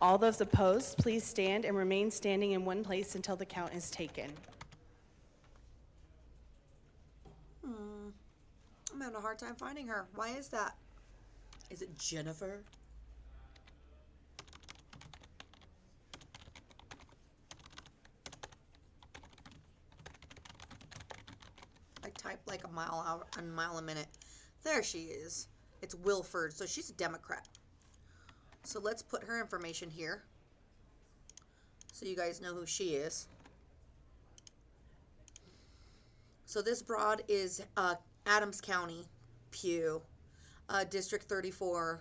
All those opposed, please stand and remain standing in one place until the count is taken. I'm having a hard time finding her. Why is that? Is it Jennifer? I type like a mile a minute. There she is. It's Wilford, so she's a Democrat. So let's put her information here so you guys know who she is. So this broad is Adams County, Pew, District 34.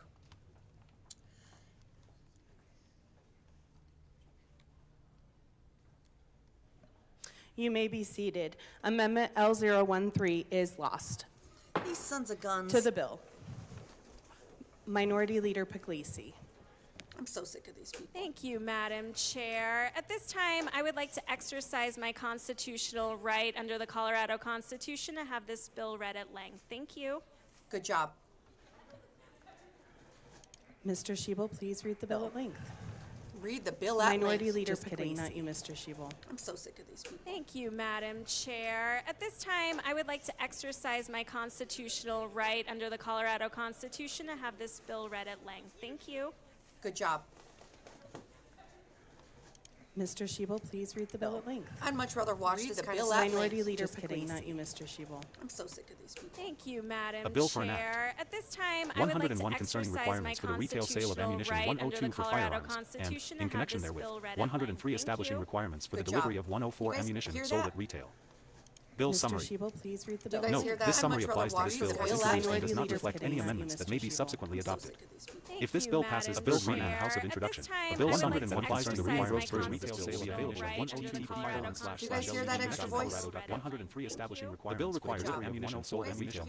You may be seated. Amendment L013 is lost. These sons of guns. To the bill. Minority Leader Puglisi. I'm so sick of these people. Thank you, Madam Chair. At this time, I would like to exercise my constitutional right under the Colorado Constitution to have this bill read at length. Thank you. Good job. Mr. Schiebel, please read the bill at length. Read the bill at Minority length. Leader Just kidding, Puglisi. not you, Mr. Schiebel. I'm so sick of these people. Thank you, Madam Chair. At this time, I would like to exercise my constitutional right under the Colorado Constitution to have this bill read at length. Thank you. Good job. Mr. Schiebel, please read the bill at length. I'd much rather watch this Kind bill of at Minority length. Leader Just kidding, Puglisi. not You, Mr. Schiebel. I'm so sick of these people. Thank you, Madam A bill for an Chair. act. At this time, I would like to 101 concerning exercise my requirements for the retail sale of constitutional ammunition, right under 102 the for Colorado firearms, and, Constitution to in have connection this therewith, bill read at 103 length. Thank establishing you. requirements for the Good delivery job. of 104 You guys ammunition hear sold that? at retail. Bill Mr. summary. Schiebel, please read the Do you bill. guys Note, hear that? this I'd summary much rather applies to this watch bill this as bill introduced at and length. does not Leader reflect any Puglisi, amendments that may be Mr. subsequently adopted. Thank If this you, bill passes, a Madam bill read in Chair. House of At Introduction. this time, A bill I would summary like to applies to the exercise retail my first retail sale constitutional available right under the 123 for Colorado firearms slash Do you guys hear that slash extra LGB voice? Colorado. 103 establishing you. requirements. The bill requires job. ammunition sold at retail.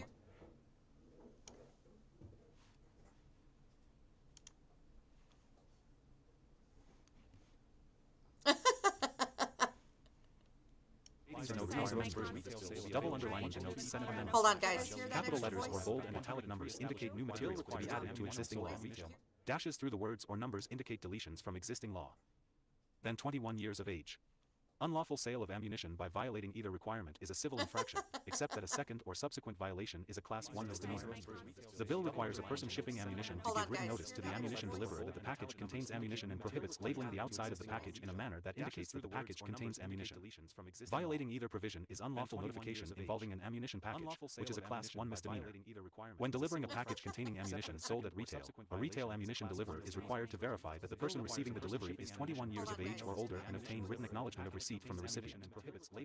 Double underline denotes Senate amendments. Hold on, guys. Capital letters or bold and italic numbers indicate new materials to be added to existing law. Dashes through the words or numbers indicate deletions from existing law. Then 21 years of age. Unlawful sale of ammunition by violating either requirement is a civil infraction, except that a second or subsequent violation is a Class 1 misdemeanor. The bill requires a person shipping ammunition to give written notice to the ammunition deliverer that the package contains ammunition and prohibits labeling the outside of the package in a manner that indicates that the package contains ammunition. Violating either provision is unlawful notification involving an ammunition package, which is a Class 1 misdemeanor. When delivering a package containing ammunition sold at retail, a retail ammunition deliverer is required to verify that the person receiving the delivery is 21 years of age or older and obtain written acknowledgement of receipt from the recipient.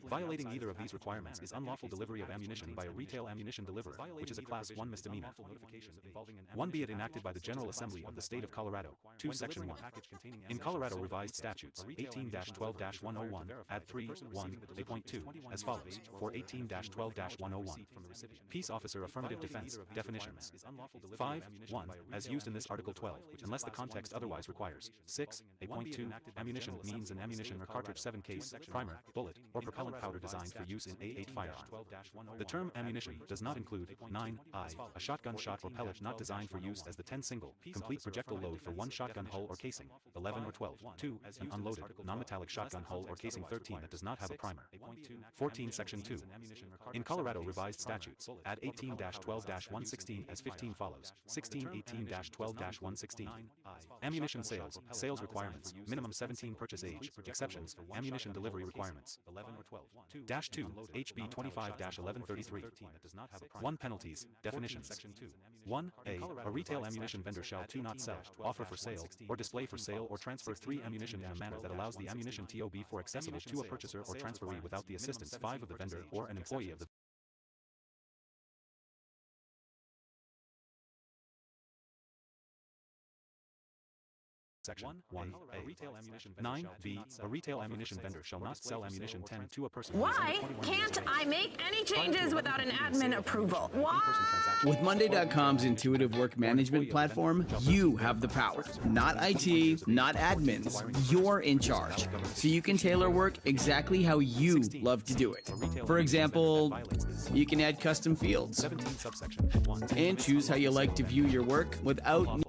Violating either of these requirements is unlawful delivery of ammunition by a retail ammunition deliverer, which is a Class 1 misdemeanor. 1. Be it enacted by the General Assembly of the State of Colorado. 2. Section 1. In Colorado Revised Statutes 18-12-101, add 3(1)(2) as follows. For 18-12-101. Peace officer affirmative defense definitions. 5(1) as used in this Article 12, unless the context otherwise requires. 6(2) ammunition means an ammunition or cartridge 7 case, primer, bullet, or propellant powder designed for use in A8 firearm. The term ammunition does not include 9(I) a shotgun shot or pellet not designed for use as the 10 single, complete projectile load for one shotgun hull or casing, 11 or 12. 2. An unloaded, non-metallic shotgun hull or casing 13 that does not have a primer. 14. Section 2. In Colorado Revised Statutes, add 18-12-116 as 15 follows. 16. 18-12-116. Ammunition sales, sales requirements, minimum 17 purchase age, exceptions, ammunition delivery requirements. 11 or 12. 2. HB 25-1133. 1. Penalties, definitions. 1. A retail ammunition vendor shall not sell, offer for sale, or display for sale or transfer 3 ammunition in a manner that allows the ammunition to be for accessible to a purchaser or transferee without the assistance 5 of the vendor or an employee of the subsection 1A. Retail ammunition 9B. A retail ammunition vendor shall not sell ammunition 10 to a person. Why can't I make any changes without an admin approval? Why? With Monday.com's intuitive work management platform, you have the power. Not IT, not admins. You're in charge. So you can tailor work exactly how you love to do it. For example, you can add custom fields and choose how you like to view your work without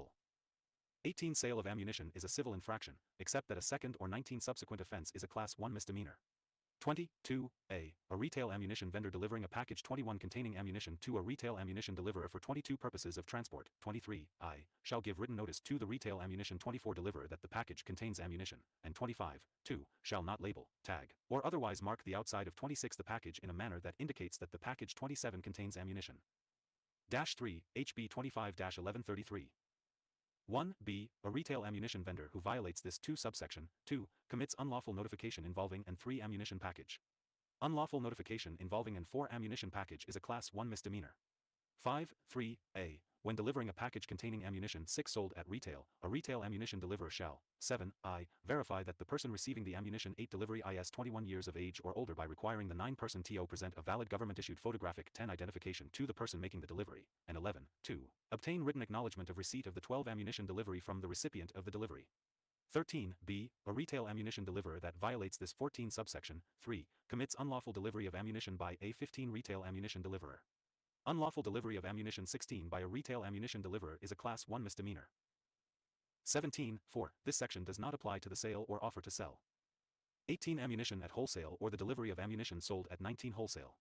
18. Sale of ammunition is a civil infraction, except that a second or 19 subsequent offense is a Class 1 misdemeanor. 22. A retail ammunition vendor delivering a package 21 containing ammunition to a retail ammunition deliverer for 22 purposes of transport. 23. Shall give written notice to the retail ammunition 24 deliverer that the package contains ammunition. And 25. 2. Shall not label, tag, or otherwise mark the outside of 26 the package in a manner that indicates that the package 27 contains ammunition. 3. HB 25-1133. 1B. A retail ammunition vendor who violates this 2 subsection 2 commits unlawful notification involving an 3 ammunition package. Unlawful notification involving an 4 ammunition package is a Class 1 misdemeanor. 5. 3A. When delivering a package containing ammunition 6 sold at retail, a retail ammunition deliverer shall 7. Verify that the person receiving the ammunition 8 delivery is 21 years of age or older by requiring the 9-person TO present a valid government-issued photographic 10 identification to the person making the delivery, and 11. 2. Obtain written acknowledgement of receipt of the 12 ammunition delivery from the recipient of the delivery. 13b. A retail ammunition deliverer that violates this 14 subsection 3 commits unlawful delivery of ammunition by a 15 retail ammunition deliverer. Unlawful delivery of ammunition 16 by a retail ammunition deliverer is a Class 1 misdemeanor. 17. 4. This section does not apply to the sale or offer to sell. 18. Ammunition at wholesale or the delivery of ammunition sold at 19 wholesale.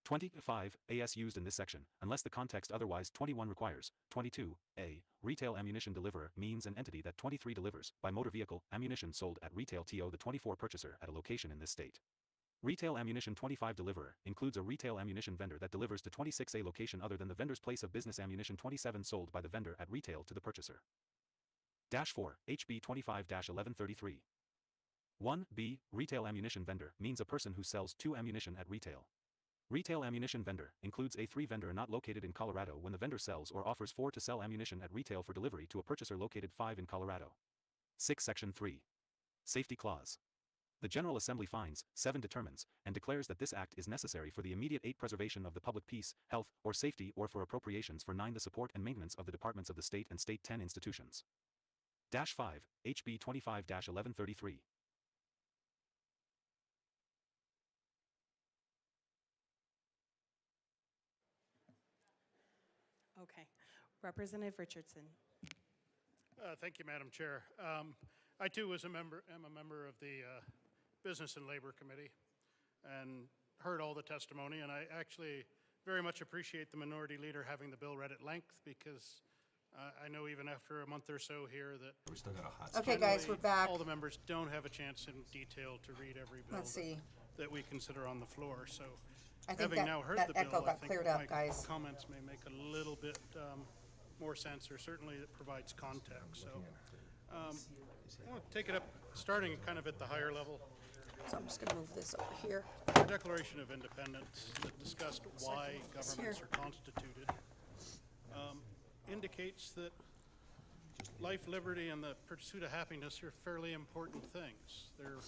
25. As used in this section, unless the context otherwise 21 requires. 22. A. Retail ammunition deliverer means an entity that 23 delivers, by motor vehicle, ammunition sold at retail to the 24 purchaser at a location in this state. Retail ammunition 25 deliverer includes a retail ammunition vendor that delivers to 26A location other than the vendor's place of business. Ammunition 27 sold by the vendor at retail to the purchaser. 4. HB 25-1133. 1B. Retail ammunition vendor means a person who sells 2 ammunition at retail. Retail ammunition vendor includes a 3 vendor not located in Colorado when the vendor sells or offers 4 to sell ammunition at retail for delivery to a purchaser located 5 in Colorado. 6. Section 3. Safety Clause. The General Assembly finds, 7 determines, and declares that this act is necessary for the immediate 8 preservation of the public peace, health, or safety or for appropriations for 9 the support and maintenance of the departments of the state and state 10 institutions. 5. HB 25-1133. Okay. Representative Richardson. Thank you, Madam Chair. I too am a member of the Business and Labor Committee and heard all the testimony, and I actually very much appreciate the minority leader having the bill read at length because I know even after a month or so here that we still got a hot spot. Okay, guys, we're back. All the members don't have a chance in detail to read every bill that we consider on the floor. So I think having now heard that the bill, echo got cleared up, my guys. comments may make a little bit more sense, or certainly it provides context. So I want to take it up, starting kind of at the higher level. So I'm just going to move this over here. The Declaration of Independence that discussed why governments are constituted indicates that life, liberty, and the pursuit of happiness are fairly important things. They're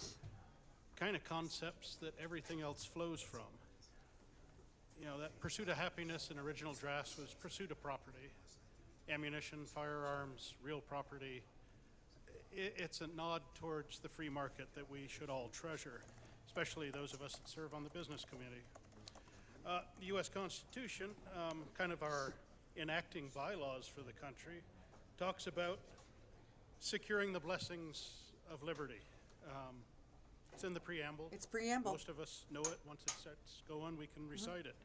kind of concepts that everything else flows from. You know, that pursuit of happiness in original drafts was pursuit of property. Ammunition, firearms, real property. It's a nod towards the free market that we should all treasure, especially those of us that serve on the business committee. The U.S. Constitution, kind of our enacting bylaws for the country, talks about securing the blessings of liberty. It's in the preamble. It's preamble. Most of us know it. Once it starts going, we can recite it.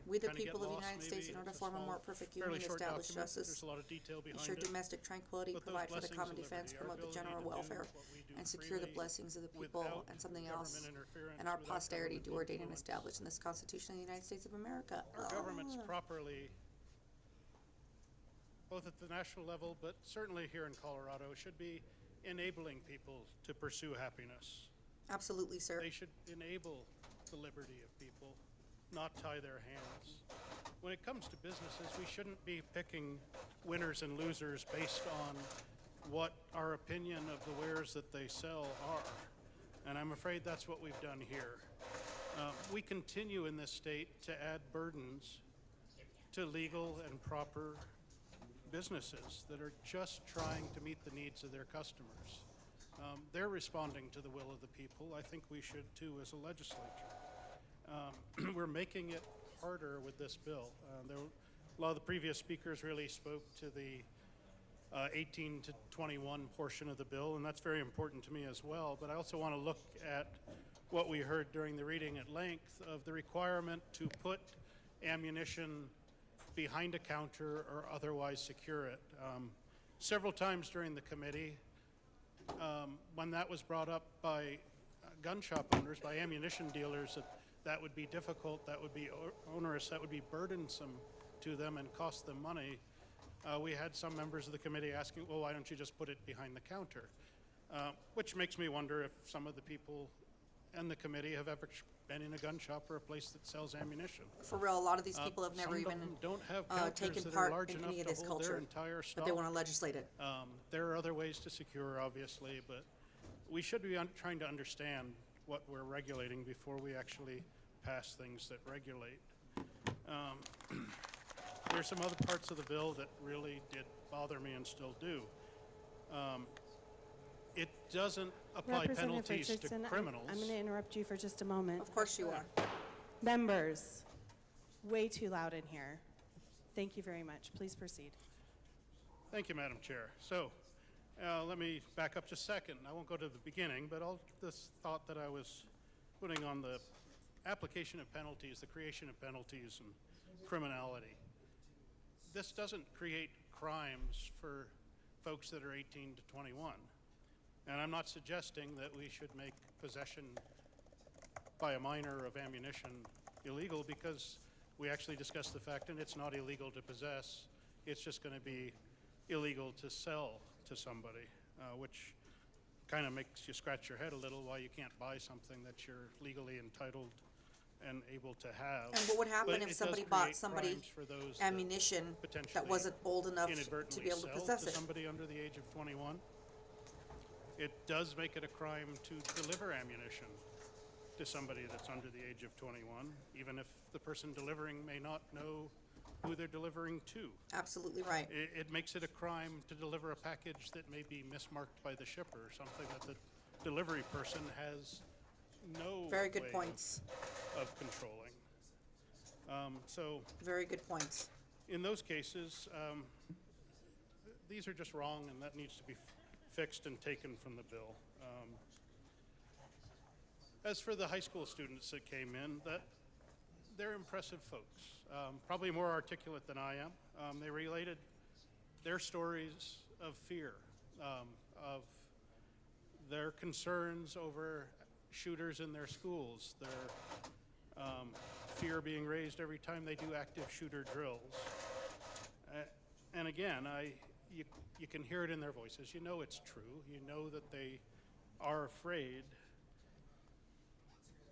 We the Kinda people get of the lost, United States, in maybe. order to It's a form a small, more perfect fairly union, short establish document. justice, There's a lot of detail behind ensure it. domestic tranquility, But those provide for the blessings common of defense, liberty, our promote the ability general to do welfare, what we do and secure the freely blessings of the people, without and something else, government interference, and our without posterity do government ordain and influence. establish in this Constitution of the United States of America. Our government's properly, both at the national level, but certainly here in Colorado, should be enabling people to pursue happiness. Absolutely, sir. They should enable the liberty of people, not tie their hands. When it comes to businesses, we shouldn't be picking winners and losers based on what our opinion of the wares that they sell are. And I'm afraid that's what we've done here. We continue in this state to add burdens to legal and proper businesses that are just trying to meet the needs of their customers. They're responding to the will of the people. I think we should too as a legislature. We're making it harder with this bill. A lot of the previous speakers really spoke to the 18 to 21 portion of the bill, and that's very important to me as well. But I also want to look at what we heard during the reading at length of the requirement to put ammunition behind a counter or otherwise secure it. Several times during the committee, when that was brought up by gun shop owners, by ammunition dealers, that would be difficult, that would be onerous, that would be burdensome to them and cost them money. We had some members of the committee asking, well, why don't you just put it behind the counter? Which makes me wonder if some of the people in the committee have ever been in a gun shop or a place that sells ammunition. For real, a lot of these people have never even don't have counters taken that are part large in enough any of to this hold their culture, entire but stock. they want to legislate it. There are other ways to secure, obviously, but we should be trying to understand what we're regulating before we actually pass things that regulate. There's some other parts of the bill that really did bother me and still do. It doesn't apply Representative penalties to Richardson, criminals. I'm going to interrupt you for just a moment. Of course you are. Members, way too loud in here. Thank you very much. Please proceed. Thank you, Madam Chair. So let me back up just a second. I won't go to the beginning, but this thought that I was putting on the application of penalties, the creation of penalties and criminality. This doesn't create crimes for folks that are 18 to 21. And I'm not suggesting that we should make possession by a minor of ammunition illegal, because we actually discussed the fact that it's not illegal to possess. It's just going to be illegal to sell to somebody, which kind of makes you scratch your head a little why you can't buy something that you're legally entitled and able to have. And what would happen But if it somebody does bought create somebody crimes for those ammunition that wasn't old enough to inadvertently be able to sell possess to it? somebody under the age of 21. It does make it a crime to deliver ammunition to somebody that's under the age of 21, even if the person delivering may not know who they're delivering to. Absolutely right. It makes it a crime to deliver a package that may be mismarked by the shipper, something that the delivery person has no Very good way points. of controlling. So Very good points. in those cases, these are just wrong, and that needs to be fixed and taken from the bill. As for the high school students that came in, they're impressive folks, probably more articulate than I am. They related their stories of fear, of their concerns over shooters in their schools, their fear being raised every time they do active shooter drills. And again, you can hear it in their voices. You know it's true. You know that they are afraid.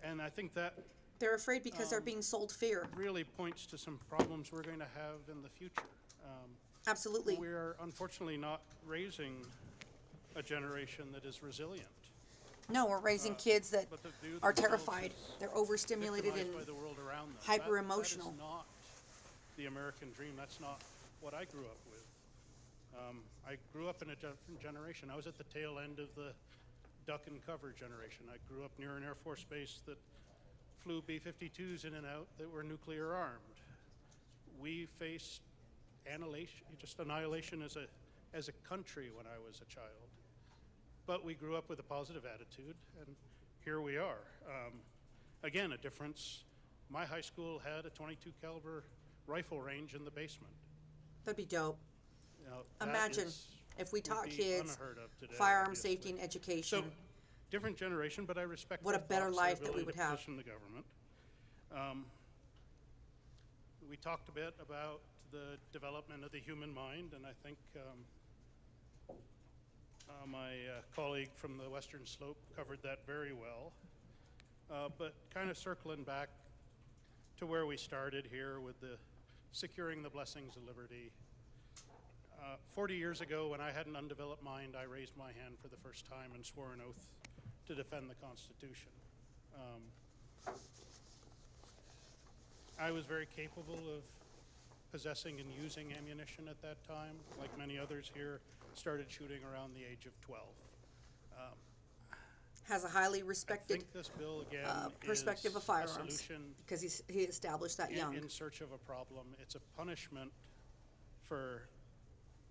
And I think that They're afraid because they're being sold fear. really points to some problems we're going to have in the future. Absolutely. We're unfortunately not raising a generation that is resilient. No, we're raising kids that but that view are themselves terrified. as They're overstimulated and victimized by the world around them. hyper emotional. That is not the American dream. That's not what I grew up with. I grew up in a different generation. I was at the tail end of the duck and cover generation. I grew up near an Air Force base that flew B-52s in and out that were nuclear armed. We faced annihilation as a country when I was a child. But we grew up with a positive attitude, and here we are. Again, a difference. My high school had a .22 caliber rifle range in the basement. That'd be dope. You know, that Imagine if we would taught be kids unheard of today, firearm obviously. safety and education. So, different generation, but I respect What a their better thoughts, life their that we ability would to have. petition the government. We talked a bit about the development of the human mind, and I think my colleague from the Western Slope covered that very well. But kind of circling back to where we started here with the securing the blessings of liberty, 40 years ago, when I had an undeveloped mind, I raised my hand for the first time and swore an oath to defend the Constitution. I was very capable of possessing and using ammunition at that time. Like many others here, started shooting around the age of 12. Has a highly I respected think this bill again perspective is of firearms a solution because he established that young. in search of a problem. It's a punishment for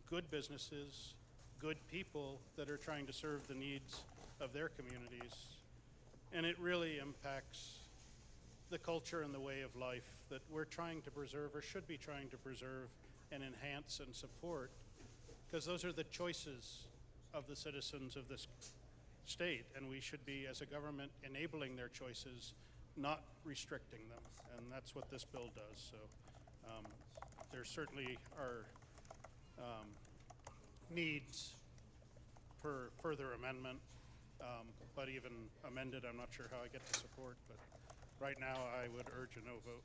good businesses, good people that are trying to serve the needs of their communities. And it really impacts the culture and the way of life that we're trying to preserve, or should be trying to preserve and enhance and support, because those are the choices of the citizens of this state, and we should be, as a government, enabling their choices, not restricting them. And that's what this bill does. So there certainly are needs for further amendment, but even amended, I'm not sure how I get to support, but right now I would urge a no vote.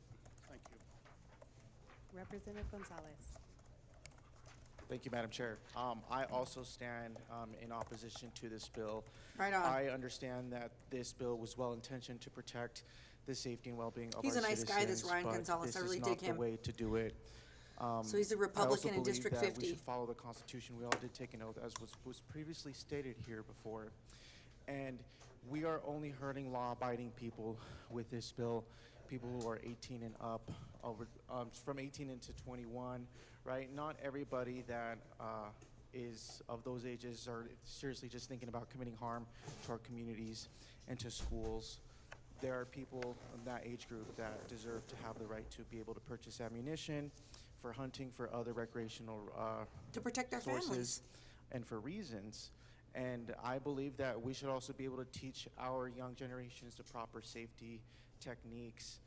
Thank you. Representative Gonzalez. Thank you, Madam Chair. I also stand in opposition to this bill. Right on. I understand that this bill was well-intentioned to protect the safety and well-being of He's our a nice citizens, guy, this Ryan but Gonzalez. this I really is dig not him. the way to do it. So he's a Republican in District I also believe that 50. we should follow the Constitution. We all did take an oath, as was previously stated here before. And we are only hurting law-abiding people with this bill, people who are 18 and up, from 18 into 21, right? Not everybody that is of those ages are seriously just thinking about committing harm to our communities and to schools. There are people in that age group that deserve to have the right to be able to purchase ammunition for hunting, for other recreational To protect their sources, families. and for reasons. And I believe that we should also be able to teach our young generations the proper safety techniques.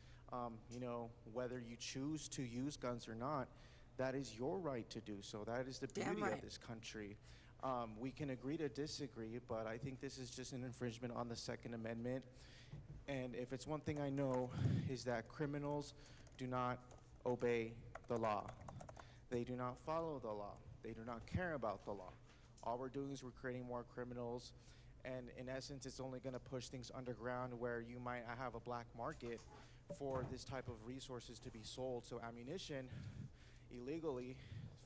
You know, whether you choose to use guns or not, that is your right to do so. That is the Damn beauty right. of this country. We can agree to disagree, but I think this is just an infringement on the Second Amendment. And if it's one thing I know, is that criminals do not obey the law. They do not follow the law. They do not care about the law. All we're doing is we're creating more criminals, and in essence, it's only going to push things underground where you might have a black market for this type of resources to be sold. So ammunition illegally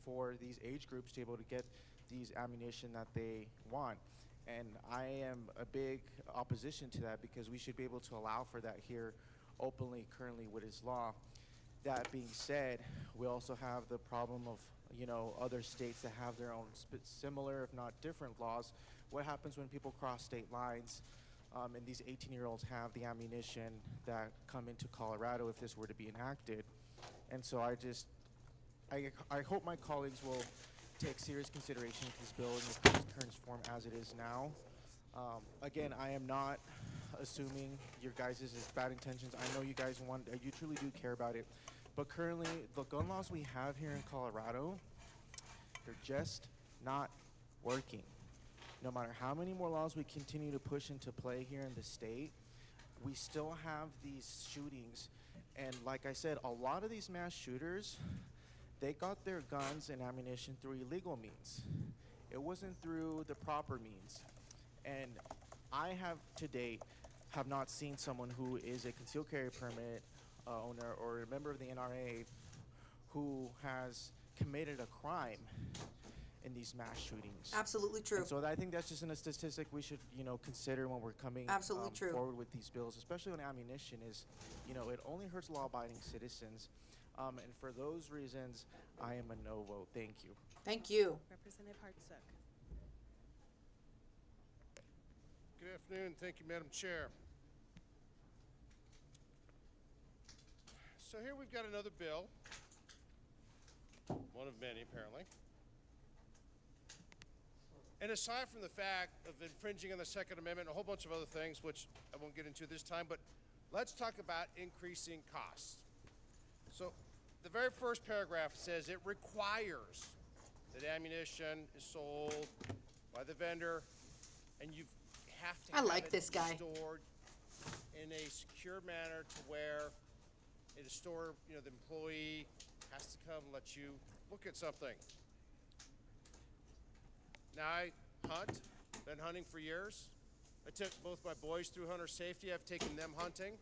for these age groups to be able to get these ammunition that they want. And I am a big opposition to that, because we should be able to allow for that here openly currently with this law. That being said, we also have the problem of, you know, other states that have their own similar, if not different laws. What happens when people cross state lines and these 18-year-olds have the ammunition that come into Colorado if this were to be enacted? And so I hope my colleagues will take serious consideration of this bill in its current form as it is now. Again, I am not assuming your guys' bad intentions. I know you guys you truly do care about it. But currently, the gun laws we have here in Colorado, they're just not working. No matter how many more laws we continue to push into play here in the state, we still have these shootings. And like I said, a lot of these mass shooters, they got their guns and ammunition through illegal means. It wasn't through the proper means. And I have, to date, have not seen someone who is a concealed carry permit owner or a member of the NRA who has committed a crime in these mass shootings. Absolutely true. And so I think that's just a statistic we should, you know, consider when we're coming Absolutely true. forward with these bills, especially on ammunition. Is, you know, it only hurts law-abiding citizens, and for those reasons, I am a no vote. Thank you. Thank you. Representative Hartsook. Good afternoon. Thank you, Madam Chair. So here we've got another bill, one of many apparently. And aside from the fact of infringing on the Second Amendment and a whole bunch of other things, which I won't get into this time, but let's talk about increasing costs. So the very first paragraph says it requires that ammunition is sold by the vendor, and you have to have like it this guy. stored in a secure manner to where it is stored, you know, the employee has to come let you look at something. Now I hunt, been hunting for years. I took both my boys through hunter safety. I've taken them hunting.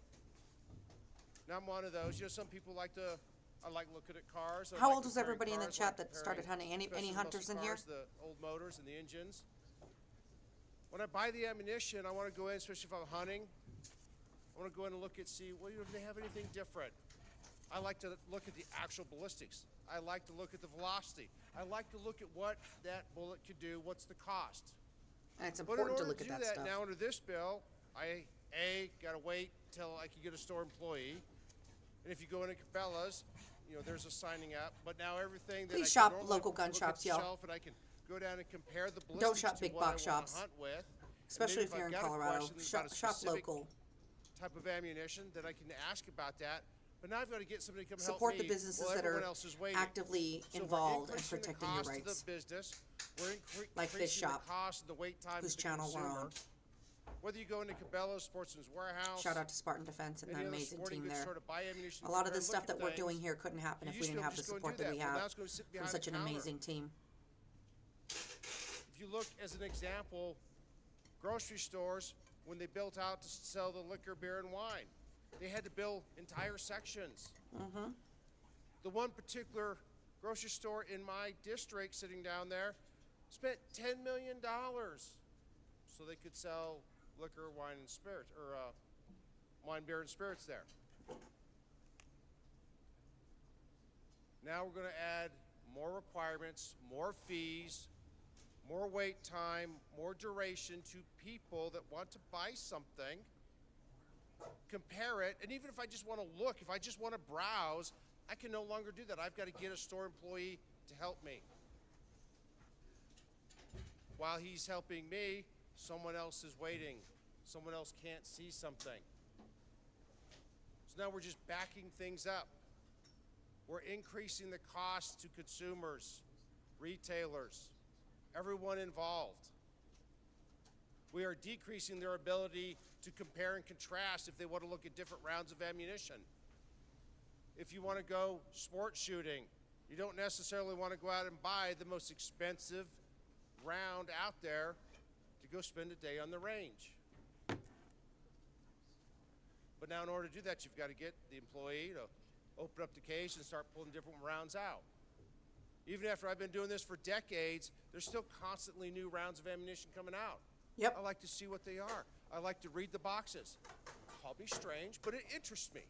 Now I'm one of those. You know, some people I like looking at cars. I How like old was comparing everybody in the cars, chat like that started comparing, hunting? Any especially hunters muscle in here? cars, the old motors and the engines. When I buy the ammunition, I want to go in, especially if I'm hunting, I want to go in and look at, see, well, do they have anything different? I like to look at the actual ballistics. I like to look at the velocity. I like to look at what that bullet could do, what's the cost. And it's But in important to order look at do that that stuff. now under this bill, I, got to wait till I can get a store employee. And if you go into Cabela's, you know, there's a signing up. But now everything that Please I shop can normally local gun look shops, at the y'all. shelf and I can go down and compare the ballistics Don't shop to big what I box wanna shops. hunt with. And Especially maybe if you're I've in got a Colorado. question about a Shop specific local. type of ammunition that I can ask about that. But now I've got to get somebody to come Support help the me businesses while that everyone are else is waiting. actively So we're involved in increasing the protecting your cost of rights. the business. We're Like this increasing shop, the cost and the wait time whose of the channel we're consumer. on. Whether you go into Cabela's, Sportsman's Warehouse, Shout out to Spartan Defense and any the other amazing sporting team goods there. store to buy ammunition, A lot of compare the and stuff look that at we're doing things, here couldn't happen you if we used to didn't have the just go and support do that we Well, now have it's going to sit from behind such the an counter. amazing team. If you look as an example, grocery stores, when they built out to sell the liquor, beer, and wine, they had to build entire sections. Mm-hmm. The one particular grocery store in my district sitting down there spent $10 million so they could sell liquor, wine, and spirits, or wine, beer, and spirits there. Now we're going to add more requirements, more fees, more wait time, more duration to people that want to buy something, compare it, and even if I just want to look, if I just want to browse, I can no longer do that. I've got to get a store employee to help me. While he's helping me, someone else is waiting. Someone else can't see something. So now we're just backing things up. We're increasing the cost to consumers, retailers, everyone involved. We are decreasing their ability to compare and contrast if they want to look at different rounds of ammunition. If you want to go sport shooting, you don't necessarily want to go out and buy the most expensive round out there to go spend a day on the range. But now in order to do that, you've got to get the employee to open up the case and start pulling different rounds out. Even after I've been doing this for decades, there's still constantly new rounds of ammunition coming out. Yep. I like to see what they are. I like to read the boxes. Call me strange, but it interests me.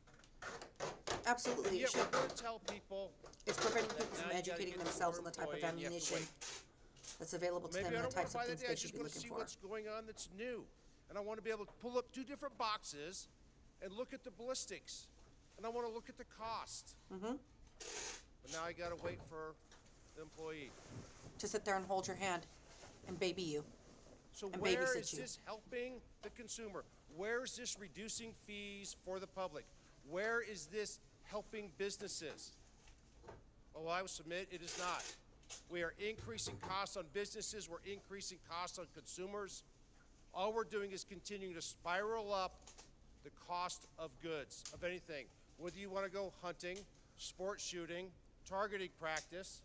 Absolutely, And you yet should. we're going to tell people It's preventing that people now from you gotta educating get themselves store on the type of employee and you have to ammunition wait. that's available to them Maybe I and the don't want types to of buy that things day. they I should just be want to looking see for. what's going on that's new. And I want to be able to pull up two different boxes and look at the ballistics. And I want to look at the cost. Mm-hmm. But now I got to wait for the employee. To sit there and hold your hand and baby you. So And where babysit is you. this helping the consumer? Where is this reducing fees for the public? Where is this helping businesses? Oh, I will submit it is not. We are increasing costs on businesses. We're increasing costs on consumers. All we're doing is continuing to spiral up the cost of goods, of anything. Whether you want to go hunting, sport shooting, targeting practice,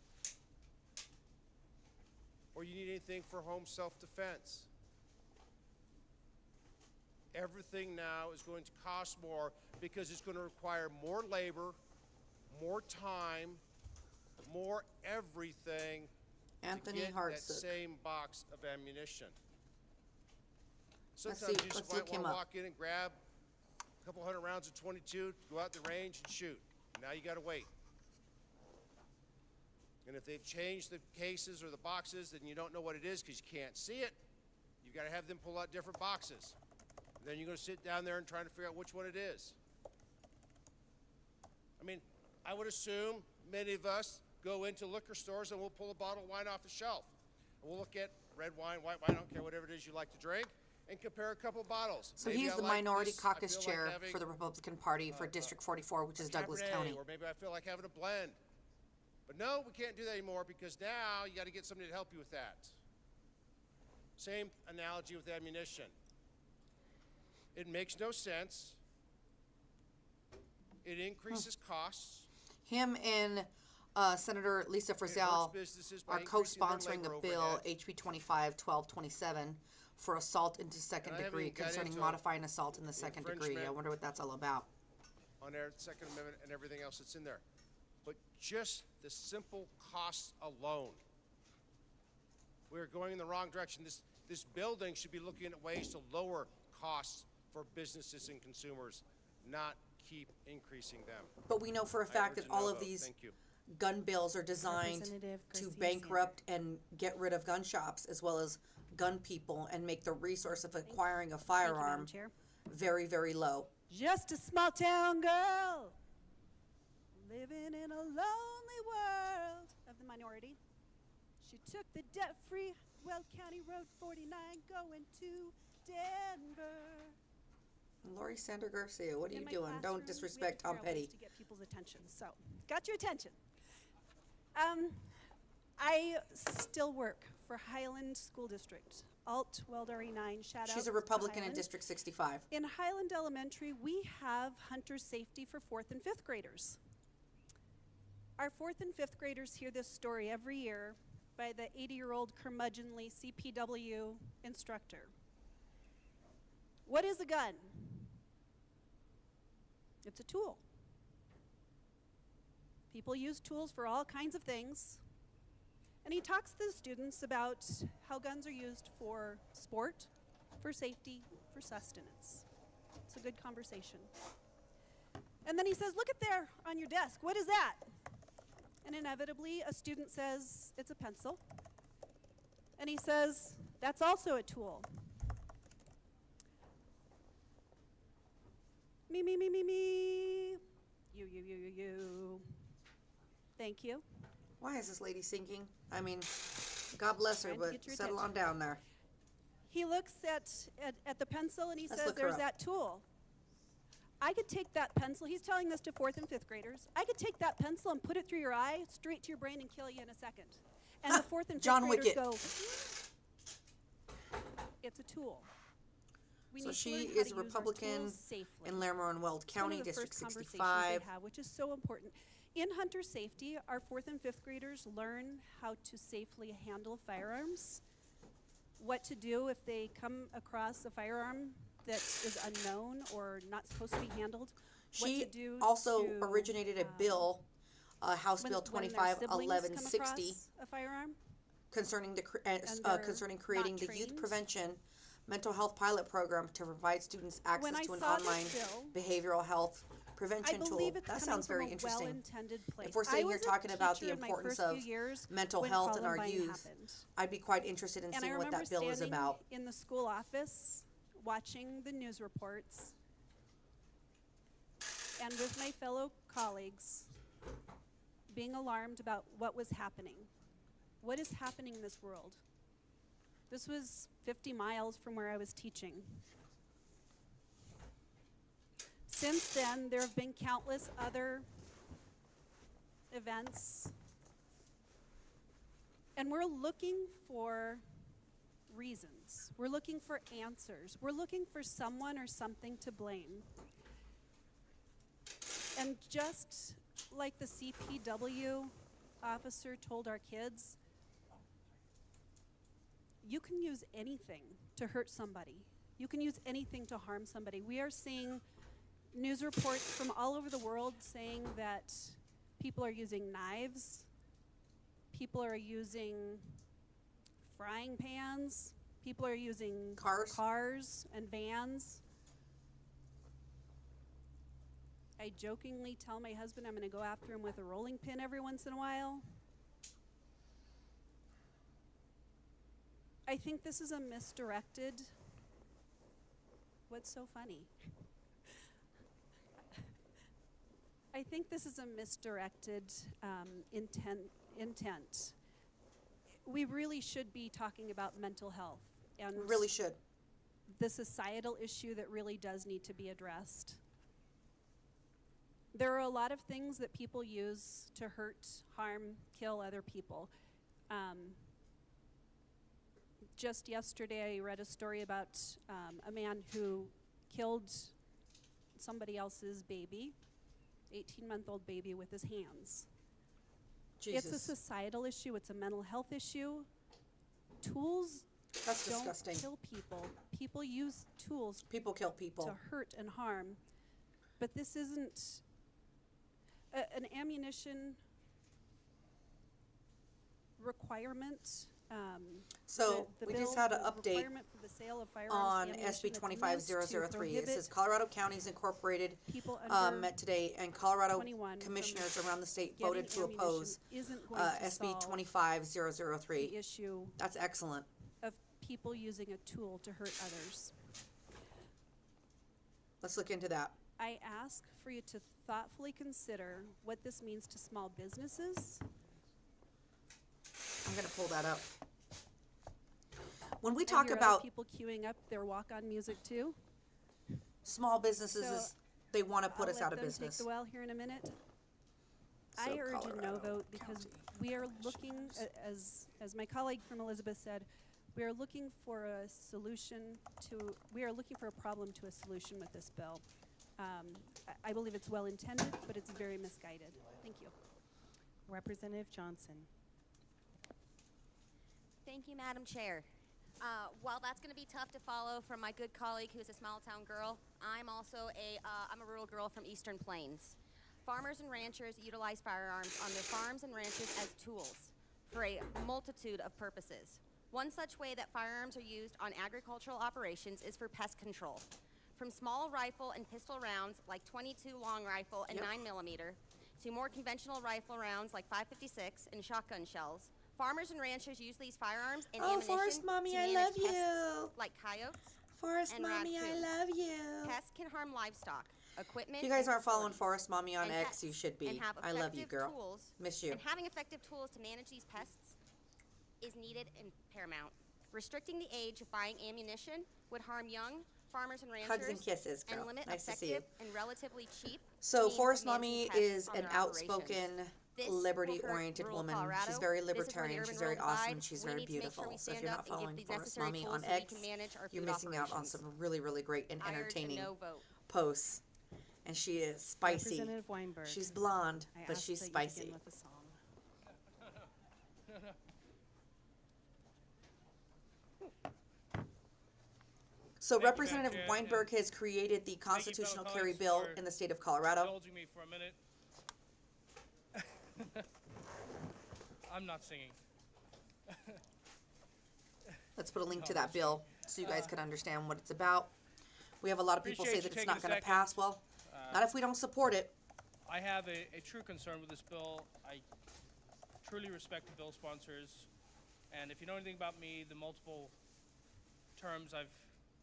or you need anything for home self-defense. Everything now is going to cost more because it's going to require more labor, more time, more everything Anthony to get Hartsook. that same box of ammunition. Let's Sometimes see- you just let's might look him want to up. walk in and grab a couple hundred rounds of 22, go out the range and shoot. Now you got to wait. And if they've changed the cases or the boxes, then you don't know what it is because you can't see it. You've got to have them pull out different boxes. And then you're going to sit down there and try to figure out which one it is. I mean, I would assume many of us go into liquor stores and we'll pull a bottle of wine off the shelf. And we'll look at red wine, white wine, I don't care, whatever it is you like to drink, and compare a couple of bottles. So Maybe he's I the like minority this, I caucus feel like chair having for the Republican Party for District 44, which is Douglas Cabernet, County. Or maybe I feel like having a blend. But no, we can't do that anymore because now you got to get somebody to help you with that. Same analogy with ammunition. It makes no sense. It increases costs. Him and Senator Lisa hurts Frizzell businesses by are increasing their co-sponsoring the labor bill overhead. HB 25-1227 for assault into second And I haven't degree, even got concerning into modifying assault in the second degree. I infringement. wonder what that's all about. On their Second Amendment and everything else that's in there. But just the simple costs alone, we're going in the wrong direction. This building should be looking at ways to lower costs for businesses and consumers, not keep increasing them. But we know for a I fact urge that a no all of vote. these Thank you. gun bills are designed Representative to Garcia bankrupt and get rid of gun shops as well as gun people and make the resource of acquiring a firearm Chair. very, very low. Just a small town girl living in a lonely world of the minority. She took the debt-free Weld County Road 49 going to Denver. Lori Sander Garcia, what are In you my doing? classroom, Don't we had to disrespect Tom figure out ways Petty. to get people's attention. So, got your attention. I still work for Highland School District, Alt Weld RE9. Shout out. She's a to Republican in Highland. District 65. In Highland Elementary, we have hunter safety for 4th and 5th graders. Our 4th and 5th graders hear this story every year by the 80-year-old curmudgeonly CPW instructor. What is a gun? It's a tool. People use tools for all kinds of things. And he talks to the students about how guns are used for sport, for safety, for sustenance. It's a good conversation. And then he says, look at there on your desk. What is that? And inevitably, a student says, it's a pencil. And he says, that's also a tool. Me, me, me, me, me. You. Thank you. Why is this lady singing? I mean, God bless her, Trying to but get your settle on attention. down there. He looks at the pencil and he Let's says, look her there's up. that tool. I could take that pencil, he's telling this to 4th and 5th graders. I could take that pencil and put it through your eye, straight to your brain, and kill you in a second. And the 4th and 5th John graders Wicket. go, it's a tool. We So need to she learn how is to a use our Republican tools safely. in Larimer and Weld It's one of County, the District first conversations 65. they have, which is so important. In hunter safety, our 4th and 5th graders learn how to safely handle firearms, what to do if they come across a firearm that is unknown or not supposed to be handled. What She to do also to, originated a bill, House when- Bill when their siblings come 251160, across a firearm. concerning they're concerning creating not the Youth trained. Prevention Mental Health Pilot Program to provide students access When I to an saw this online bill, behavioral health I prevention tool. believe it's That coming sounds from very a interesting. well-intended place. If we're I sitting here was a talking about the teacher in my importance first of few years mental when health in our Columbine youth, happened. I'd be quite interested in And I seeing what remember that bill is standing about. in the school office, watching the news reports, and with my fellow colleagues, being alarmed about what was happening. What is happening in this world? This was 50 miles from where I was teaching. Since then, there have been countless other events, and we're looking for reasons. We're looking for answers. We're looking for someone or something to blame. And just like the CPW officer told our kids, you can use anything to hurt somebody. You can use anything to harm somebody. We are seeing news reports from all over the world saying that people are using knives, people are using frying pans, people are using cars and vans. I jokingly tell my husband I'm going to go after him with a rolling pin every once in a while. I think this is a misdirected. What's so funny? I think this is a misdirected intent. We really should be talking about mental health. And We really should. the societal issue that really does need to be addressed. There are a lot of things that people use to hurt, harm, kill other people. Just yesterday, I read a story about a man who killed somebody else's baby, 18-month-old baby, with his hands. Jesus. It's a societal issue. It's a mental health issue. Tools That's don't disgusting. kill people. People use tools. People kill people. To hurt and harm. But this isn't an ammunition requirement. So we just had an update requirement for the sale of firearms, on ammunition SB that's 25003. meant to It says prohibit Colorado Counties Incorporated people under met today, and Colorado 21 from commissioners around the state getting voted to ammunition oppose isn't going to SB solve 25003. the issue That's excellent. of people using a tool to hurt others. Let's look into that. I ask for you to thoughtfully consider what this means to small businesses. I'm going to pull that up. When we I talk hear other about people queuing up their walk-on music too. small businesses, So they want to put I'll us let out of them business. Take the well here in a minute. So I urge a no Colorado vote because we are looking, as my colleague from Elizabeth said, we are looking for a solution to. We are looking for a problem to a solution with this bill. I believe it's well intended, but it's very misguided. Thank you. Representative Johnson. Thank you, Madam Chair. While that's going to be tough to follow from my good colleague who's a small town girl, I'm also I'm a rural girl from Eastern Plains. Farmers and ranchers utilize firearms on their farms and ranches as tools for a multitude of purposes. One such way that firearms are used on agricultural operations is for pest control. From small rifle and pistol rounds like .22 long rifle and 9mm to more conventional rifle rounds like 5.56 and shotgun shells, farmers and ranchers use these firearms and ammunition Forest Mommy, to I manage love pests you. like coyotes Forest and Mommy, I raccoons. love you. Pests can harm livestock, equipment. If you guys and aren't following facilities, Forest Mommy on and X, pets, you should be. and have I love you, effective girl. Tools, Miss you. And having effective tools to manage these pests is needed and paramount. Restricting the age of buying ammunition would harm young farmers and ranchers. Hugs and kisses, girl. And limit Nice to see you. effective and relatively cheap. So means of Forest managing Mommy pests is on an their outspoken, operations. This liberty-oriented will hurt woman. rural She's Colorado. very This is where the libertarian. urban She's very rural awesome. divide. She's We very need to make sure beautiful. we So if stand you're up not and give following these Forest necessary Mommy on tools so we X, can manage our you're food missing out on operations. some really, really great and I urge a entertaining no vote. posts. And she is spicy. Representative Weinberg. She's blonde, I but ask she's that you spicy. begin with a song. So Thank you, Representative Madam Chair, Weinberg has created the constitutional fellow carry colleagues, bill for in the state of Colorado. Indulging me for a minute. I'm not singing. Let's put a link to that bill so you guys can understand what it's about. We have a lot of people say Appreciate that you it's not taking a going to second. pass. Well, not if we don't support it. I have a true concern with this bill. I truly respect the bill sponsors. And if you know anything about me, the multiple terms I've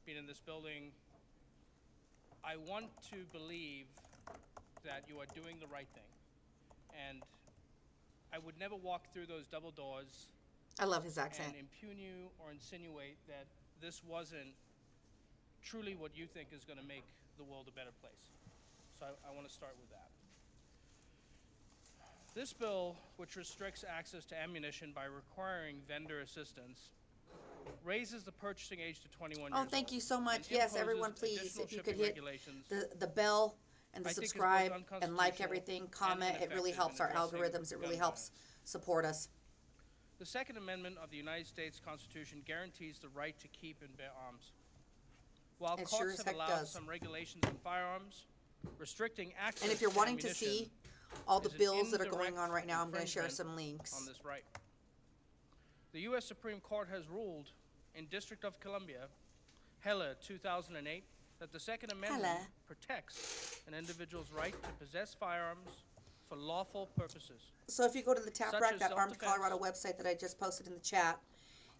been in this building, I want to believe that you are doing the right thing. And I would never walk through those double doors I love his accent. and impugn you or insinuate that this wasn't truly what you think is going to make the world a better place. So I want to start with that. This bill, which restricts access to ammunition by requiring vendor assistance, raises the purchasing age to 21 years Oh, old. thank you so much. and Yes, imposes everyone, please, additional if you could shipping hit regulations the bell and the I think is both subscribe and like unconstitutional everything, and comment. It really ineffective helps in our addressing algorithms. It really gun helps support us. The Second Amendment of the United States Constitution guarantees the right to keep and bear arms. While It sure courts as have heck allowed does. some regulations on firearms, restricting access And if you're to wanting to ammunition see all the is an bills that are going indirect on right now, I'm going to share infringement some links. on this right. The U.S. Supreme Court has ruled in District of Columbia, Heller 2008, that the Second Amendment Heller. protects an individual's right to possess firearms for lawful purposes. So if you go to the such as TAPRAC.Armed self-defense, Colorado website that I just posted in the chat,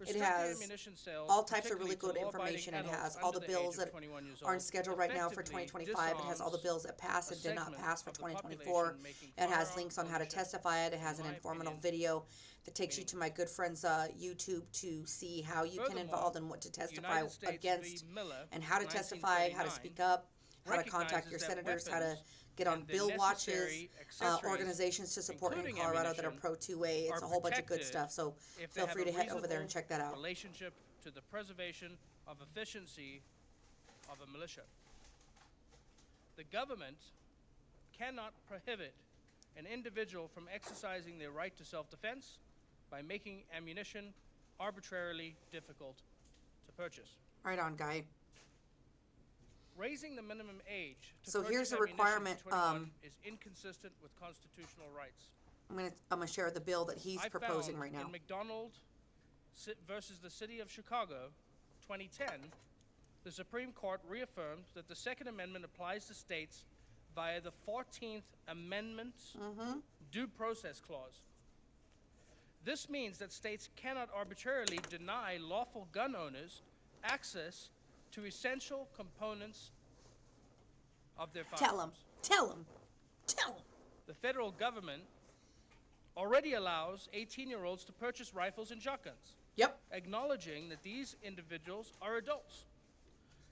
it restricting has ammunition sales, all types of really particularly good to law-abiding information. It adults has all under the the age bills of that 21 years are on old, schedule right now for effectively 2025. It has all the bills that passed and did not segment pass for of the 2024. population making It has firearm links on how to ownership, testify. It has an in my informative opinion, video that takes you to my good friend's YouTube to see how you can Furthermore, involve and what to testify United States v. against Miller, and how to testify, how to 1939, speak up, how to contact your recognizes that senators, how to weapons get on and the bill watches, necessary accessories, organizations to support in including Colorado that are ammunition, pro 2A. It's are a whole bunch of good protected stuff. So if they feel have free a to head over there and reasonable check that out. relationship to the preservation of efficiency of a militia. The government cannot prohibit an individual from exercising their right to self-defense by making ammunition arbitrarily difficult to purchase. Right on, Guy. Raising the minimum age to So purchase here's the ammunition requirement, to 21 is inconsistent with constitutional rights. I'm gonna share the bill that he's I proposing found right now. in McDonald versus the City of Chicago, 2010, the Supreme Court reaffirmed that the Second Amendment applies to states via the 14th Amendment Due Process Clause. This means that states cannot arbitrarily deny lawful gun owners access to essential components of their firearms. Tell him. The federal government already allows 18-year-olds to purchase rifles and shotguns. Yep. Acknowledging that these individuals are adults.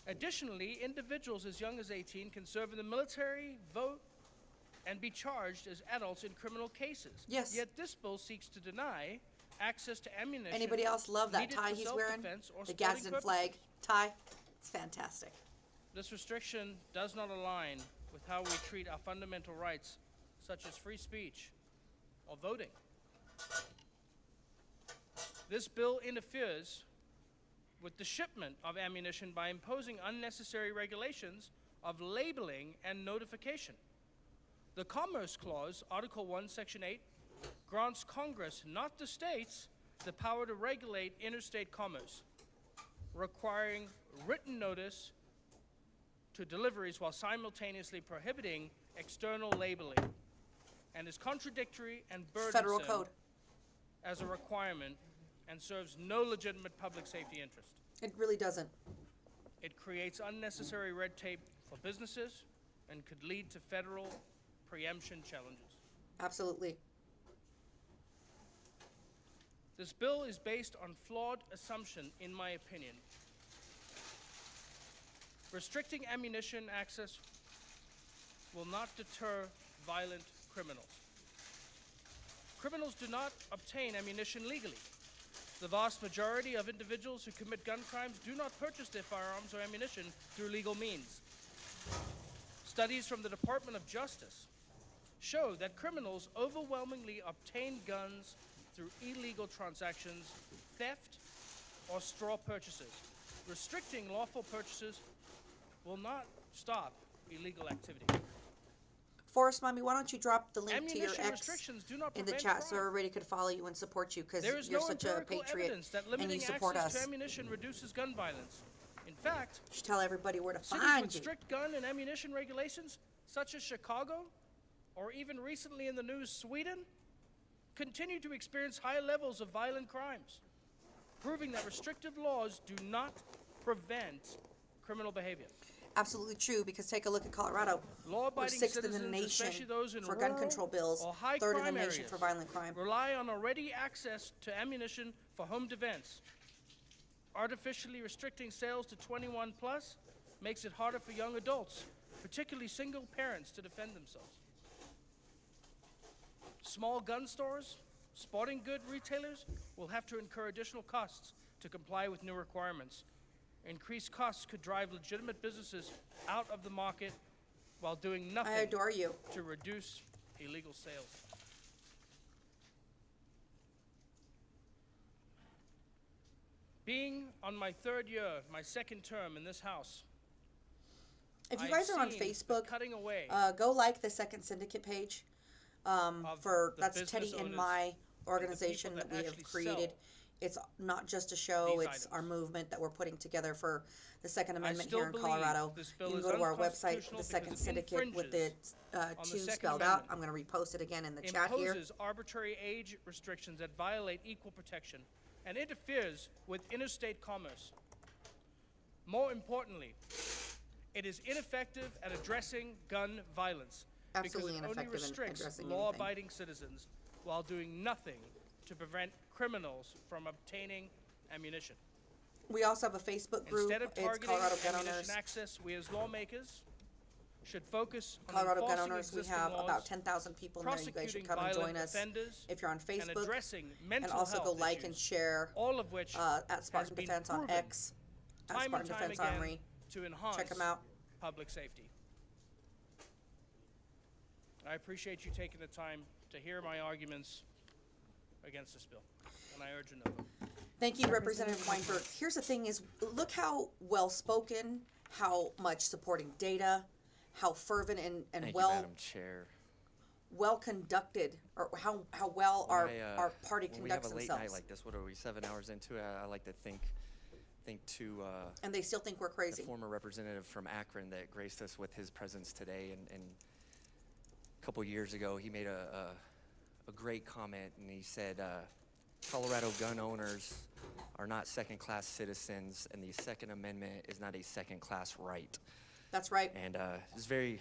Additionally, individuals as young as 18 can serve in the military, vote, and be charged as adults in criminal cases. Yes. Yet this bill seeks to deny access to ammunition. Anybody else love that needed tie for he's wearing? self-defense or The sporting Gadsden flag purposes. tie. It's fantastic. This restriction does not align with how we treat our fundamental rights, such as free speech or voting. This bill interferes with the shipment of ammunition by imposing unnecessary regulations of labeling and notification. The Commerce Clause, Article 1, Section 8, grants Congress, not the states, the power to regulate interstate commerce, requiring written notice to deliveries while simultaneously prohibiting external labeling, and is contradictory and burdensome Federal code. as a requirement and serves no legitimate public safety interest. It really doesn't. It creates unnecessary red tape for businesses and could lead to federal preemption challenges. Absolutely. This bill is based on flawed assumption, in my opinion. Restricting ammunition access will not deter violent criminals. Criminals do not obtain ammunition legally. The vast majority of individuals who commit gun crimes do not purchase their firearms or ammunition through legal means. Studies from the Department of Justice show that criminals overwhelmingly obtain guns through illegal transactions, theft, or straw purchases. Restricting lawful purchases will not stop illegal activity. Forrest, Mommy, why don't you drop the link to your Ammunition X restrictions do not in the prevent chat so crime. everybody could follow you and support you because There is you're no such a empirical patriot evidence that and you limiting support access us. to ammunition reduces gun violence. In fact, You should tell everybody where to cities find with you. strict gun and ammunition regulations, such as Chicago, or even recently in the news, Sweden, continue to experience high levels of violent crimes, proving that restrictive laws do not prevent criminal behavior. Absolutely true, because take a look at Colorado. We're Law-abiding 6th in the citizens, nation especially those in for gun rural control bills, or high 3rd in the crime nation areas, for violent crime. rely on already access to ammunition for home defense. Artificially restricting sales to 21 plus makes it harder for young adults, particularly single parents, to defend themselves. Small gun stores, sporting good retailers will have to incur additional costs to comply with new requirements. Increased costs could drive legitimate businesses out of the market while doing nothing I adore you. to reduce illegal sales. Being on my 3rd year, my 2nd term in this house, If you I've guys are on seen the Facebook, cutting away go like the Second Syndicate page. For the that's business Teddy and owners my organization people that that we have actually created. sell It's not just a show; these it's our movement that we're putting together for the Second Amendment still here in believe Colorado. this You bill can is go to our website, unconstitutional the Second because it Syndicate, with the infringes on the 2 Second spelled Amendment. out. I'm going to repost it again in the chat here. Imposes arbitrary age restrictions that violate equal protection and interferes with interstate commerce. More importantly, it is ineffective at addressing gun violence Absolutely because it only ineffective in restricts addressing law-abiding citizens while doing nothing to prevent criminals from obtaining ammunition. We also have a Facebook group. Instead of It's targeting Colorado Gun ammunition Owners. access, we as lawmakers should focus on Colorado Gun enforcing Owners. We existing have laws, about 10,000 people in there. You guys should prosecuting come and violent join us offenders, if you're on and Facebook. addressing And mental also go health like and issues, share all of which at has Spartan been Defense on proven X, at time Spartan and time Defense again Armory. to enhance Check them out. public safety. I appreciate you taking the time to hear my arguments against this bill, and I urge a no vote. Thank you, Representative Weinberg. Here's the thing is, look how well-spoken, how much supporting data, how fervent and Thank you, well Madam Chair. well conducted, or how well our party when conducts we have a late themselves. night like this, what are we, 7 hours into it? I like to think to And they still think we're crazy. the former representative from Akron that graced us with his presence today, and a couple years ago he made a great comment, and he said Colorado gun owners are not second-class citizens, and the Second Amendment is not a second-class right. That's right. And it's very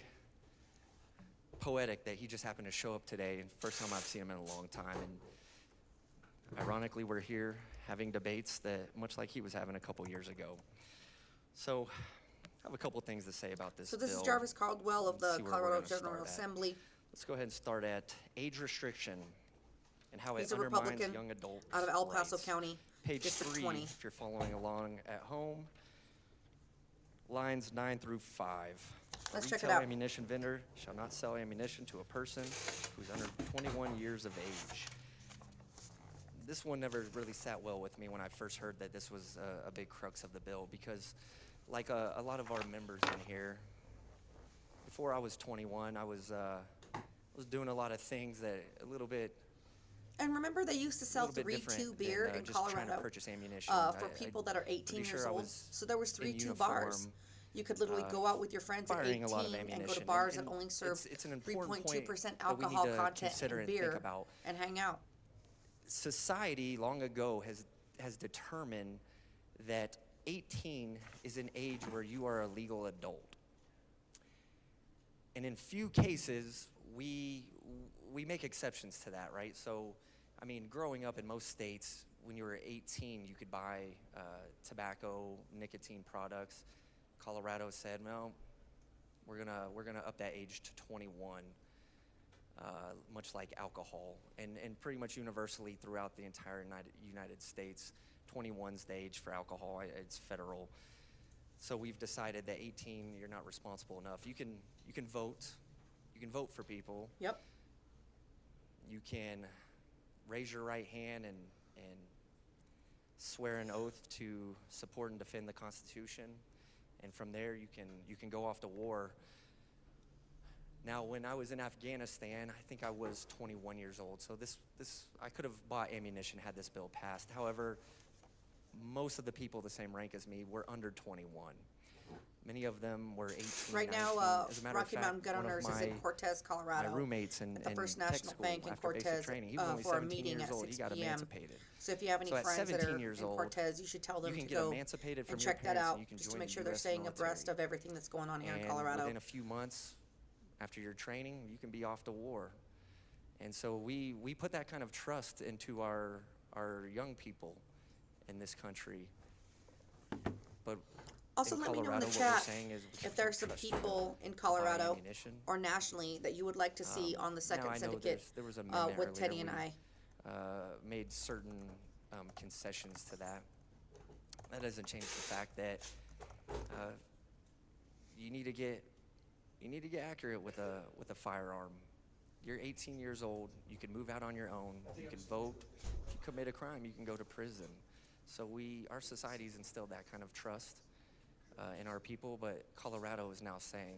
poetic that he just happened to show up today, and first time I've seen him in a long time. And ironically, we're here having debates that much like he was having a couple years ago. So I have a couple things to say about this So this bill. is Jarvis Caldwell of Let's the see where we're Colorado gonna start General at. Assembly. Let's go ahead and start at age restriction and how He's it a undermines Republican young adults' out of El Paso rights. County, Page District 3, 20. if you're following along at home, lines 9 through 5. Let's A check it retail out. ammunition vendor shall not sell ammunition to a person who's under 21 years of age. This one never really sat well with me when I first heard that this was a big crux of the bill, because like a lot of our members in here, before I was 21, I was doing a lot of things that a little bit And remember, they used to sell little bit 3-2 different beer than, in just trying to Colorado purchase ammunition. for people that are 18 pretty years sure I old. was So there was in 3-2 bars. uniform, You could literally go out with your friends at firing a lot of 18 and go to ammunition. bars And that only serve it's an important 3.2% point that we need alcohol to content consider and and think beer about. and hang out. Society long ago has determined that 18 is an age where you are a legal adult. And in few cases, we make exceptions to that, right? So, I mean, growing up in most states, when you were 18, you could buy tobacco, nicotine products. Colorado said, well, we're gonna up that age to 21, much like alcohol, and pretty much universally throughout the entire United States, 21's the age for alcohol. It's federal. So we've decided that 18, you're not responsible enough. You can vote. You can vote for people. Yep. You can raise your right hand and swear an oath to support and defend the Constitution, and from there you can go off to war. Now, when I was in Afghanistan, I think I was 21 years old, so this I could have bought ammunition had this bill passed. However, most of the people the same rank as me were under 21. Many of them were 18, Right 19. now, As a matter of Rocky fact, Mountain Gun one of Owners is in my- Cortez, Colorado. My roommates in at the First tech National school Bank in after basic Cortez training, he was only for a 17 meeting years at old. 6 He got p.m. emancipated. So if you have any So at friends that 17 are years in old, Cortez, you should tell them you to can get go emancipated from and your check that parents, out and you can just join to make the sure they're US staying abreast military. of everything that's going on here in And Colorado. within a few months after your training, you can be off to war. And so we put that kind of trust into our young people in this country. But Also, in let me know in Colorado, the what we're chat saying is we if there are can't some trust you people in to buy Colorado ammunition. or nationally that you would like to see on the Now, second I know syndicate there was a amendment with earlier. Teddy and We, I. made certain concessions to that. That doesn't change the fact that you need to get accurate with a firearm. You're 18 years old. You can move out on your own. You can vote. If you commit a crime, you can go to prison. So our society's instilled that kind of trust in our people, but Colorado is now saying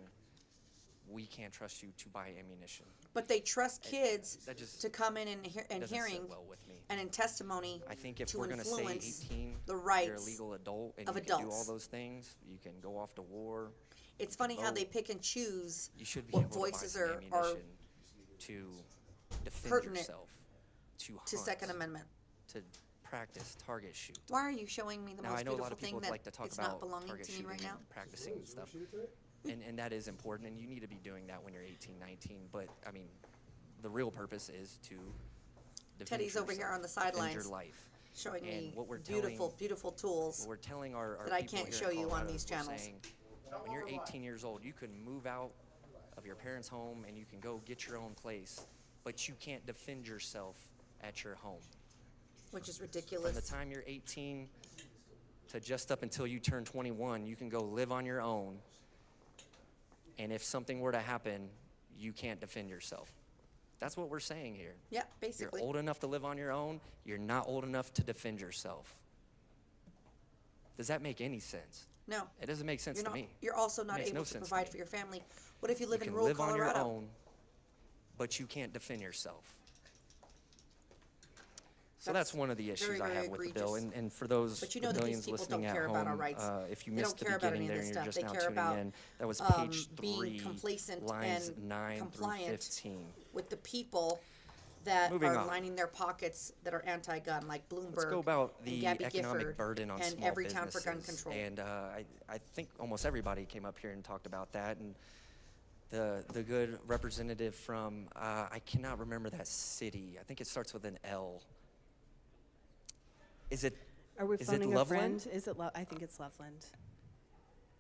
we can't trust you to buy ammunition. But they trust kids that just to come in and doesn't sit hearing well with me. and in testimony I think if to we're going to say influence 18, the you're a rights legal adult and of you can do all adults. those things, you can go off to war. It's funny how vote. they pick and choose You should be what able to buy voices some are ammunition to defend pertinent yourself, to to hunt, Second Amendment. to practice target shoot. Why are you showing me the Now, most I know a beautiful lot of thing people that like to talk it's not about belonging target to me shooting right now? and practicing and stuff. And that is important, and you need to be doing that when you're 18, 19. But, I mean, the real purpose is to defend Teddy's over here yourself, on the defend sidelines your life. showing And me what we're beautiful, telling, beautiful tools what we're telling our that I people can't here show in you on Colorado these is we're channels. saying, when you're 18 years old, you can move out of your parents' home and you can go get your own place, but you can't defend yourself at your home. Which is ridiculous. From the time you're 18 to just up until you turn 21, you can go live on your own. And if something were to happen, you can't defend yourself. That's what we're saying here. Yeah, basically. You're old enough to live on your own. You're not old enough to defend yourself. Does that make any sense? No. It doesn't make sense You're to not, me. You're also not Makes able no to sense to provide me. for your family. What if you live You in can rural live on Colorado? your own, but you can't defend yourself. So that's one of the issues very, I very have with the bill. egregious. And for those But you know that millions these people listening don't at care about our home, rights. if you They missed don't the care about beginning any there of and this you're stuff. just They now care tuning about, in, that was page being 3, complacent lines and 9 through compliant 15. with the people that Moving are on. lining their pockets that are anti-gun, like Bloomberg. Let's go about and the Gabby economic Gifford burden on and small Every Town for businesses. Gun Control. And I think almost everybody came up here and talked about that. And the good representative from, I cannot remember that city. I think it starts with an L. Is it Are we is it phoning a Loveland? friend? Is it? I think it's Loveland.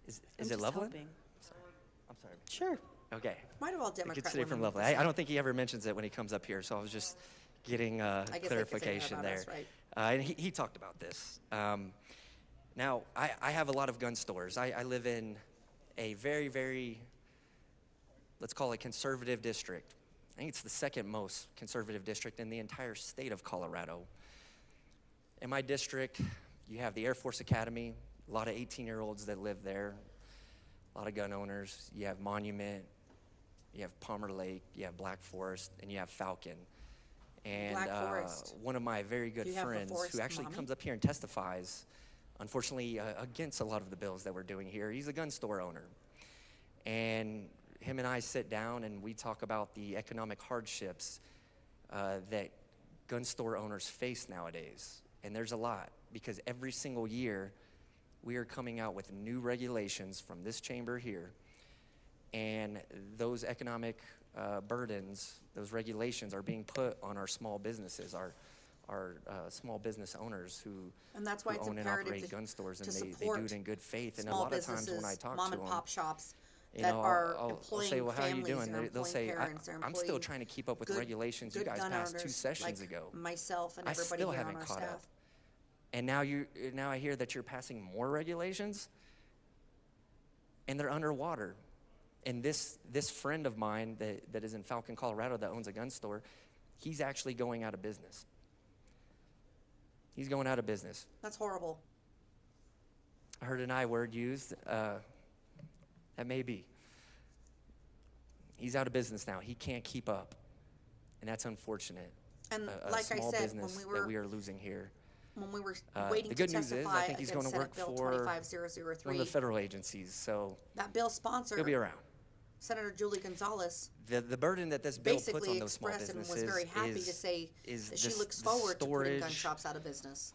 Is I'm it just Loveland? helping. I'm sorry. Sure. Okay. Might have all I could Democrat say from women Loveland. I don't think he ever mentions it when he comes up here, so I was just getting guess they could say that clarification about there. us, right? And he talked about this. Now, I have a lot of gun stores. I live in a very, very, let's call it conservative district. I think it's the second most conservative district in the entire state of Colorado. In my district, you have the Air Force Academy, a lot of 18-year-olds that live there, a lot of gun owners. You have Monument, you have Palmer Lake, you have Black Forest, and you have Falcon. And Black Forest. one of my very good Do you have the friends who forest actually mommy? comes up here and testifies, unfortunately, against a lot of the bills that we're doing here. He's a gun store owner. And him and I sit down and we talk about the economic hardships that gun store owners face nowadays. And there's a lot, because every single year we are coming out with new regulations from this chamber here. And those economic burdens, those regulations are being put on our small businesses, our small business owners who, And that's why who it's own and imperative operate to- gun stores, and to they do support it in good faith. And a small lot of times when I businesses, talk mom to and them, pop shops you that know, are I'll employing say, well, how are you families, doing? they're They'll say, employing parents, they're I'm still employing trying to keep up with good- regulations you good guys gun passed 2 owners sessions like ago. myself and I everybody still here on haven't our caught staff. up. And now I hear that you're passing more regulations, and they're underwater. And this friend of mine that is in Falcon, Colorado, that owns a gun store, he's actually going out of business. He's going out of business. That's horrible. I heard an I word used. That may be. He's out of business now. He can't keep up. And that's unfortunate. And A like I small said, business when we were that we are losing here. when we were The waiting good to news is, testify I think he's going against to work Senate Bill for 25003, one of the federal agencies, so that bill sponsor, he'll be around. Senator Julie Gonzalez, The burden that this bill puts basically on those small expressed and businesses was very happy to is, say is that she this- looks the forward to putting gun storage shops out of business.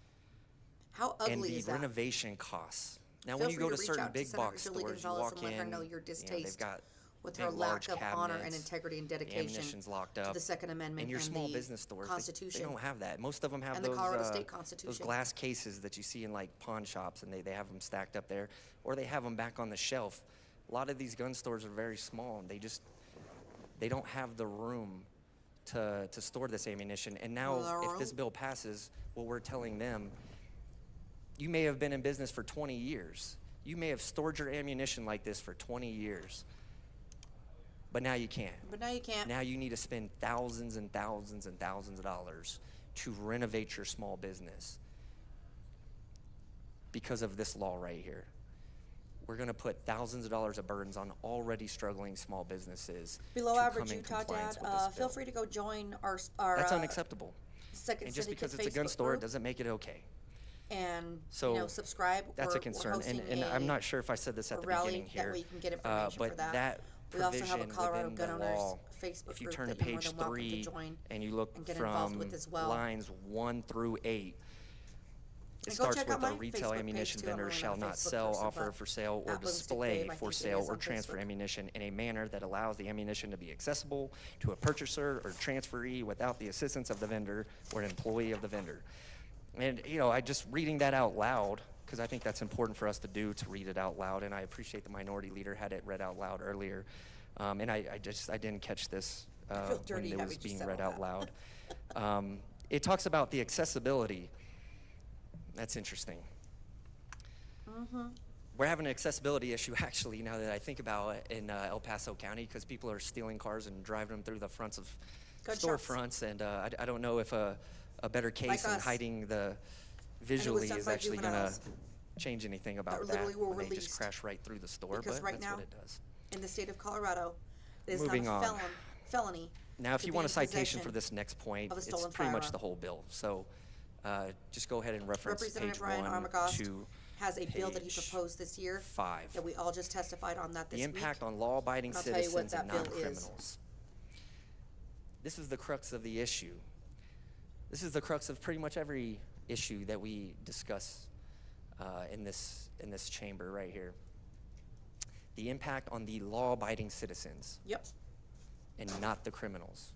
How and ugly the is that? renovation costs. Now, Feel when you free go to to reach certain out to big Senator box Julie stores, you Gonzalez walk and let her in, know your you know, they've distaste got with big, her large lack of honor and cabinets, integrity and the dedication ammunition's locked to up. the Second Amendment And your and small the business stores, they Constitution don't have that. Most of them have and the those, Colorado State those Constitution. glass cases that you see in like pawn shops, and they have them stacked up there, or they have them back on the shelf. A lot of these gun stores are very small, and they don't have the room to store this ammunition. And now, Well, if this bill passes, what we're telling them, you may have been in business for 20 years. You may have stored your ammunition like this for 20 years, but now you can't. But now you can't. Now you need to spend thousands and thousands and thousands of dollars to renovate your small business because of this law right here. We're going to put thousands of dollars of burdens on already struggling small businesses. Below to average come in Utah Dad, compliance with this feel bill. free to go join our That's unacceptable. Second And just Syndicate because it's a gun Facebook store, it group doesn't make it okay. and So subscribe. That's We're- a concern, we're hosting and I'm a- not sure if I said this at a the rally beginning that here. way you can get information but for that. that We also have a provision Colorado within Gun the Owners law, Facebook if you group turn to that you're more page than welcome to 3 join and you look and get involved from with as well. lines 1 through 8, it And go starts check with out my a retail Facebook page, ammunition too. I'm vendor really shall not a not Facebook sell, person, offer but for sale, or at Boomstick display Babe, I for think it sale is or on transfer Facebook. ammunition in a manner that allows the ammunition to be accessible to a purchaser or transferee without the assistance of the vendor or an employee of the vendor. And, I just reading that out loud, because I think that's important for us to do, to read it out loud, and I appreciate the minority leader had it read out loud earlier. And I didn't catch this feel when dirty it having was just being said read all out that. loud. It talks about the accessibility. That's interesting. Mm-hmm. We're having an accessibility issue, actually, now that I think about it, in El Paso County, because people are stealing cars and driving them through the fronts of storefronts, and I don't know if a better case in hiding the visually done is by actually going to juveniles change anything about that. literally were When they just released. crash right through the store, Because but right that's now, what it does. in the state of Colorado, it is Moving not a on. felony. Now, if to you be want a in citation for possession this next point, of a it's stolen pretty much firearm. the whole bill. So just go ahead and reference Representative page Ryan 1 Armagost to has a bill that he page proposed this year 5. that we all just testified on that this The week. impact on law-abiding And I'll tell you what citizens and that bill is. non-criminals. This is the crux of the issue. This is the crux of pretty much every issue that we discuss in this chamber right here. The impact on the law-abiding citizens. Yep. And not the criminals.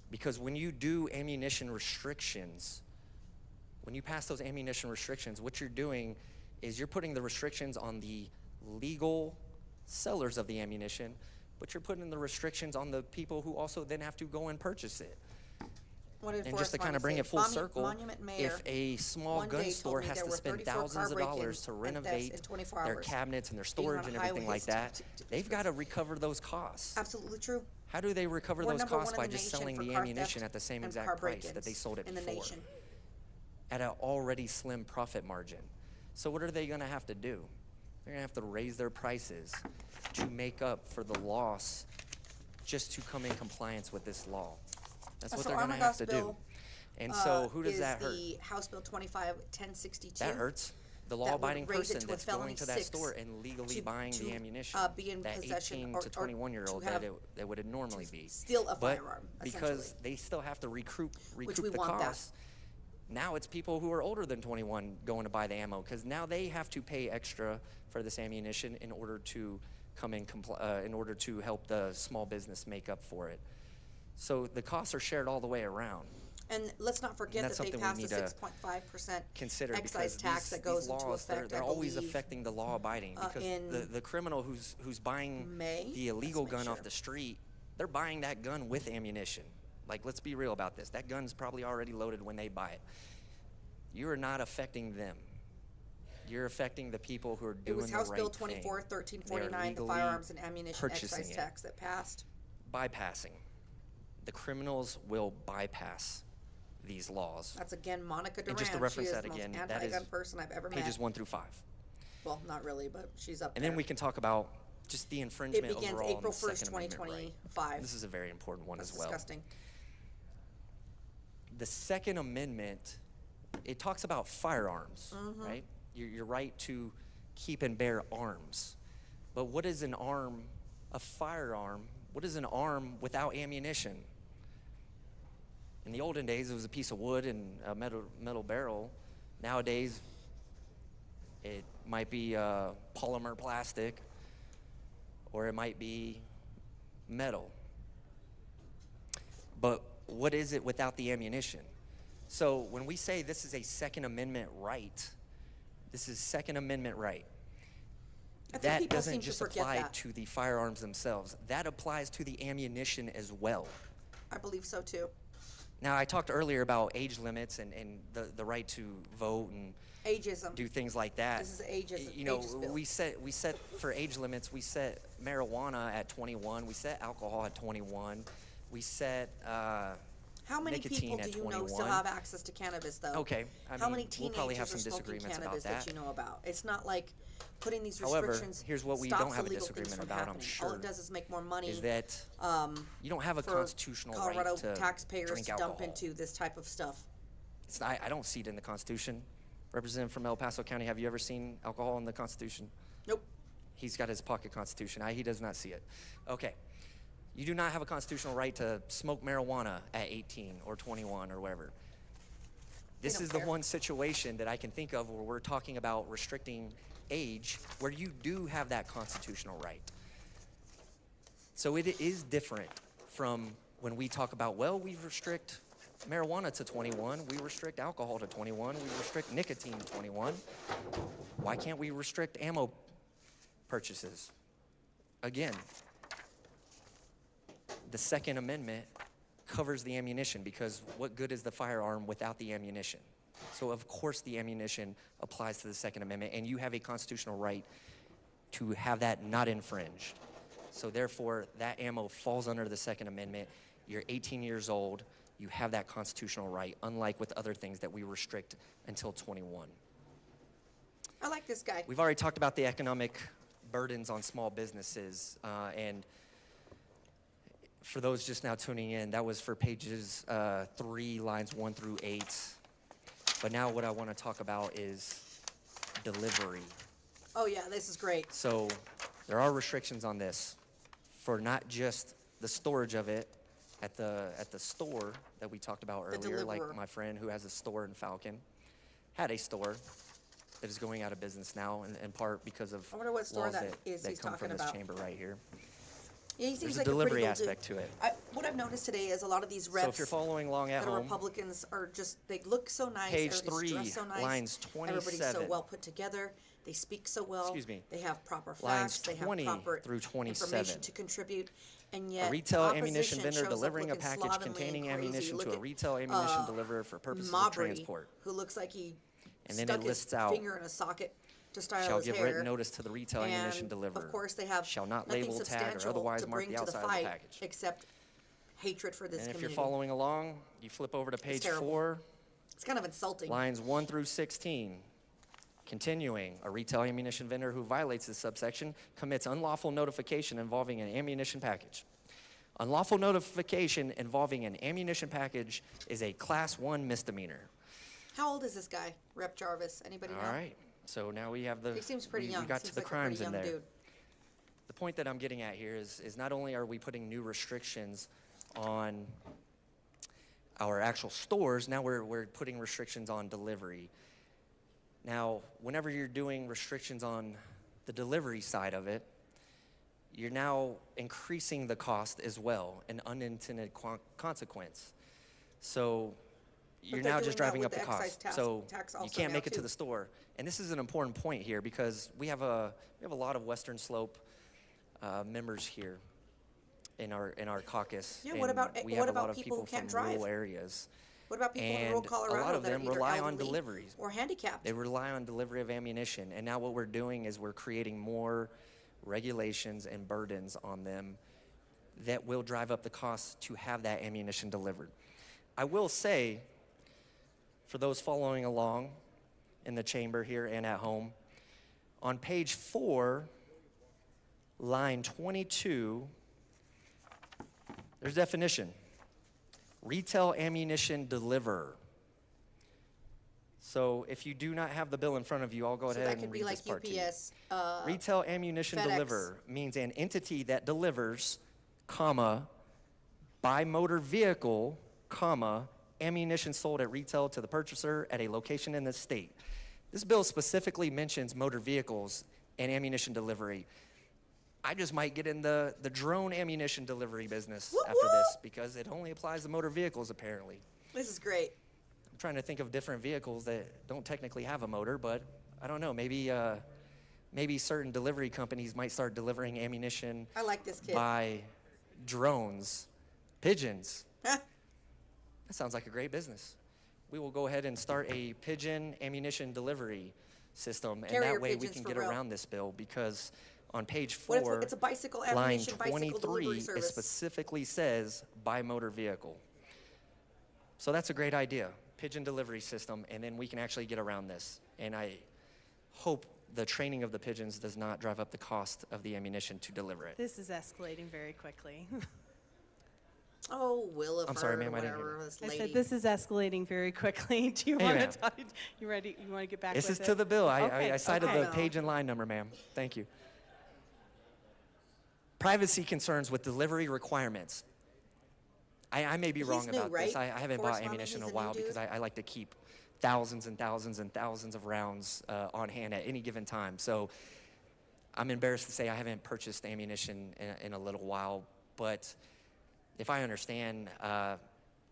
Because when you do ammunition restrictions, when you pass those ammunition restrictions, what you're doing is you're putting the restrictions on the legal sellers of the ammunition, but you're putting the restrictions on the people who also then have to go and purchase it. What did And just to Forrest kind of bring Lund it full say? circle, Monument Mayor if a small one gun day store told me has there to were spend 34 thousands car of break-ins dollars to and thefts in renovate 24 their hours. cabinets and their Being on storage and a everything highway like that, they've got to recover those costs. Absolutely true. How do they recover We're those number costs? one By in the just nation selling for the car ammunition theft at the same and exact car price that break-ins they sold it in for, the nation. at an already slim profit margin. So what are they going to have to do? They're going to have to raise their prices to make up for the loss just to come in compliance with this law. That's what So they're going to have to Armagost do. bill, And so who does is that hurt? the House Bill 25-1062. That hurts. The that would law-abiding raise it person to a that's going felony to that 6 store and legally to- buying to, the ammunition, be in that possession 18 or- to or 21-year-old to have- that would normally be. steal a But firearm, because essentially. they still have to recoup we the want that. costs, now it's people who are older than 21 going to buy the ammo, because now they have to pay extra for this ammunition in order to come in in order to help the small business make up for it. So the costs are shared all the way around. And let's not forget that's that they something we passed a need to 6.5% consider, excise because tax that goes these into laws, effect, they're I always believe, affecting the law-abiding, because in the criminal who's buying May? the illegal Let's make gun off sure. the street, they're buying that gun with ammunition. Like, let's be real about this. That gun's probably already loaded when they buy it. You are not affecting them. You're affecting the people who are It doing was the House right Bill thing. 24-1349, the legally firearms and ammunition purchasing excise it. tax that passed. Bypassing. The criminals will bypass these laws. That's again Monica Duran. And just to She reference is that the most again, that anti-gun is person I've ever pages met. 1 through 5. Well, not really, but she's up And there. then we can talk about just the It infringement begins overall April on the 1st, Second Amendment right. 2025. This is a very important one That's as well. disgusting. The Second Amendment, it talks about firearms, Mhm. right? Your right to keep and bear arms. But what is an arm, a firearm? What is an arm without ammunition? In the olden days, it was a piece of wood and a metal barrel. Nowadays, it might be polymer plastic, or it might be metal. But what is it without the ammunition? So when we say this is a Second Amendment right, this is Second Amendment right. I think That people doesn't seem to just forget apply that. to the firearms themselves. That applies to the ammunition as well. I believe so too. Now, I talked earlier about age limits and the right to vote and Ageism. do things like that. This is ageism. You know, ageist bill. we set for age limits. We set marijuana at 21. We set alcohol at 21. We set How many nicotine people at do you 21. know still have access to cannabis, though? Okay, I How mean, many we'll teenagers probably have are some smoking disagreements about cannabis that that. you know about? It's not like putting these However, restrictions here's what we stops don't have a illegal things disagreement from about, I'm happening. sure, All it does is make more money. is that you don't have a for constitutional right Colorado to taxpayers drink to alcohol. dump into this type of stuff. It's not, I don't see it in the Constitution. Representative from El Paso County, have you ever seen alcohol in the Constitution? Nope. He's got his pocket Constitution. He does not see it. Okay. You do not have a constitutional right to smoke marijuana at 18 or 21 or whatever. This don't is the care. one situation that I can think of where we're talking about restricting age, where you do have that constitutional right. So it is different from when we talk about, well, we restrict marijuana to 21, we restrict alcohol to 21, we restrict nicotine to 21. Why can't we restrict ammo purchases? Again, the Second Amendment covers the ammunition, because what good is the firearm without the ammunition? So of course the ammunition applies to the Second Amendment, and you have a constitutional right to have that not infringed. So therefore, that ammo falls under the Second Amendment. You're 18 years old. You have that constitutional right, unlike with other things that we restrict until 21. I like this guy. We've already talked about the economic burdens on small businesses, and for those just now tuning in, that was for pages 3, lines 1 through 8. But now what I want to talk about is delivery. Oh yeah, this is great. So there are restrictions on this for not just the storage of it at the store that we talked about earlier, like deliverer. my friend who has a store in Falcon had a store that is going out of business now, in part because of I wonder what store laws that is that he's come talking from this about. chamber right here. Yeah, he seems There's like a a pretty delivery cool aspect dude. to it. What I've noticed today is a lot of these reps So if you're following along at that are home, Republicans are just, they look so nice. Page everybody's 3, dressed so nice. lines Everybody's so 27. well put together. They speak so well. Excuse me. They have proper Lines facts. They have 20 proper through 27. information to contribute. And yet, a retail ammunition opposition vendor shows up delivering a looking package slovenly and containing crazy. ammunition Look to a at, retail ammunition deliverer for purposes of Mabry, transport. who looks like he And then stuck it his lists out, finger in a socket to style shall his give hair. written notice to the retail ammunition And, deliverer. Of course, they have shall not nothing label, tag, or substantial otherwise to mark bring the to the outside of fight the package. except hatred for this And if community. you're following along, you flip over to page terrible. 4, It's kind of insulting. lines 1 through 16. Continuing, a retail ammunition vendor who violates this subsection commits unlawful notification involving an ammunition package. Unlawful notification involving an ammunition package is a Class 1 misdemeanor. How old is this guy, Rep. Jarvis? Anybody know? All right, so now we have the. He seems pretty we young. got Seems to the like a crimes pretty in young there. dude. The point that I'm getting at here is not only are we putting new restrictions on our actual stores, now we're putting restrictions on delivery. Now, whenever you're doing restrictions on the delivery side of it, you're now increasing the cost as well, an unintended consequence. So you're they're now doing just that driving with up the the excise cost. tax- So tax you also can't now, make it to too. the store. And this is an important point here because we have a lot of Western Slope members here in our caucus. Yeah, what and about- we what have a about lot of people who people can't from rural drive? areas. What about people in And rural Colorado a lot of that them are either rely on elderly deliveries. or handicapped? They rely on delivery of ammunition. And now what we're doing is we're creating more regulations and burdens on them that will drive up the cost to have that ammunition delivered. I will say, for those following along in the chamber here and at home, on page 4, line 22, there's definition. Retail ammunition deliverer. So if you do not have the bill in front of you, I'll go So ahead that and could be read like this part to you. UPS, Retail ammunition FedEx. deliverer means an entity that delivers, comma, by motor vehicle, comma, ammunition sold at retail to the purchaser at a location in the state. This bill specifically mentions motor vehicles and ammunition delivery. I just might get in the drone ammunition delivery business after this because it only applies to motor vehicles apparently. This is great. I'm trying to think of different vehicles that don't technically have a motor, but I don't know, maybe certain delivery companies might start delivering ammunition I like this kid. by drones, pigeons. Huh? That sounds like a great business. We will go ahead and start a pigeon ammunition delivery system, and Carrier that way we pigeons can for get real. around this bill because on page What if 4, it's a bicycle line ammunition, bicycle 23, delivery it service? specifically says by motor vehicle. So that's a great idea, pigeon delivery system, and then we can actually get around this. And I hope the training of the pigeons does not drive up the cost of the ammunition to deliver it. This is escalating very quickly. Oh, Williford, I'm sorry, ma'am, I didn't hear whatever, you. this I lady. said this is escalating very quickly. Do you Hey, want ma'am. to talk? You ready? You want to get back This with is it? to the bill. Okay, I cited okay. the page and line number, ma'am. Thank you. Privacy concerns with delivery requirements. I may be wrong He's new, about this. right? I haven't Forrest bought Mummy, ammunition in he's a a new while because dude? I like to keep thousands and thousands and thousands of rounds on hand at any given time. So I'm embarrassed to say I haven't purchased ammunition in a little while. But if I understand,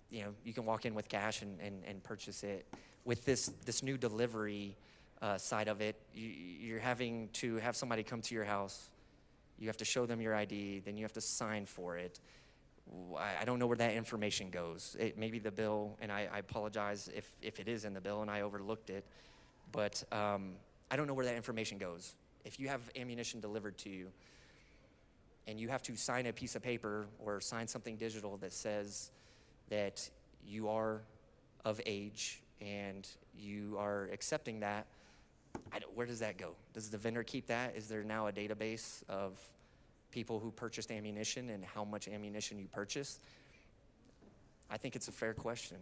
you can walk in with cash and purchase it. With this new delivery side of it, you're having to have somebody come to your house. You have to show them your ID, then you have to sign for it. I don't know where that information goes. Maybe the bill, and I apologize if it is in the bill and I overlooked it, but I don't know where that information goes. If you have ammunition delivered to you and you have to sign a piece of paper or sign something digital that says that you are of age and you are accepting that, where does that go? Does the vendor keep that? Is there now a database of people who purchased ammunition and how much ammunition you purchased? I think it's a fair question.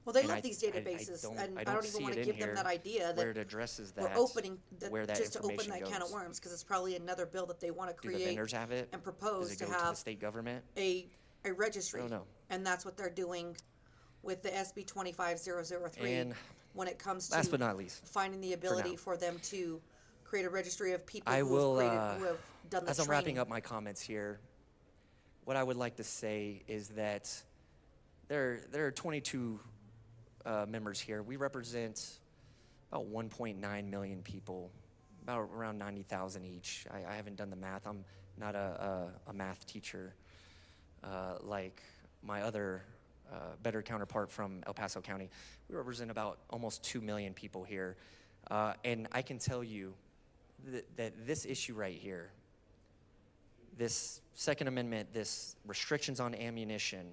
Well, they And love these databases, and I don't even see want it to in give them here that idea where that it addresses we're that, opening, where that just to open information that can of goes. worms, because it's probably another bill that they want to Do the create vendors have it? and propose Does it to go to the have state government? a registry. I don't know. And that's what they're doing with the SB 25003 And when it comes last to but not least, finding the ability now. for them to create a registry of people I who will, have created, who have done the as I'm training. wrapping up my comments here, what I would like to say is that there are 22 members here. We represent about 1.9 million people, about around 90,000 each. I haven't done the math. I'm not a math teacher like my other better counterpart from El Paso County. We represent about almost 2 million people here. And I can tell you that this issue right here, this Second Amendment, this restrictions on ammunition,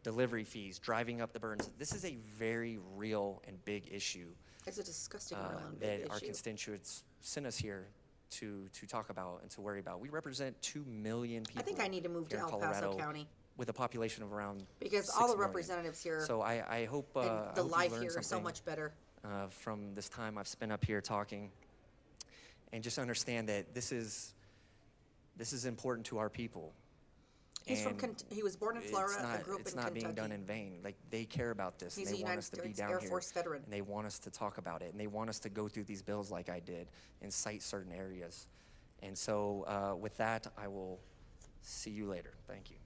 delivery fees, driving up the burdens, this is a very real and big issue It's a disgusting real and big that our issue. constituents sent us here to talk about and to worry about. We represent 2 million people. I think I need to move to here in El Paso Colorado County. with a population of around Because 6 all the million. representatives here So I hope and I the hope you life learned here is so something, much better. from this time I've spent up here talking, and just understand that this is important to our people. He's from, And he was born in Florida it's and not, grew up it's in not Kentucky. being done in vain. Like, they care about this. He's and a they want United us to be States down Air here. Force veteran. And they want us to talk about it. And they want us to go through these bills like I did and cite certain areas. And so with that, I will see you later. Thank you.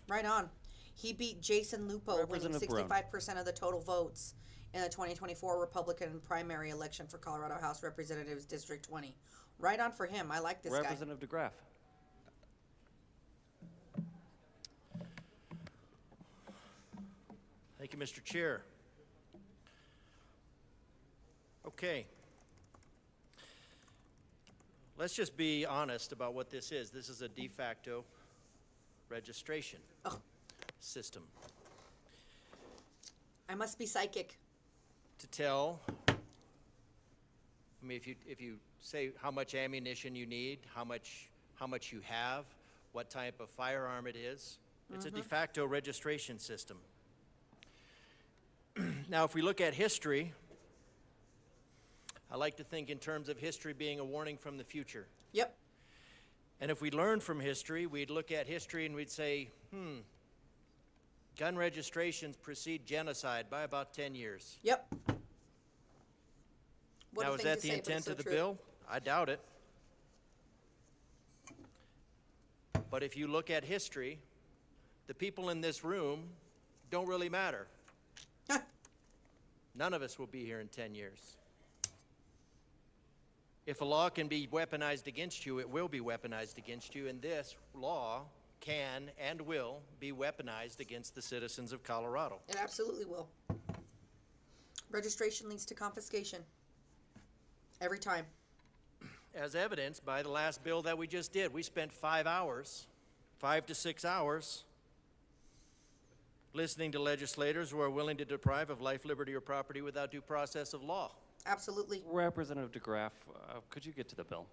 Right on. He beat Jason Lupo, winning Representative Brown. 65% of the total votes in the 2024 Republican primary election for Colorado House Representatives District 20. Right on for him. I like this guy. Representative DeGraff. Thank you, Mr. Chair. Okay. Let's just be honest about what this is. This is a de facto registration system. I must be psychic. To tell, I mean, if you say how much ammunition you need, how much you have, what type of firearm it is, it's a de facto registration system. Now, if we look at history, I like to think in terms of history being a warning from the future. Yep. And if we learn from history, we'd look at history and we'd say, gun registrations precede genocide by about 10 years. Yep. What Now, a is thing that to the say, but intent it's so of the true. bill? I doubt it. But if you look at history, the people in this room don't really matter. None of us will be here in 10 years. If a law can be weaponized against you, it will be weaponized against you, and this law can and will be weaponized against the citizens of Colorado. It absolutely will. Registration leads to confiscation. Every time. As evidenced by the last bill that we just did. We spent 5 to 6 hours, listening to legislators who are willing to deprive of life, liberty, or property without due process of law. Absolutely. Representative DeGraff, could you get to the bill?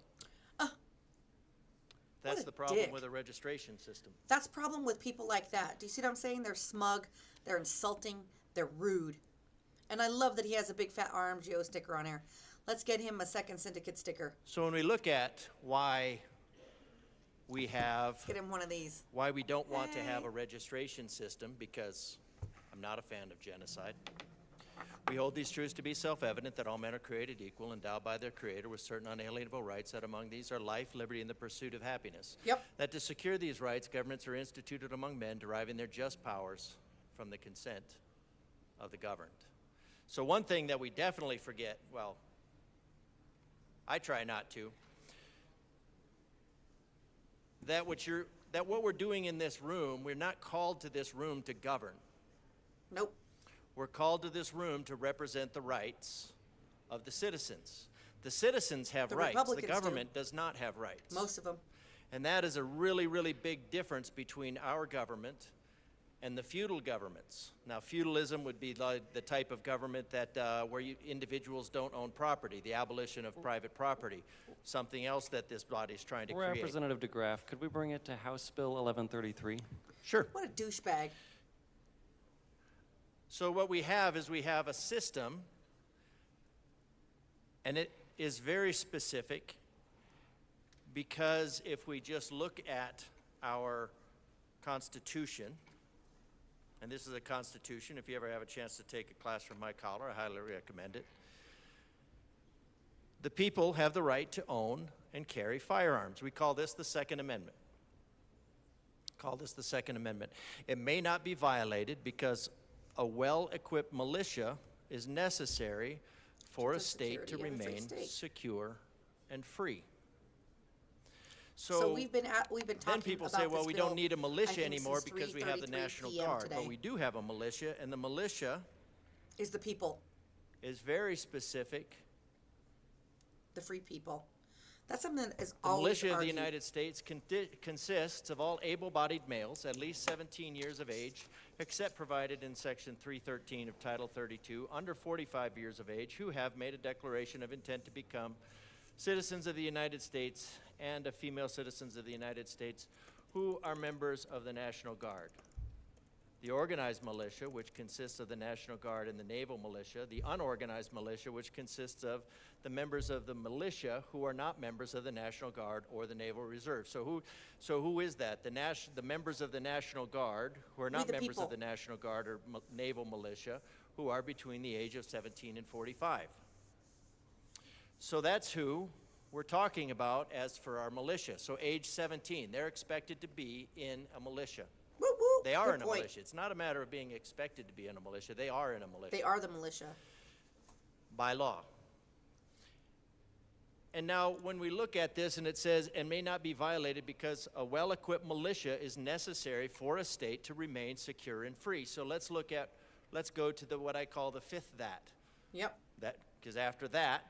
That's a the problem dick. with a registration system. That's the problem with people like that. Do you see what I'm saying? They're smug, they're insulting, they're rude. And I love that he has a big fat RMGO sticker on here. Let's get him a second syndicate sticker. So when we look at why we have, Get him one of these. why we don't want to have a registration system, because I'm not a fan of genocide. We hold these truths to be self-evident, that all men are created equal, endowed by their Creator with certain unalienable rights, that among these are life, liberty, and the pursuit of happiness. Yep. That to secure these rights, governments are instituted among men, deriving their just powers from the consent of the governed. So one thing that we definitely forget, well, I try not to, that what you're that what we're doing in this room, we're not called to this room to govern. Nope. We're called to this room to represent the rights of the citizens. The citizens have The rights. The Republicans do. government does not have rights. Most of them. And that is a really, really big difference between our government and the feudal governments. Now, feudalism would be the type of government that where individuals don't own property, the abolition of private property, something else that this body is trying to create. Representative DeGraff, could we bring it to House Bill 1133? Sure. What a douchebag. So what we have is we have a system, and it is very specific, because if we just look at our Constitution, and this is a Constitution, if you ever have a chance to take a class from Mike Holler, I highly recommend it. The people have the right to own and carry firearms. We call this the Second Amendment. Call this the Second Amendment. It may not be violated because a well-equipped militia is necessary for a state to remain secure and free. So we've been talking then people about say, well, this we bill, don't need a I militia think, anymore since because we have the 3:33 National PM Guard. today. But we do have a militia, and the militia Is the people, is very specific. the free people. That's something that is The always militia of the argued. United States consists of all able-bodied males, at least 17 years of age, except provided in Section 313 of Title 32, under 45 years of age, who have made a declaration of intent to become citizens of the United States, and of female citizens of the United States who are members of the National Guard. The organized militia, which consists of the National Guard and the Naval Militia, the unorganized militia, which consists of the members of the militia who are not members of the National Guard or the Naval Reserve. So who is that? The members of the National Guard, who are not the members people. of the National Guard or Naval Militia, who are between the age of 17 and 45. So that's who we're talking about as for our militia. So age 17, they're expected to be in a militia. Woo, woo. They are Good in a point. militia. It's not a matter of being expected to be in a militia. They are in a militia. They are the militia. By law. And now when we look at this and it says, and may not be violated because a well-equipped militia is necessary for a state to remain secure and free. So let's go to what I call the fifth that. Yep. Because after that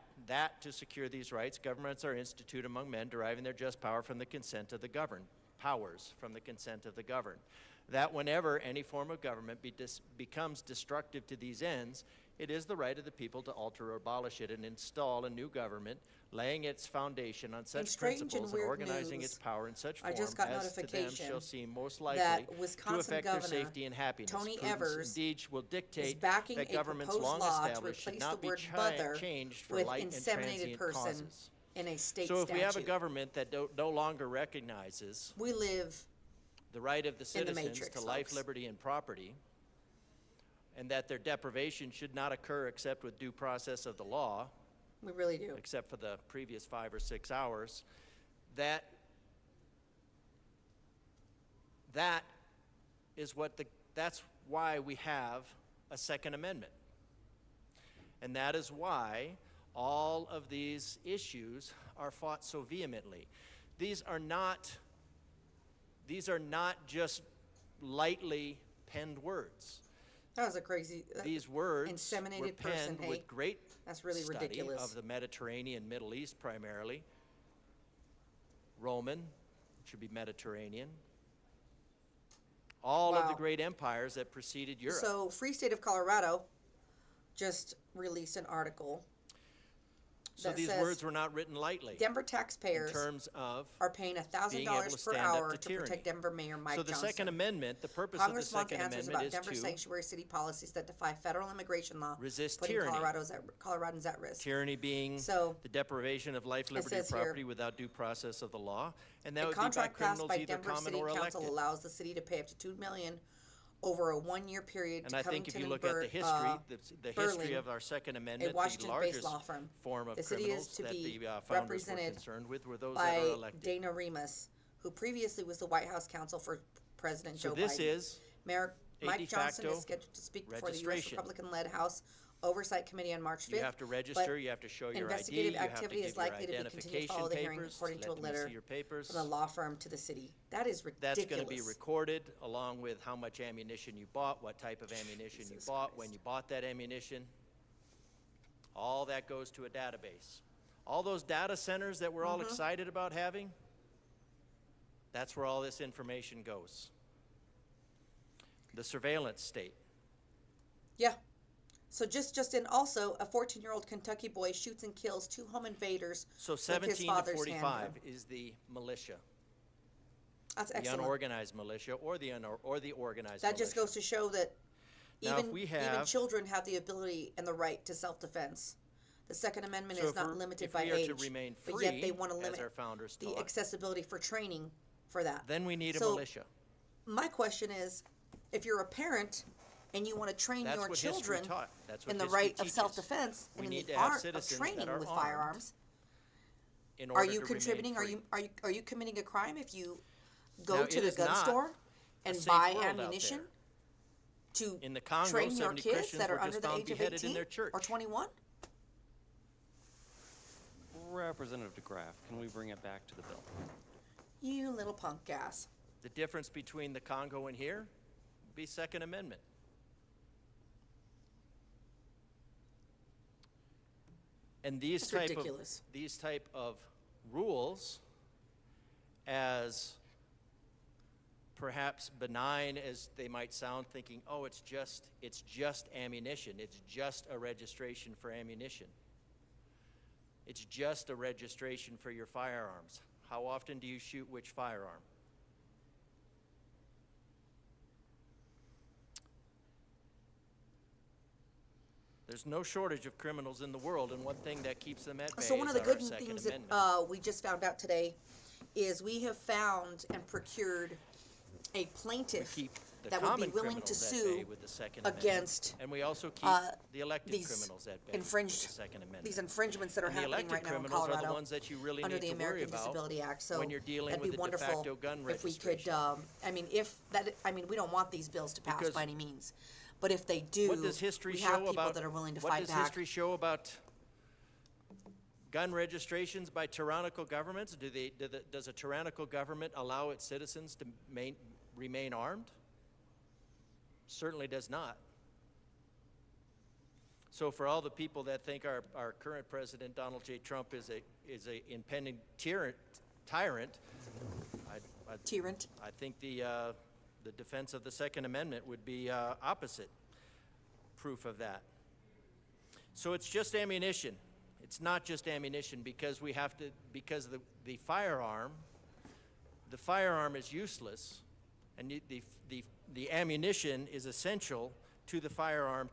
to secure these rights, governments are instituted among men, deriving their just power from the consent of the governed. Powers from the consent of the governed. That whenever any form of government becomes destructive to these ends, it is the right of the people to alter or abolish it and install a new government, laying its foundation on such principles and organizing its power in such form I just got as to them notification shall seem most likely that to Wisconsin affect their Governor safety and happiness. Tony Prudence Evers indeed will dictate backing that a governments proposed long law to established should replace not the be word mother changed for with light and inseminated transient person causes. in a state So if we have a statute. government that no longer recognizes We live the right of the in the citizens matrix, to life, folks. liberty, and property, and that their deprivation should not occur except with due process of the law, We really do. except for the previous 5 or 6 hours, that is that's why we have a Second Amendment. And that is why all of these issues are fought so vehemently. These are not just lightly penned words. That was a crazy. These words inseminated were penned person, hey? with great That's really study ridiculous. of the Mediterranean, Middle East primarily. Roman, should be Mediterranean. All of the Wow. great empires that preceded Europe. So, Free State of Colorado just released an article. So that these says words were not written lightly. Denver taxpayers in terms of are paying being $1,000 able to per stand hour up to to tyranny. protect Denver Mayor Mike So the Johnson. Second Amendment, the purpose Congress of the wants Second answers Amendment about is Denver to sanctuary city policies that defy federal immigration law, resist putting tyranny. Coloradans at risk. Tyranny being So, the deprivation of life, liberty, and says here, property without due process of the law, and that a would be by contract passed criminals by either Denver common City or Council elected. allows the city to pay up to $2 million over a one-year period And to I think if Covington you and look at the history, the history Berlin, of our Second a Amendment, the Washington-based largest law firm. form of The city is criminals to that be the founders were represented concerned with were those by that are elected. Dana Remus, who previously was the White House counsel for President So Joe this Biden. is Mayor a Mike de Johnson facto is scheduled to speak before the U.S. registration. Republican-led House oversight committee on March 5th. You have to register, you have to show your ID, investigative you have to activity give is your likely to be continued to identification follow the hearing papers, according to a let me letter see your papers. from the law firm to the city. That is ridiculous. That's going to be recorded along with how much ammunition you bought, what type of ammunition you bought, when you bought that ammunition. All that goes to a database. All those data centers that we're all excited about having, that's where all this information goes. The surveillance state. Yeah. So just in also, a 14-year-old Kentucky boy shoots and kills 2 home invaders So with his 17 to father's 45 handgun. is the militia. That's The excellent. unorganized militia or the organized That militia. just goes to show that Now, if even, we even have- children have the ability and the right to self-defense. The Second Amendment So is if not we're- limited if by we are age, to remain but yet they free, want to as limit our founders the taught, accessibility for training for that. then we need a So, militia. My question is, if you're a parent and you want to train That's your what history children taught. That's what in the history right of teaches. self-defense We and in need the to have art of citizens training that are with armed firearms, in are order you to contributing? remain free. Are you committing a crime if you go Now, to it the is gun not store a and safe buy world out ammunition there. to In the Congo, train your 70 kids Christians that are were under just the found age of beheaded in 18 their church. or 21? Representative DeGraff, can we bring it back to the bill? You little punk ass. The difference between the Congo and here would be Second Amendment. And these That's type ridiculous. of these type of rules, as perhaps benign as they might sound, thinking, oh, it's just ammunition. It's just a registration for ammunition. It's just a registration for your firearms. How often do you shoot which firearm? There's no shortage of criminals in the world, and one thing that keeps them at bay So one is of the our good Second things Amendment. that we just found out today is we have found and procured a plaintiff keep the that would be common willing to criminals at sue bay with the Second Amendment. against And we also keep the elected these criminals at bay with infringed the Second Amendment. these infringements that are And the happening elected right now in criminals are Colorado the ones that you really under need the to worry American about Disability Act. So when you're dealing that'd with be a de wonderful facto gun if we could. registration. We don't want these bills to pass Because by any means, but if they do, What does history we show have people about that are willing to what fight does back. history show about gun registrations by tyrannical governments? Does a tyrannical government allow its citizens to remain armed? Certainly does not. So for all the people that think our current president, Donald J. Trump, is a impending tyrant, I think the defense of the Second Amendment would be opposite proof of that. So it's just ammunition. It's not just ammunition because the firearm is useless, and the ammunition is essential to the firearm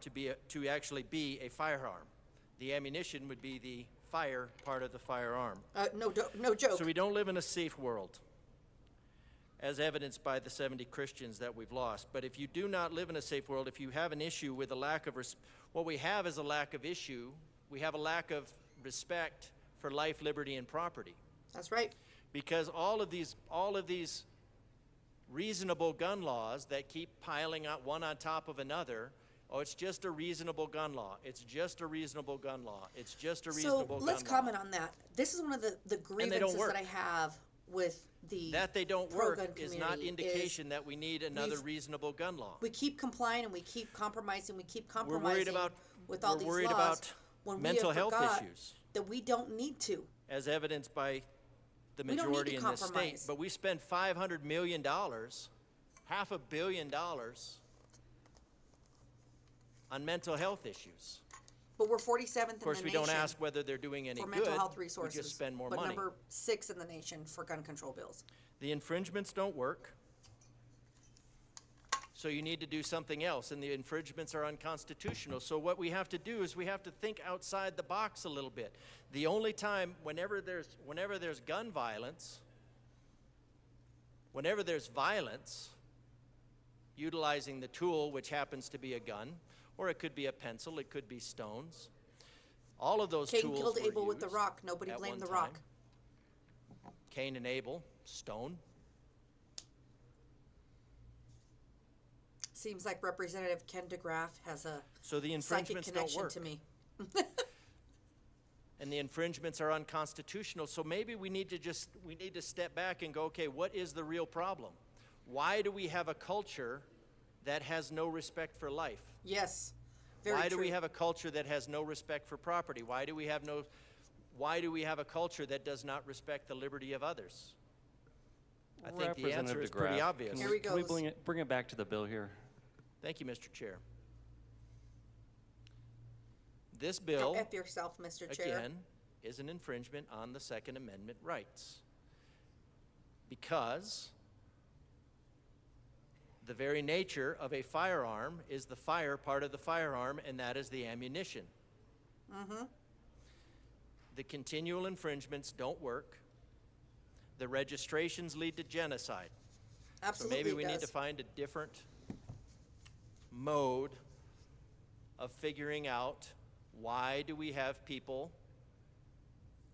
to actually be a firearm. The ammunition would be the fire part of the firearm. No joke. So we don't live in a safe world, as evidenced by the 70 Christians that we've lost. But if you do not live in a safe world, if you have an issue with a lack of what we have is a lack of issue. We have a lack of respect for life, liberty, and property. That's right. Because all of these reasonable gun laws that keep piling up one on top of another, oh, it's just a reasonable gun law. It's just a reasonable gun law. It's just a reasonable gun law. So let's comment on that. This is one of the grievances work. that I have with the That they don't pro-gun work is not community indication that we need another we've- reasonable gun law. We keep complying and we keep compromising. We keep We're compromising worried about with all we're these worried laws about when mental we have health forgot issues, that we don't need to. as evidenced by the We don't need to majority in this state. compromise. But we spend $500 million, $500 million, on mental health issues. But we're 47th Of course, in we the don't nation ask whether they're doing any for good. mental health We resources, just spend more but money. number 6 in the nation for gun control bills. The infringements don't work. So you need to do something else, and the infringements are unconstitutional. So what we have to do is we have to think outside the box a little bit. The only time, whenever there's gun violence, whenever there's violence, utilizing the tool, which happens to be a gun, or it could be a pencil, it could be stones. All of those Cain tools killed were Abel with the used rock. Nobody at blamed one the rock. time. Cain and Abel, stone. Seems like Representative Ken DeGraff has a So the psychic infringements don't connection work. to me. And the infringements are unconstitutional. So maybe we need to step back and go, okay, what is the real problem? Why do we have a culture that has no respect for life? Yes, very Why do we true. have a culture that has no respect for property? Why do we have a culture that does not respect the liberty of others? I think the answer is pretty obvious. Here he Can we goes. bring it back to the bill here? Thank you, Mr. Chair. This Go bill, F yourself, Mr. Chair. again, is an infringement on the Second Amendment rights. Because the very nature of a firearm is the fire part of the firearm, and that is the ammunition. Mm-hmm. The continual infringements don't work. The registrations lead to genocide. Absolutely, So maybe it we need to does. find a different mode of figuring out why do we have people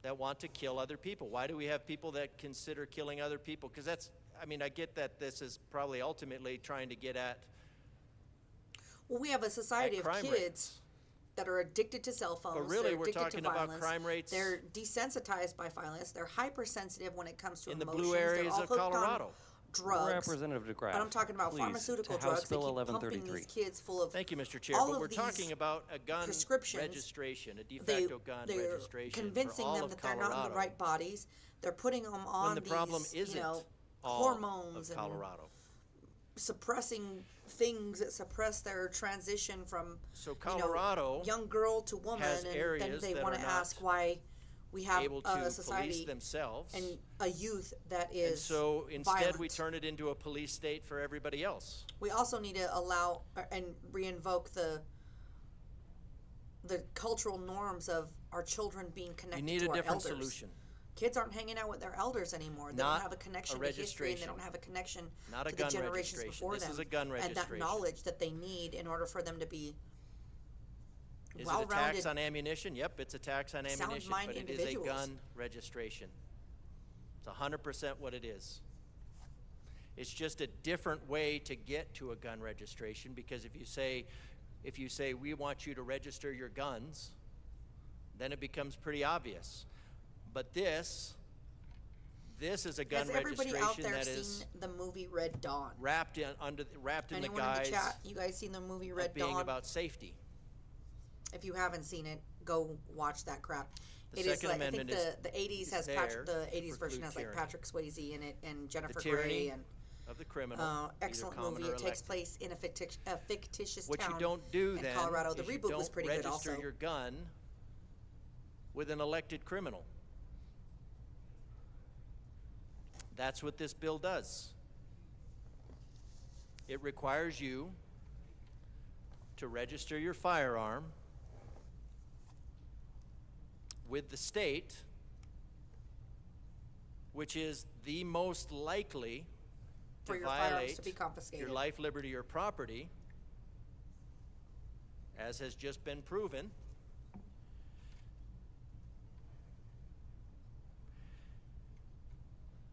that want to kill other people? Why do we have people that consider killing other people? Because that's, I mean, I get that this is probably ultimately trying to get at Well, we have a society of crime kids rates. that are addicted to cell phones. really, they're we're addicted talking to about violence. crime rates- They're desensitized by violence. They're hypersensitive when it comes to in the emotions. blue They're areas all of hooked on Colorado. drugs. Representative DeGraff, But I'm talking about please, pharmaceutical to House drugs. They Bill keep pumping 1133. these kids full of Thank you, Mr. Chair. all But of we're these talking about a gun prescriptions. registration, a de They- facto gun they're registration convincing for all them of that they're not in Colorado. the right bodies. They're putting them on when the problem these, isn't you know, all hormones of and Colorado. suppressing things that suppress their transition from So Colorado you know, young girl to woman, has and then areas they that want are to not ask why we have able to a police society themselves. and a youth that And is so instead we violent. turn it into a police state for everybody else. We also need to allow and reinvoke the cultural norms of our children being connected You need to a our different elders. solution. Kids aren't hanging out with their elders anymore. They Not don't have a connection a to history, and they registration. don't have a connection Not a to the gun generations registration. before This them. is a gun And that registration. knowledge that they need in order for them to be Is it a well-rounded. tax on ammunition? Yep, it's a tax on ammunition, sound-mind but it is a individuals. gun registration. It's 100% what it is. It's just a different way to get to a gun registration, because if you say we want you to register your guns, then it becomes pretty obvious. But this is a gun Has everybody out registration there that seen is the movie Red Dawn? wrapped in the Anyone in guise the chat, you guys seen the movie Red of being Dawn? about safety. If you haven't seen it, go watch that crap. The It is Second like, I think Amendment the 80s is has there the 80s to version has like preclude Patrick Swayze in it and Jennifer tyranny Grey and of the criminal, either excellent common movie. or It takes elected. place in a fictitious What town you don't do in then Colorado. The is you reboot don't was pretty good register also. your gun with an elected criminal. That's what this bill does. It requires you to register your firearm with the state, which is the most likely For to your firearms violate to be confiscated. your life, liberty, or property, as has just been proven.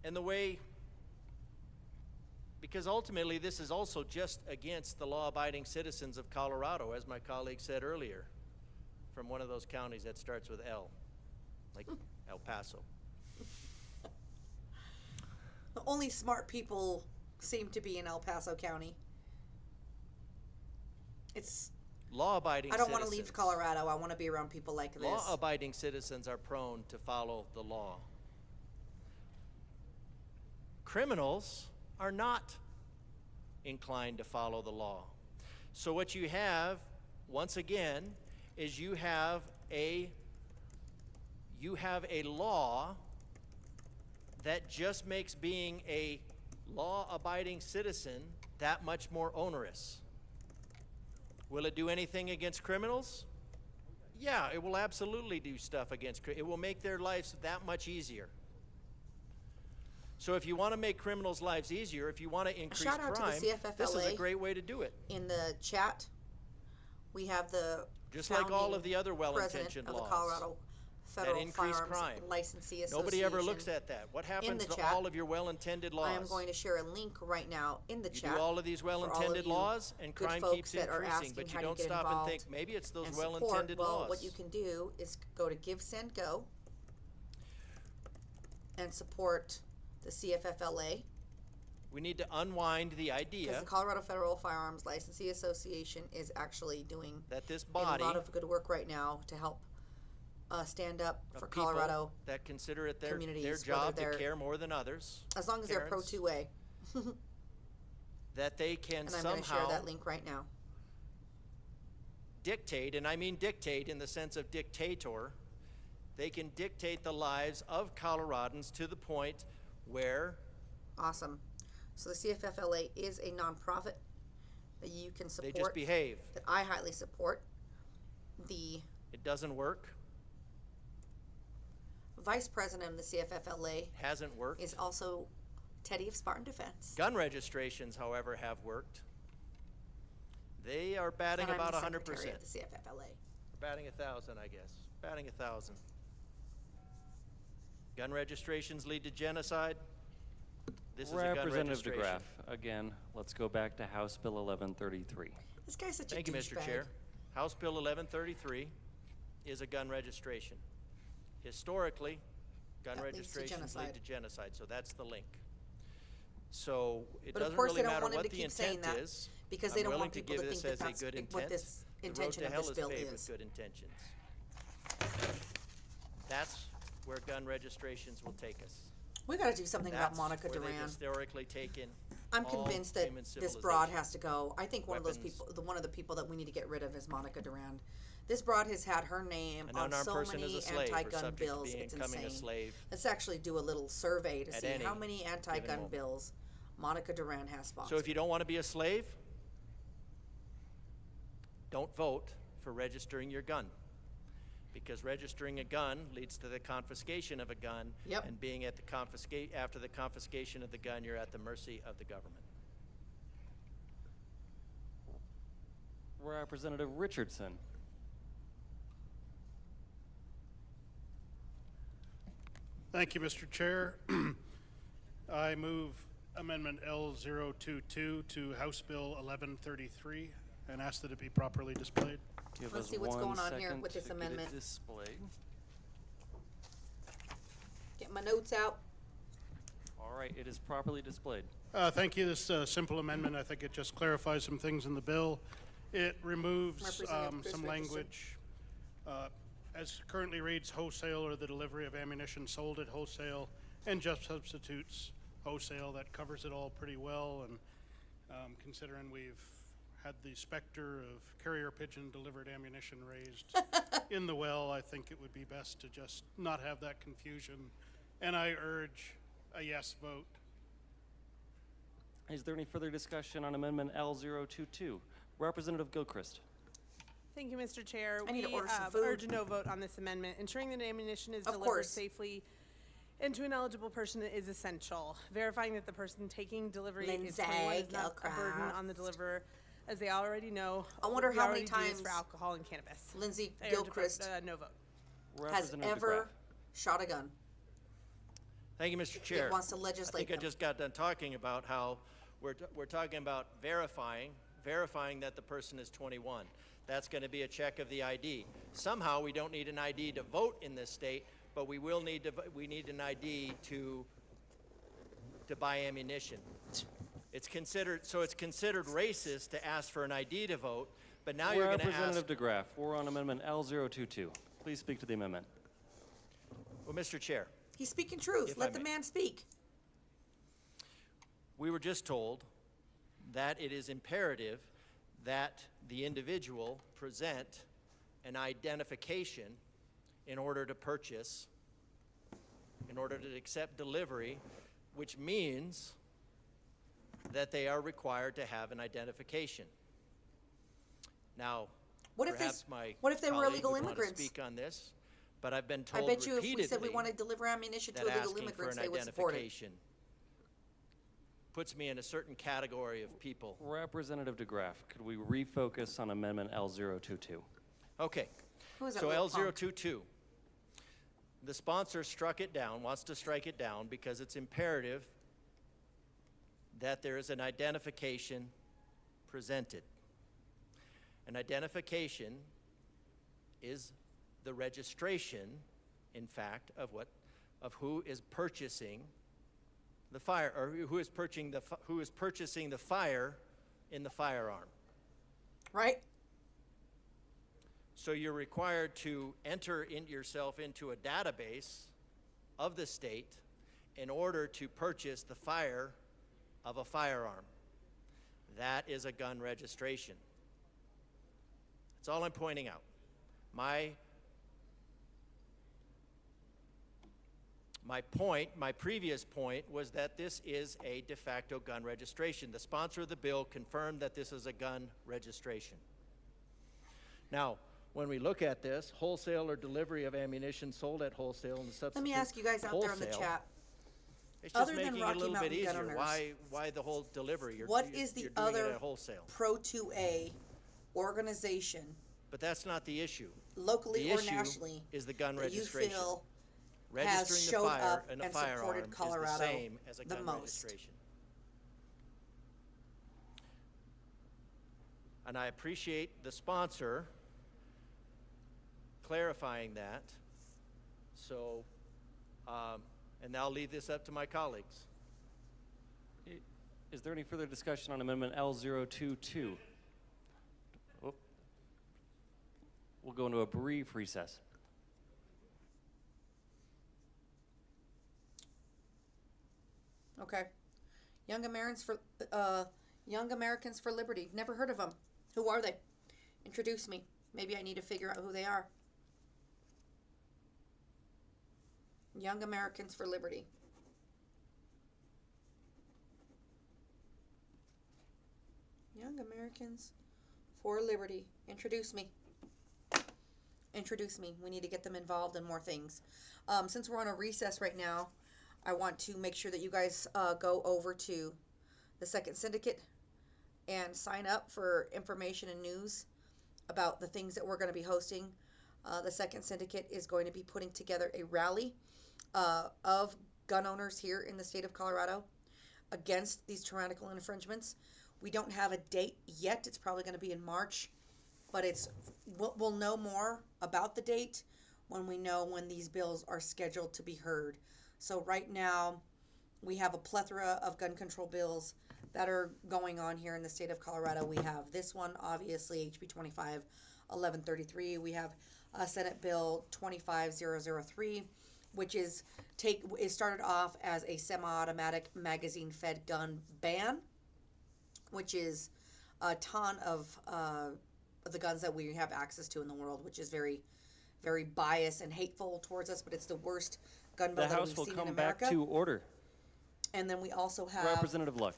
And the way, because ultimately this is also just against the law-abiding citizens of Colorado, as my colleague said earlier, from one of those counties that starts with L, like El Paso. Only smart people seem to be in El Paso County. It's. Law-abiding I don't want to citizens. leave Colorado. I want to be around people like this. Law-abiding citizens are prone to follow the law. Criminals are not inclined to follow the law. So what you have, once again, is you have a law that just makes being a law-abiding citizen that much more onerous. Will it do anything against criminals? Yeah, it will absolutely do stuff against criminals. It will make their lives that much easier. So if you want to make criminals' lives easier, if you want to increase shout out crime, to the CFFLA. this is a great way to do it. In the chat, we have the Just like all of founding the other president well-intentioned of the laws. Colorado Federal increased Firearms crime. Licensee Association. Nobody ever looks at that. What happens the to chat. all of your well-intended laws? I am going to share a link right now in the You chat. do all of these for all of well-intended you laws, and good crime folks keeps that are increasing, asking but you how to don't get stop and involved think, maybe it's those and well-intended support. Well, laws. what you can do is go to Give, Send, Go and support the CFFLA. We need to unwind the idea Because the Colorado Federal Firearms Licensee Association is actually doing that this a body lot of good work right now to help stand up of for people Colorado. that consider it their communities, job whether to they're- care more than others, As long as they're pro parents, 2A. that they can And I'm going to share somehow that link right now. dictate, and I mean dictate in the sense of dictator, they can dictate the lives of Coloradans to the point where Awesome. So the CFFLA is a nonprofit that you can support. they just behave. That I highly support. The It doesn't work, vice president of the CFFLA hasn't worked. is also Teddy of Spartan Defense. Gun registrations, however, have worked. They are batting And I'm about the 100%. secretary of the CFFLA. Batting 1,000, I guess. Batting 1,000. Gun registrations lead to genocide. This is a gun Representative registration. DeGraff, again, let's go back to House Bill 1133. This guy's such Thank a you, Mr. douchebag. Chair. House Bill 1133 is a gun registration. Historically, gun That leads to registrations lead genocide. to genocide, so that's the link. So it But of doesn't course really they don't matter want him what to the keep saying intent that is. because they I'm don't willing want to people give to this think as that a that's good what intent. this The road intention to of hell this is bill paved is. with good intentions. That's where gun registrations will take us. We got to do something about That's Monica where they've Duran. historically taken I'm all convinced that human this broad civilization. has to go. I think one of those Weapons. people, one of the people that we need to get rid of is Monica Duran. This broad has had her name An on unarmed so person many is a slave or anti-gun subject to bills. being It's becoming a insane. slave Let's actually do a little survey to at see any how many given anti-gun moment. bills Monica Duran has sponsored. So if you don't want to be a slave, don't vote for registering your gun. Because registering a gun leads to the confiscation of a gun. Yep. And being at the after the confiscation of the gun, you're at the mercy of the government. Representative Richardson. Thank you, Mr. Chair. I move Amendment L022 to House Bill 1133 and ask that it be properly displayed. Give Let's us see what's 1 going on here second with this to get it amendment. displayed. Get my notes out. All right, it is properly displayed. Thank you. This simple amendment, I think it just clarifies some things in the bill. It removes Representative Chris some Richardson. language. As currently reads, wholesale or the delivery of ammunition sold at wholesale, and just substitutes wholesale. That covers it all pretty well. And considering we've had the specter of carrier pigeon delivered ammunition raised in the well, I think it would be best to just not have that confusion. And I urge a yes vote. Is there any further discussion on Amendment L022? Representative Gilchrist. Thank you, Mr. Chair. I need to We order some food. urge a no vote on this amendment. Ensuring that ammunition is Of delivered course. safely and to an eligible person is essential. Verifying that the person taking delivery is Lindsay 21 is not a burden Gilchrist. on the deliverer, as they already know. I wonder we how already many do this times for alcohol and cannabis. Lindsay I urge a vote, Gilchrist no vote. has Representative ever shot a gun. Thank you, Mr. Chair. wants to I legislate think I them. just got done talking about how we're talking about verifying that the person is 21. That's going to be a check of the ID. Somehow we don't need an ID to vote in this state, but we need an ID to buy ammunition. It's considered racist to ask for an ID to vote, but now you're going to ask. Representative DeGraff, we're on Amendment L022. Please speak to the amendment. Well, Mr. Chair, He's speaking truth. If Let I the may. man speak. we were just told that it is imperative that the individual present an identification in order to purchase, in order to accept delivery, which means that they are required to have an identification. Now, What if perhaps my what if they were colleague illegal would want to immigrants? speak on this, but I've been I told bet you if we repeatedly said we want to deliver ammunition to that illegal asking immigrants, for they an would support it. identification puts me in a certain category of people. Representative DeGraff, could we refocus on Amendment L022? Okay. Who is that So little punk? L022. The sponsor struck it down, wants to strike it down, because it's imperative that there is an identification presented. An identification is the registration, in fact, of who is purchasing the fire, or who is purchasing the fire in the firearm. Right? So you're required to enter yourself into a database of the state in order to purchase the fire of a firearm. That is a gun registration. That's all I'm pointing out. My previous point was that this is a de facto gun registration. The sponsor of the bill confirmed that this is a gun registration. Now, when we look at this, wholesale or delivery of ammunition sold at wholesale and substitute Let me ask you guys out there in the wholesale, chat. it's just Other than making it a Rocky little bit Mountain gun easier. owners, Why the whole delivery? What is the you're doing it other at wholesale? Pro 2A organization, But that's not the issue. locally The or issue nationally, is the gun that you registration. feel Registering has the showed fire up in a and firearm supported is the Colorado same as a the gun most? registration. And I appreciate the sponsor clarifying that. So, and I'll leave this up to my colleagues. Is there any further discussion on Amendment L022? Oh. We'll go into a brief recess. Okay. Young Americans for Liberty. Never heard of them. Who are they? Introduce me. Maybe I need to figure out who they are. Young Americans for Liberty. Young Americans for Liberty. Introduce me. Introduce me. We need to get them involved in more things. Since we're on a recess right now, I want to make sure that you guys go over to the Second Syndicate and sign up for information and news about the things that we're going to be hosting. The Second Syndicate is going to be putting together a rally of gun owners here in the state of Colorado against these tyrannical infringements. We don't have a date yet. It's probably going to be in March, but we'll know more about the date when we know when these bills are scheduled to be heard. So right now, we have a plethora of gun control bills that are going on here in the state of Colorado. We have this one, obviously, HB 25-1133. We have Senate Bill 25003, which is started off as a semi-automatic magazine-fed gun ban, which is a ton of the guns that we have access to in the world, which is very, very biased and hateful towards us, but it's the worst gun bill The that House we've will seen come in back America. to order. And then we also have, Representative Luck.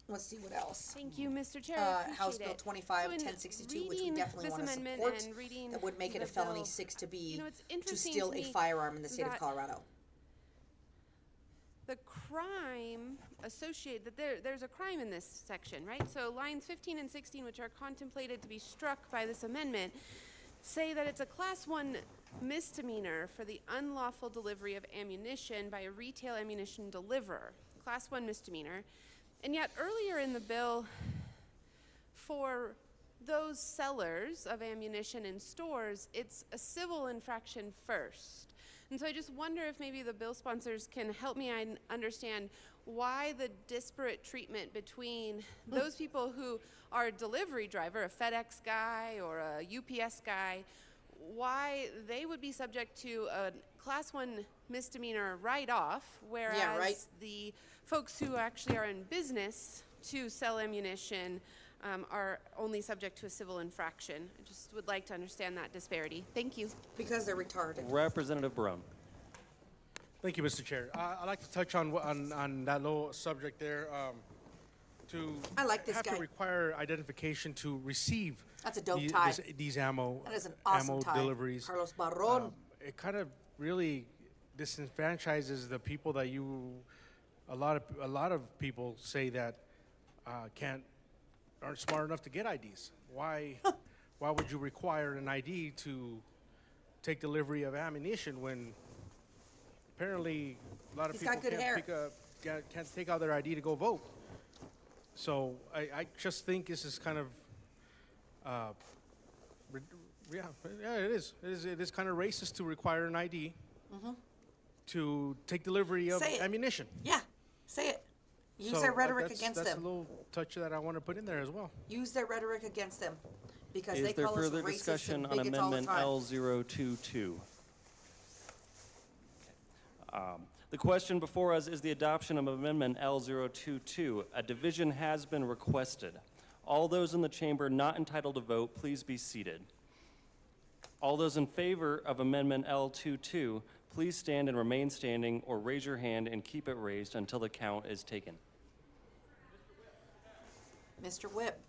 let's see what else. Thank you, Mr. Chair. I appreciate House Bill it. 25-1062, which we reading definitely this want to amendment support. and reading That would make it the a felony bill, 6 to be you know, it's to interesting steal to a me firearm in the state of that Colorado. The crime associated, that there's a crime in this section, right? So lines 15 and 16, which are contemplated to be struck by this amendment, say that it's a Class 1 misdemeanor for the unlawful delivery of ammunition by a retail ammunition deliverer. Class 1 misdemeanor. And yet earlier in the bill, for those sellers of ammunition in stores, it's a civil infraction first. And so I just wonder if maybe the bill sponsors can help me understand why the disparate treatment between those people who are a delivery driver, a FedEx guy or a UPS guy, why they would be subject to a Class 1 misdemeanor write-off, whereas the folks who actually are in business to sell ammunition are only subject to a civil infraction. I just would like to understand that disparity. Thank you. Because they're retarded. Representative Brown. Thank you, Mr. Chair. I'd like to touch on that little subject there. I like this have guy. to require identification to receive That's a dope tie. these ammo That is an awesome ammo tie. deliveries. Carlos Barron. It kind of really disenfranchises the people that a lot of people say that aren't smart enough to get IDs. Why would you require an ID to take delivery of ammunition when apparently a lot of He's people got good hair. can't take out their ID to go vote. So I just think this is kind of, it is kind of racist to require an ID to take delivery of Say it. ammunition. Yeah, say it. Use So, their rhetoric against that's them. a little touch that I want to put in there as well. Use their rhetoric against them, because Is they there call us further racist discussion and on bigots all the Amendment time. L022? The question before us is the adoption of Amendment L022. A division has been requested. All those in the chamber not entitled to vote, please be seated. All those in favor of Amendment L22, please stand and remain standing, or raise your hand and keep it raised until the count is taken. Mr. Whip.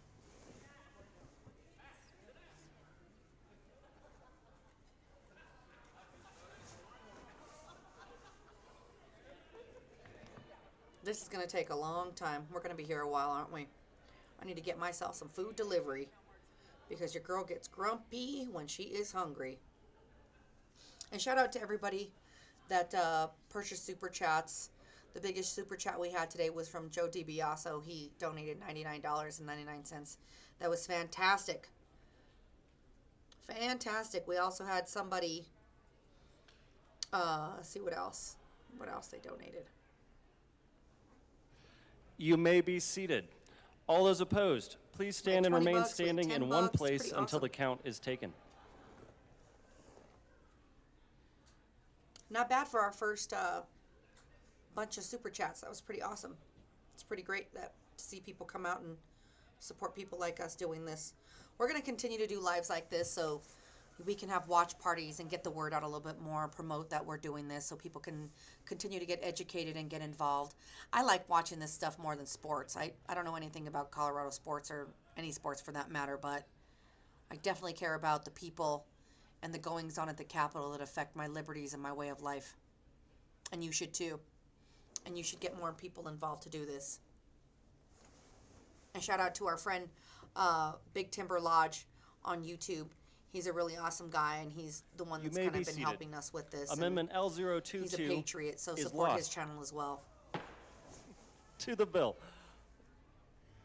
This is going to take a long time. We're going to be here a while, aren't we? I need to get myself some food delivery, because your girl gets grumpy when she is hungry. And shout out to everybody that purchased super chats. The biggest super chat we had today was from Joe DiBiaso. He donated $99.99. That was fantastic. Fantastic. We also had somebody, let's see what else they donated. You may be seated. All those opposed, please stand and 20 remain bucks, we had standing 10 in one bucks. place Pretty until awesome. the count is taken. Not bad for our first bunch of super chats. That was pretty awesome. It's pretty great to see people come out and support people like us doing this. We're going to continue to do lives like this so we can have watch parties and get the word out a little bit more, promote that we're doing this so people can continue to get educated and get involved. I like watching this stuff more than sports. I don't know anything about Colorado sports or any sports for that matter, but I definitely care about the people and the goings on at the Capitol that affect my liberties and my way of life. And you should too. And you should get more people involved to do this. And shout out to our friend Big Timber Lodge on YouTube. He's a really awesome guy, and he's the one that's may kind be of been seated. helping us with this. and Amendment L022 He's a patriot, so is support his lost. channel as well. To the bill.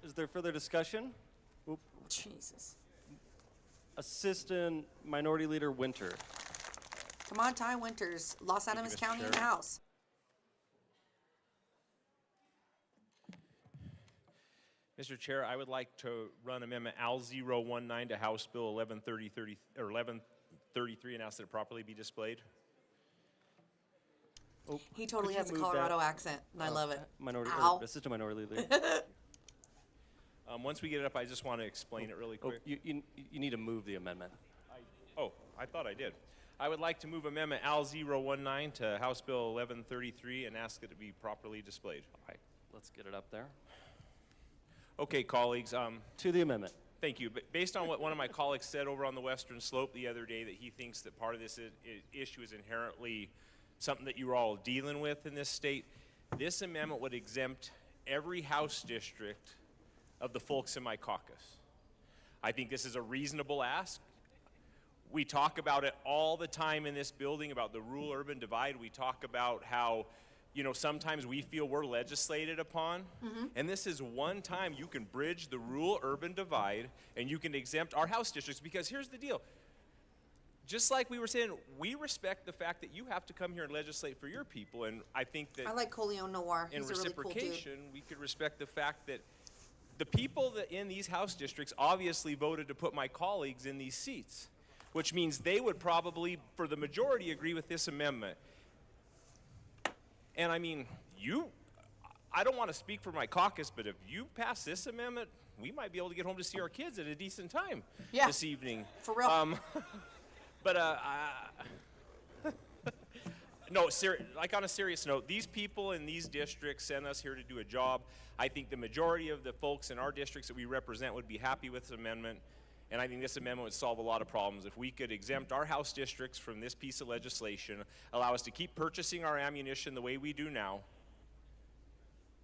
Is there further discussion? Oop. Jesus. Assistant Minority Leader Winter. Come on, Ty Winters, Los Animas Mr. County in the Chair. house. Mr. Chair, I would like to run Amendment L019 to House Bill 1133 and ask that it properly be displayed. Oh, He totally could you has a move Colorado that? accent, and I love it. Minority, Ow. Assistant Minority Leader. Once we get it up, I just want to explain it really Oh, quick. you need to move the amendment. Oh, I thought I did. I would like to move Amendment L019 to House Bill 1133 and ask that it be properly displayed. All right, let's get it up there. Okay, colleagues. To the amendment. Thank you. But based on what one of my colleagues said over on the Western Slope the other day, that he thinks that part of this issue is inherently something that you're all dealing with in this state, this amendment would exempt every House district of the folks in my caucus. I think this is a reasonable ask. We talk about it all the time in this building, about the rural-urban divide. We talk about how, you know, sometimes we feel we're legislated upon. And this is one time you can bridge the rural-urban divide and you can exempt our House districts, because here's the deal. Just like we were saying, we respect the fact that you have to come here and legislate for your people, and I think that I like Coleon Noir. in He's a really cool dude. reciprocation, we could respect the fact that the people that in these House districts obviously voted to put my colleagues in these seats, which means they would probably, for the majority, agree with this amendment. And I mean, I don't want to speak for my caucus, but if you pass this amendment, we might be able to get home to see our kids at a decent time this evening. For real. But no, like on a serious note, these people in these districts sent us here to do a job. I think the majority of the folks in our districts that we represent would be happy with this amendment, and I think this amendment would solve a lot of problems. If we could exempt our House districts from this piece of legislation, allow us to keep purchasing our ammunition the way we do now,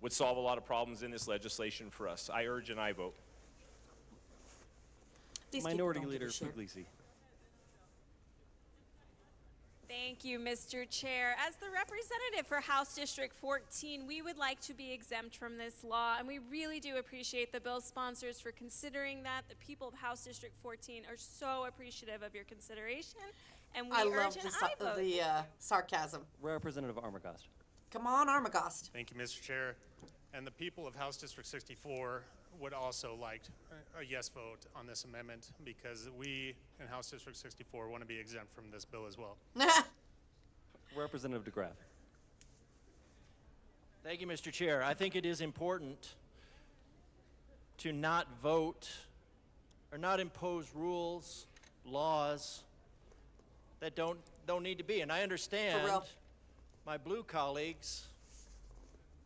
would solve a lot of problems in this legislation for us. I urge and I vote. These people Minority don't give a Leader shit. Puglisi. Thank you, Mr. Chair. As the representative for House District 14, we would like to be exempt from this law, and we really do appreciate the bill sponsors for considering that. The people of House District 14 are so appreciative of your consideration, and we I urge love an the, aye vote. the sarcasm. Representative Armagost. Come on, Armagost. Thank you, Mr. Chair. And the people of House District 64 would also like a yes vote on this amendment because we in House District 64 want to be exempt from this bill as well. Representative DeGraff. Thank you, Mr. Chair. I think it is important to not vote or not impose rules, laws that don't need to be. And I understand my blue colleagues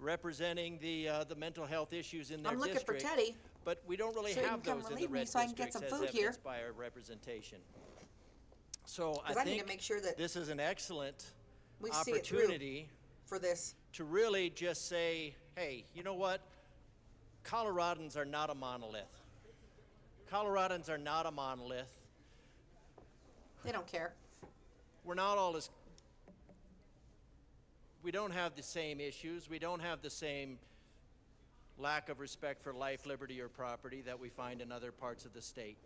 representing the mental health issues in their I'm looking district. for Teddy. But we don't really So you have can come those in the relieve me red so I can get districts some as food here. evidenced by our representation. So I Because I need think to make sure that this is an excellent we see it through opportunity for this. to really just say, hey, you know what? Coloradans are not a monolith. Coloradans are not a monolith. They don't care. We're not all as, we don't have the same issues. We don't have the same lack of respect for life, liberty, or property that we find in other parts of the state.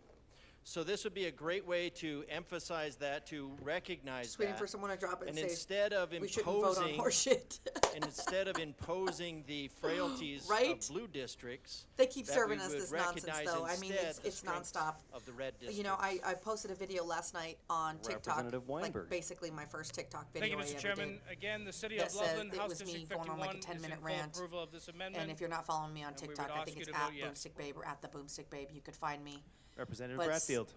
So this would be a great way to emphasize that, to recognize Just waiting that. for someone to drop it and And say, instead of we shouldn't vote on imposing, horseshit. and instead of imposing the frailties Right? of blue districts, They keep that serving we us would this nonsense, recognize though. I mean, instead the it's strengths nonstop. of the red districts. You know, I posted a video last night on TikTok, Representative like Weinberg. basically my first TikTok Thank video you, I Mr. ever Chairman. did. Again, the City that of said Loveland, it House was me District going on 51 like a is 10-minute in full rant. approval of this amendment. And if you're not following me on and we would TikTok, I ask think you it's to at vote yes. BoomstickBabe or at TheBoomstickBabe. You could find me. Representative But Bradfield.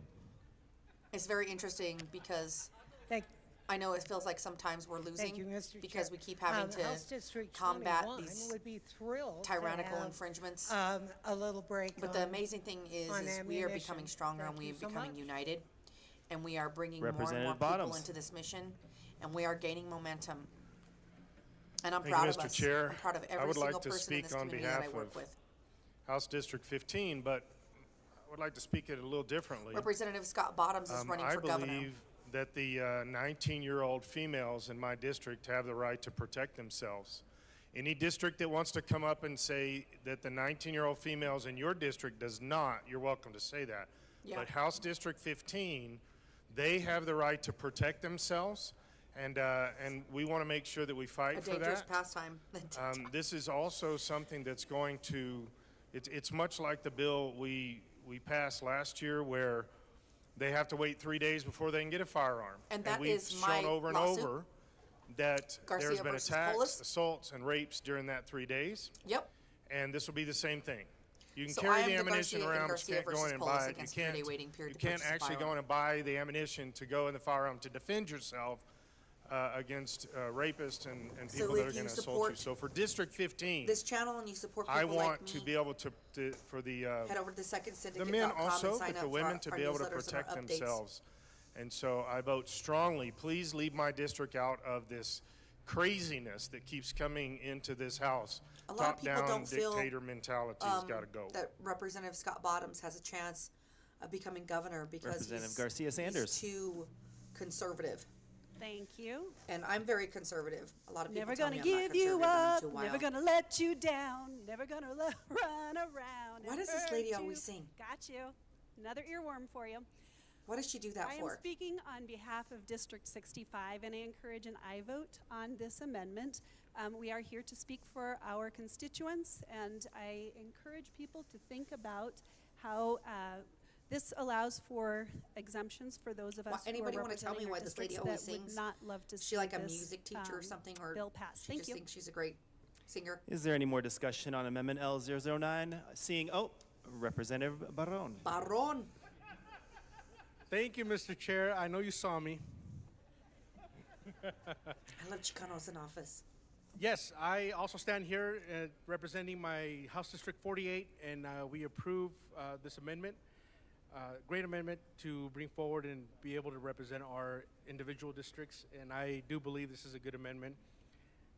It's very interesting because I know it feels like sometimes we're losing you, Mr. because Chair. we keep having House to District combat 21 these would be thrilled to tyrannical have, infringements. a little break. But the on- amazing thing is on we are ammunition. becoming stronger and Thank we you are so becoming much. united, and we are bringing more and more Representative people Bottoms. into this mission, and we are gaining momentum. And I'm Thank proud you, of Mr. us. Chair. I'm proud of I every would single like to person in speak this on community that I behalf work of with. House District 15, but I would like to speak it a little differently. Representative Scott Bottoms is running I for governor. believe that the 19-year-old females in my district have the right to protect themselves. Any district that wants to come up and say that the 19-year-old females in your district does not, you're welcome to say that. Yeah. But House District 15, they have the right to protect themselves, and we want to make sure that we fight A for dangerous that. pastime. This is also something that's going to, it's much like the bill we passed last year where they have to wait 3 days before they can get a firearm. And that we've is my shown over and lawsuit. over that Garcia there's been versus attacks, Polis. assaults, and rapes during that 3 days. Yep. And this will be the same thing. You can So carry I am the the ammunition Garcia in around, but Garcia you can't go versus in and Polis buy it. You against 3-day can't, waiting period you to can't purchase a actually go firearm. in and buy the ammunition to go in the firearm to defend yourself against rapists and So people that if are you going to assault you. support So for District 15, this channel and you support people I want like to me, be able to for the head over to the men secondsyndicate.com also, and sign but up the women for to our be able to newsletters and our protect updates. themselves. And so I vote strongly. Please leave my district out of this craziness that keeps coming into this house. A lot of people Top-down don't feel dictator mentality has got to go. that Representative Scott Bottoms has a chance of becoming governor because Representative he's, Garcia Sanders. he's too conservative. Thank you. And I'm very conservative. A lot of people Never tell gonna me I'm not give you conservative, I'm up. too Never wild. gonna let you down. Never gonna run around. Why and does this hurt lady you. always sing? Got you. Another earworm for you. What does she do that I for? am speaking on behalf of District 65, and I encourage an aye vote on this amendment. We are here to speak for our constituents, and I encourage people to think about how this allows for exemptions for those of us who are Anybody want to tell me representing our why this lady districts always that would sings? not love to Is see she like a this, music teacher or something, or bill passed. she Thank just you. thinks she's a great singer? Is there any more discussion on Amendment L009? Seeing, Representative Barron. Barron. Thank you, Mr. Chair. I know you saw me. I love Chicanos in office. Yes, I also stand here representing my House District 48, and we approve this amendment. Great amendment to bring forward and be able to represent our individual districts, and I do believe this is a good amendment.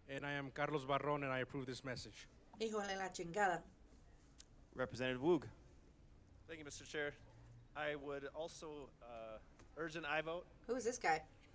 And I am Carlos Barron, and I approve this message. Híjole la chingada. Representative Woog. Thank you, Mr. Chair. I would also urge an aye vote. Who is this guy?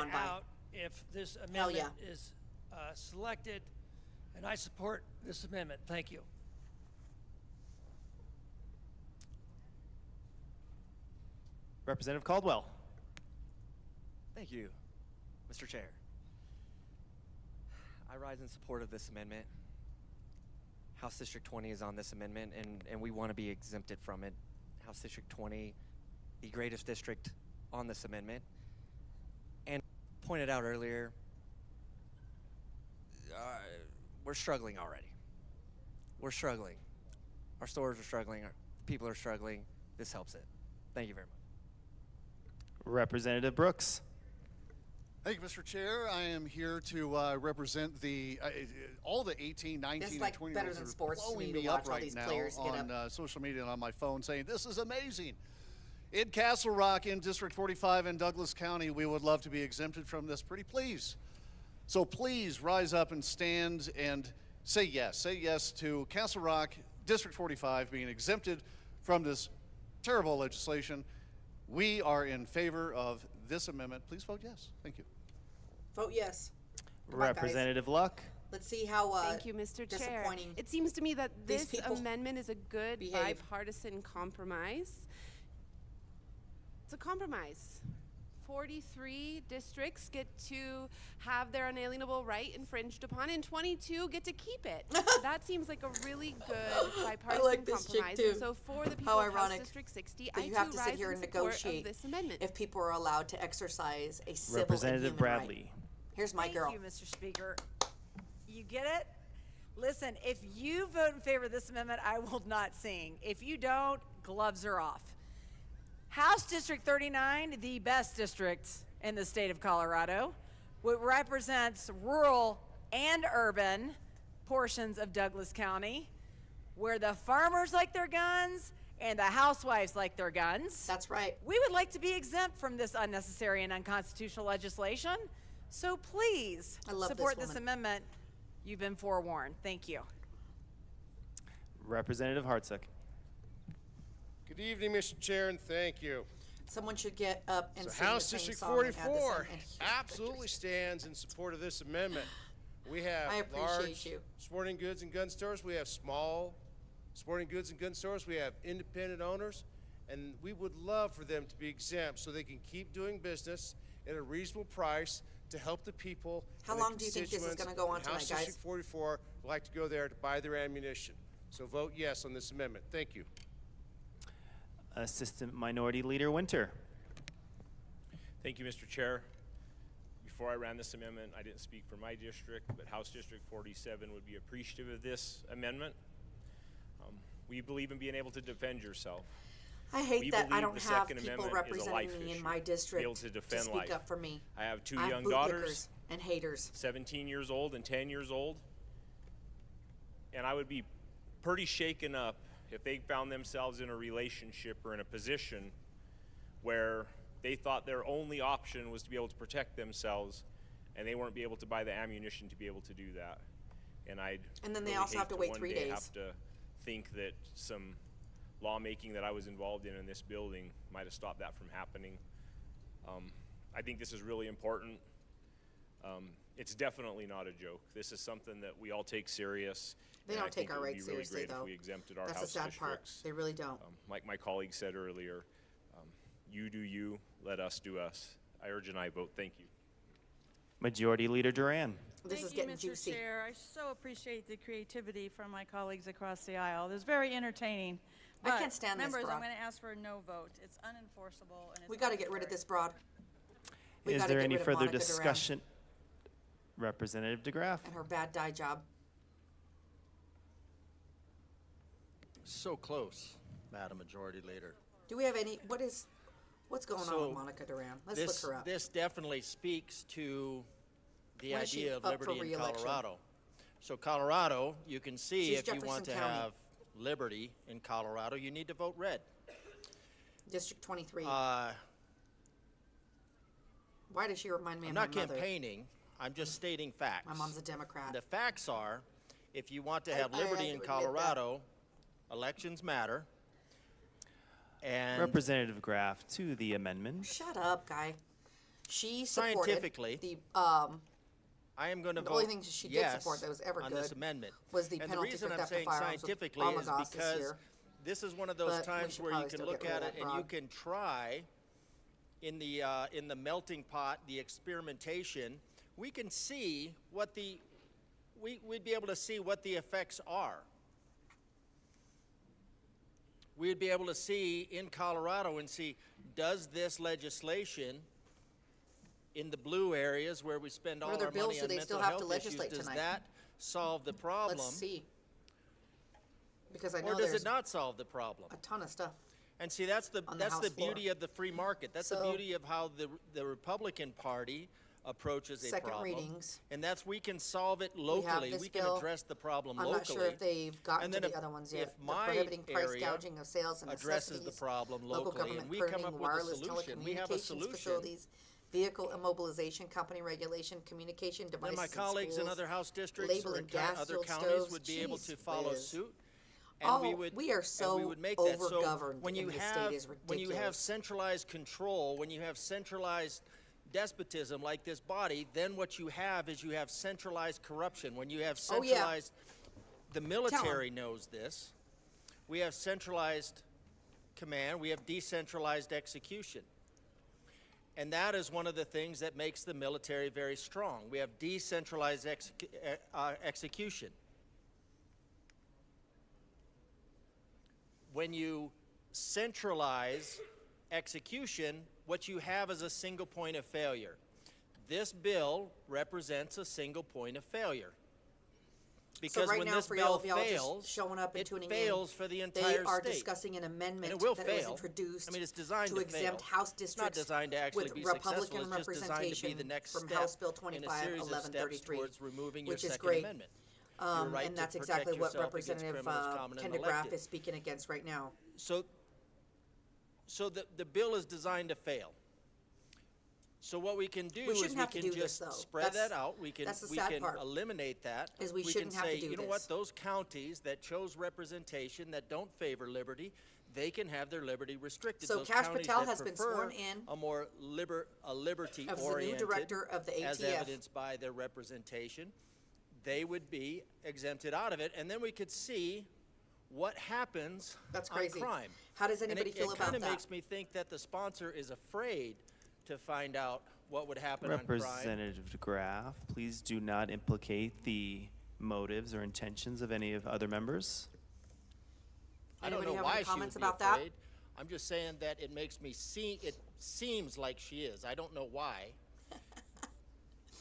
on by. out if this Hell amendment is selected, and I support this amendment. Thank you. Representative Caldwell. Thank you, Mr. Chair. I rise in support of this amendment. House District 20 is on this amendment, and we want to be exempted from it. House District 20, the greatest district on this amendment. And pointed out earlier, we're struggling already. We're struggling. Our stores are struggling. Our people are struggling. This helps it. Thank you very much. Representative Brooks. Thank you, Mr. Chair. I am here to represent the all the 18, 19, This is and like 20 better year olds than that are sports to blowing me to me watch up all right these now players get on social media and on my phone saying, this is amazing. In Castle Rock, in District 45 in Douglas County, we would love to be exempted from this. Pretty please. So please rise up and stand and say yes. Say yes to Castle Rock, District 45 being exempted from this terrible legislation. We are in favor of this amendment. Please vote yes. Thank you. Vote yes. Come on, guys. Representative Luck. Let's see how Thank you, Mr. Chair. disappointing It seems to me that these this people amendment is a good behave. bipartisan compromise. It's a compromise. 43 districts get to have their unalienable right infringed upon, and 22 get to keep it. That seems like a really good bipartisan like this chick compromise. too. And so for the people How of House ironic District 60, that I you too have to sit rise here in and support negotiate of this amendment. if people are allowed to exercise a civil Representative and human Bradley. right. Here's my girl. Thank you, Mr. Speaker. You get it? Listen, if you vote in favor of this amendment, I will not sing. If you don't, gloves are off. House District 39, the best district in the state of Colorado, which represents rural and urban portions of Douglas County, where the farmers like their guns and the housewives like their guns. That's right. We would like to be exempt from this unnecessary and unconstitutional legislation. So please I love support this this woman. amendment. You've been forewarned. Thank you. Representative Hartsook. Good evening, Mr. Chair, and thank you. Someone should get up and So sing House the same District song and add this 44 in. absolutely stands in support of this amendment. We have I appreciate large you. sporting goods and gun stores. We have small sporting goods and gun stores. We have independent owners, and we would love for them to be exempt so they can keep doing business at a reasonable price to help the people. How and the long do you think this is constituents gonna go on in tonight, House guys? District 44 would like to go there to buy their ammunition. So vote yes on this amendment. Thank you. Assistant Minority Leader Winter. Thank you, Mr. Chair. Before I ran this amendment, I didn't speak for my district, but House District 47 would be appreciative of this amendment. We believe in being able to defend yourself. I hate We that I believe don't the have Second people Amendment is a life representing me in issue. my To be district able to defend speak life. up for me. I have two I young bootlickers daughters, and haters. 17 years old and 10 years old. And I would be pretty shaken up if they found themselves in a relationship or in a position where they thought their only option was to be able to protect themselves and they weren't be able to buy the ammunition to be able to do that. And I'd And then they really also have hate to wait one 3 day days. have to think that some lawmaking that I was involved in this building might have stopped that from happening. I think this is really important. It's definitely not a joke. This is something that we all take serious. They and don't I think take our it would rights be really seriously, great though. if we exempted our That's house the sad part. districts. They really don't. Like my colleague said earlier, you do you, let us do us. I urge and I vote. Thank you. Majority Leader Duran. This Thank is you, getting Mr. juicy. Chair. I so appreciate the creativity from my colleagues across the aisle. It was very entertaining. I But can't stand this, members, broad. I'm going to ask for a no vote. It's unenforceable. And it's We got to get rid of arbitrary. this broad. We Is gotta there get any rid of further Monica Duran discussion? Representative DeGraff. and her bad dye job. So close, Madam Majority Leader. Do we have any? What's going on So, with Monica Duran? Let's this, look her up. This definitely speaks to the When is she idea of up for liberty in re-election? Colorado. So Colorado, you can see She's if you want Jefferson to County. have liberty in Colorado, you need to vote red. District 23. Uh, Why does she remind me I'm of not my mother? campaigning, I'm just stating facts. My mom's a Democrat. The facts are, if you want to I- have I liberty had in to admit that. Colorado, elections matter. And Representative Graff to the amendment. Shut up, guy. She supported Scientifically, the I am going to the vote only thing she did yes support that was ever on good this amendment. was the and penalty the reason for I'm theft of saying firearms with scientifically is Ramagos this because year. this is one of those But we times should where you probably can still look get rid at of it that and you broad. can try in the melting pot, the experimentation. We can see what the we'd be able to see what the effects are. We'd be able to see in Colorado and see, does this legislation in the blue areas where we spend all What other our bills money do on they mental still have to health issues, legislate does tonight? that solve the problem? Let's see. Because I know Or does there's it not solve the problem? a ton of stuff. And see, that's the on the House floor. beauty of the free market. That's the So- beauty of how the Republican Party approaches a Second problem. readings. And that's we can solve it We have locally. this We can bill. address the problem I'm locally. not sure if they've gotten And to then the other ones yet. If The my prohibiting price area gouging of sales and addresses the necessities, problem local locally, government and we come permitting up with a wireless solution, we have a telecommunications solution, facilities, vehicle immobilization company regulation, communication then devices my in colleagues in schools, other House districts or labeling in gas other fueled counties stoves. would be able to Jeez follow whiz. suit. And Oh, we would, we are and so we would make that. So overgoverned when you in this have, state is when you have ridiculous. centralized control, when you have centralized despotism like this body, then what you have is you have centralized corruption. When you have Oh, yeah. centralized, the military knows this. We have centralized command. We have decentralized execution. And that is one of the things that makes the military very strong. We have decentralized execution. When you centralize execution, what you have is a single point of failure. This bill represents a single point of failure. Because so right when now, this for bill y'all, y'all fails, just showing up and it tuning fails in, for the they entire are state. discussing an amendment And it will that was fail. introduced I mean, it's designed to to fail. exempt House It's not districts designed to actually with be Republican successful. It's just designed to be representation the next from step House Bill in a series of steps 251133, towards removing which your is Second great. Amendment. Your right And to that's protect exactly what yourself against Representative criminals, common and Ken DeGraff elected. is speaking against right now. So the bill is designed to fail. So what we can do We is shouldn't we have to can do this, just though. spread That's- that out. We can that's the sad part, eliminate that. is we can shouldn't have to say, do you know this. what, those counties that chose representation that don't favor liberty, they can have their liberty restricted. So Those Kash counties Patel that has been prefer sworn in a more liberty as the new oriented, director of the as ATF. evidenced by their representation, they would be exempted out of it, and then we could see what happens That's on crazy. crime. How does And anybody feel it about kind of that? makes me think that the sponsor is afraid to find out what would happen on crime. Representative DeGraff, please do not implicate the motives or intentions of any of other members. I don't Anybody know have why any she comments would be about that? afraid. I'm just saying that it makes me see. It seems like she is. I don't know why.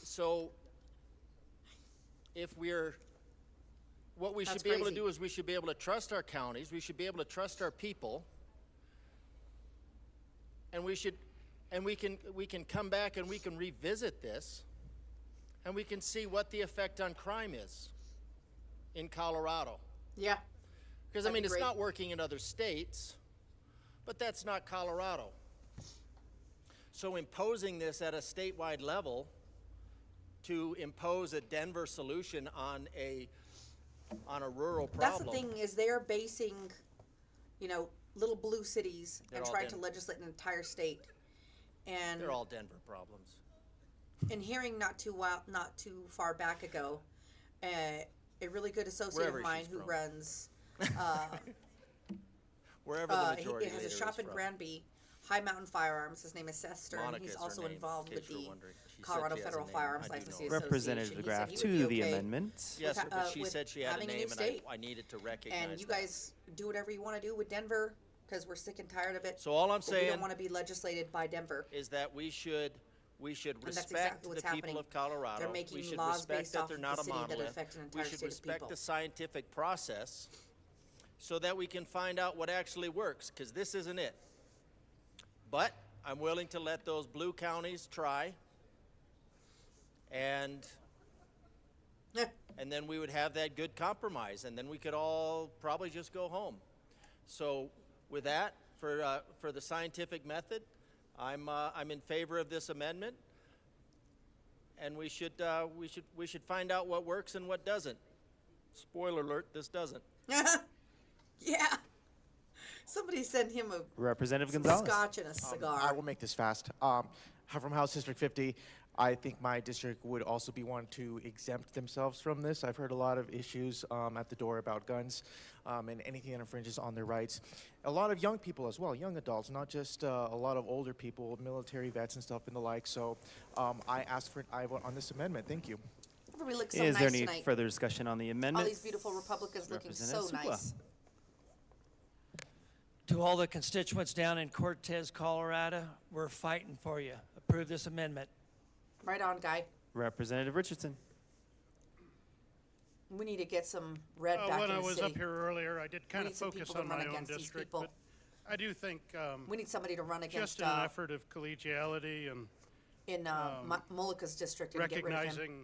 So, if we're, what we That's should be able to crazy. do is we should be able to trust our counties. We should be able to trust our people, and we can come back and we can revisit this, and we can see what the effect on crime is in Colorado. Yeah. Because, I That'd mean, be it's great. not working in other states, but that's not Colorado. So imposing this at a statewide level to impose a Denver solution on a rural problem. That's the thing is they're basing, little blue cities They're and all trying to Denver. legislate an entire state. And They're all Denver problems. in hearing not too far back ago, a really good associate Wherever of mine she's who from. runs, Wherever the he majority has a leader shop is in from. Granby, High Mountain Firearms. His name is Seth Stern. Monica He's is her also name, involved in with case you were the wondering. She said Colorado she has a Federal name. Firearms I do License know Association. Representative He DeGraff, said he to would be the okay amendment. Yes, with, but she with said she had a having a name, new and state. I needed to recognize And you that. guys do whatever you want to do with Denver because we're sick and tired of it. So all I'm but we saying don't want to be legislated by Denver. is that we should respect that's exactly what's the people happening. of Colorado. They're making we should laws respect based that off they're of not the a city that monolith. affect an We entire should state of respect people. the scientific process so that we can find out what actually works, because this isn't it. But I'm willing to let those blue counties try, and then we would have that good compromise, and then we could all probably just go home. So with that, for the scientific method, I'm in favor of this amendment, and we should find out what works and what doesn't. Spoiler alert: this doesn't. Yeah. Somebody sent him a Representative some Gonzalez. scotch and a cigar. I will make this fast. From House District 50, I think my district would also be one to exempt themselves from this. I've heard a lot of issues at the door about guns and anything that infringes on their rights. A lot of young people as well, young adults, not just a lot of older people, military vets and stuff and the like. So I ask for an aye vote on this amendment. Thank you. we look so Is nice there any tonight? further discussion on the amendment? All these beautiful Republicans looking so Representative nice. To all the constituents down in Cortez, Colorado, we're fighting for you. Approve this amendment. Right on, Guy. Representative Richardson. We need to get some red back When in I the was city. up here earlier, I did kind need of some focus people to on run my own against these district, people. but I do think We need somebody to run just against in an effort of collegiality and in Mullica's district and get rid of him. recognizing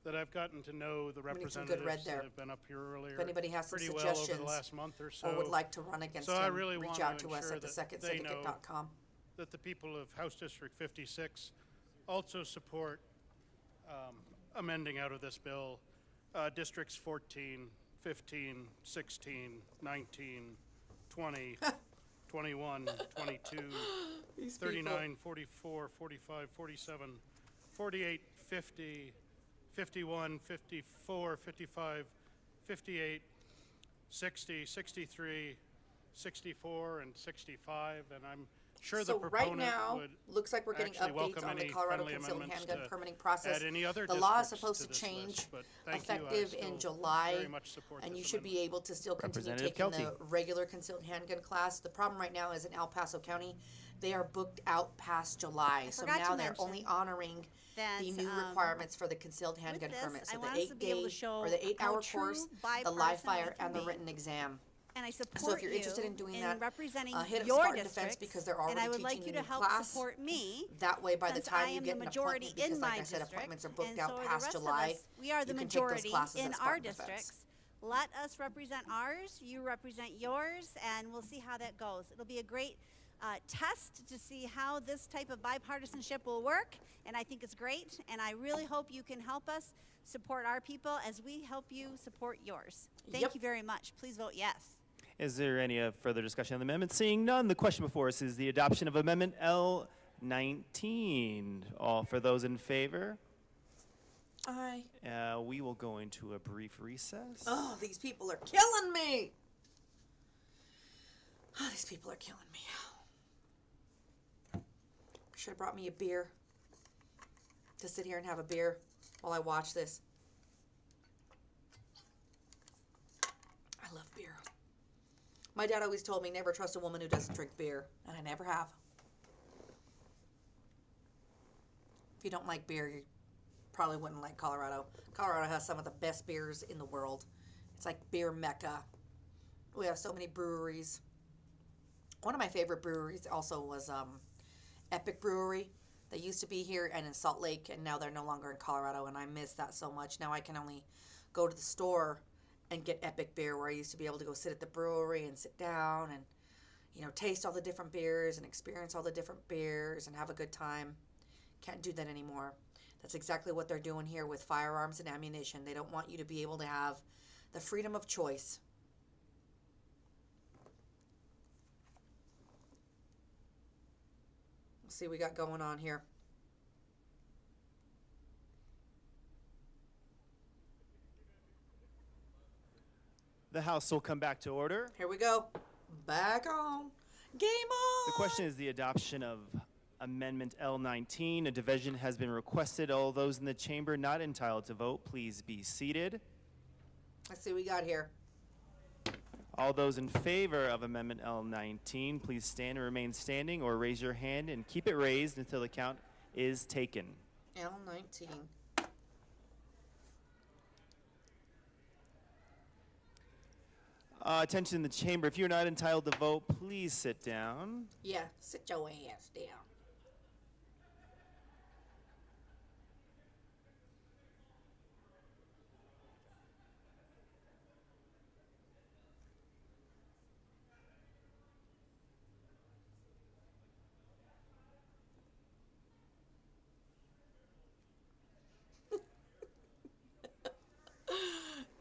that I've gotten to know the We need some good red representatives there. that have been up here earlier If anybody has some pretty well over suggestions the last month or so. or would like to run against so him, I really reach want out to to us ensure at the that they know secondsyndicate.com. that the people of House District 56 also support amending out of this bill districts 14, 15, 16, 19, 20, 21, 22, These 39, people. 44, 45, 47, 48, 50, 51, 54, 55, 58, 60, 63, 64, and 65, and I'm sure the So right proponent now, would looks like we're getting actually updates welcome on the any Colorado friendly concealed amendments handgun to permitting process. add any other The law is districts supposed to this change list, but thank you. I effective still in July, very much support and this you should be able to still continue Representative taking the Kelty. regular concealed handgun class. The problem right now is in El Paso County, they are booked out past July. So forgot now to they're mention only honoring that, the new requirements for the concealed handgun this, permit. So I the want us to be able to 8-day show or the how 8-hour true course, the live bipartisan we fire, can and the be. written exam. And I support So if you're you interested in doing in that, representing hit up your Spartan Defense districts, because they're and already I would teaching like you the to new help class. support me. That way, by the since time I you am get the an majority appointment, because in like my I said, district, appointments are booked and out so the past rest of July. us, we are the You can take those majority classes at in our Spartan Defense. districts. Let us represent ours. You represent yours, and we'll see how that goes. It'll be a great test to see how this type of bipartisanship will work, and I think it's great. And I really hope you can help us support our people as we help you support yours. Thank you very much. Please vote yes. Is there any further discussion on the amendment? Seeing none, the question before us is the adoption of Amendment L19. All for those in favor? Aye. We will go into a brief recess. Oh, these people are killing me. Oh, these people are killing me. Should have brought me a beer to sit here and have a beer while I watch this. I love beer. My dad always told me never trust a woman who doesn't drink beer, and I never have. If you don't like beer, you probably wouldn't like Colorado. Colorado has some of the best beers in the world. It's like beer mecca. We have so many breweries. One of my favorite breweries also was Epic Brewery. They used to be here and in Salt Lake, and now they're no longer in Colorado, and I miss that so much. Now I can only go to the store and get Epic beer, where I used to be able to go sit at the brewery and sit down and, you know, taste all the different beers and experience all the different beers and have a good time. Can't do that anymore. That's exactly what they're doing here with firearms and ammunition. They don't want you to be able to have the freedom of choice. Let's see what we got going on here. The House will come back to order. Here we go. Back on. Game on. The question is the adoption of Amendment L19. A division has been requested. All those in the chamber not entitled to vote, please be seated. Let's see what we got here. All those in favor of Amendment L19, please stand and remain standing or raise your hand and keep it raised until the count is taken. L19. Attention in the chamber. If you're not entitled to vote, please sit down. Yeah, sit your ass down.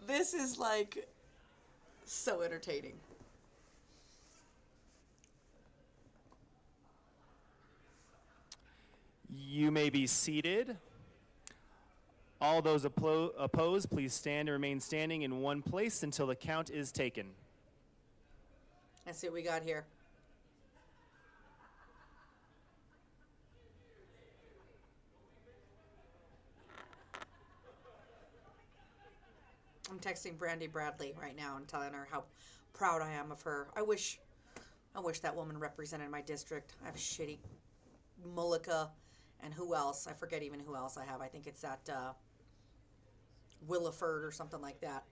This is like so entertaining. You may be seated. All those opposed, please stand and remain standing in one place until the count is taken. Let's see what we got here. I'm texting Brandy Bradley right now and telling her how proud I am of her. I wish that woman represented my district. I have shitty Mullica and who else? I forget even who else I have. I think it's that Williford or something like that.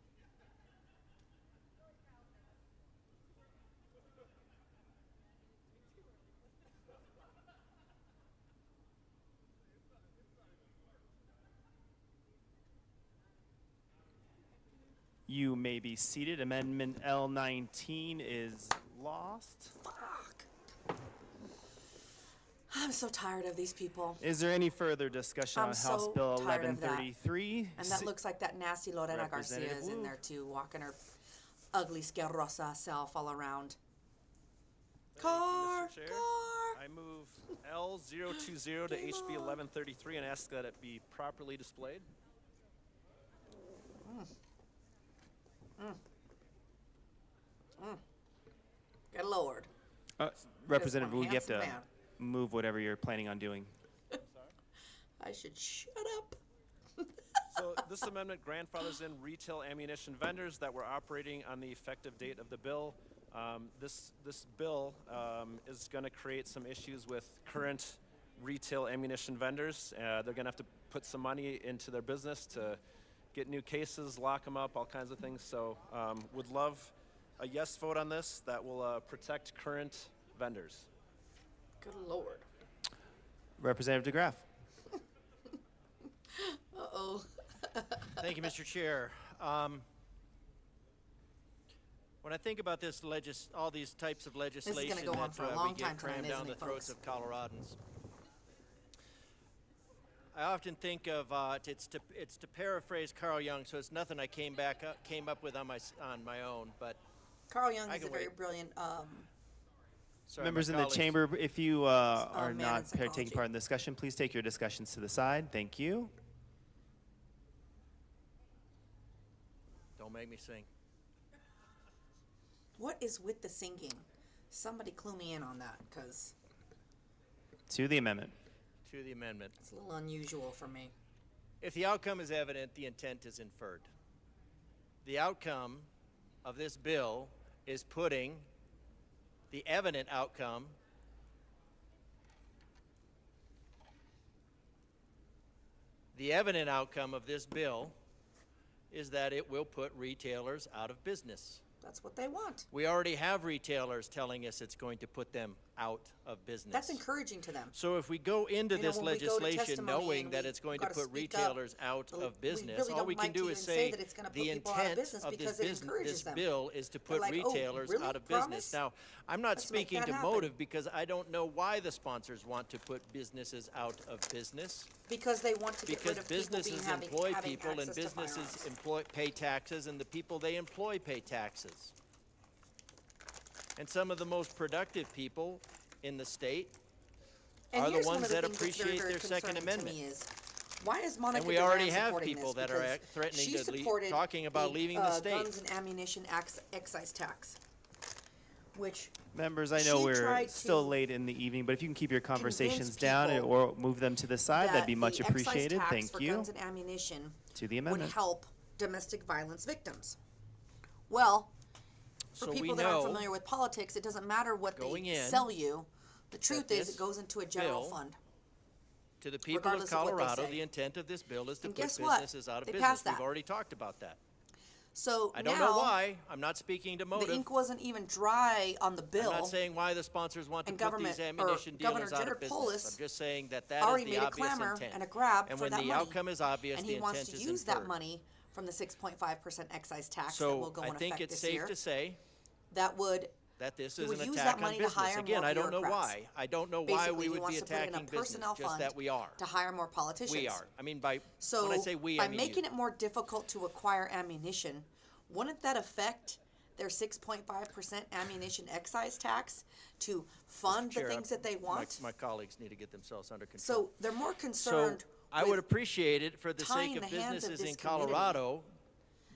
You may be seated. Amendment L19 is lost. Fuck. I'm so tired of these people. Is there any further discussion I'm on House so Bill tired of that. 1133? And that looks like that nasty Lorena Garcia Representative is in Wu. there too, walking her ugly scarosa self all around. Car, Mr. Chair. car. I move L020 to HB 1133 and ask that it be properly displayed. Good Lord. Representative Wu, you have to handsome man. move whatever you're planning on doing. I should shut up. So this amendment grandfathers in retail ammunition vendors that were operating on the effective date of the bill. This bill is going to create some issues with current retail ammunition vendors. They're going to have to put some money into their business to get new cases, lock them up, all kinds of things. So would love a yes vote on this that will protect current vendors. Good Lord. Representative DeGraff. Uh-oh. Thank you, Mr. Chair. When I think about this all these types of legislation go on that for a long we time get crammed tonight, down isn't the it, throats folks? of Coloradans, I often think of it's to paraphrase Carl Jung. So it's nothing I came up with on my own, but Carl Jung I is a can very wait. brilliant Sorry, Members my in the colleagues. chamber, if you are man in not psychology. taking part in the discussion, please take your discussions to the side. Thank you. Don't make me sing. What is with the singing? Somebody clue me in on that, because To the amendment. To the amendment. it's a little unusual for me. If the outcome is evident, the intent is inferred. The outcome of this bill is putting the evident outcome of this bill is that it will put retailers out of business. That's what they want. We already have retailers telling us it's going to put them out of business. That's encouraging to them. So if we go into You know, this when we go to legislation testimony knowing and that we it's going to gotta put speak up, retailers out we of business, really all don't we can like do to is even say say that it's gonna put the people out of intent business of because this, it encourages this them. bill is to They're put like, "Oh, retailers really? out of Promise? business. Now, I'm not Let's make speaking that to happen." motive because I don't know why the sponsors want to put businesses out of business. Because they want to get rid Because of people businesses having employ people and access to businesses firearms. pay taxes and the people they employ pay taxes. And some of the most productive people in the state And are the here's one ones of the that things that's appreciate very, their very Second concerning to Amendment. me is, why is Monica And we already Duran have supporting people this? that are Because threatening she to supported talking about leaving the state. Guns and ammunition excise tax, which Members, I know She we're tried still to late in the evening, but if you can keep your conversations convince down people or move them to the side, that'd be much that the excise appreciated. tax Thank for you. guns and ammunition To the would amendment. help domestic violence victims. Well, for So we people that aren't know familiar with politics, it doesn't matter what going they in sell you. The truth is, this it goes into a general bill, fund. To the people of regardless of what they Colorado, say. the intent of this bill is to And put guess what? businesses out of They business. passed We've that. already talked about that. So I don't now, know why. I'm not speaking to motive. the ink wasn't even dry on the bill. I'm not saying why the sponsors want to and put government- these or ammunition Governor dealers out of Jared business. Polis I'm just saying that that already is the made a obvious clamor intent. and a grab and for when that the money. outcome is obvious, and the he wants intent to is use that inferred. money from the 6.5% excise tax that So will go I in think effect it's this safe year. to say That would that this He is would an use attack that on money to business. hire Again, more I don't know bureaucrats. why. I don't know why Basically, we he would wants be to put it in a attacking business, personnel just fund that we are. to hire more politicians. We are. I mean, when So I say we, by I mean making you. it more difficult to acquire ammunition, wouldn't that affect their 6.5% ammunition excise tax to fund the Chair, things that they want? My colleagues need to get themselves under control. So they're more concerned I would appreciate it for the tying sake of the hands of businesses in this community Colorado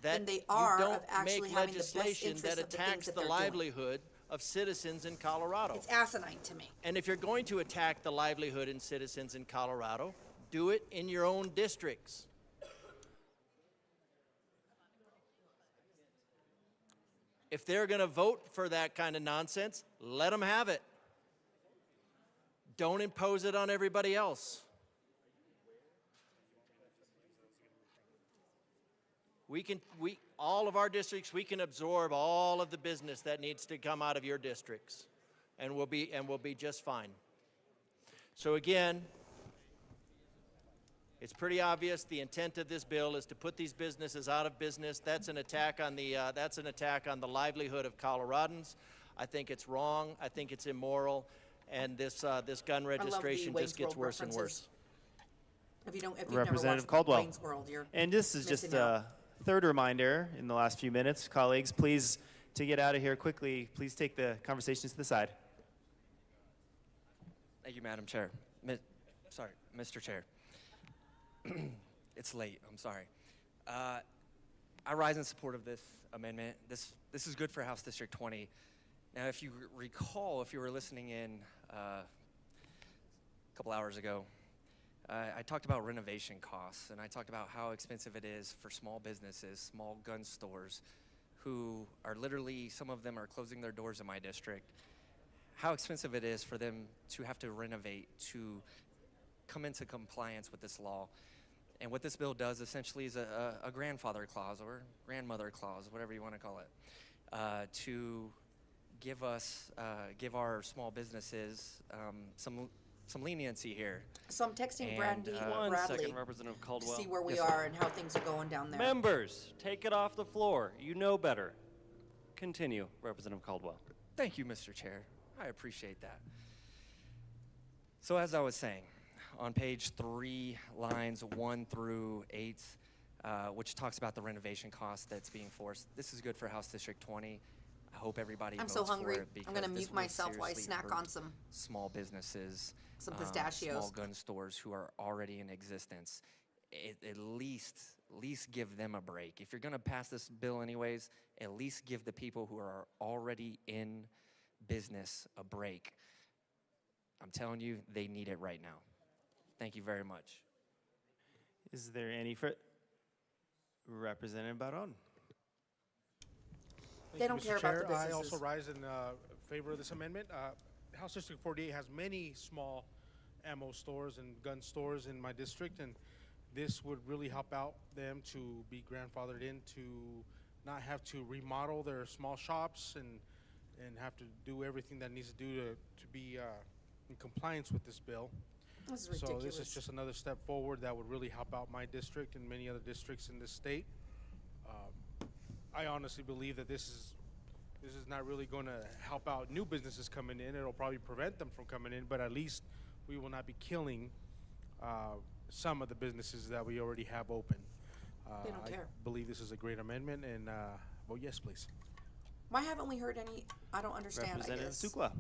that than they are you of don't actually make having the best legislation interests that of the things attacks that the they're doing. livelihood of citizens in Colorado. It's asinine to me. And if you're going to attack the livelihood and citizens in Colorado, do it in your own districts. If they're going to vote for that kind of nonsense, let them have it. Don't impose it on everybody else. All of our districts, we can absorb all of the business that needs to come out of your districts, and we'll be just fine. So again, it's pretty obvious the intent of this bill is to put these businesses out of business. That's an attack on the livelihood of Coloradans. I think it's wrong. I think it's immoral, and this gun registration just gets worse and worse. If you've Representative never watched Caldwell. Wayne's World, you're And this is just missing out. a third reminder in the last few minutes. Colleagues, please, to get out of here quickly, please take the conversations to the side. Thank you, Madam Chair. Sorry, Mr. Chair. It's late, I'm sorry. I rise in support of this amendment. This is good for House District 20. Now, if you recall, if you were listening in a couple hours ago, I talked about renovation costs, and I talked about how expensive it is for small businesses, small gun stores, who are literally, some of them are closing their doors in my district, how expensive it is for them to have to renovate to come into compliance with this law. And what this bill does essentially is a grandfather clause or grandmother clause, whatever you want to call it, to give our small businesses some leniency here. So I'm texting And, Brandy one Bradley second, Representative to Caldwell. see where we Yes, sir. are and how things are going down there. Members, take it off the floor. You know better. Continue, Representative Caldwell. Thank you, Mr. Chair. I appreciate that. So as I was saying, on page 3, lines 1 through 8, which talks about the renovation cost that's being forced, this is good for House District 20. I hope everybody I'm votes so hungry. for it I'm gonna because this mute will myself while I seriously snack hurt on some small businesses, pistachios. small gun stores who are already in existence. At least give them a break. If you're going to pass this bill anyways, at least give the people who are already in business a break. I'm telling you, they need it right now. Thank you very much. Is there any Representative Baron? They don't Mr. care about Chair, the I businesses. also rise in favor of this amendment. House District 48 has many small ammo stores and gun stores in my district, and this would really help out them to be grandfathered in, to not have to remodel their small shops and have to do everything that needs to do to be in compliance with this bill. This is So this ridiculous. is just another step forward that would really help out my district and many other districts in this state. I honestly believe that this is not really going to help out new businesses coming in. It'll probably prevent them from coming in, but at least we will not be killing some of the businesses that we already have open. They don't care. I believe this is a great amendment, and vote yes, please. Why haven't we heard any? I don't understand. I Representative guess. Sukla.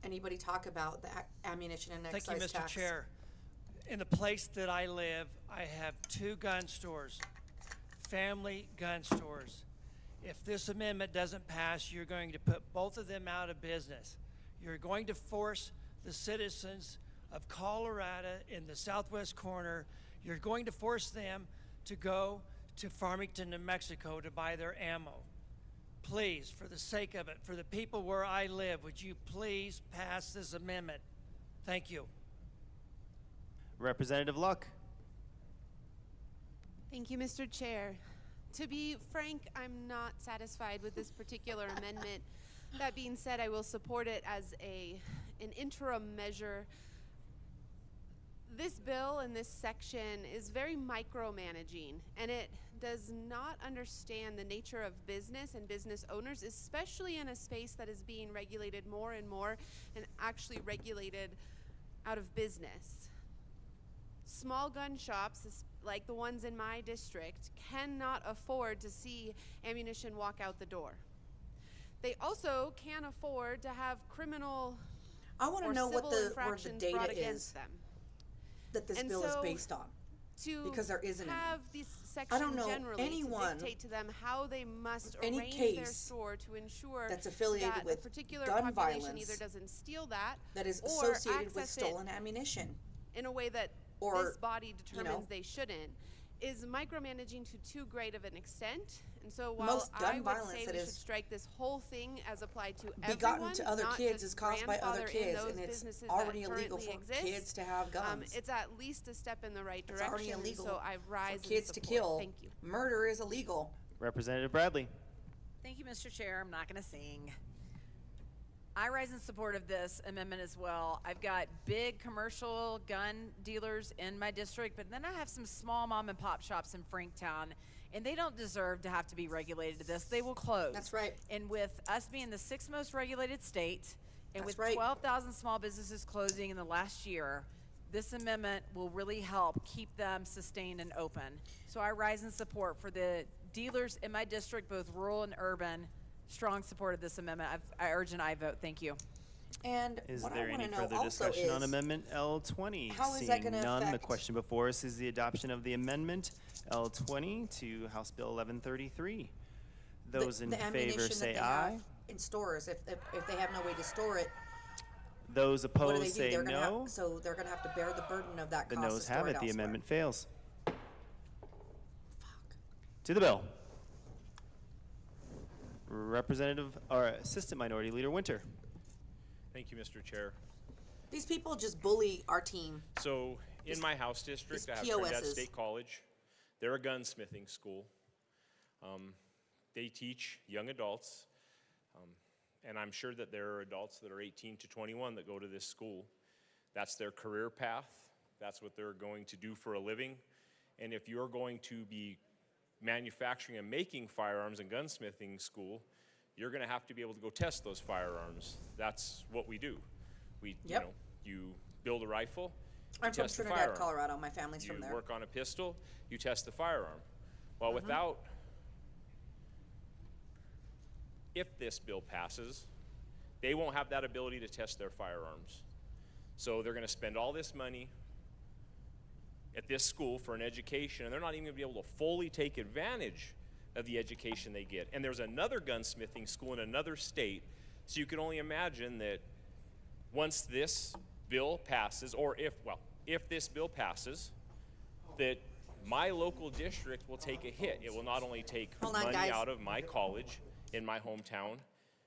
Anybody talk about the ammunition and Thank excise you, Mr. tax? Chair. In the place that I live, I have 2 gun stores, family gun stores. If this amendment doesn't pass, you're going to put both of them out of business. You're going to force the citizens of Colorado in the southwest corner, you're going to force them to go to Farmington, New Mexico to buy their ammo. Please, for the sake of it, for the people where I live, would you please pass this amendment? Thank you. Representative Luck. Thank you, Mr. Chair. To be frank, I'm not satisfied with this particular amendment. That being said, I will support it as an interim measure. This bill in this section is very micromanaging, and it does not understand the nature of business and business owners, especially in a space that is being regulated more and more and actually regulated out of business. Small gun shops, like the ones in my district, cannot afford to see ammunition walk out the door. They also can't afford to have criminal I want to or know what civil where the infractions data brought is against them. that this And bill is so based on. To Because there isn't any. have this I section don't know generally anyone to dictate to them how they must any arrange their case store to ensure that's affiliated that with a particular gun population violence either doesn't steal that that is or associated with access stolen it ammunition. in a way that Or, this body you know, determines they shouldn't. is micromanaging to too great of an extent. And so while Most gun I would violence say that we should is strike this whole thing as applied to begotten everyone, to other not kids just is caused by other grandfather in kids, those and it's businesses already that illegal currently for exist, kids to have guns. It's at least a step in the right It's direction. already and illegal so I rise for kids in to support. kill. Thank you. Murder is illegal. Representative Bradley. Thank you, Mr. Chair. I'm not going to sing. I rise in support of this amendment as well. I've got big commercial gun dealers in my district, but then I have some small mom and pop shops in Franktown, and they don't deserve to have to be regulated to this. They will close. That's right. And with us being the 6th most regulated state, and That's with right. 12,000 small businesses closing in the last year, this amendment will really help keep them sustained and open. So I rise in support for the dealers in my district, both rural and urban. Strong support of this amendment. I urge an aye vote. Thank you. And Is what there I any want to know further also discussion on is, Amendment L20? how is Seeing that gonna none, the affect- question before us is the adoption of the amendment L20 to House Bill 1133. Those in the favor ammunition say that they aye. have in stores, if they have no way to store it, Those what do they opposed do? say They're gonna no. have, so they're going to have to bear the burden of that The cost to noes store have it it. The elsewhere. amendment fails. To the bill. Representative or Assistant Minority Leader Winter. Thank you, Mr. Chair. These people just bully our team. So in my house district, these I have Trinidad POSs. State College. They're a gunsmithing school. They teach young adults, and I'm sure that there are adults that are 18 to 21 that go to this school. That's their career path. That's what they're going to do for a living. And if you're going to be manufacturing and making firearms in gunsmithing school, you're going to have to be able to go test those firearms. That's what we do. Yep. You build a rifle, I'm you from test the Trinidad, firearm. Colorado. My family's You from there. work on a pistol, you test the firearm. Well, if this bill passes, they won't have that ability to test their firearms. So they're going to spend all this money at this school for an education, and they're not even going to be able to fully take advantage of the education they get. And there's another gunsmithing school in another state, so you can only imagine that once this bill passes, or if this bill passes, that my local district will take a hit. It will not only take Hold on, money guys. out of my college in my hometown,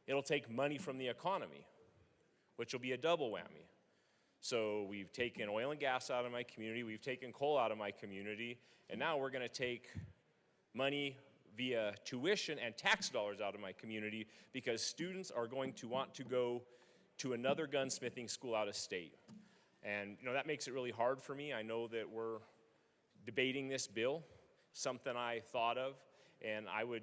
it'll take money from the economy, which will be a double whammy. So we've taken oil and gas out of my community, we've taken coal out of my community, and now we're going to take money via tuition and tax dollars out of my community because students are going to want to go to another gunsmithing school out of state. And that makes it really hard for me. I know that we're debating this bill, something I thought of, and I would,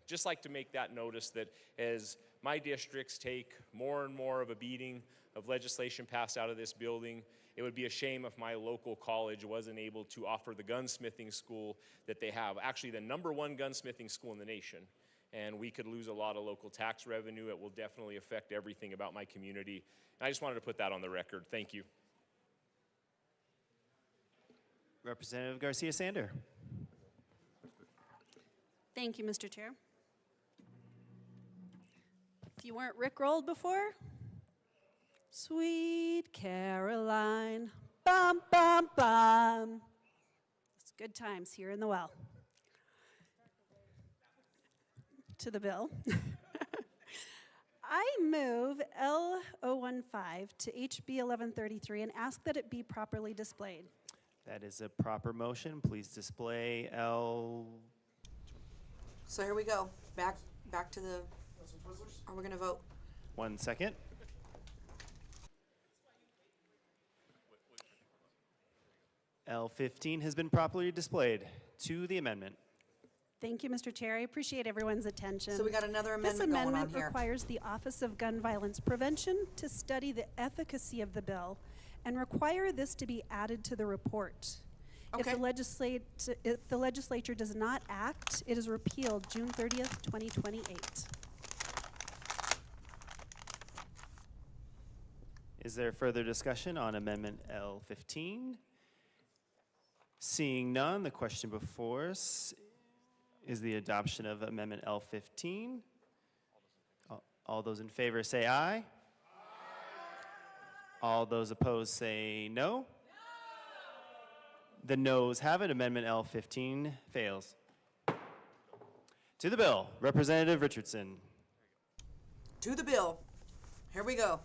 just like to make that notice that as my districts take more and more of a beating of legislation passed out of this building, it would be a shame if my local college wasn't able to offer the gunsmithing school that they have. Actually, the #1 gunsmithing school in the nation. And we could lose a lot of local tax revenue. It will definitely affect everything about my community. And I just wanted to put that on the record. Thank you. Representative Garcia Sander. Thank you, Mr. Chair. If you weren't rickrolled before, Sweet Caroline, bum, bum, bum. It's good times here in the well. To the bill. I move L015 to HB 1133 and ask that it be properly displayed. That is a proper motion. Please display L. So here we go. Back to the. Are we going to vote? 1 second. L15 has been properly displayed to the amendment. Thank you, Mr. Chair. I appreciate everyone's attention. So we got another amendment This going on amendment here. requires the Office of Gun Violence Prevention to study the efficacy of the bill and require this to be added to the report. Okay. If the legislature does not act, it is repealed June 30th, 2028. Is there further discussion on Amendment L15? Seeing none, the question before us is the adoption of Amendment L15. All those in favor say aye. All those opposed say no. The noes have it. Amendment L15 fails. To the bill, Representative Richardson. To the bill. Here we go.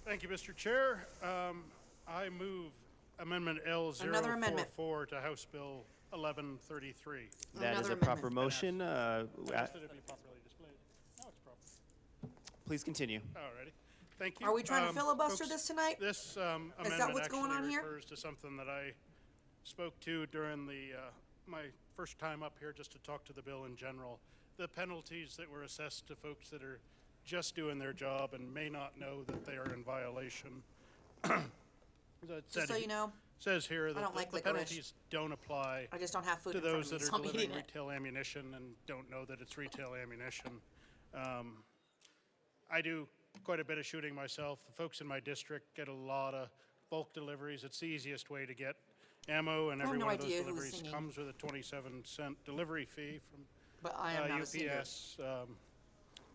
Thank you, Mr. Chair. I move Amendment Another amendment. L044 to House Bill 1133. That is Another a proper amendment. motion. Ask that it be properly displayed. No, it's proper. Please continue. Alrighty. Thank you. Are we trying to filibuster Folks, this tonight? This amendment Is that what's going on actually here? refers to something that I spoke to during my first time up here, just to talk to the bill in general. The penalties that were assessed to folks that are just doing their job and may not know that they are in violation. Just so you know, Says here that don't like the licorice. penalties don't apply I just don't have food to in front those of me, that so are I'm delivering eating it. retail ammunition and don't know that it's retail ammunition. I do quite a bit of shooting myself. The folks in my district get a lot of bulk deliveries. It's the easiest way to get ammo, and I have every no one of those idea who's deliveries singing. comes with a 27-cent delivery fee from But I am not a singer. UPS,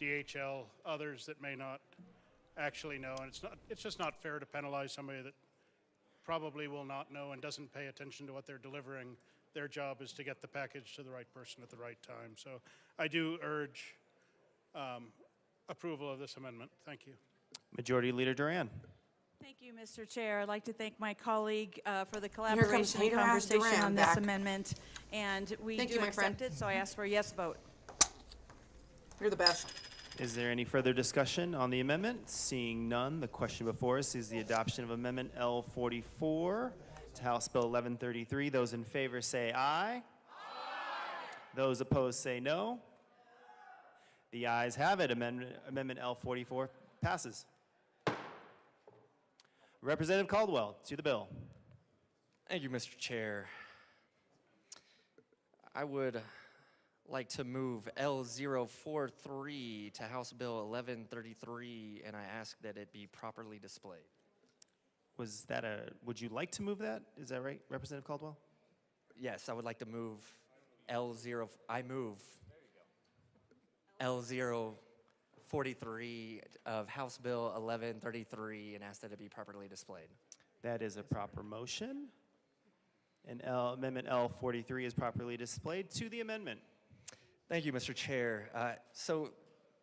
DHL, others that may not actually know. And it's just not fair to penalize somebody that probably will not know and doesn't pay attention to what they're delivering. Their job is to get the package to the right person at the right time. So I do urge approval of this amendment. Thank you. Majority Leader Duran. Thank you, Mr. Chair. I'd like to thank my colleague for the comes collaboration and hater-ass conversation Duran on this back. amendment. And we Thank do you, my accept friend. it, so I ask for a yes vote. You're the best. Is there any further discussion on the amendment? Seeing none, the question before us is the adoption of Amendment L44 to House Bill 1133. Those in favor say aye. Aye. Those opposed say no. The ayes have it. Amendment L44 passes. Representative Caldwell, to the bill. Thank you, Mr. Chair. I would like to move L043 to House Bill 1133, and I ask that it be properly displayed. Would you like to move that? Is that right, Representative Caldwell? Yes, I would like to move I move L043 of House Bill 1133 and ask that it be properly displayed. That is a proper motion. And Amendment L43 is properly displayed. To the amendment. Thank you, Mr. Chair. So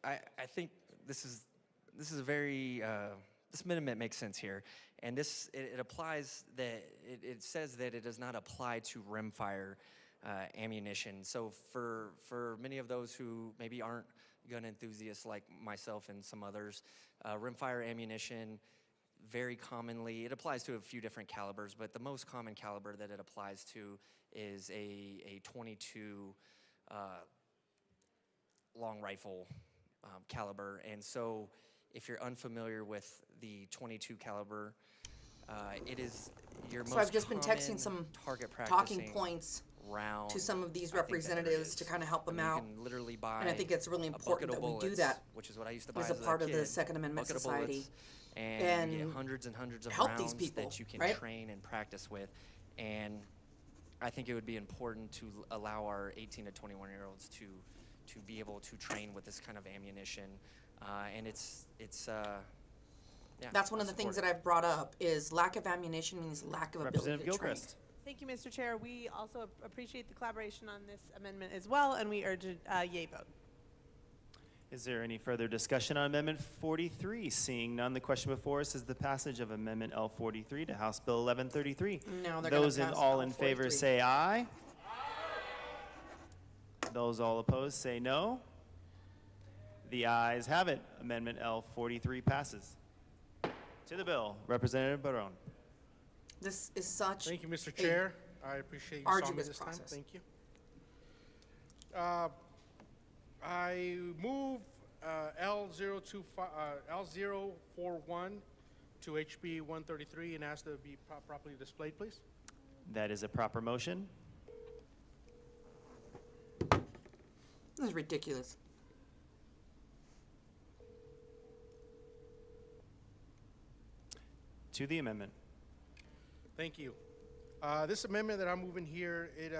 I think this is a very this amendment makes sense here, and it applies that it says that it does not apply to rimfire ammunition. So for many of those who maybe aren't gun enthusiasts like myself and some others, rimfire ammunition very commonly, it applies to a few different calibers, but the most common caliber that it applies to is a 22 long rifle caliber. And so if you're unfamiliar with the 22 caliber, it is your most So I've just been texting common some target talking practicing points round to some of these I think that there representatives is. to kind of help them I mean, out. You can literally buy And I think it's really a bucket important of that we do bullets, that which is what I used to buy as as a part of the kid, Second Amendment bucket of Society. bullets, and you And get hundreds and hundreds of help rounds these people, that you can right? train and practice with. And I think it would be important to allow our 18 to 21-year-olds to be able to train with this kind of ammunition. And yeah, That's one of the things that I've brought up is lack of ammunition means lack of ability to Representative train. Gilchrist. Thank you, Mr. Chair. We also appreciate the collaboration on this amendment as well, and we urge a yay vote. Is there any further discussion on Amendment 43? Seeing none, the question before us is the passage of Amendment L43 to House Bill 1133. No, they're gonna Those pass all in favor L43. say aye. Those all opposed say no. The ayes have it. Amendment L43 passes. To the bill, Representative Barone. This is such Thank you, Mr. a Chair. I appreciate you saw me arduous this time. process. Thank you. I move L041 to HB 133 and ask that it be properly displayed, please. That is a proper motion. This is ridiculous. To the amendment. Thank you. This amendment that I'm moving here, it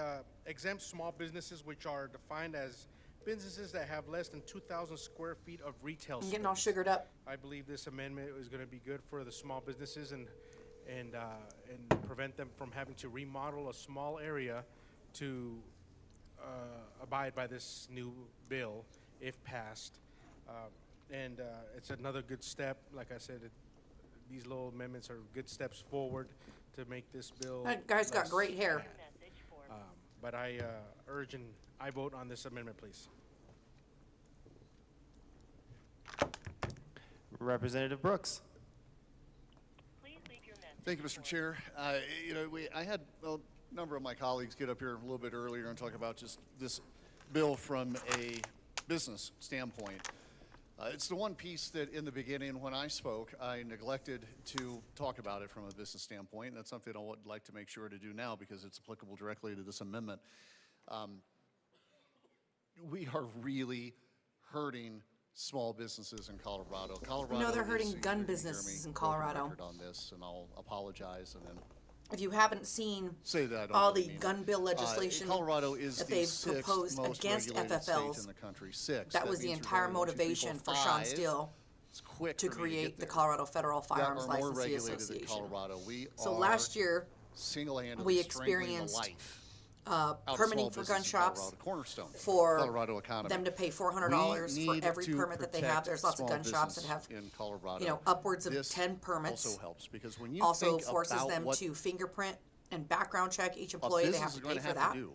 exempts small businesses which are defined as businesses that have less than 2,000 square feet of retail I'm space. getting all sugared up. I believe this amendment is going to be good for the small businesses, and and prevent them from having to remodel a small area to abide by this new bill if passed. And it's another good step. Like I said, these little amendments are good steps forward to make this bill. That guy's got less great hair. bad. But I urge and I vote on this amendment, please. Representative Brooks. Thank you, Mr. Chair. I had a number of my colleagues get up here a little bit earlier and talk about just this bill from a business standpoint. It's the one piece that in the beginning when I spoke, I neglected to talk about it from a business standpoint. And that's something I would like to make sure to do now because it's applicable directly to this amendment. We are really hurting small businesses in Colorado. No, they're hurting is- gun you're gonna hear businesses me in go on Colorado. record on this, and I'll apologize and then If you haven't seen say that I don't all really the mean it. gun bill legislation Colorado is that the they've sixth proposed most against regulated state FFLs, in the country. Six. that was the means there's entire only 1, 2, 3, 4, motivation for Sean 5. Steele It's quick to for me create get the there. Colorado Federal Firearms that are more Licensee regulated than Association. Colorado. We So are last year, single-handedly we strangling the experienced life out of permitting small for gun business in Colorado, shops cornerstone for Colorado economy. them to pay $400 We for need every to permit that they have. protect There's lots of small gun shops that business have, in Colorado. you know, upwards of This 10 permits. also helps because when you Also think forces about them what to fingerprint and background check each a employee. They business have is to going pay to for have that. to do,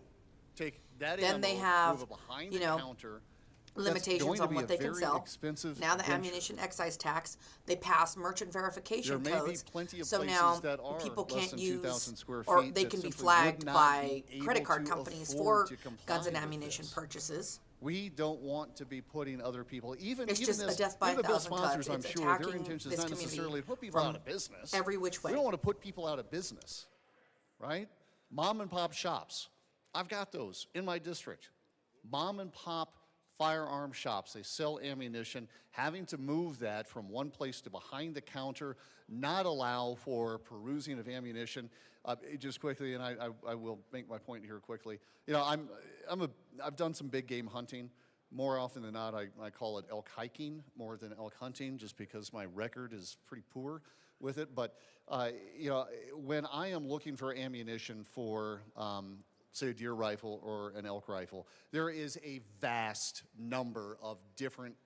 take that Then they ammo, have, move it behind you the know, counter. limitations That's going on to be what a they can very sell. expensive Now the venture. ammunition excise tax, they pass merchant verification There may codes. be plenty of So places now that are people less can't than use, 2,000 square or feet they that can be simply flagged would not by be credit able card to companies afford for to comply guns and with ammunition this. purchases. We don't want to be putting other people, even It's even just a this, death by even the bill 1,000 cut. sponsors, I'm It's sure, their attacking intention this is not community necessarily to put people from out of business. every which way. We don't want to put people out of business, right? Mom and pop shops. I've got those in my district. Mom and pop firearm shops. They sell ammunition. Having to move that from one place to behind the counter, not allow for perusing of ammunition. Just quickly, and I will make my point here quickly. You know, I've done some big game hunting. More often than not, I call it elk hiking more than elk hunting, just because my record is pretty poor with it. But you know, when I am looking for ammunition for say a deer rifle or an elk rifle, there is a vast number of different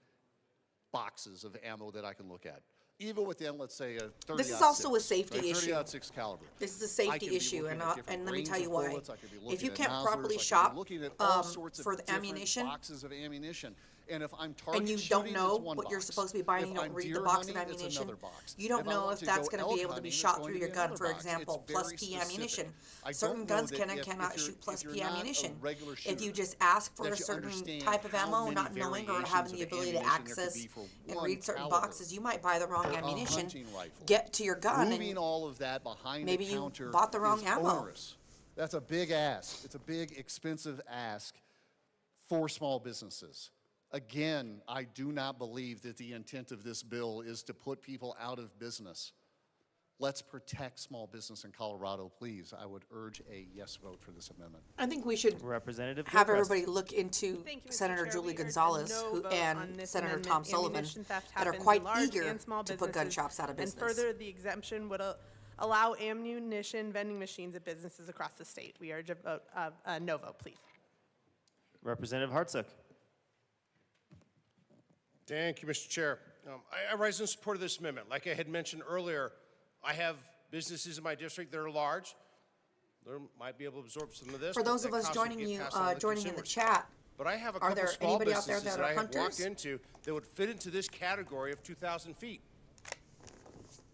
boxes of ammo that I can look at. Even within, let's say, a 30-06. This is also a safety right? issue. 30-06 caliber. This is a I safety can be issue, looking and at I'll- different and let me range tell you of why. bullets. I could be If looking you at can't Mausers, properly I could be shop, looking at all for sorts of the different ammunition, boxes of ammunition. And if I'm target and you shooting, don't it's know one what you're box. supposed to be buying, If you don't I'm read deer the box of hunting, it's ammunition, another box. you don't If I know want if to that's go going to be elk able to hunting, be it's shot going through to your be gun, another for box. example, It's plus very P specific. ammunition. I Certain don't know guns that can and if cannot you're- shoot plus if you're P not a ammunition. regular If you shooter, just ask for that a you certain understand type of how ammo, many not knowing or variations having of the ability to ammunition there could access be for and one read certain caliber boxes, you might buy the wrong for a ammunition, hunting rifle. get to your gun, Moving and all of that behind maybe the you counter bought the wrong is ammo. onerous. That's a big ask. It's a big, expensive ask for small businesses. Again, I do not believe that the intent of this bill is to put people out of business. Let's protect small business in Colorado, please. I would urge a yes vote for this amendment. I think we should Representative have Gilchrist. everybody look into Thank you, Mr. Senator Chair. Julie We urge a Gonzalez no who, vote on and this Senator amendment. Tom Sullivan Ammunition theft that are happens in quite large eager and small to put gun businesses, shops out of business. And further, the exemption would allow ammunition vending machines at businesses across the state. We urge a vote, a no vote, please. Representative Hartsook. Thank you, Mr. Chair. I rise in support of this amendment. Like I had mentioned earlier, I have businesses in my district that are large. They might be able to absorb some of this. For but those that of us cost will joining get you, passed on to the joining in the consumers. chat, But I have a are couple there small anybody out there businesses that are I have walked hunters? into that would fit into this category of 2,000 feet.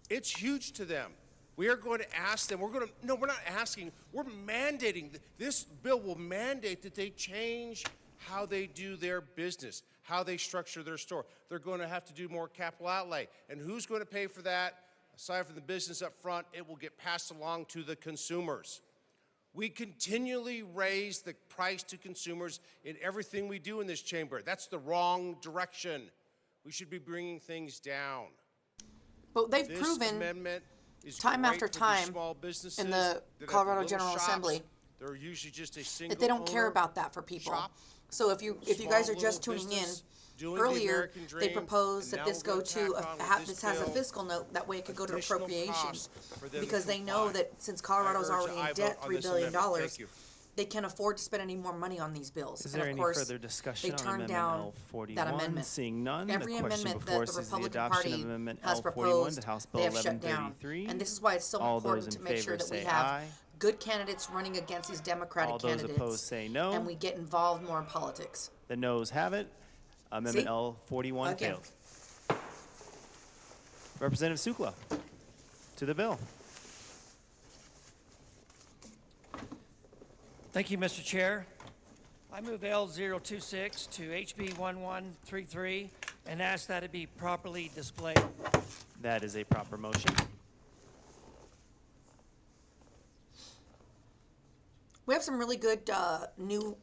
It's huge to them. We are going to ask them, we're not asking, we're mandating. This bill will mandate that they change how they do their business, how they structure their store. They're going to have to do more capital outlay. And who's going to pay for that? Aside from the business up front, it will get passed along to the consumers. We continually raise the price to consumers in everything we do in this chamber. That's the wrong direction. We should be bringing things down. But they've This proven amendment is time great after for the time small businesses in the that have Colorado little General shops. Assembly They're usually just a single that they don't care owner about that for people. shop, So if you small guys are little just tuning in, business doing the earlier, American dream. they proposed and that now this we're go gonna to, tack on with this has a bill fiscal note, that way it could go to additional appropriations. costs for them to Because they know comply. that since Colorado's I urge already aye in vote debt on $3 this billion, amendment. Thank you. they can't afford to spend any more money on these bills. Is And there of any course, further discussion they on turned Amendment down L41? that amendment. Seeing none, Every the question amendment before that us the is the Republican adoption Party of Amendment has L41 proposed, to House they Bill have shut down. 1133. And this is why it's so All those important in to make sure favor that we say have aye. good candidates running against these Democratic All those candidates. opposed say no. And we get involved more in politics. The noes have it. Amendment See? L41 Again. failed. Representative Sukla, to the bill. Thank you, Mr. Chair. I move L026 to HB 1133 and ask that it be properly displayed. That is a proper motion. We have some really good new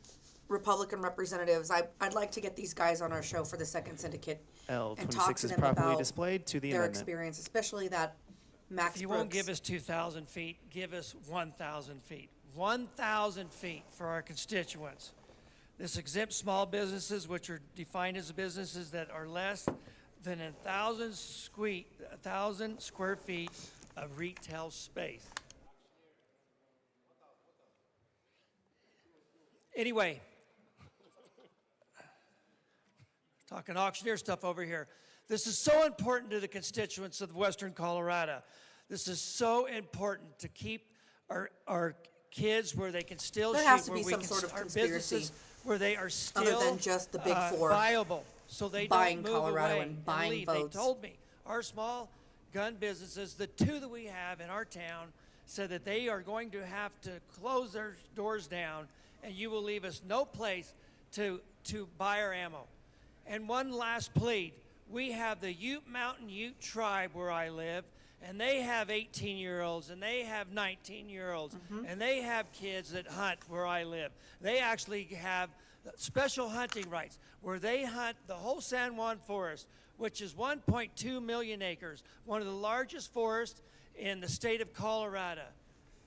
Republican representatives. I'd like to get these guys on our show for the second syndicate and talk L26 to is them properly about displayed to the their amendment. experience, especially that Max If you Brooks. won't give us 2,000 feet, give us 1,000 feet. 1,000 feet for our constituents. This exempts small businesses, which are defined as businesses that are less than 1,000 square feet of retail space. Anyway, talking auctioneer stuff over here. This is so important to the constituents of Western Colorado. This is so important to keep our kids where they can still There shoot, has to where be we some can sort of our conspiracy businesses where they are still other than just the big four viable, so they buying don't move Colorado away and buying leave. votes. They told me our small gun businesses, the two that we have in our town, said that they are going to have to close their doors down, and you will leave us no place to buy our ammo. And one last plea. We have the Ute Mountain Ute tribe where I live, and they have 18-year-olds, and they have 19-year-olds, and they have kids that hunt where I live. They actually have special hunting rights where they hunt the whole San Juan Forest, which is 1.2 million acres, one of the largest forests in the state of Colorado.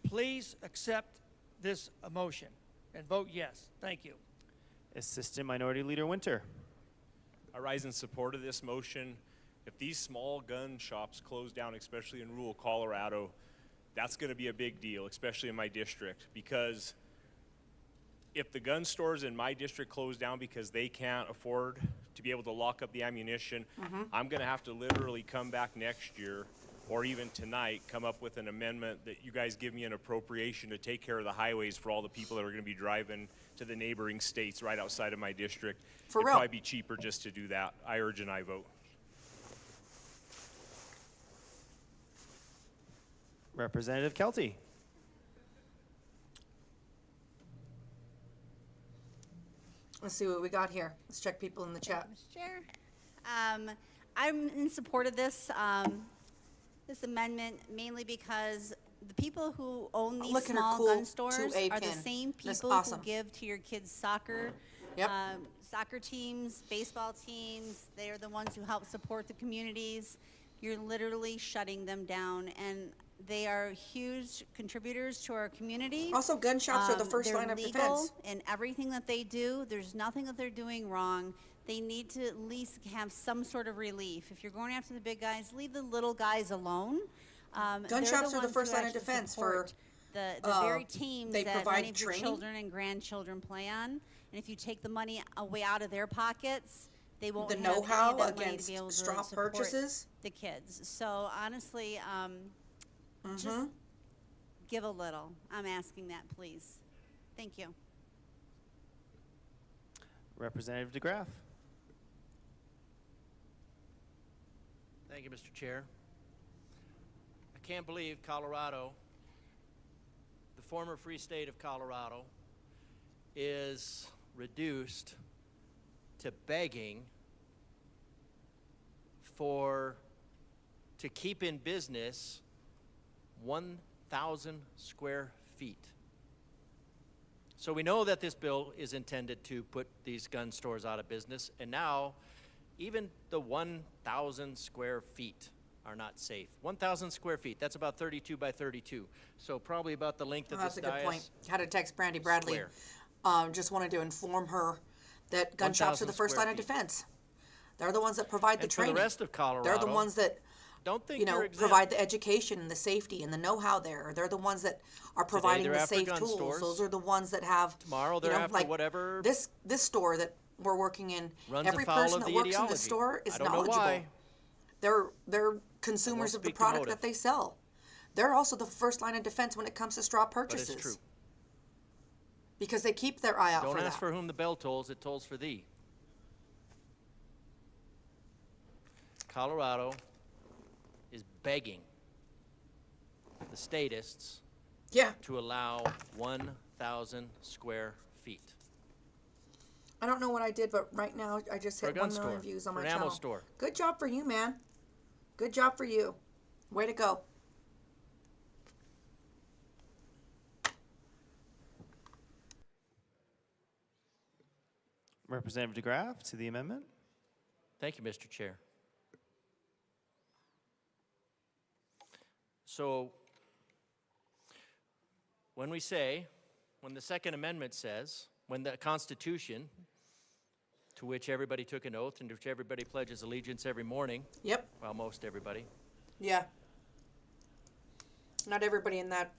Please accept this motion and vote yes. Thank you. Assistant Minority Leader Winter. I rise in support of this motion. If these small gun shops close down, especially in rural Colorado, that's going to be a big deal, especially in my district, because if the gun stores in my district close down because they can't afford to be able to lock up the ammunition, I'm going to have to literally come back next year or even tonight come up with an amendment that you guys give me an appropriation to take care of the highways for all the people that are going to be driving to the neighboring states right outside of my district. For It'd real. probably be cheaper just to do that. I urge an aye vote. Representative Kelty. Let's see what we got here. Let's check people in the chat. Mr. Chair, I'm in support of this this amendment mainly because the people who own these Look at her small cool gun stores 2A are the pin. same That's people awesome. who give to your kids' soccer, soccer teams, baseball teams. They are the ones who help support the communities. You're literally shutting them down, and they are huge contributors to our community. Also, gun shops are the first they're line of legal defense. in everything that they do. There's nothing that they're doing wrong. They need to at least have some sort of relief. If you're going after the big guys, leave the little guys alone. Gun shops are the first line of defense for the very teams they that provide many of your training. children and grandchildren play on. And if you take the money away out of their pockets, they won't The have any know-how of that money to against be able to straw support purchases. the kids. So honestly, just give a little. I'm asking that, please. Thank you. Representative DeGraff. Thank you, Mr. Chair. I can't believe Colorado, the former free state of Colorado, is reduced to begging to keep in business 1,000 square feet. So we know that this bill is intended to put these gun stores out of business, and now even the 1,000 square feet are not safe. 1,000 square feet, that's about 32 by 32. So probably about the length of That's this a good dais. point. Had to text Brandy Bradley. Square. Just wanted to inform her that gun shops are the 1,000 first square line of feet. defense. They're the ones that provide the And for training. the rest of Colorado, They're the ones that, don't think you know, you're exempt. provide the education and the safety and the know-how there. They're the ones that are providing they're the after safe gun tools. stores. Those are the ones that have, Tomorrow you they're know, after like whatever this store that we're working in. runs Every afoul person of that the works in ideology. the store is I don't know knowledgeable. why. They're consumers of the speak to product motive. that they sell. They're also the first line of defense when it comes to straw purchases. But it's true. Because they keep their eye out Don't for ask that. for whom the bell tolls, it tolls for thee. Colorado is begging the statists to allow 1,000 square feet. I don't know what I did, but right now I just For a hit gun 1 million store, views on for my an ammo channel. store. Good job for you, man. Good job for you. Way to go. Representative DeGraff to the amendment. Thank you, Mr. Chair. So, when the Second Amendment says, when the Constitution, to which everybody took an oath and to which everybody pledges allegiance every morning. Yep. Well, most everybody. Yeah. Not everybody in that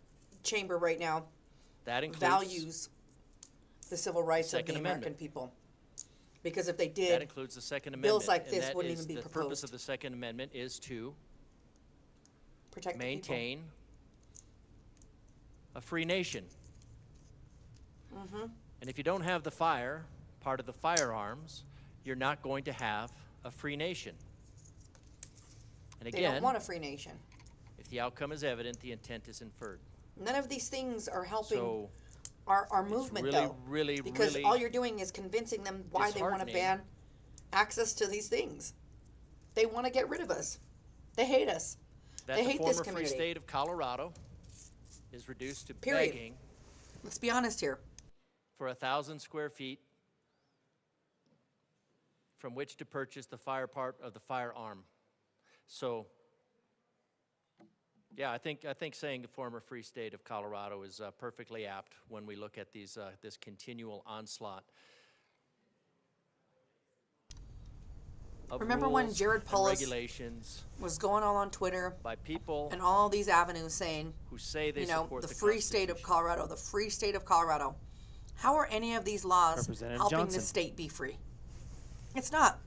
chamber right now That includes values the civil rights of the Second American Amendment. people. Because if they That did, includes the Second Amendment. bills like and this that wouldn't is even be the purpose proposed. of the Second Amendment is to Protect the people. maintain a free nation. Mm-hmm. And if you don't have the fire, part of the firearms, you're not going to have a free nation. And They again, don't want a free nation. if the outcome is evident, the intent is inferred. None of these things are helping So our movement, really, though. really, because really all you're doing is convincing them why they want to disheartening. ban access to these things. They want to get rid of us. They hate us. that They the hate former this free community. state of Colorado is reduced to Period. begging Let's be honest here. for 1,000 square feet from which to purchase the fire part of the firearm. So, yeah, I think saying the former free state of Colorado is perfectly apt when we look at these this continual onslaught. Of Remember when rules Jared and Polis regulations was going all on Twitter by people and all these avenues saying, who say they you know, support the the free state of Colorado, the free state of Colorado. How are any of these laws Representative helping Johnson. the state be free? It's not.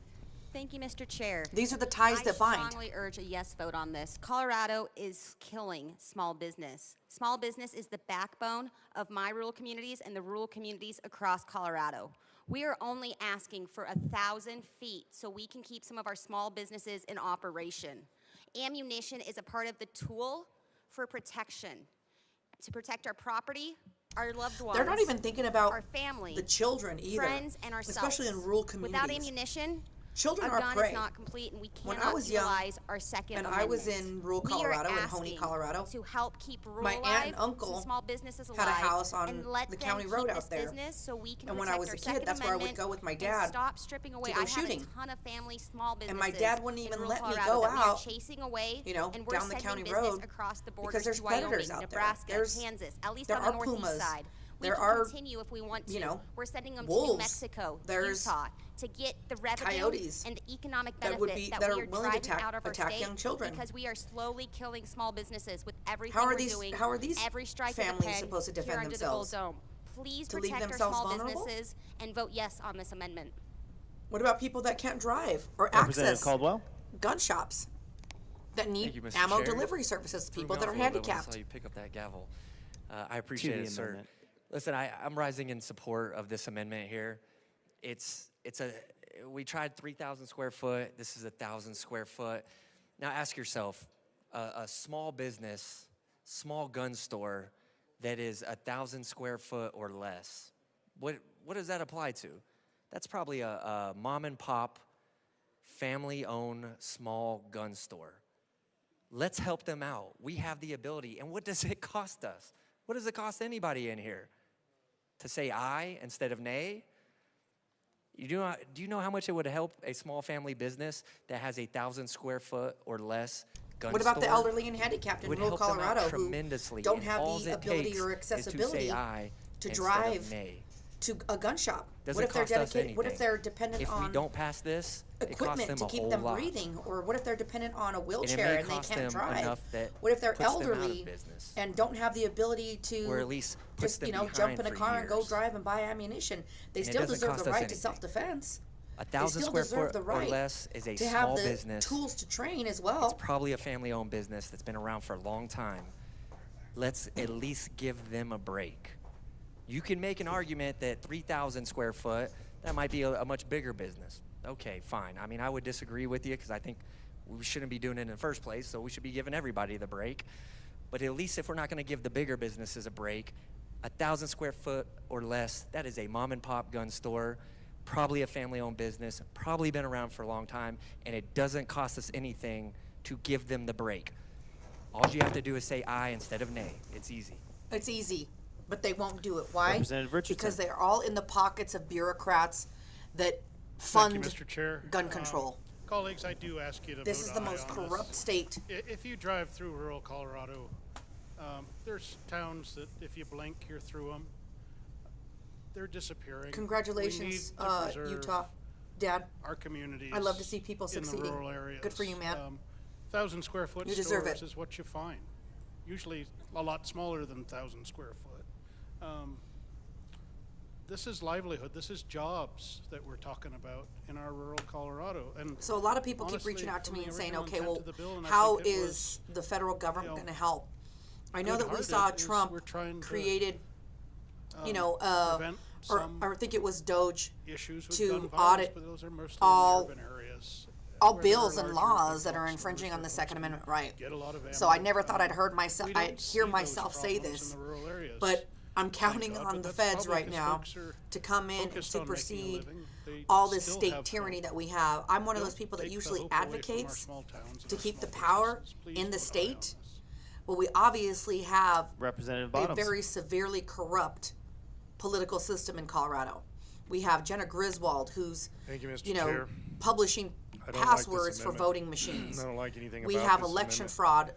Thank you, Mr. Chair. These are the ties that bind. I strongly urge a yes vote on this. Colorado is killing small business. Small business is the backbone of my rural communities and the rural communities across Colorado. We are only asking for 1,000 feet so we can keep some of our small businesses in operation. Ammunition is a part of the tool for protection, to protect our property, our loved ones. They're not even thinking about our family, the children either, friends, and ourselves. especially in rural communities. Without ammunition, Children a are gun prey. is not complete, and we When cannot I was young, utilize our Second and Amendment. I was in rural We are Colorado, in Honey, asking Colorado, to help keep rural my aunt alive, and uncle small businesses alive, had a house on and let the them county keep road this out there. business so we can And when protect I was our a kid, Second that's where I would Amendment go with my and dad stop stripping away. to go I shooting. have a ton of family small businesses And my dad wouldn't in even rural let me Colorado go that we are out, chasing away, you know, and we're down the sending county business road across the borders because there's to Wyoming, predators out there. Nebraska, There's- Kansas, at least there on the are northeast pumas. side. We There can are, continue if we want to. you know, We're sending them wolves. to New Mexico, There's Utah, to get the revenue coyotes and the economic that benefit would be- that that we are are willing to driving out of our attack state young children. because we are slowly killing small businesses with everything How are we're these- doing. how are these every strike families of the pen supposed to defend here under themselves? the Gold Dome. Please To leave protect our themselves small vulnerable? businesses and vote yes on this amendment. What about people that can't drive or Representative access Caldwell. gun shops that need Thank you, Mr. ammo Chair. delivery services to Threw people me that off are a little bit when I handicapped? saw you pick up that gavel. I appreciate the it, sir. amendment. Listen, I'm rising in support of this amendment here. We tried 3,000 square foot. This is 1,000 square foot. Now ask yourself, a small business, small gun store that is 1,000 square foot or less, what does that apply to? That's probably a mom and pop, family-owned small gun store. Let's help them out. We have the ability. And what does it cost us? What does it cost anybody in here? To say aye instead of nay? Do you know how much it would help a small family business that has 1,000 square foot or less gun What about the store? elderly and handicapped in Would rural help them out Colorado who tremendously, don't and have alls the it ability takes or is to say accessibility aye to instead of drive nay. to a gun shop? Doesn't What if they're cost us dedicated? What if anything. they're dependent If on we don't pass this, it costs equipment them to a keep whole them lot. breathing? Or what if they're dependent on a And it wheelchair may and they cost can't them drive? enough that What if they're puts them out of elderly business. and don't have the ability to Or at least puts just them jump behind in a for car and go years. drive and buy ammunition? They And it still doesn't deserve cost the us right to anything. self-defense. 1,000 They still square deserve foot the or right less is a to small have the business. tools to train as well. It's probably a family-owned business that's been around for a long time. Let's at least give them a break. You can make an argument that 3,000 square foot, that might be a much bigger business. Okay, fine. I mean, I would disagree with you because I think we shouldn't be doing it in the first place, so we should be giving everybody the break. But at least if we're not going to give the bigger businesses a break, 1,000 square foot or less, that is a mom and pop gun store, probably a family-owned business, probably been around for a long time, and it doesn't cost us anything to give them the break. All you have to do is say aye instead of nay. It's easy. It's easy, but they won't do it. Why? Representative Richardson. Because they're all in the pockets of bureaucrats that fund Thank you, Mr. Chair. gun control. Colleagues, I do ask you to This vote is the aye most on corrupt this. state. If you drive through rural Colorado, there's towns that if you blink, you're through them. They're disappearing. Congratulations, We need to preserve Utah. Dad, our communities. I love to see people in the succeeding. rural areas. Good for you, man. 1,000 square foot You deserve stores it. is what you find. Usually a lot smaller than 1,000 square foot. This is livelihood. This is jobs that we're talking about in our rural Colorado. And So a lot of people keep honestly, reaching out to from me the and saying, original okay, intent well, of the bill, and I how think it is the federal government you know, going to help? I know that we good-hearted saw is Trump we're trying to, created, prevent or some I think it was Doge issues with to gun violence, audit but those are mostly all in the urban areas. all where there are bills and larger laws that big are box infringing stores on the where Second folks Amendment right. get a lot of So I ammo. never thought I'd heard myself, We don't I'd hear see myself those say problems this, in the rural areas. but I'm counting God, on but the that's feds probably right 'cause now folks are to come in and focused on making a supersede living. They all this still state have tyranny hope. that we have. I'm one of Don't those people that take the usually hope away from our advocates small towns and to our keep the small power businesses. Please in the vote aye on state. this. Well, we obviously have Representative a Bottoms. very severely corrupt political system in Colorado. We have Jenna Griswold, who's, Thank you, Mr. you know, Chair. publishing I don't like this passwords for amendment. voting machines. I don't like anything We about have this election amendment. fraud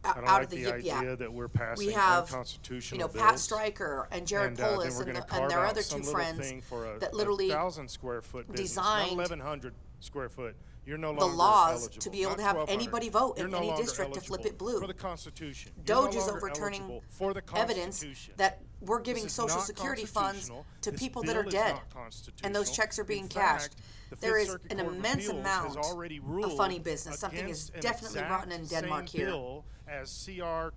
I don't out like of the the yip idea yap. that we're passing We have, unconstitutional Pat bills. Stryker and Jared And then Polis we're and, gonna and carve their out other some two little friends thing for that literally 1,000 square foot business, designed not 1,100 square foot. You're no the longer laws eligible. to be able Not to have 1,200. anybody vote You're in no any longer district to flip eligible it blue. for the Constitution. You're Doge no is longer overturning eligible for the evidence Constitution. that we're giving This is Social not Security funds constitutional. to This people that bill are is dead, not and those constitutional. checks are being In cashed. fact, the There Fifth is Circuit an Court of immense Appeals amount has already of ruled funny business. Something is against an definitely rotten in exact Denmark same here. bill as CR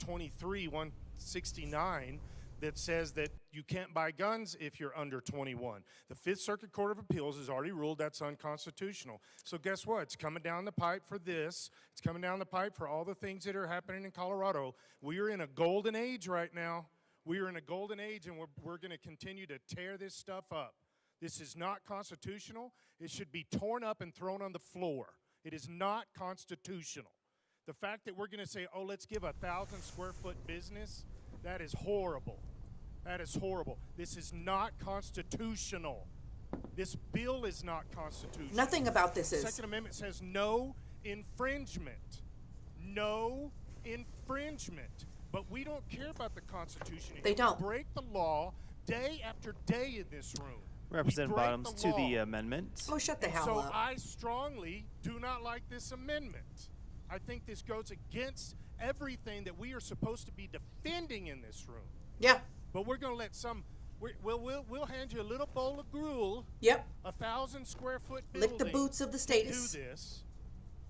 23-169 that says that you can't buy guns if you're under 21. The Fifth Circuit Court of Appeals has already ruled that's unconstitutional. So guess what? It's coming down the pipe for this. It's coming down the pipe for all the things that are happening in Colorado. We are in a golden age right now. We are in a golden age, and we're going to continue to tear this stuff up. This is not constitutional. It should be torn up and thrown on the floor. It is not constitutional. The fact that we're going to say, oh, let's give 1,000 square foot business, that is horrible. That is horrible. This is not constitutional. This bill is not constitutional. Nothing about this is. Second Amendment says no infringement. No infringement. But we don't care about the Constitution. They don't. We break the law day after day in this room. Representative We break Bottoms the to the law. amendment. Oh, shut the And hell so up. I strongly do not like this amendment. I think this goes against everything that we are supposed to be defending in this room. Yeah. But we're going to let we'll hand you a little bowl of gruel. Yep. 1,000 square foot building. Lick the boots of the status. Do this.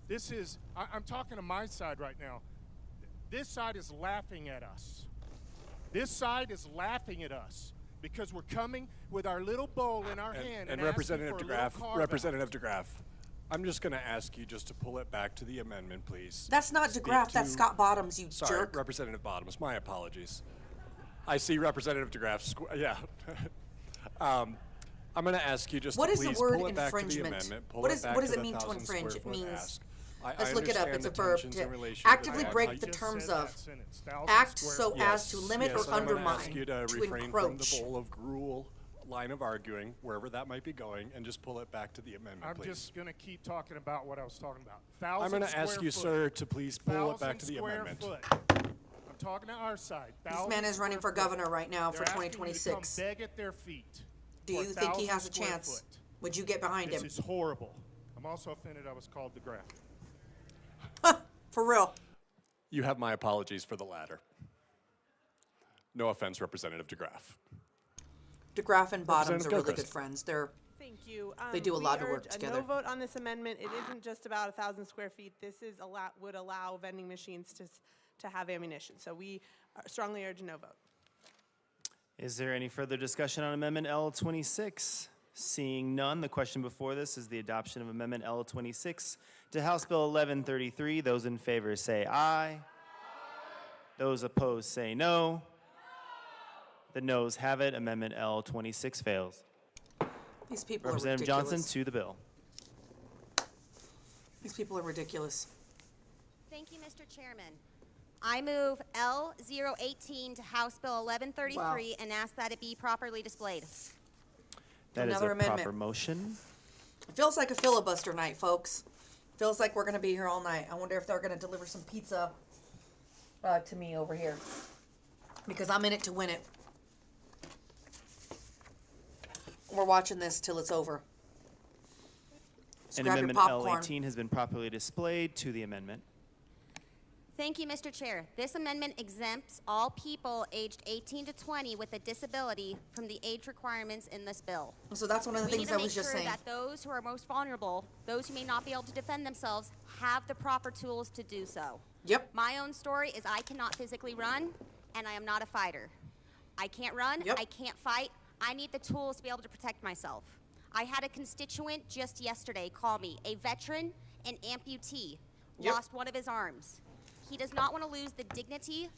This is, I'm talking to my side right now. This side is laughing at us. This side is laughing at us because we're coming with our little bowl in our hand And asking Representative for a little DeGraff, carve-out. Representative DeGraff, I'm just going to ask you just to pull it back to the amendment, please. That's not Speak DeGraff, that's to- Scott Bottoms, you Sorry, jerk. Representative Bottoms, my apologies. I see Representative DeGraff, yeah. I'm going to ask you just What to is the please word pull it back to the infringement? amendment. Pull What it is- back what does to it the mean to 1,000 square infringe? It foot means- ask. Let's look it up. understand It's a the verb tensions to in relation to actively that. break I the just terms said of that sentence, 1,000 act square so feet. as to limit yes, or and I'm gonna undermine, ask you to to refrain from encroach. the bowl of gruel line of arguing, wherever that might be going, and just pull it back to the amendment, I'm please. just going to keep talking about what I was talking about. I'm going to ask you, sir, to please pull it back to the 1,000 square amendment. foot. I'm talking to our side. This man is running for governor right now for They're asking you to 2026. come beg at their feet. Do you think he has a chance? Would you get behind him? This is horrible. I'm also offended I was called the graph. For real. You have my apologies for the latter. No offense, Representative DeGraff. DeGraff and Bottoms are Representative really Gilchrist. good friends. They're Thank you. They do a we lot of work urge together. A no vote on this amendment. It isn't just about 1,000 square feet. This is would allow vending machines to have ammunition. So we strongly urge a no vote. Is there any further discussion on Amendment L26? Seeing none, the question before this is the adoption of Amendment L26 to House Bill 1133. Those in favor say aye. Those opposed say no. The noes have it. Amendment L26 fails. These people Representative are ridiculous. Johnson to the bill. These people are ridiculous. Thank you, Mr. Chairman. I move L018 to House Bill 1133 and ask that it be properly displayed. That is Another a amendment. proper motion. It feels like a filibuster night, folks. Feels like we're going to be here all night. I wonder if they're going to deliver some pizza to me over here. Because I'm in it to win it. We're watching this till it's over. So And grab your Amendment popcorn. L18 has been properly displayed to the amendment. Thank you, Mr. Chair. This amendment exempts all people aged 18 to 20 with a disability from the age requirements in this bill. So that's one of the things I was just We saying. need to make sure that those who are most vulnerable, those who may not be able to defend themselves, have the proper tools to do so. Yep. My own story is I cannot physically run, and I am not a fighter. I can't run, Yep. I can't fight. I need the tools to be able to protect myself. I had a constituent just yesterday call me, a veteran, an amputee, Yep. lost one of his arms. He does not want to lose the dignity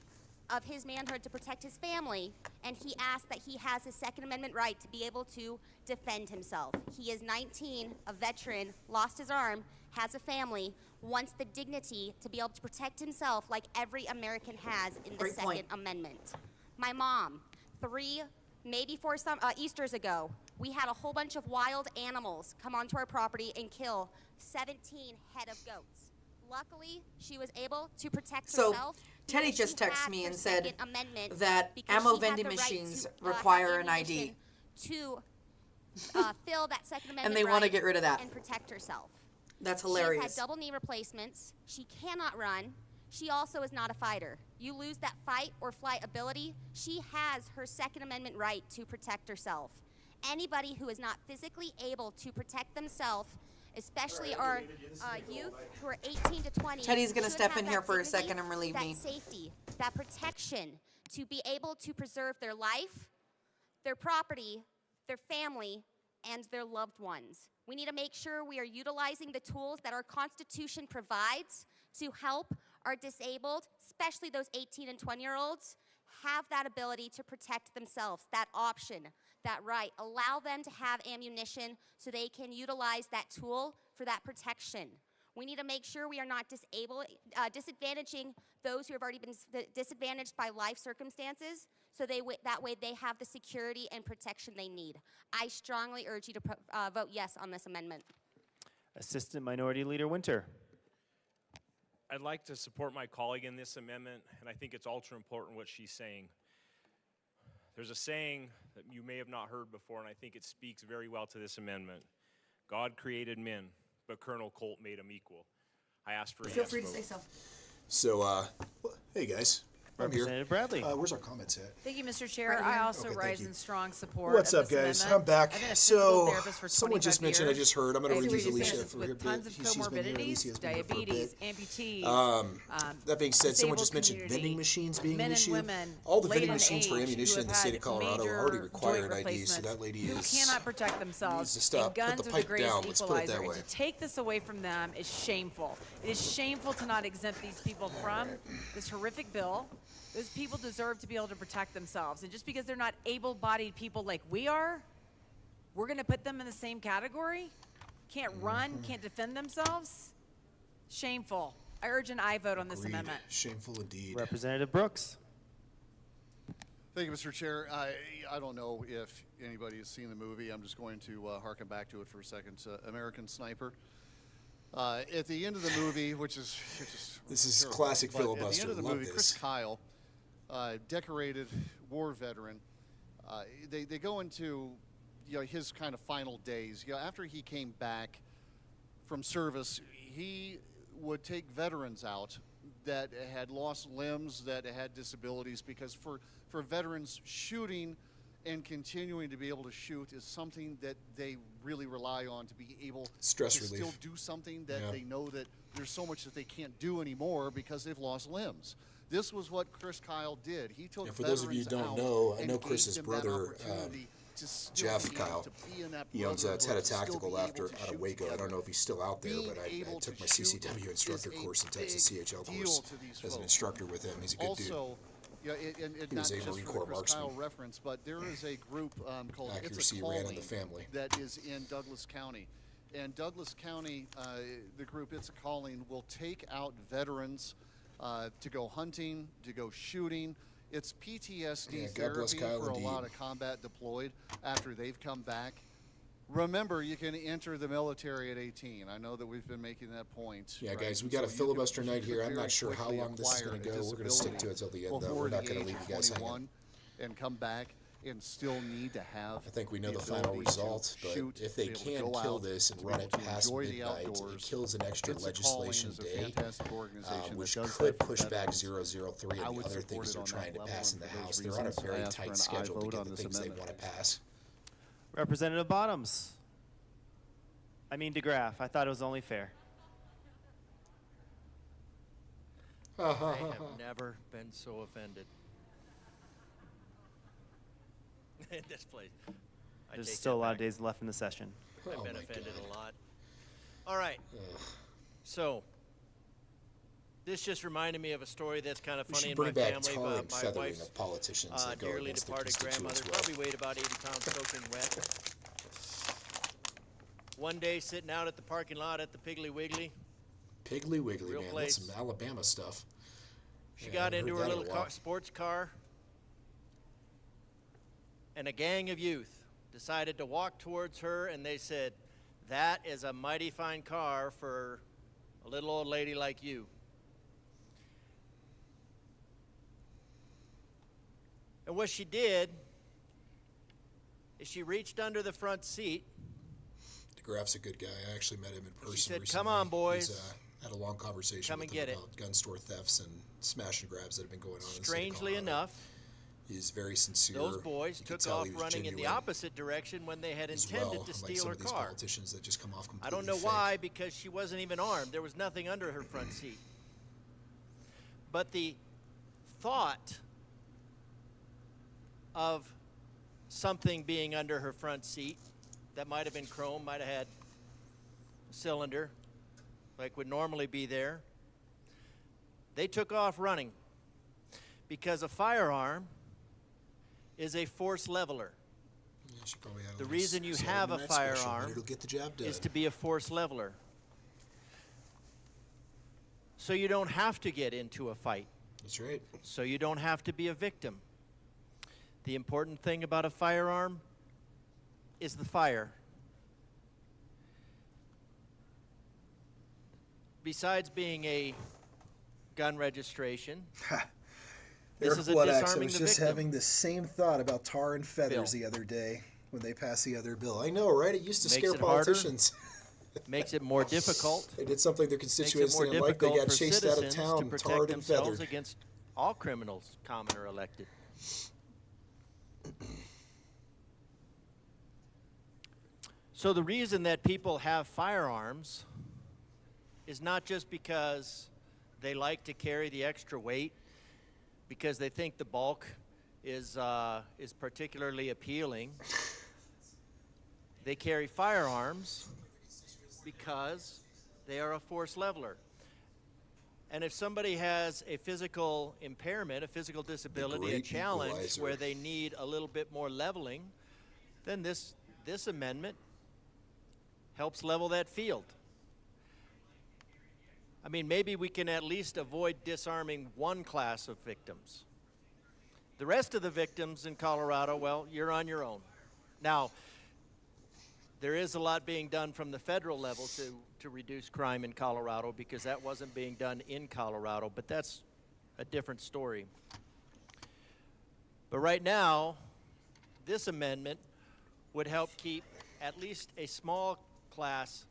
of his manhood to protect his family, and he asked that he has his Second Amendment right to be able to defend himself. He is 19, a veteran, lost his arm, has a family, wants the dignity to be able to protect himself like every American has in the Great Second point. Amendment. My mom, 3, maybe 4 Easters ago, we had a whole bunch of wild animals come onto our property and kill 17 head of goats. Luckily, she was able to protect So, herself. Teddy because just she texted had me her and said Second Amendment that because ammo she had vending the right machines to, require have an ID. ammunition to fill that Second Amendment And they want to right get rid of that. and protect herself. That's She has hilarious. had double knee replacements. She cannot run. She also is not a fighter. You lose that fight or flight ability, she has her Second Amendment right to protect herself. Anybody who is not physically able to protect themselves, especially our youth who are 18 to 20. Teddy's gonna should step have in that here for a dignity, second and relieve that me. safety, that protection to be able to preserve their life, their property, their family, and their loved ones. We need to make sure we are utilizing the tools that our Constitution provides to help our disabled, especially those 18 and 20-year-olds, have that ability to protect themselves, that option, that right. Allow them to have ammunition so they can utilize that tool for that protection. We need to make sure we are not disadvantaging those who have already been disadvantaged by life circumstances, so that way they have the security and protection they need. I strongly urge you to vote yes on this amendment. Assistant Minority Leader Winter. I'd like to support my colleague in this amendment, and I think it's ultra important what she's saying. There's a saying that you may have not heard before, and I think it speaks very well to this amendment. God created men, but Colonel Colt made them equal. I ask for a Feel yes free to vote. say so. So, hey guys. I'm here. Representative Bradley. Where's our comments at? Thank you, Mr. Chair. Right here. I also Okay, thank rise you. in strong support. What's of up, this guys? amendment. I'm back. I've been a So, physical therapist for someone just 25 mentioned, I years. just heard, I'm going to I read see these Alicia patients for with her bit. tons of She's been here, comorbidities, Alicia's been here for a diabetes, bit. amputees. That being said, someone just disabled mentioned vending community, machines being men an and issue. women, All the late vending in machines for age, ammunition in the who have state of had Colorado major already require joint an ID, so that replacements, lady who is cannot protect themselves. needs to stop. And guns Put the are the pipe greatest down. Let's put it that equalizer. way. And to take this away from them is shameful. It is shameful to not exempt these people from this horrific bill. Those people deserve to be able to protect themselves. And just because they're not able-bodied people like we are, we're going to put them in the same category? Can't run, can't defend themselves? Shameful. I urge an aye vote on this Agreed. amendment. Shameful indeed. Representative Brooks. Thank you, Mr. Chair. I don't know if anybody has seen the movie. I'm just going to harken back to it for a second. American Sniper. At the end of the movie, which is This is terrible, classic but filibuster. At the end of the Love movie, this. Chris Kyle, decorated war veteran, they go into his kind of final days. After he came back from service, he would take veterans out that had lost limbs, that had disabilities, because for veterans, shooting and continuing to be able to shoot is something that they really rely on to be able Stress to relief. still do something that they know that there's so much that they can't do anymore because they've lost limbs. This was what Chris Kyle did. He took And for those of you who veterans don't out know, I and know gave Chris's them that brother, opportunity to still Jeff be able Kyle. to be in that He owns brotherhood, Teta to still Tactical be out able to of shoot Waco. I don't know if he's still out there, Being but I able took to my shoot CCW instructor is a course in Texas, big CHL deal course to these as an folks. instructor with him. He's a good dude. Also, and He not was a just Marine for Corps the Chris Kyle marksman. reference, but there is a group called It's a Accuracy ran in Calling the family. that is in Douglas County. And Douglas County, the group It's a Calling will take out veterans to go hunting, to go shooting. It's PTSD Yeah, God bless therapy Kyle for indeed. a lot of combat deployed after they've come back. Remember, you can enter the military at 18. I know that we've been making that point. Yeah, right? guys, we And got a so you filibuster could night here. I'm very not sure how quickly long this is acquire going to a go. We're going to stick to it disability till the end, though. before We're not the going to age leave of you guys hanging. 21 and come back and still need to have. I think we know the ability final to result, but shoot, if they to be able to can go kill out, this and to be run able it to past enjoy the midnight, it outdoors. kills an extra It's a Calling legislation is a day, fantastic organization which that does could that for push back veterans. 003 I and would the other support things it they're on that trying to level, pass in and the for those House. They're on a reasons, I very ask for tight an aye schedule to vote get on the this things they amendment. want to pass. Representative Bottoms. I mean DeGraff. I thought it was only fair. I have never been so offended. In this place. I There's take still a that lot of back. days left in the session. I've Oh been my offended God. a lot. All right. So, this just reminded me of a story that's kind of We funny should in bring my back family. tarring and My feathering wife's of politicians that go dearly against the departed grandmother, constituents' will. probably weighed about 80 pounds soaking wet. One day, sitting out at the parking lot at the Piggly Wiggly, Piggly Wiggly, Real man. place. That's some Alabama stuff. she Yeah, I got haven't into heard her that in a little while. sports car, and a gang of youth decided to walk towards her, and they said, "That is a mighty fine car for a little old lady like you." And what she did is she reached under the front seat. DeGraff's a good guy. I actually met him in person said, recently. "Come on, boys. He's, had a long conversation Come with and him get it." about gun store thefts and smash and grabs that have been going on in the state of Strangely Colorado. enough, He's very sincere. those boys You could took tell off he was running in the genuine opposite direction when they had as intended well, to unlike steal some her of these car. politicians that just come off completely I don't know fake. why, because she wasn't even armed. There was nothing under her front seat. But the thought of something being under her front seat that might have been chrome, might have had a cylinder, like would normally be there, they took off running because a firearm is a force leveler. Yeah, she probably had a The little reason you Saturday have a night special, firearm but it'll get the job done. is to be a force leveler. So you don't have to get into a fight. That's right. So you don't have to be a victim. The important thing about a firearm is the fire. Besides being a gun registration, this Eric is a Wadax, I disarming was the just victim. having the same thought about tar and feathers Bill. the other day when they passed the other bill. I know, right? It used to Makes scare it harder. politicians. Makes it more difficult. They did something their Makes it constituents more didn't like. They difficult got for chased out of citizens to town, protect tarred and themselves feathered. against all criminals, common or elected. So the reason that people have firearms is not just because they like to carry the extra weight, because they think the bulk is particularly appealing. They carry firearms because they are a force leveler. And if somebody has a physical impairment, a physical disability, a great challenge equalizer. where they need a little bit more leveling, then this amendment helps level that field. I mean, maybe we can at least avoid disarming one class of victims. The rest of the victims in Colorado, well, you're on your own. Now, there is a lot being done from the federal level to reduce crime in Colorado, because that wasn't being done in Colorado, but that's a different story. But right now, this amendment would help keep at least a small class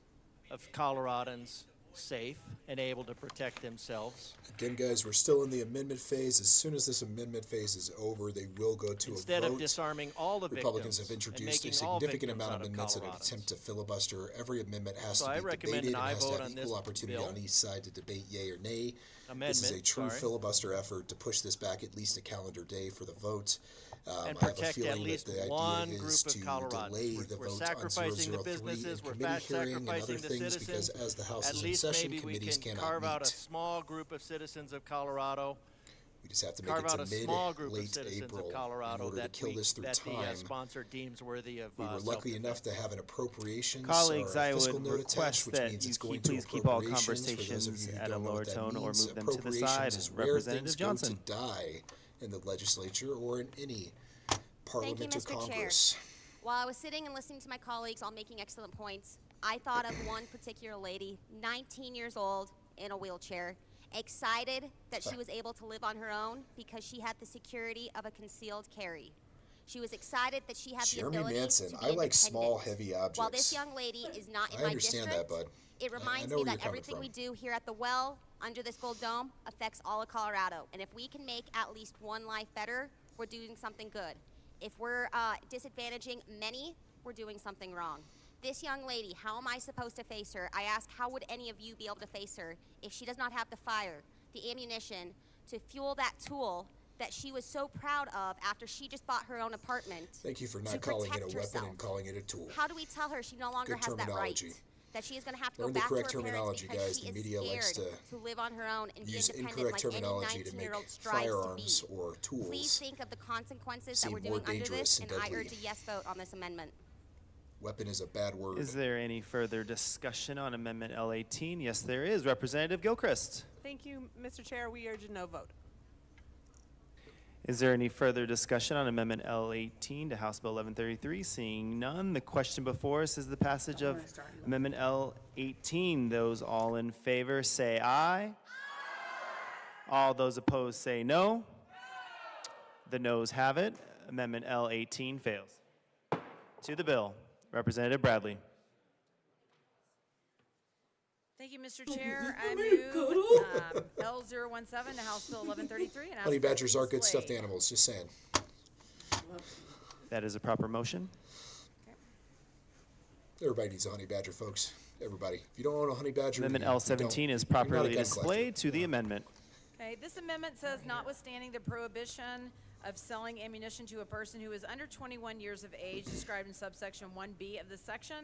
of Coloradans safe and able to protect themselves. Again, guys, we're still in the amendment phase. As soon as this amendment phase is over, they will go to Instead a vote. of disarming all the Republicans victims have introduced a and making all significant victims amount out of of amendments in an Coloradans. attempt to filibuster. Every amendment has So to I be recommend debated. an It aye has to vote have on equal this opportunity bill. on each side to debate yay or nay. This is a Amendment, true sorry. filibuster effort to push this back at least a calendar day for the vote. And I have a protect feeling at least that the one idea group is of to Coloradans. delay We're- the we're vote sacrificing on the 003 businesses, in we're committee hearing and other sacrificing the things citizens. because as the House At is in least session, maybe we committees can cannot carve out a meet. small group of citizens of Colorado. We just have to make Carve it out to a small group of mid-late citizens April of in Colorado order to that kill this through the time. sponsor deems worthy of We were lucky self-defense. enough to have an appropriations Colleagues, or a I fiscal would note attached, request which that means you it's going please to keep all appropriations. For those of conversations you who at a don't know lower what that tone or means, move them to the appropriations side. is where Representative things Johnson. go to die in the legislature or in any Thank parliament you, or Mr. Chair. Congress. While I was sitting and listening to my colleagues all making excellent points, I thought of one particular lady, 19 years old, in a wheelchair, excited that she was able to live on her own because she had the security of a concealed carry. She was excited that she had Jeremy the ability Manson, to be I like independent. small, heavy objects. While this young lady is not in I my understand district, that, bud. it reminds know me where that you're coming everything we from. do here at the well, under this gold dome, affects all of Colorado. And if we can make at least one life better, we're doing something good. If we're disadvantaging many, we're doing something wrong. This young lady, how am I supposed to face her? I ask, how would any of you be able to face her if she does not have the fire, the ammunition, to fuel that tool that she was so proud of after she just bought her own apartment? Thank you for to not calling it a protect weapon herself? and calling it a tool. How do we tell her she no longer Good has that right? terminology. That she is going to have to Learn go the back correct to her parents terminology, because guys. she The is media likes scared to live on her own and be use independent incorrect like any terminology to 19-year-old make strives firearms to be. or tools Please think of the consequences that seem we're more doing under dangerous this, and and I deadly. urge a yes vote on this amendment. Weapon is a bad word. Is there any further discussion on Amendment L18? Yes, there is. Representative Gilchrist. Thank you, Mr. Chair. We urge a no vote. Is there any further discussion on Amendment L18 to House Bill 1133? Seeing none, the question before us is the passage of Amendment L18. Those all in favor say aye. All those opposed say no. The noes have it. Amendment L18 fails. To the bill, Representative Bradley. Thank you, Mr. Chair. I move L017 to House Bill 1133 and ask Honey for it badgers to be aren't good stuffed displayed. animals, just saying. That is a proper motion. Everybody needs a honey badger, folks. Everybody. If you don't own a honey badger, Amendment you L17 don't. is You're not a properly gun displayed to the amendment. Okay, this amendment says notwithstanding the prohibition of selling ammunition to a person who is under 21 years of age described in subsection 1B of this section,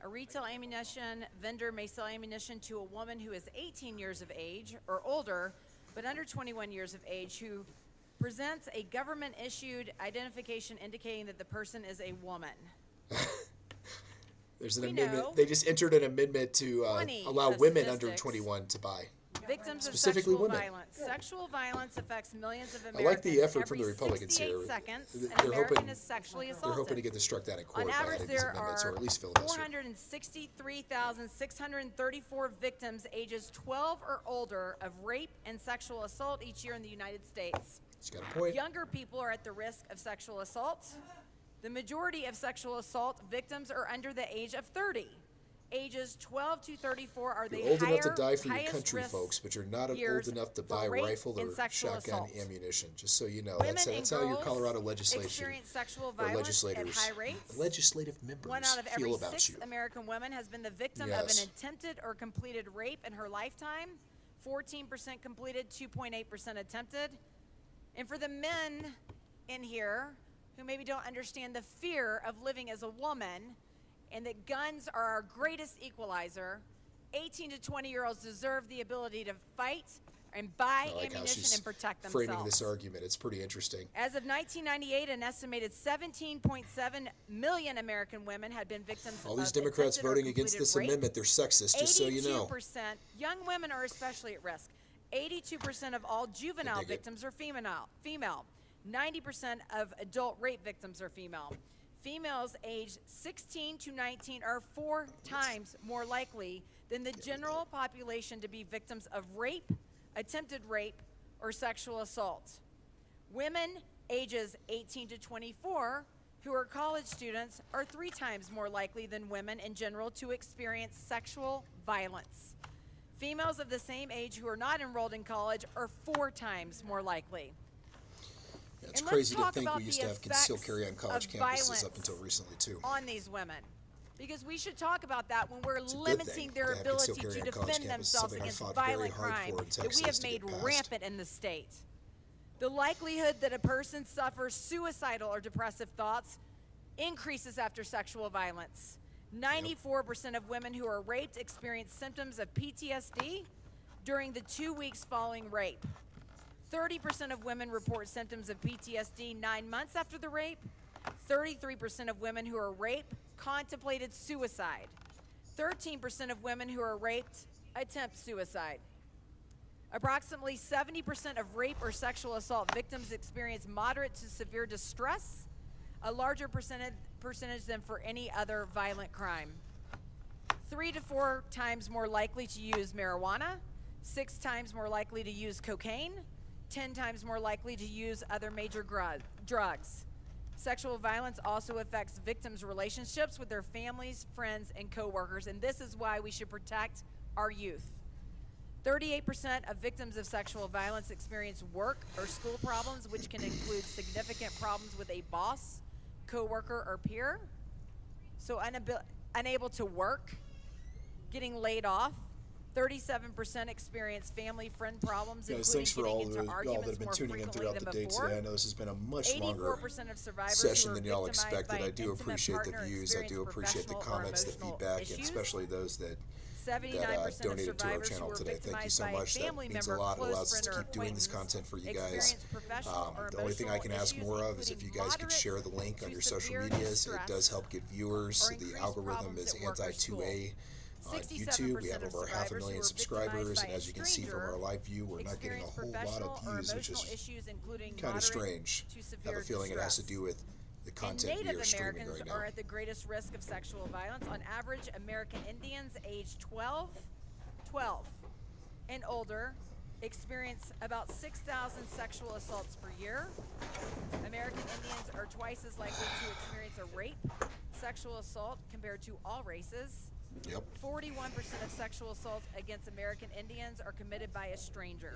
a retail ammunition vendor may sell ammunition to a woman who is 18 years of age or older, but under 21 years of age, who presents a government-issued identification indicating that the person is a woman. There's an We amendment. know They just entered an amendment to plenty allow of women under statistics. 21 to buy. Victims of Specifically sexual women. violence. Sexual violence affects millions of I Americans. like the effort from every the Republicans 68 here. seconds, They're an American hoping- is sexually They're assaulted. hoping to get this struck down in court On by average, having these there amendments, are or at least filibuster. 463,634 victims ages 12 or older of rape and sexual assault each year in the United States. She's got a point. Younger people are at the risk of sexual assault. The majority of sexual assault victims are under the age of 30. Ages 12 to 34 are the You're old enough to higher- die for your highest country, risk folks, but you're not old years enough to for buy rape rifle and or sexual shotgun assault. ammunition. Just so you know, Women that's and how your girls Colorado legislation experience sexual or violence legislators, at high rates. legislative members 1 out of every feel about 6 you. American women has been the victim Yes. of an attempted or completed rape in her lifetime. 14% completed, 2.8% attempted. And for the men in here who maybe don't understand the fear of living as a woman and that guns are our greatest equalizer, 18 to 20-year-olds deserve the ability to fight and buy I like how ammunition she's and protect framing themselves. this argument. It's pretty interesting. As of 1998, an estimated 17.7 million American women had been victims All these of Democrats attempted or voting against this completed rape. amendment, they're sexist, just so you know. 82%, young women are especially at risk. 82% of all juvenile dig it. victims are female. 90% of adult rape victims are female. Females aged 16 to 19 are 4 times more likely than the general population to be victims of rape, attempted rape, or sexual assault. Women ages 18 to 24 who are college students are 3 times more likely than women in general to experience sexual violence. Females of the same age who are not enrolled in college are 4 times more likely. Yeah, it's And crazy let's to talk think about we used the to have concealed effects carry on college of campuses violence up until recently, too. on these women. Because we should talk about that when we're It's a good limiting thing their to have concealed ability carry to on college defend campuses, themselves something I against fought very violent hard crime for in that we Texas have to made get passed. rampant in the state. The likelihood that a person suffers suicidal or depressive thoughts increases after sexual violence. 94% of women who are raped experience symptoms of PTSD during the 2 weeks following rape. 30% of women report symptoms of PTSD 9 months after the rape. 33% of women who are raped contemplated suicide. 13% of women who are raped attempt suicide. Approximately 70% of rape or sexual assault victims experience moderate to severe distress, a larger percentage than for any other violent crime. 3 to 4 times more likely to use marijuana, 6 times more likely to use cocaine, 10 times more likely to use other major drugs. Sexual violence also affects victims' relationships with their families, friends, and coworkers, and this is why we should protect our youth. 38% of victims of sexual violence experience work or school problems, which can include significant problems with a boss, coworker, or peer. So unable to work, getting laid off. 37% experience family friend problems, Guys, including thanks for getting all into that arguments have been more tuning in frequently throughout than the day before. today. I know this has been a much longer 84% of survivors session who than are y'all victimized expected. by I an do intimate appreciate the partner views. I do experience appreciate the professional or comments, the emotional feedback, and issues. especially those that 79% donated of to our survivors channel who were today. Thank you victimized so by a much. That family means a member, lot. It close allows us friend, to or keep doing this acquaintance content for you guys. experienced professional or The only thing I can emotional ask issues, more of is if you guys could including share the link on moderate your to social severe medias. It distress does help get viewers. or The increased algorithm problems is at work or school. anti-2A. On 67% YouTube, we have of over survivors who 500,000 were subscribers, victimized and by as you can see from our live view, we're not getting a whole lot professional of or views, which emotional is issues, including kind of moderate strange. to I have severe a feeling it has to distress. do with the And content we Native are streaming Americans right now. are at the greatest risk of sexual violence. On average, American Indians aged 12 and older experience about 6,000 sexual assaults per year. American Indians are twice as likely to experience a rape, sexual assault compared to all races. Yep. 41% of sexual assaults against American Indians are committed by a stranger.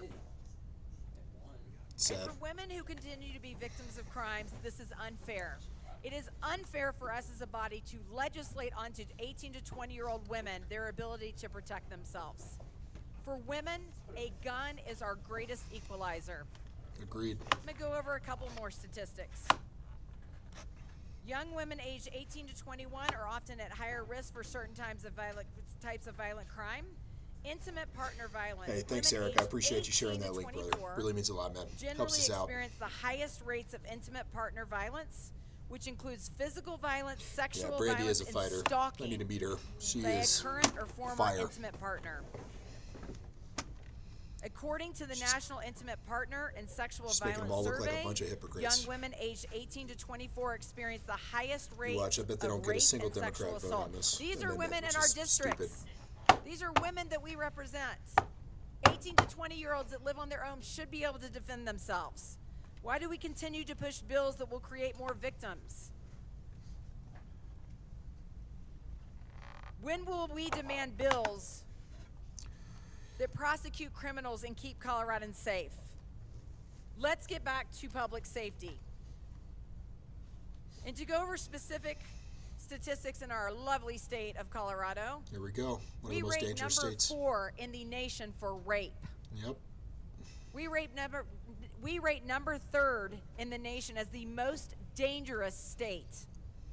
Sad. And for women who continue to be victims of crimes, this is unfair. It is unfair for us as a body to legislate onto 18 to 20-year-old women their ability to protect themselves. For women, a gun is our greatest equalizer. Agreed. I'm going to go over a couple more statistics. Young women aged 18 to 21 are often at higher risk for certain types of violent crime. Intimate partner violence. Hey, thanks, Women Eric. I aged appreciate you sharing 18 that to link, brother. 24 Really means a lot, man. generally Helps us out. experience the highest rates of intimate partner violence, which includes physical violence, sexual Yeah, Brandy violence, is a fighter. and stalking I need to meet her. She by is a current or former fire. intimate partner. According to the National Intimate Partner and Sexual Just making Violence them all look like a Survey, bunch of hypocrites. young women aged 18 to 24 experience the highest rates watch, I bet they of don't get a rape single and sexual Democrat vote assault. on this These are amendment, women in which our is districts. These are women that we represent. 18 to 20-year-olds that live on their own should be able to defend themselves. Why do we continue to push bills that will create more victims? When will we demand bills that prosecute criminals and keep Coloradans safe? Let's get back to public safety. And to go over specific statistics in our lovely state of Colorado, Here we go. One of we the most rate dangerous number states. 4 in the nation for rape. Yep. We rate number 3rd in the nation as the most dangerous state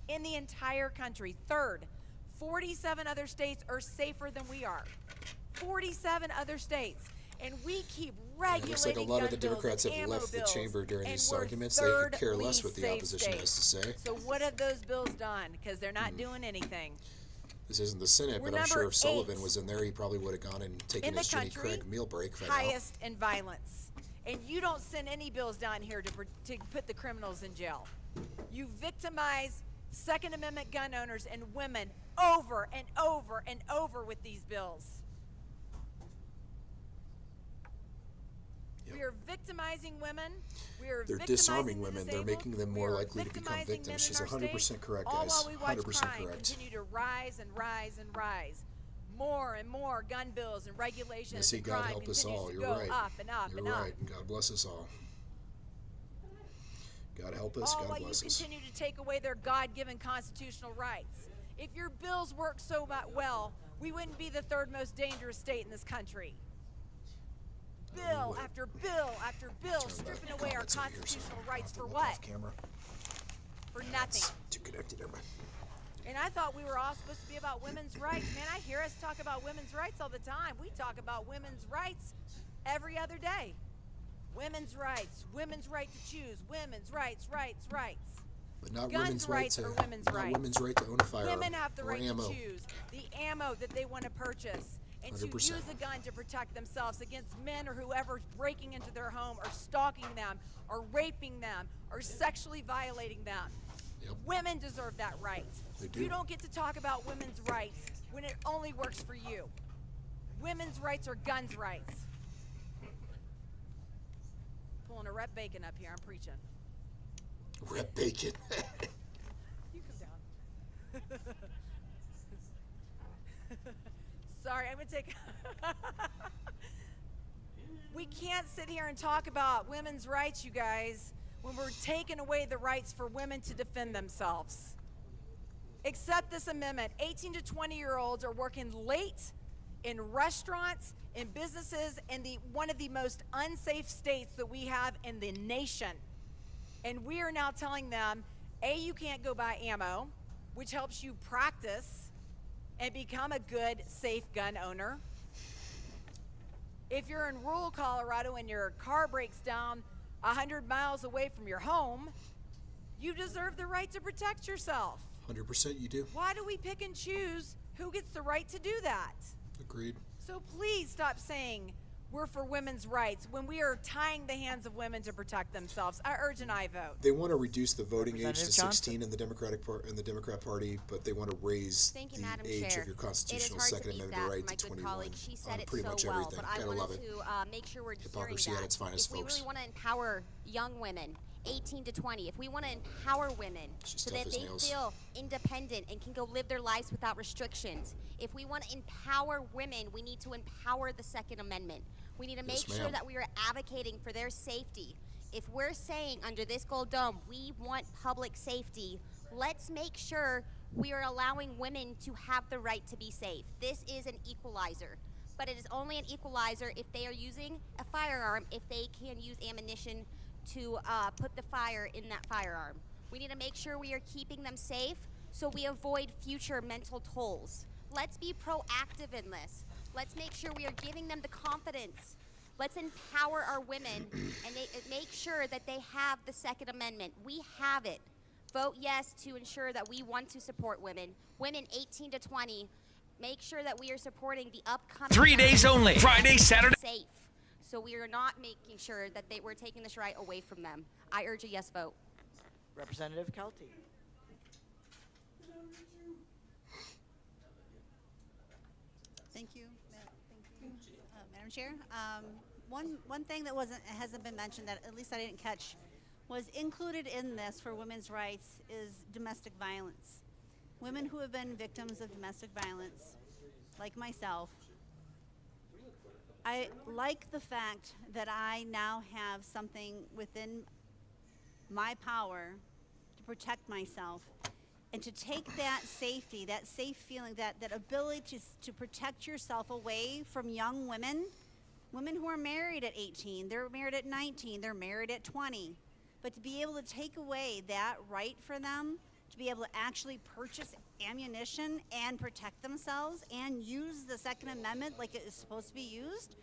in the entire country. 3rd. 47 other states are safer than we are. 47 other states. And we keep regulating It looks like a lot of the gun bills Democrats and have ammo left the bills, chamber during and these we're arguments. They could care third less what the least opposition safe has to state. say. So what have those bills done? Because they're not doing anything. This isn't the Senate, We're but I'm sure number if Sullivan 8 was in there, he probably would have gone and taken in the his Jenny country, Craig meal break right now. highest in violence. And you don't send any bills down here to put the criminals in jail. You victimize Second Amendment gun owners and women over and over and over with these bills. We are victimizing women. We are They're victimizing disarming the women. They're disabled. making them We more are likely to become victimizing men victims. She's in our 100% state, correct, all guys. while we watch 100% crime correct. continue to rise and rise and rise. More and more gun bills and regulations Missy, and God crime help us continues all. to You're go right. up and up You're and up. right. God bless us all. God help us. All God while you bless us. continue to take away their God-given constitutional rights. If your bills work so well, we wouldn't be the third most dangerous state in this country. Bill after bill after bill, stripping away our constitutional rights for what? Camera. For nothing. Too connected, never mind. And I thought we were all supposed to be about women's rights. Man, I hear us talk about women's rights all the time. We talk about women's rights every other day. Women's rights, women's right to choose, women's rights. But not Guns women's right rights to are women's not rights. women's right to own a firearm Women have the or right ammo. to choose the ammo that they want to purchase and 100%. to use a gun to protect themselves against men or whoever's breaking into their home or stalking them or raping them or sexually violating them. Yep. Women deserve that right. They do. You don't get to talk about women's rights when it only works for you. Women's rights are guns' rights. Pulling a Rep Bacon up here, I'm preaching. Rep Bacon. You come down. Sorry, I'm gonna take. We can't sit here and talk about women's rights, you guys, when we're taking away the rights for women to defend themselves. Accept this amendment. 18 to 20-year-olds are working late in restaurants, in businesses, in one of the most unsafe states that we have in the nation. And we are now telling them, A, you can't go buy ammo, which helps you practice and become a good, safe gun owner. If you're in rural Colorado and your car breaks down 100 miles away from your home, you deserve the right to protect yourself. 100% you do. Why do we pick and choose who gets the right to do that? Agreed. So please stop saying we're for women's rights when we are tying the hands of women to protect themselves. I urge an aye vote. They want to reduce the voting age to Representative 16 in the Democrat Party, but they want to raise Thank you, the Madam age Chair. of your It is constitutional hard to Second beat Amendment that right from my to good 21 colleague. She said on it pretty so much well, everything. but I Gotta love wanted it. to make sure we're Hypocrisy hearing at that. its finest, if we folks. really want to empower young women, 18 to 20, if we want to empower women so tough that as they nails. feel independent and can go live their lives without restrictions, if we want to empower women, we need to empower the Second Amendment. We need to Yes, make sure ma'am. that we are advocating for their safety. If we're saying under this gold dome we want public safety, let's make sure we are allowing women to have the right to be safe. This is an equalizer, but it is only an equalizer if they are using a firearm, if they can use ammunition to put the fire in that firearm. We need to make sure we are keeping them safe so we avoid future mental tolls. Let's be proactive in this. Let's make sure we are giving them the confidence. Let's empower our women and make sure that they have the Second Amendment. We have it. Vote yes to ensure that we want to support women. Women 18 to 20, make sure that we are supporting the upcoming 3 days only. Friday, Saturday. Safe. So we are not making sure that we're taking this right away from them. I urge a yes vote. Representative Kelty. Thank you, Madam Chair. One thing that hasn't been mentioned that at least I didn't catch was included in this for women's rights is domestic violence. Women who have been victims of domestic violence, like myself, I like the fact that I now have something within my power to protect myself and to take that safety, that safe feeling, that ability to protect yourself away from young women who are married at 18, they're married at 19, they're married at 20. But to be able to take away that right for them, to be able to actually purchase ammunition and protect themselves and use the Second Amendment like it is supposed to be used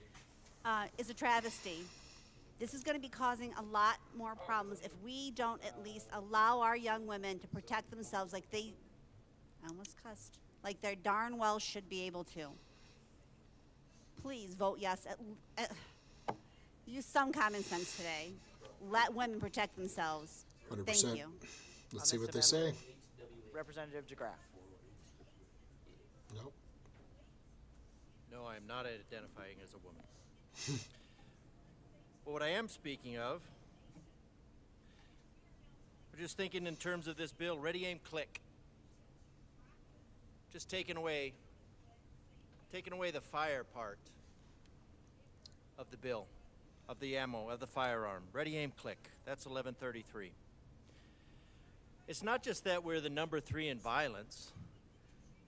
is a travesty. This is going to be causing a lot more problems if we don't at least allow our young women to protect themselves like I almost cussed, like they darn well should be able to. Please vote yes. Use some common sense today. Let women protect themselves. 100%. Thank you. Let's see what they say. Representative DeGraff. Nope. No, I am not identifying as a woman. But what I am speaking of, we're just thinking in terms of this bill, ready, aim, click. Just taking away the fire part of the bill, of the ammo, of the firearm. Ready, aim, click. That's 1133. It's not just that we're the number 3 in violence.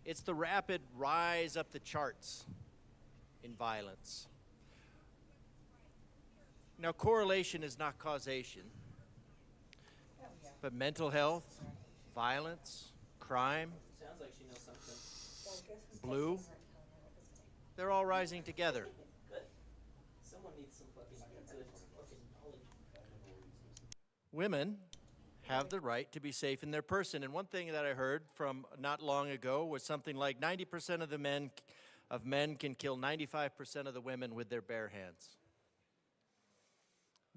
It's the rapid rise up the charts in violence. Now, correlation is not causation, but mental health, violence, crime, Sounds like she knows something. blue, they're all rising together. Good. Someone needs some fucking good fucking knowledge. Women have the right to be safe in their person. And one thing that I heard from not long ago was something like 90% of the men can kill 95% of the women with their bare hands.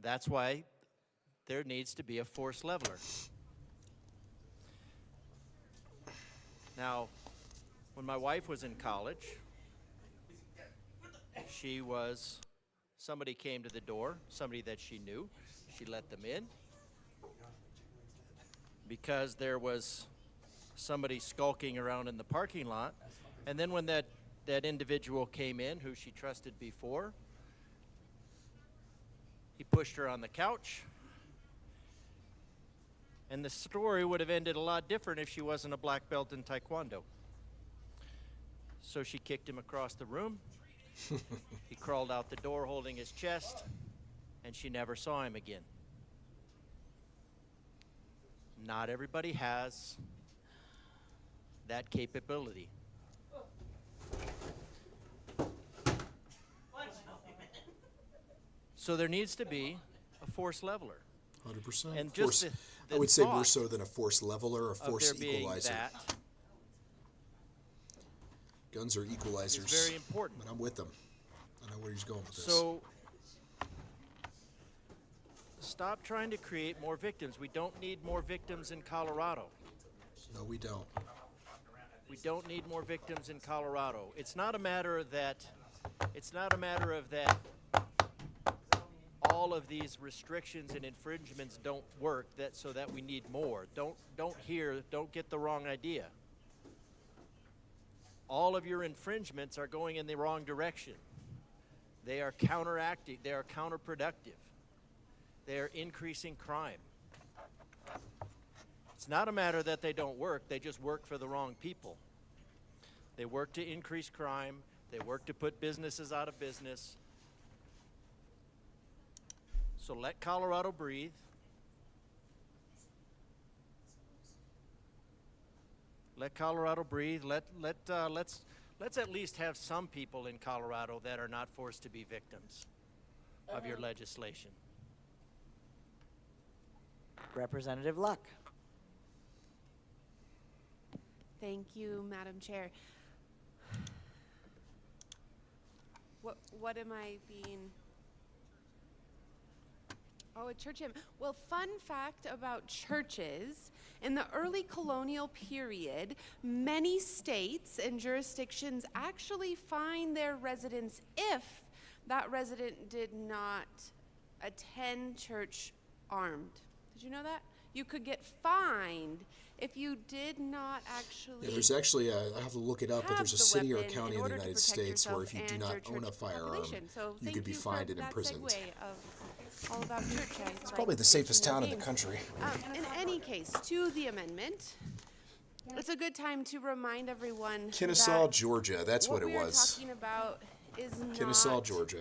That's why there needs to be a force leveler. Now, when my wife was in college, somebody came to the door, somebody that she knew. She let them in because there was somebody skulking around in the parking lot. And then when that individual came in, who she trusted before, he pushed her on the couch. And the story would have ended a lot different if she wasn't a black belt in Taekwondo. So she kicked him across the room. He crawled out the door holding his chest, and she never saw him again. Not everybody has that capability. So there needs to be a force leveler. 100%. And just I would say more so than a force leveler, a force equalizer. That Guns are equalizers. is very important. But I'm with them. I know where he's going with this. So stop trying to create more victims. We don't need more victims in Colorado. No, we don't. We don't need more victims in Colorado. It's not a matter of that all of these restrictions and infringements don't work so that we need more. Don't get the wrong idea. All of your infringements are going in the wrong direction. They are counteracting, they are counterproductive. They are increasing crime. It's not a matter that they don't work, they just work for the wrong people. They work to increase crime, they work to put businesses out of business. So let Colorado breathe. Let Colorado breathe. Let's at least have some people in Colorado that are not forced to be victims of your legislation. Representative Luck. Thank you, Madam Chair. What am I being? Oh, a church hymn. Well, fun fact about churches, in the early colonial period, many states and jurisdictions actually fined their residents if that resident did not attend church armed. Did you know that? You could get fined if you did not actually. Yeah, there's actually, I have to look it up, but there's a city or a county in the to United protect States where yourself if you do and not your own a church firearm, population. So you thank could be for fined and that imprisoned. segue of all about church. It's probably the safest town in the country. In any case, to the amendment, it's a good time to remind everyone Kennesaw, that Georgia, that's what it we are was. talking about is Kennesaw, not Georgia.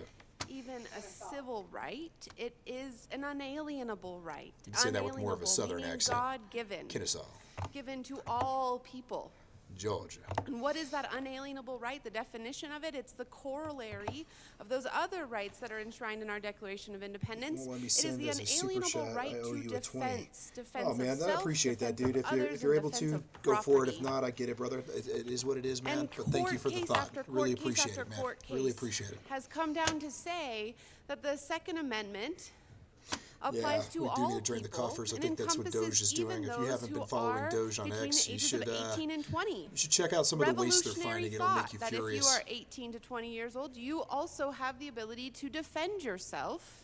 even a civil right. It is an unalienable right. You can say that with more of a Unalienable, southern meaning accent. God-given. Kennesaw, Given to all people. Georgia. And what is that unalienable right? The definition of it, it's the corollary of those other rights that are enshrined in our Declaration of Independence. Well, let me It is send the as a super unalienable chat. right I owe to you a 20. defense Oh man, of I self, appreciate that, defense dude. of If you're others, able and defense to, of go for it. If property. not, I get it, brother. It is what it is, man. And But thank you for the court thought. case after Really court case appreciate after it, man. court Really case appreciate it. has come down to say that the Second Amendment applies to we do all need to drain the people coffers. I and think that's what encompasses Doge is doing. even If you those haven't who been following are Doge on between X, the you ages should of 18 and 20. you should check out some of the waste they're Revolutionary finding. It'll make you thought that furious. if you are 18 to 20 years old, you also have the ability to defend yourself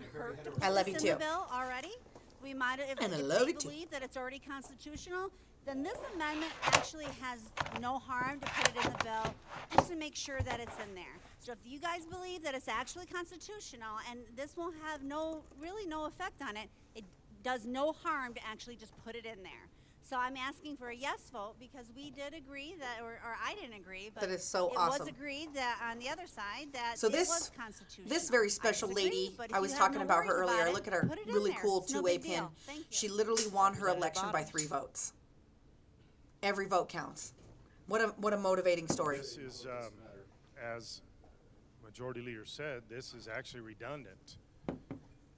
doesn't hurt to put I love this you in the too. bill already. We might have, And I if love they you too. believe that it's already constitutional, then this amendment actually has no harm to put it in the bill just to make sure that it's in there. So if you guys believe that it's actually constitutional and this will have really no effect on it, it does no harm to actually just put it in there. So I'm asking for a yes vote because we did agree that, or I didn't agree, but That is so it awesome. was agreed that on the other side that So it this was constitutional. this very special disagree, lady, but if I you was have talking no about her worries earlier. it, Look at her put it in really there. cool It's no two-way big pin. deal. Thank you. She literally won her Representative election by Bottoms. 3 votes. Every vote counts. What a motivating story. This is, as Majority Leader said, this is actually redundant,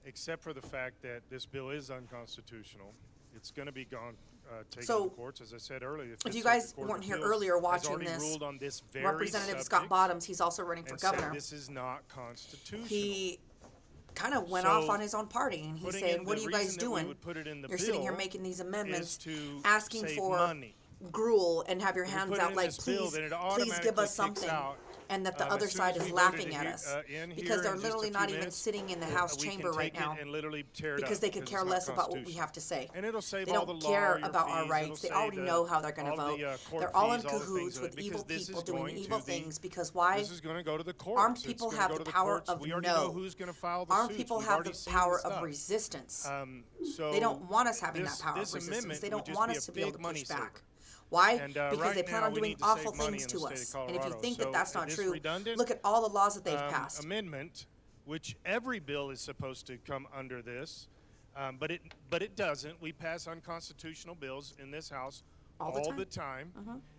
except for the fact that this bill is unconstitutional. It's going to be taken So, to the courts, as I said earlier. The If Fifth you guys Circuit Court of weren't here Appeals earlier has watching already this, ruled on this very Representative Scott subject Bottoms, he's also running for and said governor. this is not constitutional. He kind of went So, off on his own party, and he's putting saying, in "What the are you guys reason that we doing? would put it in the You're sitting here bill making these is amendments, to asking save for money. gruel, and have your If we hands put it out in like, this bill, please, then it please give automatically us something." kicks out, And that the as other soon side as is we laughing voted at it us in because here they're in just a literally few not even minutes, sitting in the House we can chamber right take it now and literally tear it because up they could because care it's not less about what we constitutional. have to say. And it'll save They all don't the care lawyer about our fees, rights. it'll They save already the- know how they're going to all vote. the, court They're all in fees, all the things cahoots of with it, because evil this people is doing going evil to the- things because why? This is going to go to the courts. Armed It's people gonna have go the to power courts. of We already no. know who's going to file the Armed suits. people We've have already the seen power stuff. of resistance. So They don't want us having this- that power of this resistance. amendment They would don't just want be us a to be able big to money push back. saver. Why? And, Because right they plan now on we doing need to awful save money things in to the state us. of And if you Colorado. think So that that's not this true, redundant, look at all the laws that they've passed. amendment, which every bill is supposed to come under this, but it doesn't. We pass unconstitutional bills in this House All the time.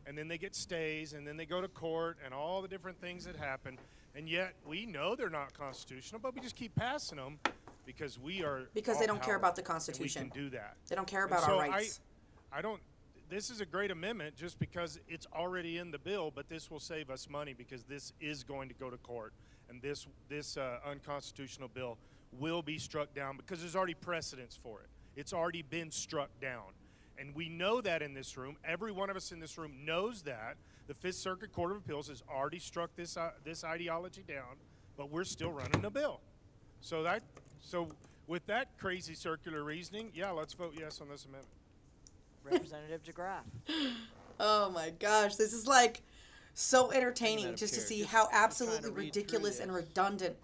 and then they get stays, and then they go to court, and all the different things that happen. And yet we know they're not constitutional, but we just keep passing them because we are Because they don't care about the all-powerful, and Constitution. we can do that. They don't care And about so our rights. I don't. This is a great amendment just because it's already in the bill, but this will save us money because this is going to go to court, and this unconstitutional bill will be struck down because there's already precedence for it. It's already been struck down, and we know that in this room. Every one of us in this room knows that the Fifth Circuit Court of Appeals has already struck this ideology down, but we're still running the bill. So with that crazy circular reasoning, yeah, let's vote yes on this amendment. Representative DeGraff. Oh my gosh, this is like so entertaining Madam just to Chair, see just- how I'm trying to absolutely read through ridiculous and this. redundant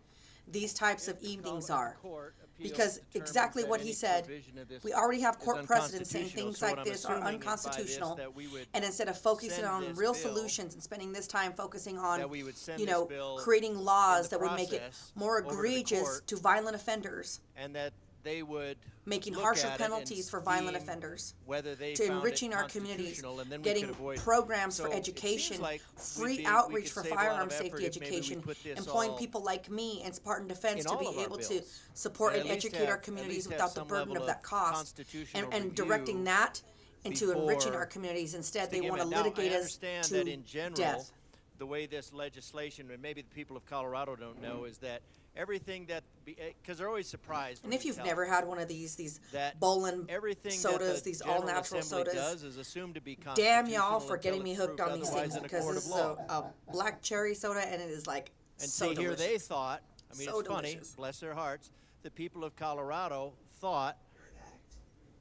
these types of evenings are. Court appeals Because determines exactly that what he any said, provision of this we already have is court precedents saying unconstitutional. things So what like I'm this are assuming is by this unconstitutional, that we would and instead of focusing send on this real bill- solutions and spending this time focusing on, that we would send you this know, bill creating laws in the that would make it process more over to the egregious court, to violent offenders, and that they would making look harsher at it penalties and for violent deem offenders, whether they to found it enriching our communities, constitutional, and then we getting could avoid it. programs So for it education, seems like free we outreach could for save a lot of firearm effort safety if maybe we education, put this employing all people like me and Spartan Defense in to all be of our able to bills. support And and at least educate our have- communities at least have without the some burden of level that of cost, constitutional and directing review that into enriching before our communities. Instead, they sticking want to it. Now, litigate I us understand to that in general, death. the way this legislation, and maybe the people of Colorado don't know, is that everything that, because they're always surprised. And when if you you've tell never them had one of these that Bolin everything sodas, that the these all General natural Assembly sodas, does is assumed to be damn y'all constitutional for until getting me it's hooked proved on these otherwise things in a because court this of is law. a black cherry soda and it is like And so see, here delicious. they thought, I mean, So it's funny, delicious. bless their hearts, the people of Colorado thought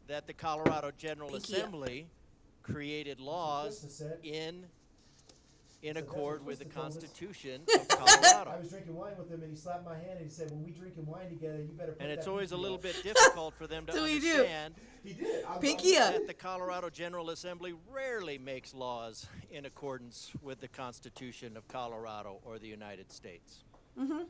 that the Colorado General Pinky up. Assembly created laws in accord with the Constitution of Colorado. I was drinking wine with him, and he slapped my hand, and he said, "When we drinking wine together, you better." Put And it's that always a pinky little up." bit difficult for them to So he do. understand He did. Pinky up. that the Colorado General Assembly rarely makes laws in accordance with the Constitution of Colorado or the United States. Mm-hmm.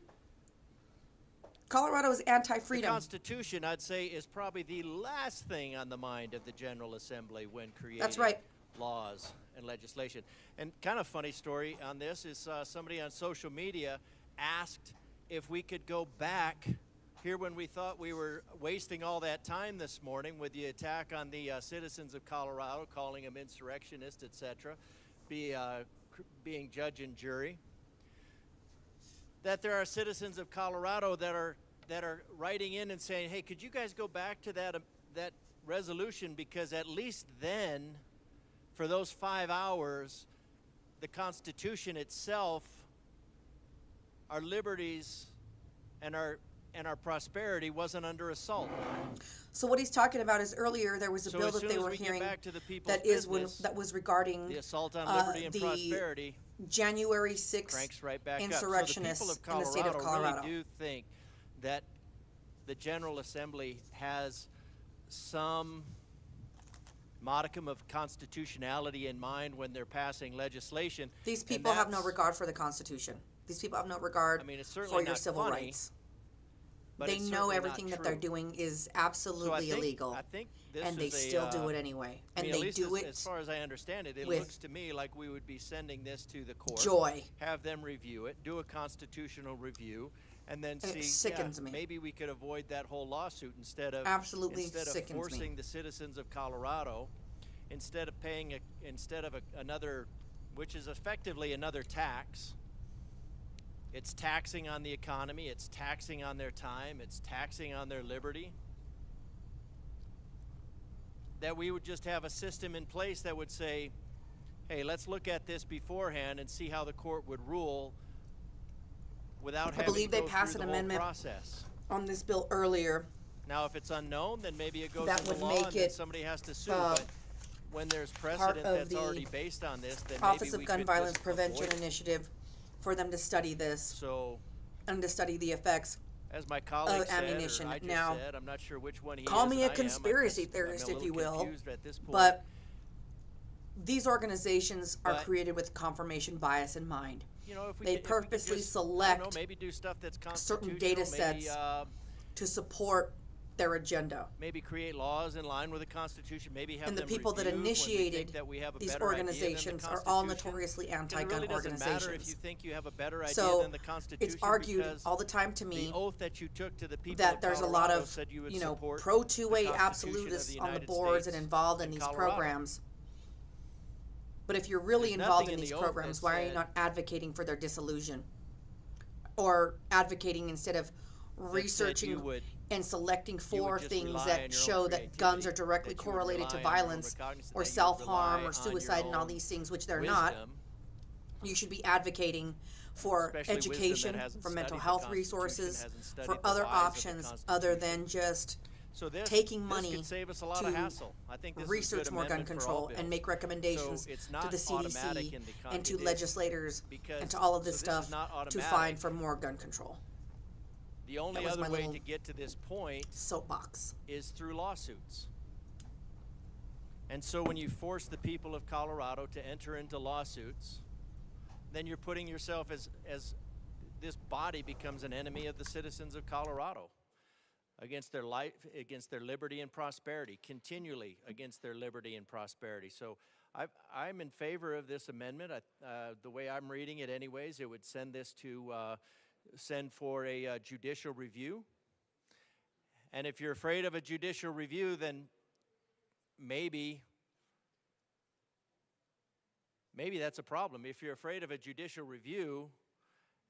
Colorado is The anti-freedom. Constitution, I'd say, is probably the last thing on the mind of the General Assembly when creating That's right. laws and legislation. And kind of funny story on this is somebody on social media asked if we could go back here when we thought we were wasting all that time this morning with the attack on the citizens of Colorado, calling them insurrectionists, etc., being judge and jury. That there are citizens of Colorado that are writing in and saying, "Hey, could you guys go back to that resolution, because at least then, for those 5 hours, the Constitution itself, our liberties and our and our prosperity wasn't under assault. So what he's talking about is earlier there was a So bill as that soon they as were we get hearing back to the people's that is business, that was regarding the assault on liberty and the prosperity January 6th cranks right back insurrectionists up. So the people in the state of Colorado. really do think that the General Assembly has some modicum of constitutionality in mind when they're passing legislation. These and people have no that's- regard for the Constitution. These people have no regard I mean, it's for certainly your not civil funny, rights. but They it's know certainly everything not that they're true. doing is So I absolutely think- illegal, I think this and they is a, still do it anyway. I And mean, at they least do as far as I understand it, it with looks to me like we would be sending this to the court. joy. Have them review it, do a constitutional review, and then It see, sickens me. maybe we could avoid that whole lawsuit instead of Absolutely instead of sickens me. forcing the citizens of Colorado, instead of paying another, which is effectively another tax. It's taxing on the economy, it's taxing on their time, it's taxing on their liberty. That we would just have a system in place that would say, hey, let's look at this beforehand and see how the court would rule without I having believe to they go passed through an the whole amendment process. on this bill earlier. Now, if it's unknown, then maybe it goes That to the would law make and then it, somebody has to sue. uh, But when there's part precedent of that's the already based on this, then Office maybe of we Gun could Violence just Prevention avoid it. Initiative for them to study this So, and to study the effects as my colleague said, ammunition. or I just Now, said, I'm not sure which one he call is, me and a I am. conspiracy I'm a theorist, if little you will, confused at this point. but these organizations are But- created with confirmation bias in mind. You know, if we They could, if we could purposely just, select I don't know, maybe do stuff that's certain constitutional, data sets maybe, to support their agenda. maybe create laws in line with the Constitution, maybe have And the them people that reviewed when we think initiated that we have a these better idea than the organizations are all Constitution. notoriously And anti-gun it really doesn't matter if organizations. you think you have a better idea So than the Constitution, it's argued because all the time to me the oath that you took to the people that of there's a lot Colorado of, said you would you know, support pro the 2A Constitution of absolutists the on the United boards States and involved in these Colorado. programs. But if you're really There's involved nothing in in these the oath programs, that why are you said- not advocating for their dissolution? Or advocating instead of researching would- and selecting would for just things rely on that your own show that guns are creativity, directly that you would correlated to rely on your own violence recognizance, or that you would self-harm rely or on suicide your and all own these things, which they're not. wisdom, You should be advocating for especially wisdom that education, hasn't for mental studied the health Constitution, resources, hasn't studied for the other whys of the options other than just So this, taking this money could save us a lot to of hassle. I think this is a research good more gun amendment for all control and bills. make recommendations So it's to not the automatic CDC in the and to it is legislators because- and to all of this so this is stuff not to automatic. find for more gun control. The only That was other my way little to get to this point soapbox is through lawsuits. And so when you force the people of Colorado to enter into lawsuits, then you're putting yourself as this body becomes an enemy of the citizens of Colorado against their life, against their liberty and prosperity, continually against their liberty and prosperity. So I'm in favor of this amendment. The way I'm reading it anyways, it would send this to send for a judicial review. And if you're afraid of a judicial review, then maybe that's a problem. If you're afraid of a judicial review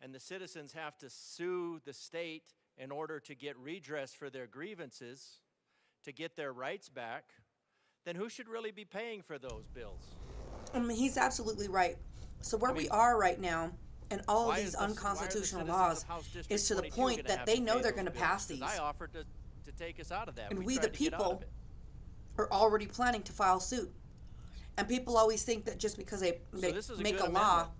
and the citizens have to sue the state in order to get redress for their grievances, to get their rights back, then who should really be paying for those bills? I mean, he's absolutely right. So where we are right now, and all of Why these is the- why are the unconstitutional citizens laws, of House District is to the 22 point gonna that have they to know pay they're those going to bills? pass 'Cause these. I offered to take us out of that. And we, tried the to get out people, of it. are already planning to file suit. And people always think that just because they this is a make good a law amendment.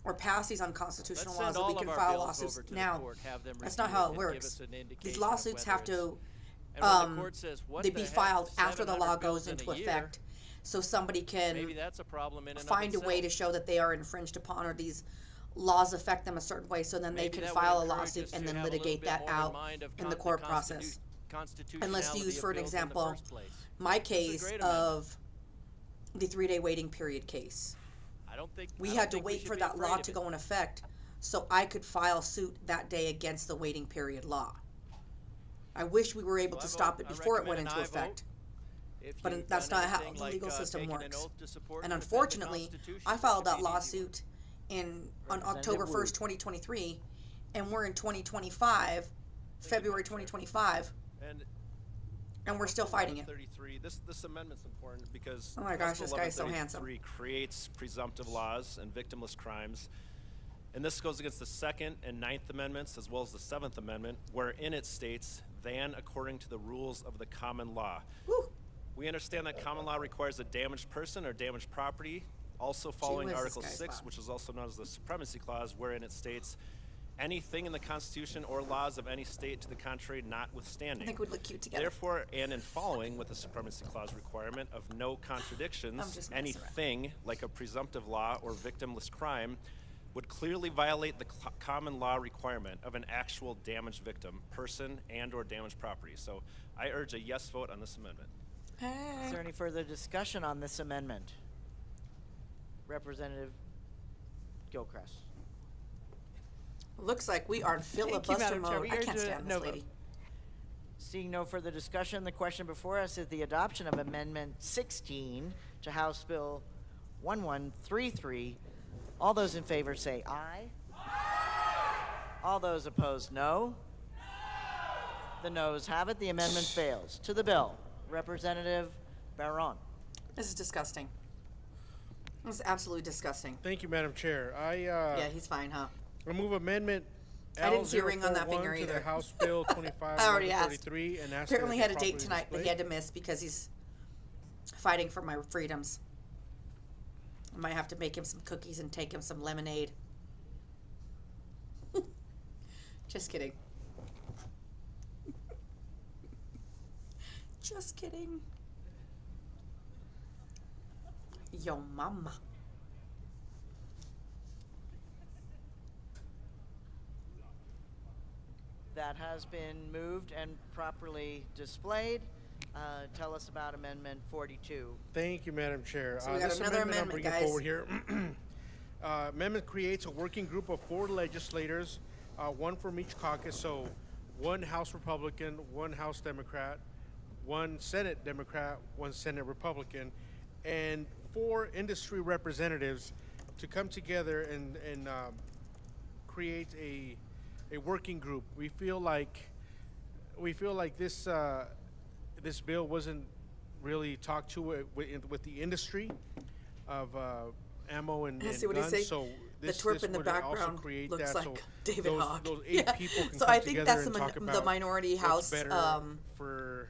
or pass these unconstitutional Let's send laws that we all can of our file bills lawsuits over to the now. court, have them That's not review how it it and give works. us an indication These of lawsuits whether have it's- to And when the court says, what they the be heck, filed after the 700 law bills goes in a into year? effect, so somebody can Maybe that's a problem in and of find a way to itself. show that they are infringed upon or these laws affect them a certain way, so then Maybe they can that would file a encourage lawsuit us and to then have a little litigate bit that more in out mind of in the the court process. And let's constitutionality use, of for an bills in the example, first place. my This is a case great amendment. of the 3-day waiting period case. I don't think We I had don't to think we wait should for be that afraid law of to it. go in effect so I could file suit that day against the waiting period law. I wish we were able to stop it before it went into effect. But that's not how the legal system works. And unfortunately, I filed that lawsuit on October 1st, 2023, and we're in 2025, February 2025, and we're still fighting it. 33. This amendment's important because Oh my gosh, House Bill this guy's so 1133 creates presumptive laws and victimless crimes And this goes against the Second and Ninth Amendments, as well as the Seventh Amendment, wherein it states, than according to the rules of the common law. We understand that common law requires a damaged person or damaged property, also following whiz, this Article guy's 6, fun. which is also known as the Supremacy Clause, wherein it states, anything in the Constitution or laws of any state to the contrary notwithstanding. I think we'd look cute together. Therefore, and in following with the Supremacy Clause requirement of no contradictions, I'm just messing around. anything like a presumptive law or victimless crime would clearly violate the common law requirement of an actual damaged victim, person, and or damaged property. So I urge a yes vote on this amendment. Is there any further discussion on this amendment? Representative Gilchrist. Looks like we are in filibuster Madam Chair. mode. We I are can't to stand no this lady. vote. Seeing no further discussion, the question before us is the adoption of Amendment 16 to House Bill 1133. All those in favor say aye. All those opposed, no. The noes have it. The amendment fails. To the bill, Representative Barron. This is disgusting. This is absolutely disgusting. Thank you, Madam Chair. Yeah, he's fine, huh? I move amendment I didn't see a ring on that L041 finger to either. the House Bill 25 I already asked. 33 and ask Apparently that had it a be date properly tonight, but he displayed. had to miss because he's fighting for my freedoms. I might have to make him some cookies and take him some lemonade. Just kidding. Just kidding. Yo mama. That has been moved and properly displayed. Tell us about Amendment 42. Thank you, Madam Chair. So we got this another amendment I'm amendment, bringing guys. forward here. Amendment creates a working group of 4 legislators, one from each caucus. So 1 House Republican, 1 House Democrat, 1 Senate Democrat, 1 Senate Republican, and 4 industry representatives to come together and create a working group. We feel like this this bill wasn't really talked to with the industry of ammo and I see what he's guns. saying. So The this twerp in the would also background create looks that. like So David those, Hogg. those 8 Yeah. people can So come I think together that's and the talk the about minority what's house, better for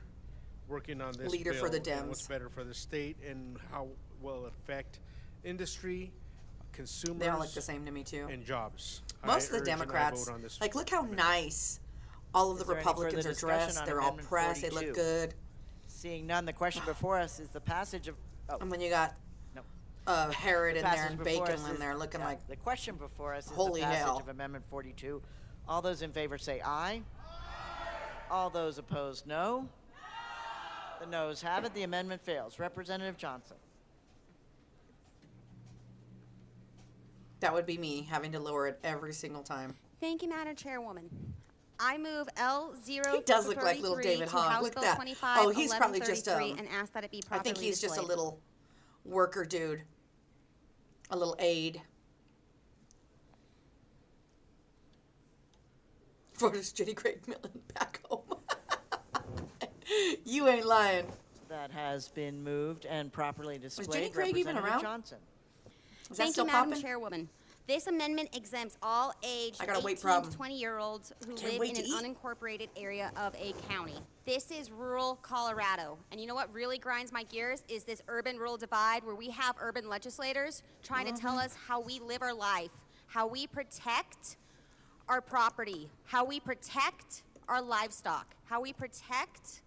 working on this leader bill for the and what's Dems. better for the state and how will it affect industry, consumers. They all look the same to me too. And jobs. Most I of the urge and I Democrats, vote on this like, look how nice all of the Is there any Republicans further are discussion dressed. on They're all Amendment pressed. They 42? look good. Seeing none, the question before us is the passage of. Oh, And when you got no. Herod The in there passage and before Bacon us in is- there looking yeah, like the question before us is holy the passage hell. of Amendment 42. All those in favor say aye. All those opposed, no. The noes have it. The amendment fails. Representative Johnson. that would be me having to lower it every single time. Thank you, Madam Chairwoman. I move L033 He does look like little David to Hogg. House Look Bill at that. 25, Oh, he's probably just 1133 and ask that it be I properly think he's just a displayed. little worker dude, a little aide. For this Jenny Craig Millen back home. You ain't lying. That has been moved and properly displayed. Jenny Craig even Representative around? Johnson. Is that Thank still you, Madam popping? Chairwoman. This amendment exempts all aged I got a 18 weight to problem. 20-year-olds who Can't live wait in to an eat. unincorporated area of a county. This is rural Colorado. And you know what really grinds my gears is this urban-rural divide where we have urban legislators trying to tell us how we live our life, how we protect our property, how we protect our livestock, how we protect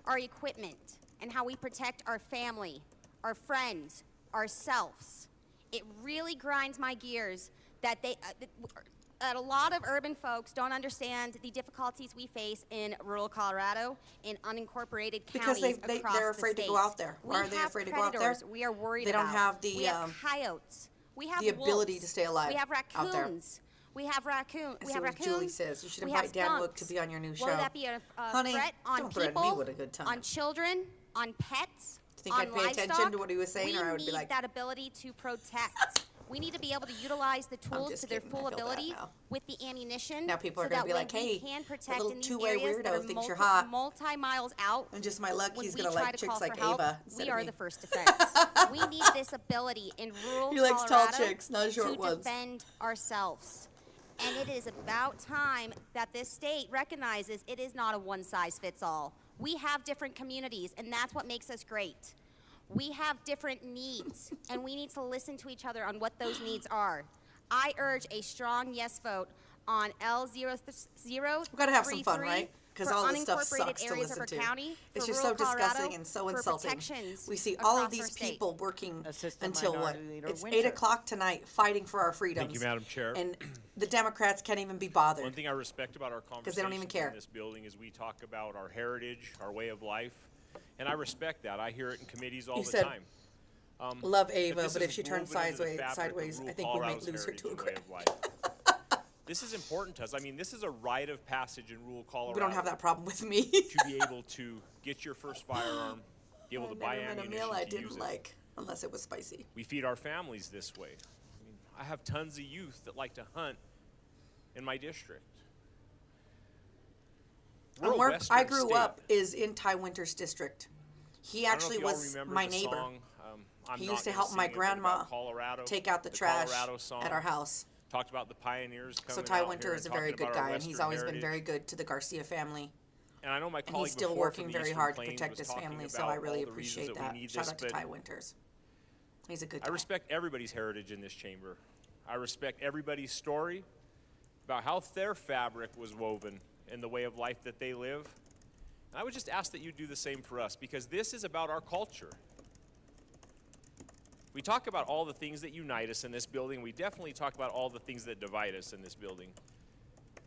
our equipment, and how we protect our family, our friends, ourselves. It really grinds my gears that that a lot of urban folks don't understand the difficulties we face in rural Colorado, in unincorporated Because counties they're across the afraid to state. go out there. Why We are they have afraid to go out there? predators we are worried They don't about. have the, we have coyotes. We have the ability wolves. to stay alive We have out there. raccoons. We have raccoons. I We see have what raccoons. Julie says. You should We invite have Dan Wook skunks. to be on your new show. Will that be a Honey, threat on don't threaten people, me with a good time. on children, on pets, Think on I'd pay attention livestock? to what he was saying, we or I would be need like, that ability to protect. We need to be able to utilize the tools just to their kidding. I full feel bad ability now. with the ammunition. Now people are so gonna that be way like, we "Hey, can the protect little in these two-way areas that weirdo are thinks you're hot." multi-miles out. And just my luck, when he's we gonna try like to chicks call like for help, Ava instead we of are me. the first defense. We need this ability in rural He likes tall Colorado chicks, not short to ones. defend ourselves. And it is about time that this state recognizes it is not a one-size-fits-all. We have different communities, and that's what makes us great. We have different needs, and we need to listen to each other on what those needs are. I urge a strong yes vote on L033. We've got to have some fun, right? Because all this stuff sucks to areas listen of our to. county, It's for just so rural Colorado, disgusting and so for insulting. protections We see all of across these our state. people working Assistant until what? Minority Leader It's Winter. 8 o'clock tonight, fighting for our freedoms. Thank you, Madam Chair. And the Democrats can't even be bothered. One thing I respect about our they don't even conversations care. in this building is we talk about our heritage, our way of life, and I respect that. I hear it in committees all He the said, time. Love Ava, this but is if she turns woven into the fabric sideways, of I rural think we might Colorado's lose her heritage to a and way grave. of life. This is important to us. I mean, this is a rite of passage in rural Colorado. We don't have that problem with me. to be able to get your first firearm, be able to buy never met a ammunition meal I to didn't use it. like, unless it was spicy. We feed our families this way. I mean, I have tons of youth that like to hunt in my district. We're a Where western I grew state. up is in Ty Winter's district. He I don't know actually if y'all was remember my the neighbor. song, I'm He Not used to Gonna help Sing my Anything grandma About Colorado, take out the the trash Colorado song. at our house. Talked about the pioneers coming So Ty out Winter here is a and very talking good about our guy, and he's Western always been heritage. very good to the Garcia family. And I know my And colleague he's still before working from the very Eastern hard to Plains protect was his talking family, so about I really all the reasons appreciate we that. need Shout this, out to but Ty Winters. He's a good guy. I respect everybody's heritage in this chamber. I respect everybody's story about how their fabric was woven and the way of life that they live. And I would just ask that you do the same for us, because this is about our culture. We talk about all the things that unite us in this building. We definitely talk about all the things that divide us in this building.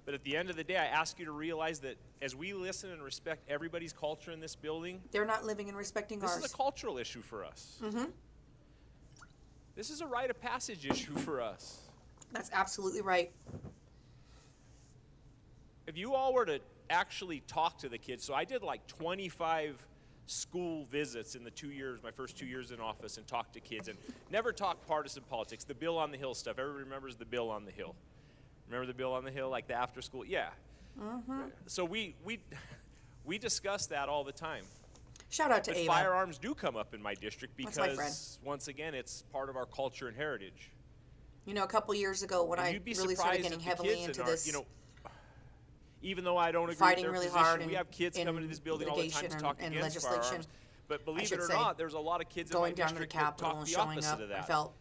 But at the end of the day, I ask you to realize that as we listen and respect everybody's culture in this building, They're not living and respecting this ours. is a cultural issue for us. Mm-hmm. This is a rite of passage issue for us. That's absolutely right. If you all were to actually talk to the kids, so I did like 25 school visits in the 2 years, my first 2 years in office, and talked to kids, and never talked partisan politics. The Bill on the Hill stuff. Everybody remembers the Bill on the Hill. Remember the Bill on the Hill, like the after school? Yeah. Mm-hmm. So we discuss that all the time. Shout out to But Ava. firearms do come up in my district That's my friend. because, once again, it's part of our culture and heritage. You know, a couple years ago when And I you'd be really started surprised getting at the heavily kids into in our, this, you know, even though I don't agree fighting with their really position, hard we in- have kids coming to this building all the time to litigation talk and against legislation, firearms. But I believe it should or say, not, there's a lot of kids going in my down to the district that Capitol talk and the showing opposite up, of I that. felt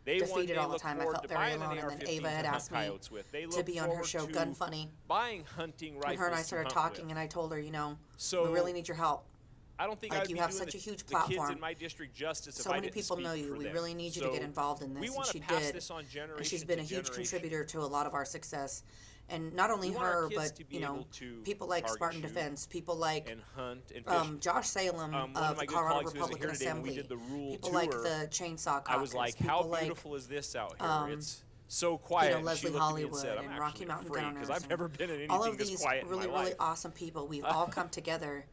They defeated all the look time. I forward felt to very buying an alone. And then AR-15 Ava had to hunt asked me coyotes with. They to look be on her forward show, to Gun Funny. buying hunting rifles And her and I to started hunt talking, with. and I told her, you know, So, we really need your help. I don't think Like, I'd you be have doing such a huge the platform. kids in my district justice if So I many didn't people speak know you. for We them. really need you to get So involved in this. we And want she to pass did. this on generation And she's to been a huge generation. contributor to a lot of our success. And not only We want our her, kids but, to be you know, able to people like target Spartan shoot Defense, people like and hunt and fish. Josh Salem One of my the good Colorado colleagues who isn't Republican here today, when we Assembly, did the rule people tour, like the Chainsaw Caucus, I was like, how people like, beautiful is this out here? It's so quiet. you know, And Leslie she looked at me and Hollywood said, I'm and Rocky actually Mountain afraid Gunners. because I've and never been in all anything of this these quiet really, in my really life. awesome people. We've all come together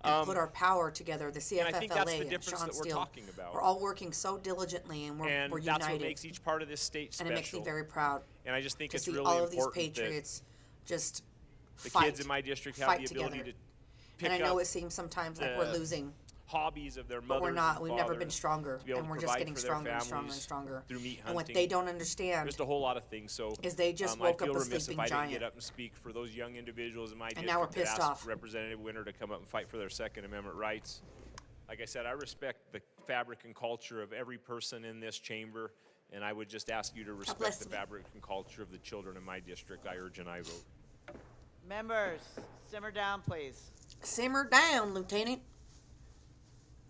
and put our power together. The CFFLA And I think that's the and difference Sean that we're Steele. talking about. We're all working so diligently, and we're And united. that's what makes each part of this state and special. it makes me very proud. And I just think to it's see really all of these important that patriots just the fight, kids in my district have fight the ability together. to pick And I know up it seems sometimes like we're the losing, hobbies of their mothers but we're not. and We've never been fathers stronger, to be able and to we're just provide getting for their stronger and stronger and families stronger. through meat And what hunting. they don't understand Just a whole lot of things. So is they just I woke feel up a remiss sleeping if I didn't get giant. up and speak for those young individuals in my And district now we're that pissed asked off. Representative Winter to come up and fight for their Second Amendment rights. Like I said, I respect the fabric and culture of every person in this chamber, and I would just ask you to respect bless the me. fabric and culture of the children in my district. I urge and I vote. Members, simmer down, please. Simmer down, Lieutenant.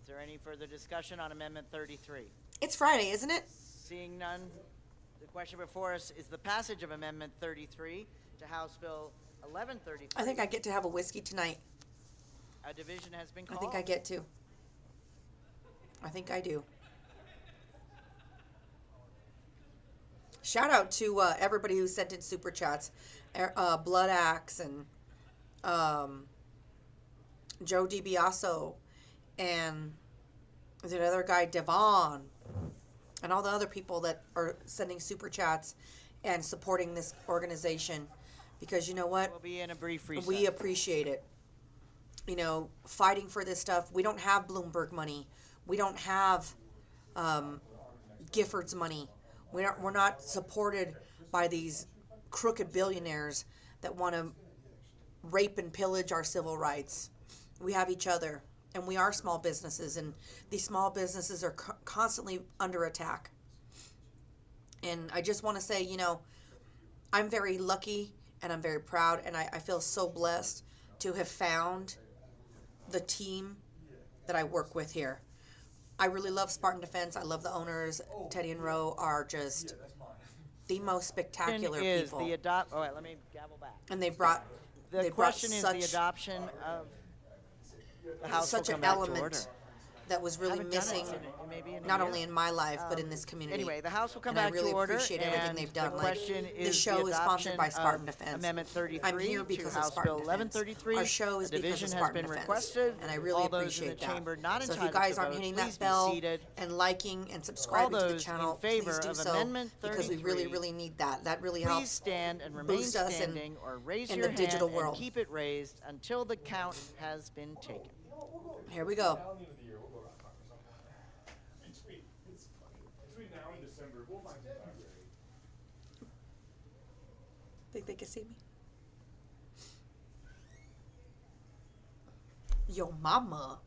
Is there any further discussion on Amendment 33? It's Friday, isn't it? Seeing none, the question before us is the passage of Amendment 33 to House Bill 1133. I think I get to have a whiskey tonight. A division has been I called. think I get to. I think I do. Shout out to everybody who sent in super chats. Blood Axe and Joe DiBiaso and that other guy, Devon, and all the other people that are sending super chats and supporting this organization, because you know what? We'll be in a brief recess. We appreciate it. You know, fighting for this stuff. We don't have Bloomberg money. We don't have Giffords money. We're not supported by these crooked billionaires that want to rape and pillage our civil rights. We have each other, and we are small businesses, and these small businesses are constantly under attack. And I just want to say, you know, I'm very lucky and I'm very proud, and I feel so blessed to have found the team that I work with here. I really love Spartan Defense. I love the owners. Teddy and Roe are just the most spectacular people. Oh, wait, let me gavel back. And they brought The question is the adoption of the House such will an come back to order. element that was really Haven't done it missing, maybe in a not year. only in my life, but in this community. Anyway, the House will come and back I really to order. appreciate everything and they've done. The Like, question this is show the is sponsored by adoption Spartan of Defense. Amendment 33 I'm here because to of House Spartan Bill Defense. 1133. Our show is The because division of has Spartan been Defense. requested. And I really All those appreciate in the that. chamber not So if you entitled guys to aren't vote, hitting please that be bell seated. and liking and subscribing to the those in channel, favor please do of so, Amendment because we really, 33, really need that. That really Please helps stand and remain boost us standing or raise in your the digital hand world. and keep it raised until the count has been taken. Here we go. Think they can see me? Yo mama.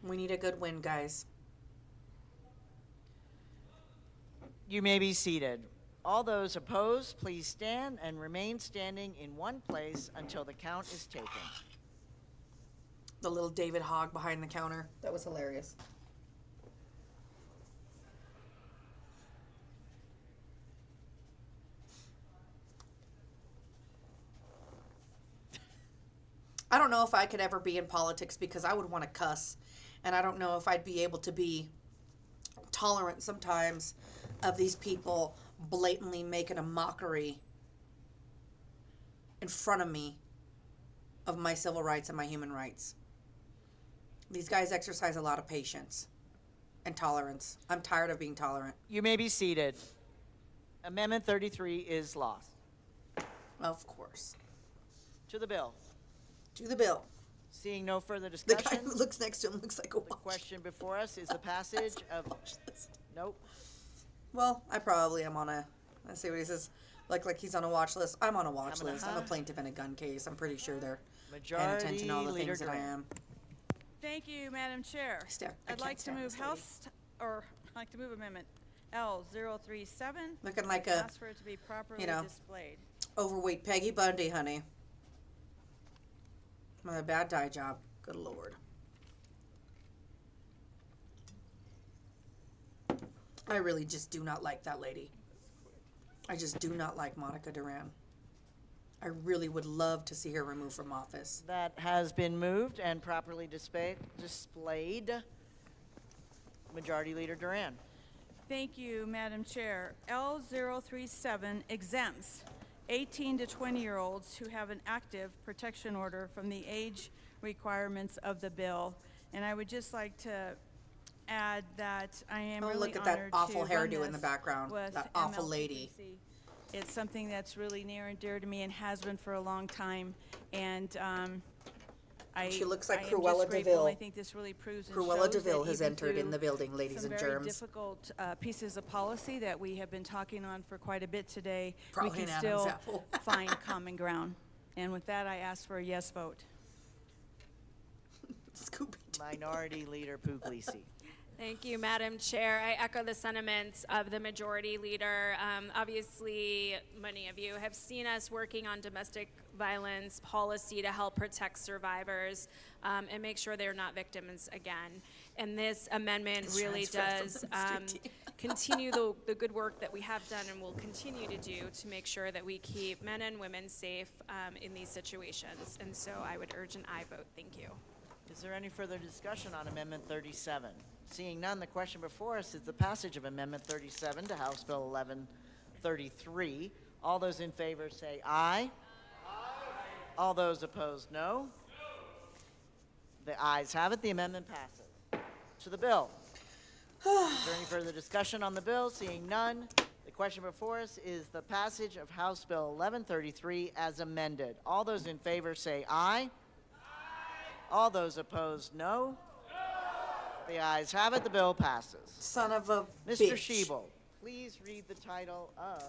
We need a good win, guys. You may be seated. All those opposed, please stand and remain standing in one place until the count is taken. The little David Hogg behind the counter. That was hilarious. I don't know if I could ever be in politics because I would want to cuss. And I don't know if I'd be able to be tolerant sometimes of these people blatantly making a mockery in front of me of my civil rights and my human rights. These guys exercise a lot of patience and tolerance. I'm tired of being tolerant. You may be seated. Amendment 33 is lost. Of course. To the bill. To the bill. Seeing no further The discussion. guy who looks next to him looks like a watch. The question before us is the passage of. Nope. Well, I probably am on a. Let's see what he says. Like he's on a watch list. I'm on a watch list. I'm a plaintiff in a gun case. I'm pretty sure they're paying attention to all the things that I am. Thank you, Madam Chair. I'd like to move I'd like to move Amendment L037. Looking like and a, ask for it to be properly you know, displayed. overweight Peggy Bundy, honey. My bad dye job. Good Lord. I really just do not like that lady. I just do not like Monica Duran. I really would love to see her removed from office. That has been moved and properly displayed. Majority Leader Duran. Thank you, Madam Chair. L037 exempts 18 to 20-year-olds who have an active protection order from the age requirements of the bill. And I would just like to add that I am really look at that honored awful to run hairdo in the this background. with That awful lady. MLPPC. It's something that's really near and dear to me and has been for a long time. And She looks like I am Cruella just grateful. DeVille. I think this really proves and Cruella shows DeVille that has even entered in through the building, ladies some and very germs. difficult pieces of policy that we have been talking on for quite a bit today, Probably we can an Adam's still apple. find common ground. And with that, I ask for a yes vote. Minority Leader Puglisi. Thank you, Madam Chair. I echo the sentiments of the Majority Leader. Obviously, many of you have seen us working on domestic violence policy to help protect survivors and make sure they're not victims again. And this amendment really does continue the good work that we have done and will continue to do to make sure that we keep men and women safe in these situations. And so I would urge an aye vote. Thank you. Is there any further discussion on Amendment 37? Seeing none, the question before us is the passage of Amendment 37 to House Bill 1133. All those in favor say aye. Aye. All those opposed, no. The ayes have it. The amendment passes. To the bill. Is there any further discussion on the bill? Seeing none, the question before us is the passage of House Bill 1133 as amended. All those in favor say aye. All those opposed, no. The ayes have it. The bill passes. Son of a Mr. bitch. Schiebel, please read the title of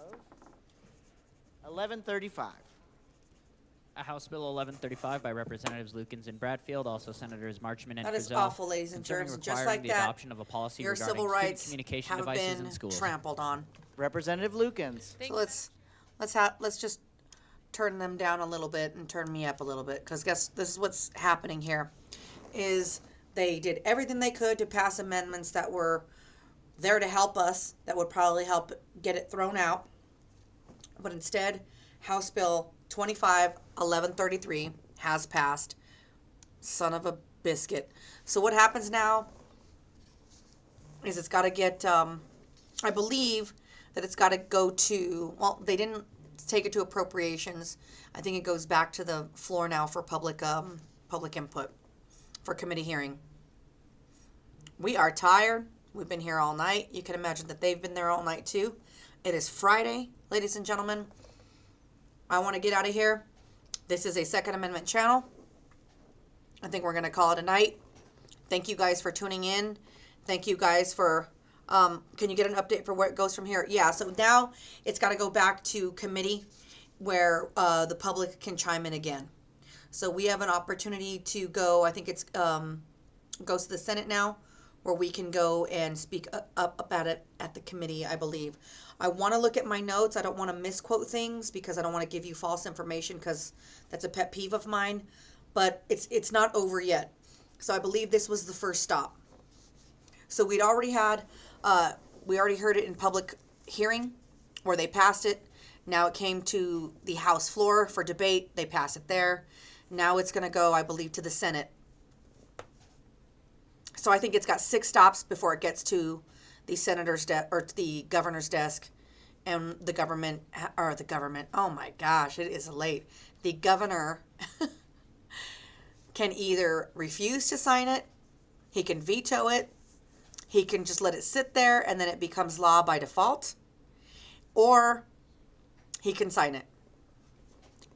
1135. A House Bill 1135 by Representatives Lukens and Bradfield, also Senators Marchman and That is Frizzell, awful, ladies and concerning germs. Just requiring like the that, adoption of a policy your regarding civil student rights communication have devices been in schools. trampled on. Representative Lukens. So let's just turn them down a little bit and turn me up a little bit, because guess this is what's happening here, is they did everything they could to pass amendments that were there to help us, that would probably help get it thrown out, but instead House Bill 1133 has passed. Son of a biscuit. So what happens now is it's got to get, I believe that it's got to go to, well, they didn't take it to appropriations. I think it goes back to the floor now for public input, for committee hearing. We are tired. We've been here all night. You can imagine that they've been there all night too. It is Friday, ladies and gentlemen. I want to get out of here. This is a Second Amendment channel. I think we're going to call it a night. Thank you guys for tuning in. Thank you guys for, can you get an update for where it goes from here? Yeah, so now it's got to go back to committee where the public can chime in again. So we have an opportunity to go, I think it's goes to the Senate now, where we can go and speak up about it at the committee, I believe. I want to look at my notes. I don't want to misquote things because I don't want to give you false information, because that's a pet peeve of mine. But it's not over yet. So I believe this was the first stop. So we'd already had, we already heard it in public hearing where they passed it. Now it came to the House floor for debate. They passed it there. Now it's going to go, I believe, to the Senate. So I think it's got 6 stops before it gets to the senator's desk or to the governor's desk, and the government, oh my gosh, it is late. The governor can either refuse to sign it, he can veto it, he can just let it sit there and then it becomes law by default, or he can sign it.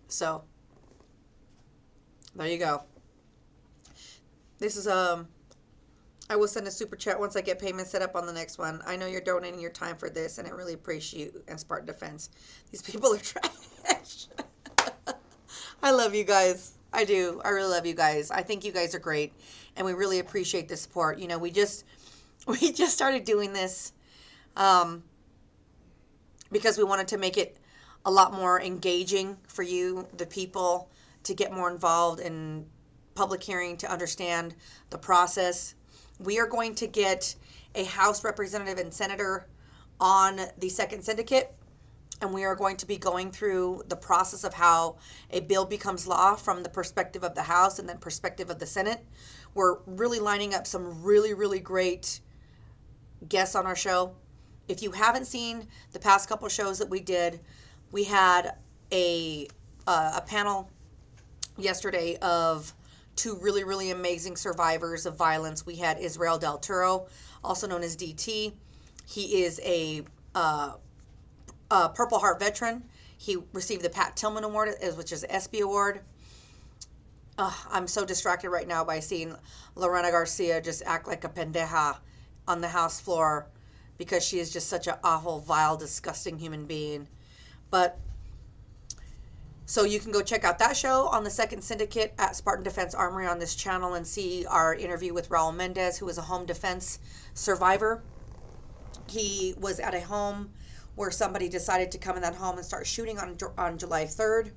So there you go. This is I will send a super chat once I get payment set up on the next one. I know you're donating your time for this, and I really appreciate you and Spartan Defense. These people are trash. I love you guys. I do. I really love you guys. I think you guys are great, and we really appreciate the support. You know, we just started doing this because we wanted to make it a lot more engaging for you, the people, to get more involved in public hearing, to understand the process. We are going to get a House representative and senator on the second syndicate, and we are going to be going through the process of how a bill becomes law from the perspective of the House and then perspective of the Senate. We're really lining up some really, really great guests on our show. If you haven't seen the past couple shows that we did, we had a panel yesterday of 2 really, really amazing survivors of violence. We had Israel Del Toro, also known as DT. He is a Purple Heart veteran. He received the Pat Tillman Award, which is an ESPY award. I'm so distracted right now by seeing Lorena Garcia just act like a pendeja on the House floor because she is just such an awful, vile, disgusting human being. But so you can go check out that show on the Second Syndicate at Spartan Defense Armory on this channel and see our interview with Raul Mendez, who is a home defense survivor. He was at a home where somebody decided to come in that home and start shooting on July 3rd.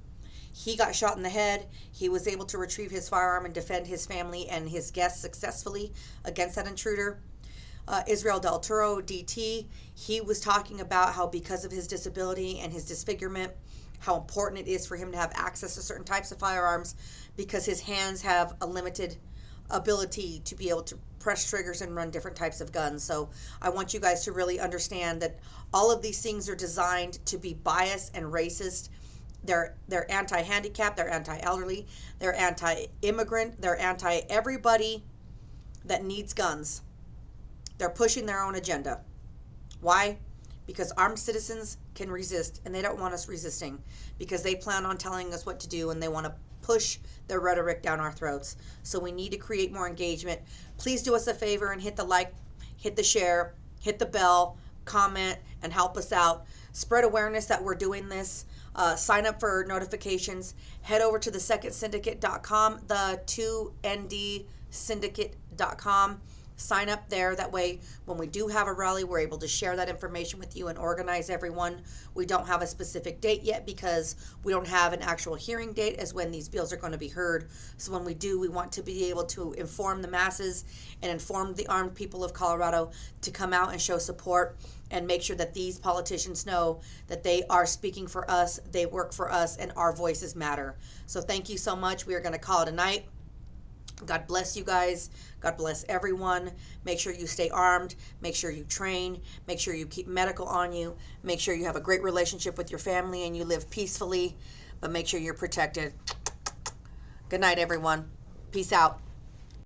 He got shot in the head. He was able to retrieve his firearm and defend his family and his guests successfully against that intruder. Israel Del Toro, DT, he was talking about how because of his disability and his disfigurement, how important it is for him to have access to certain types of firearms because his hands have a limited ability to be able to press triggers and run different types of guns. So I want you guys to really understand that all of these things are designed to be biased and racist They're anti-handicap, they're anti-elderly, they're anti-immigrant, they're anti-everybody that needs guns. They're pushing their own agenda. Why? Because armed citizens can resist, and they don't want us resisting because they plan on telling us what to do, and they want to push their rhetoric down our throats. So we need to create more engagement. Please do us a favor and hit the like, hit the share, hit the bell, comment, and help us out. Spread awareness that we're doing this. Sign up for notifications. Head over to thesecondsyndicate.com, the2ndsyndicate.com. Sign up there. That way, when we do have a rally, we're able to share that information with you and organize everyone. We don't have a specific date yet because we don't have an actual hearing date as when these bills are going to be heard. So when we do, we want to be able to inform the masses and inform the armed people of Colorado to come out and show support and make sure that these politicians know that they are speaking for us, they work for us, and our voices matter. So thank you so much. We are going to call it a night. God bless you guys. God bless everyone. Make sure you stay armed. Make sure you train. Make sure you keep medical on you. Make sure you have a great relationship with your family and you live peacefully, but make sure you're protected. Good night, everyone. Peace out.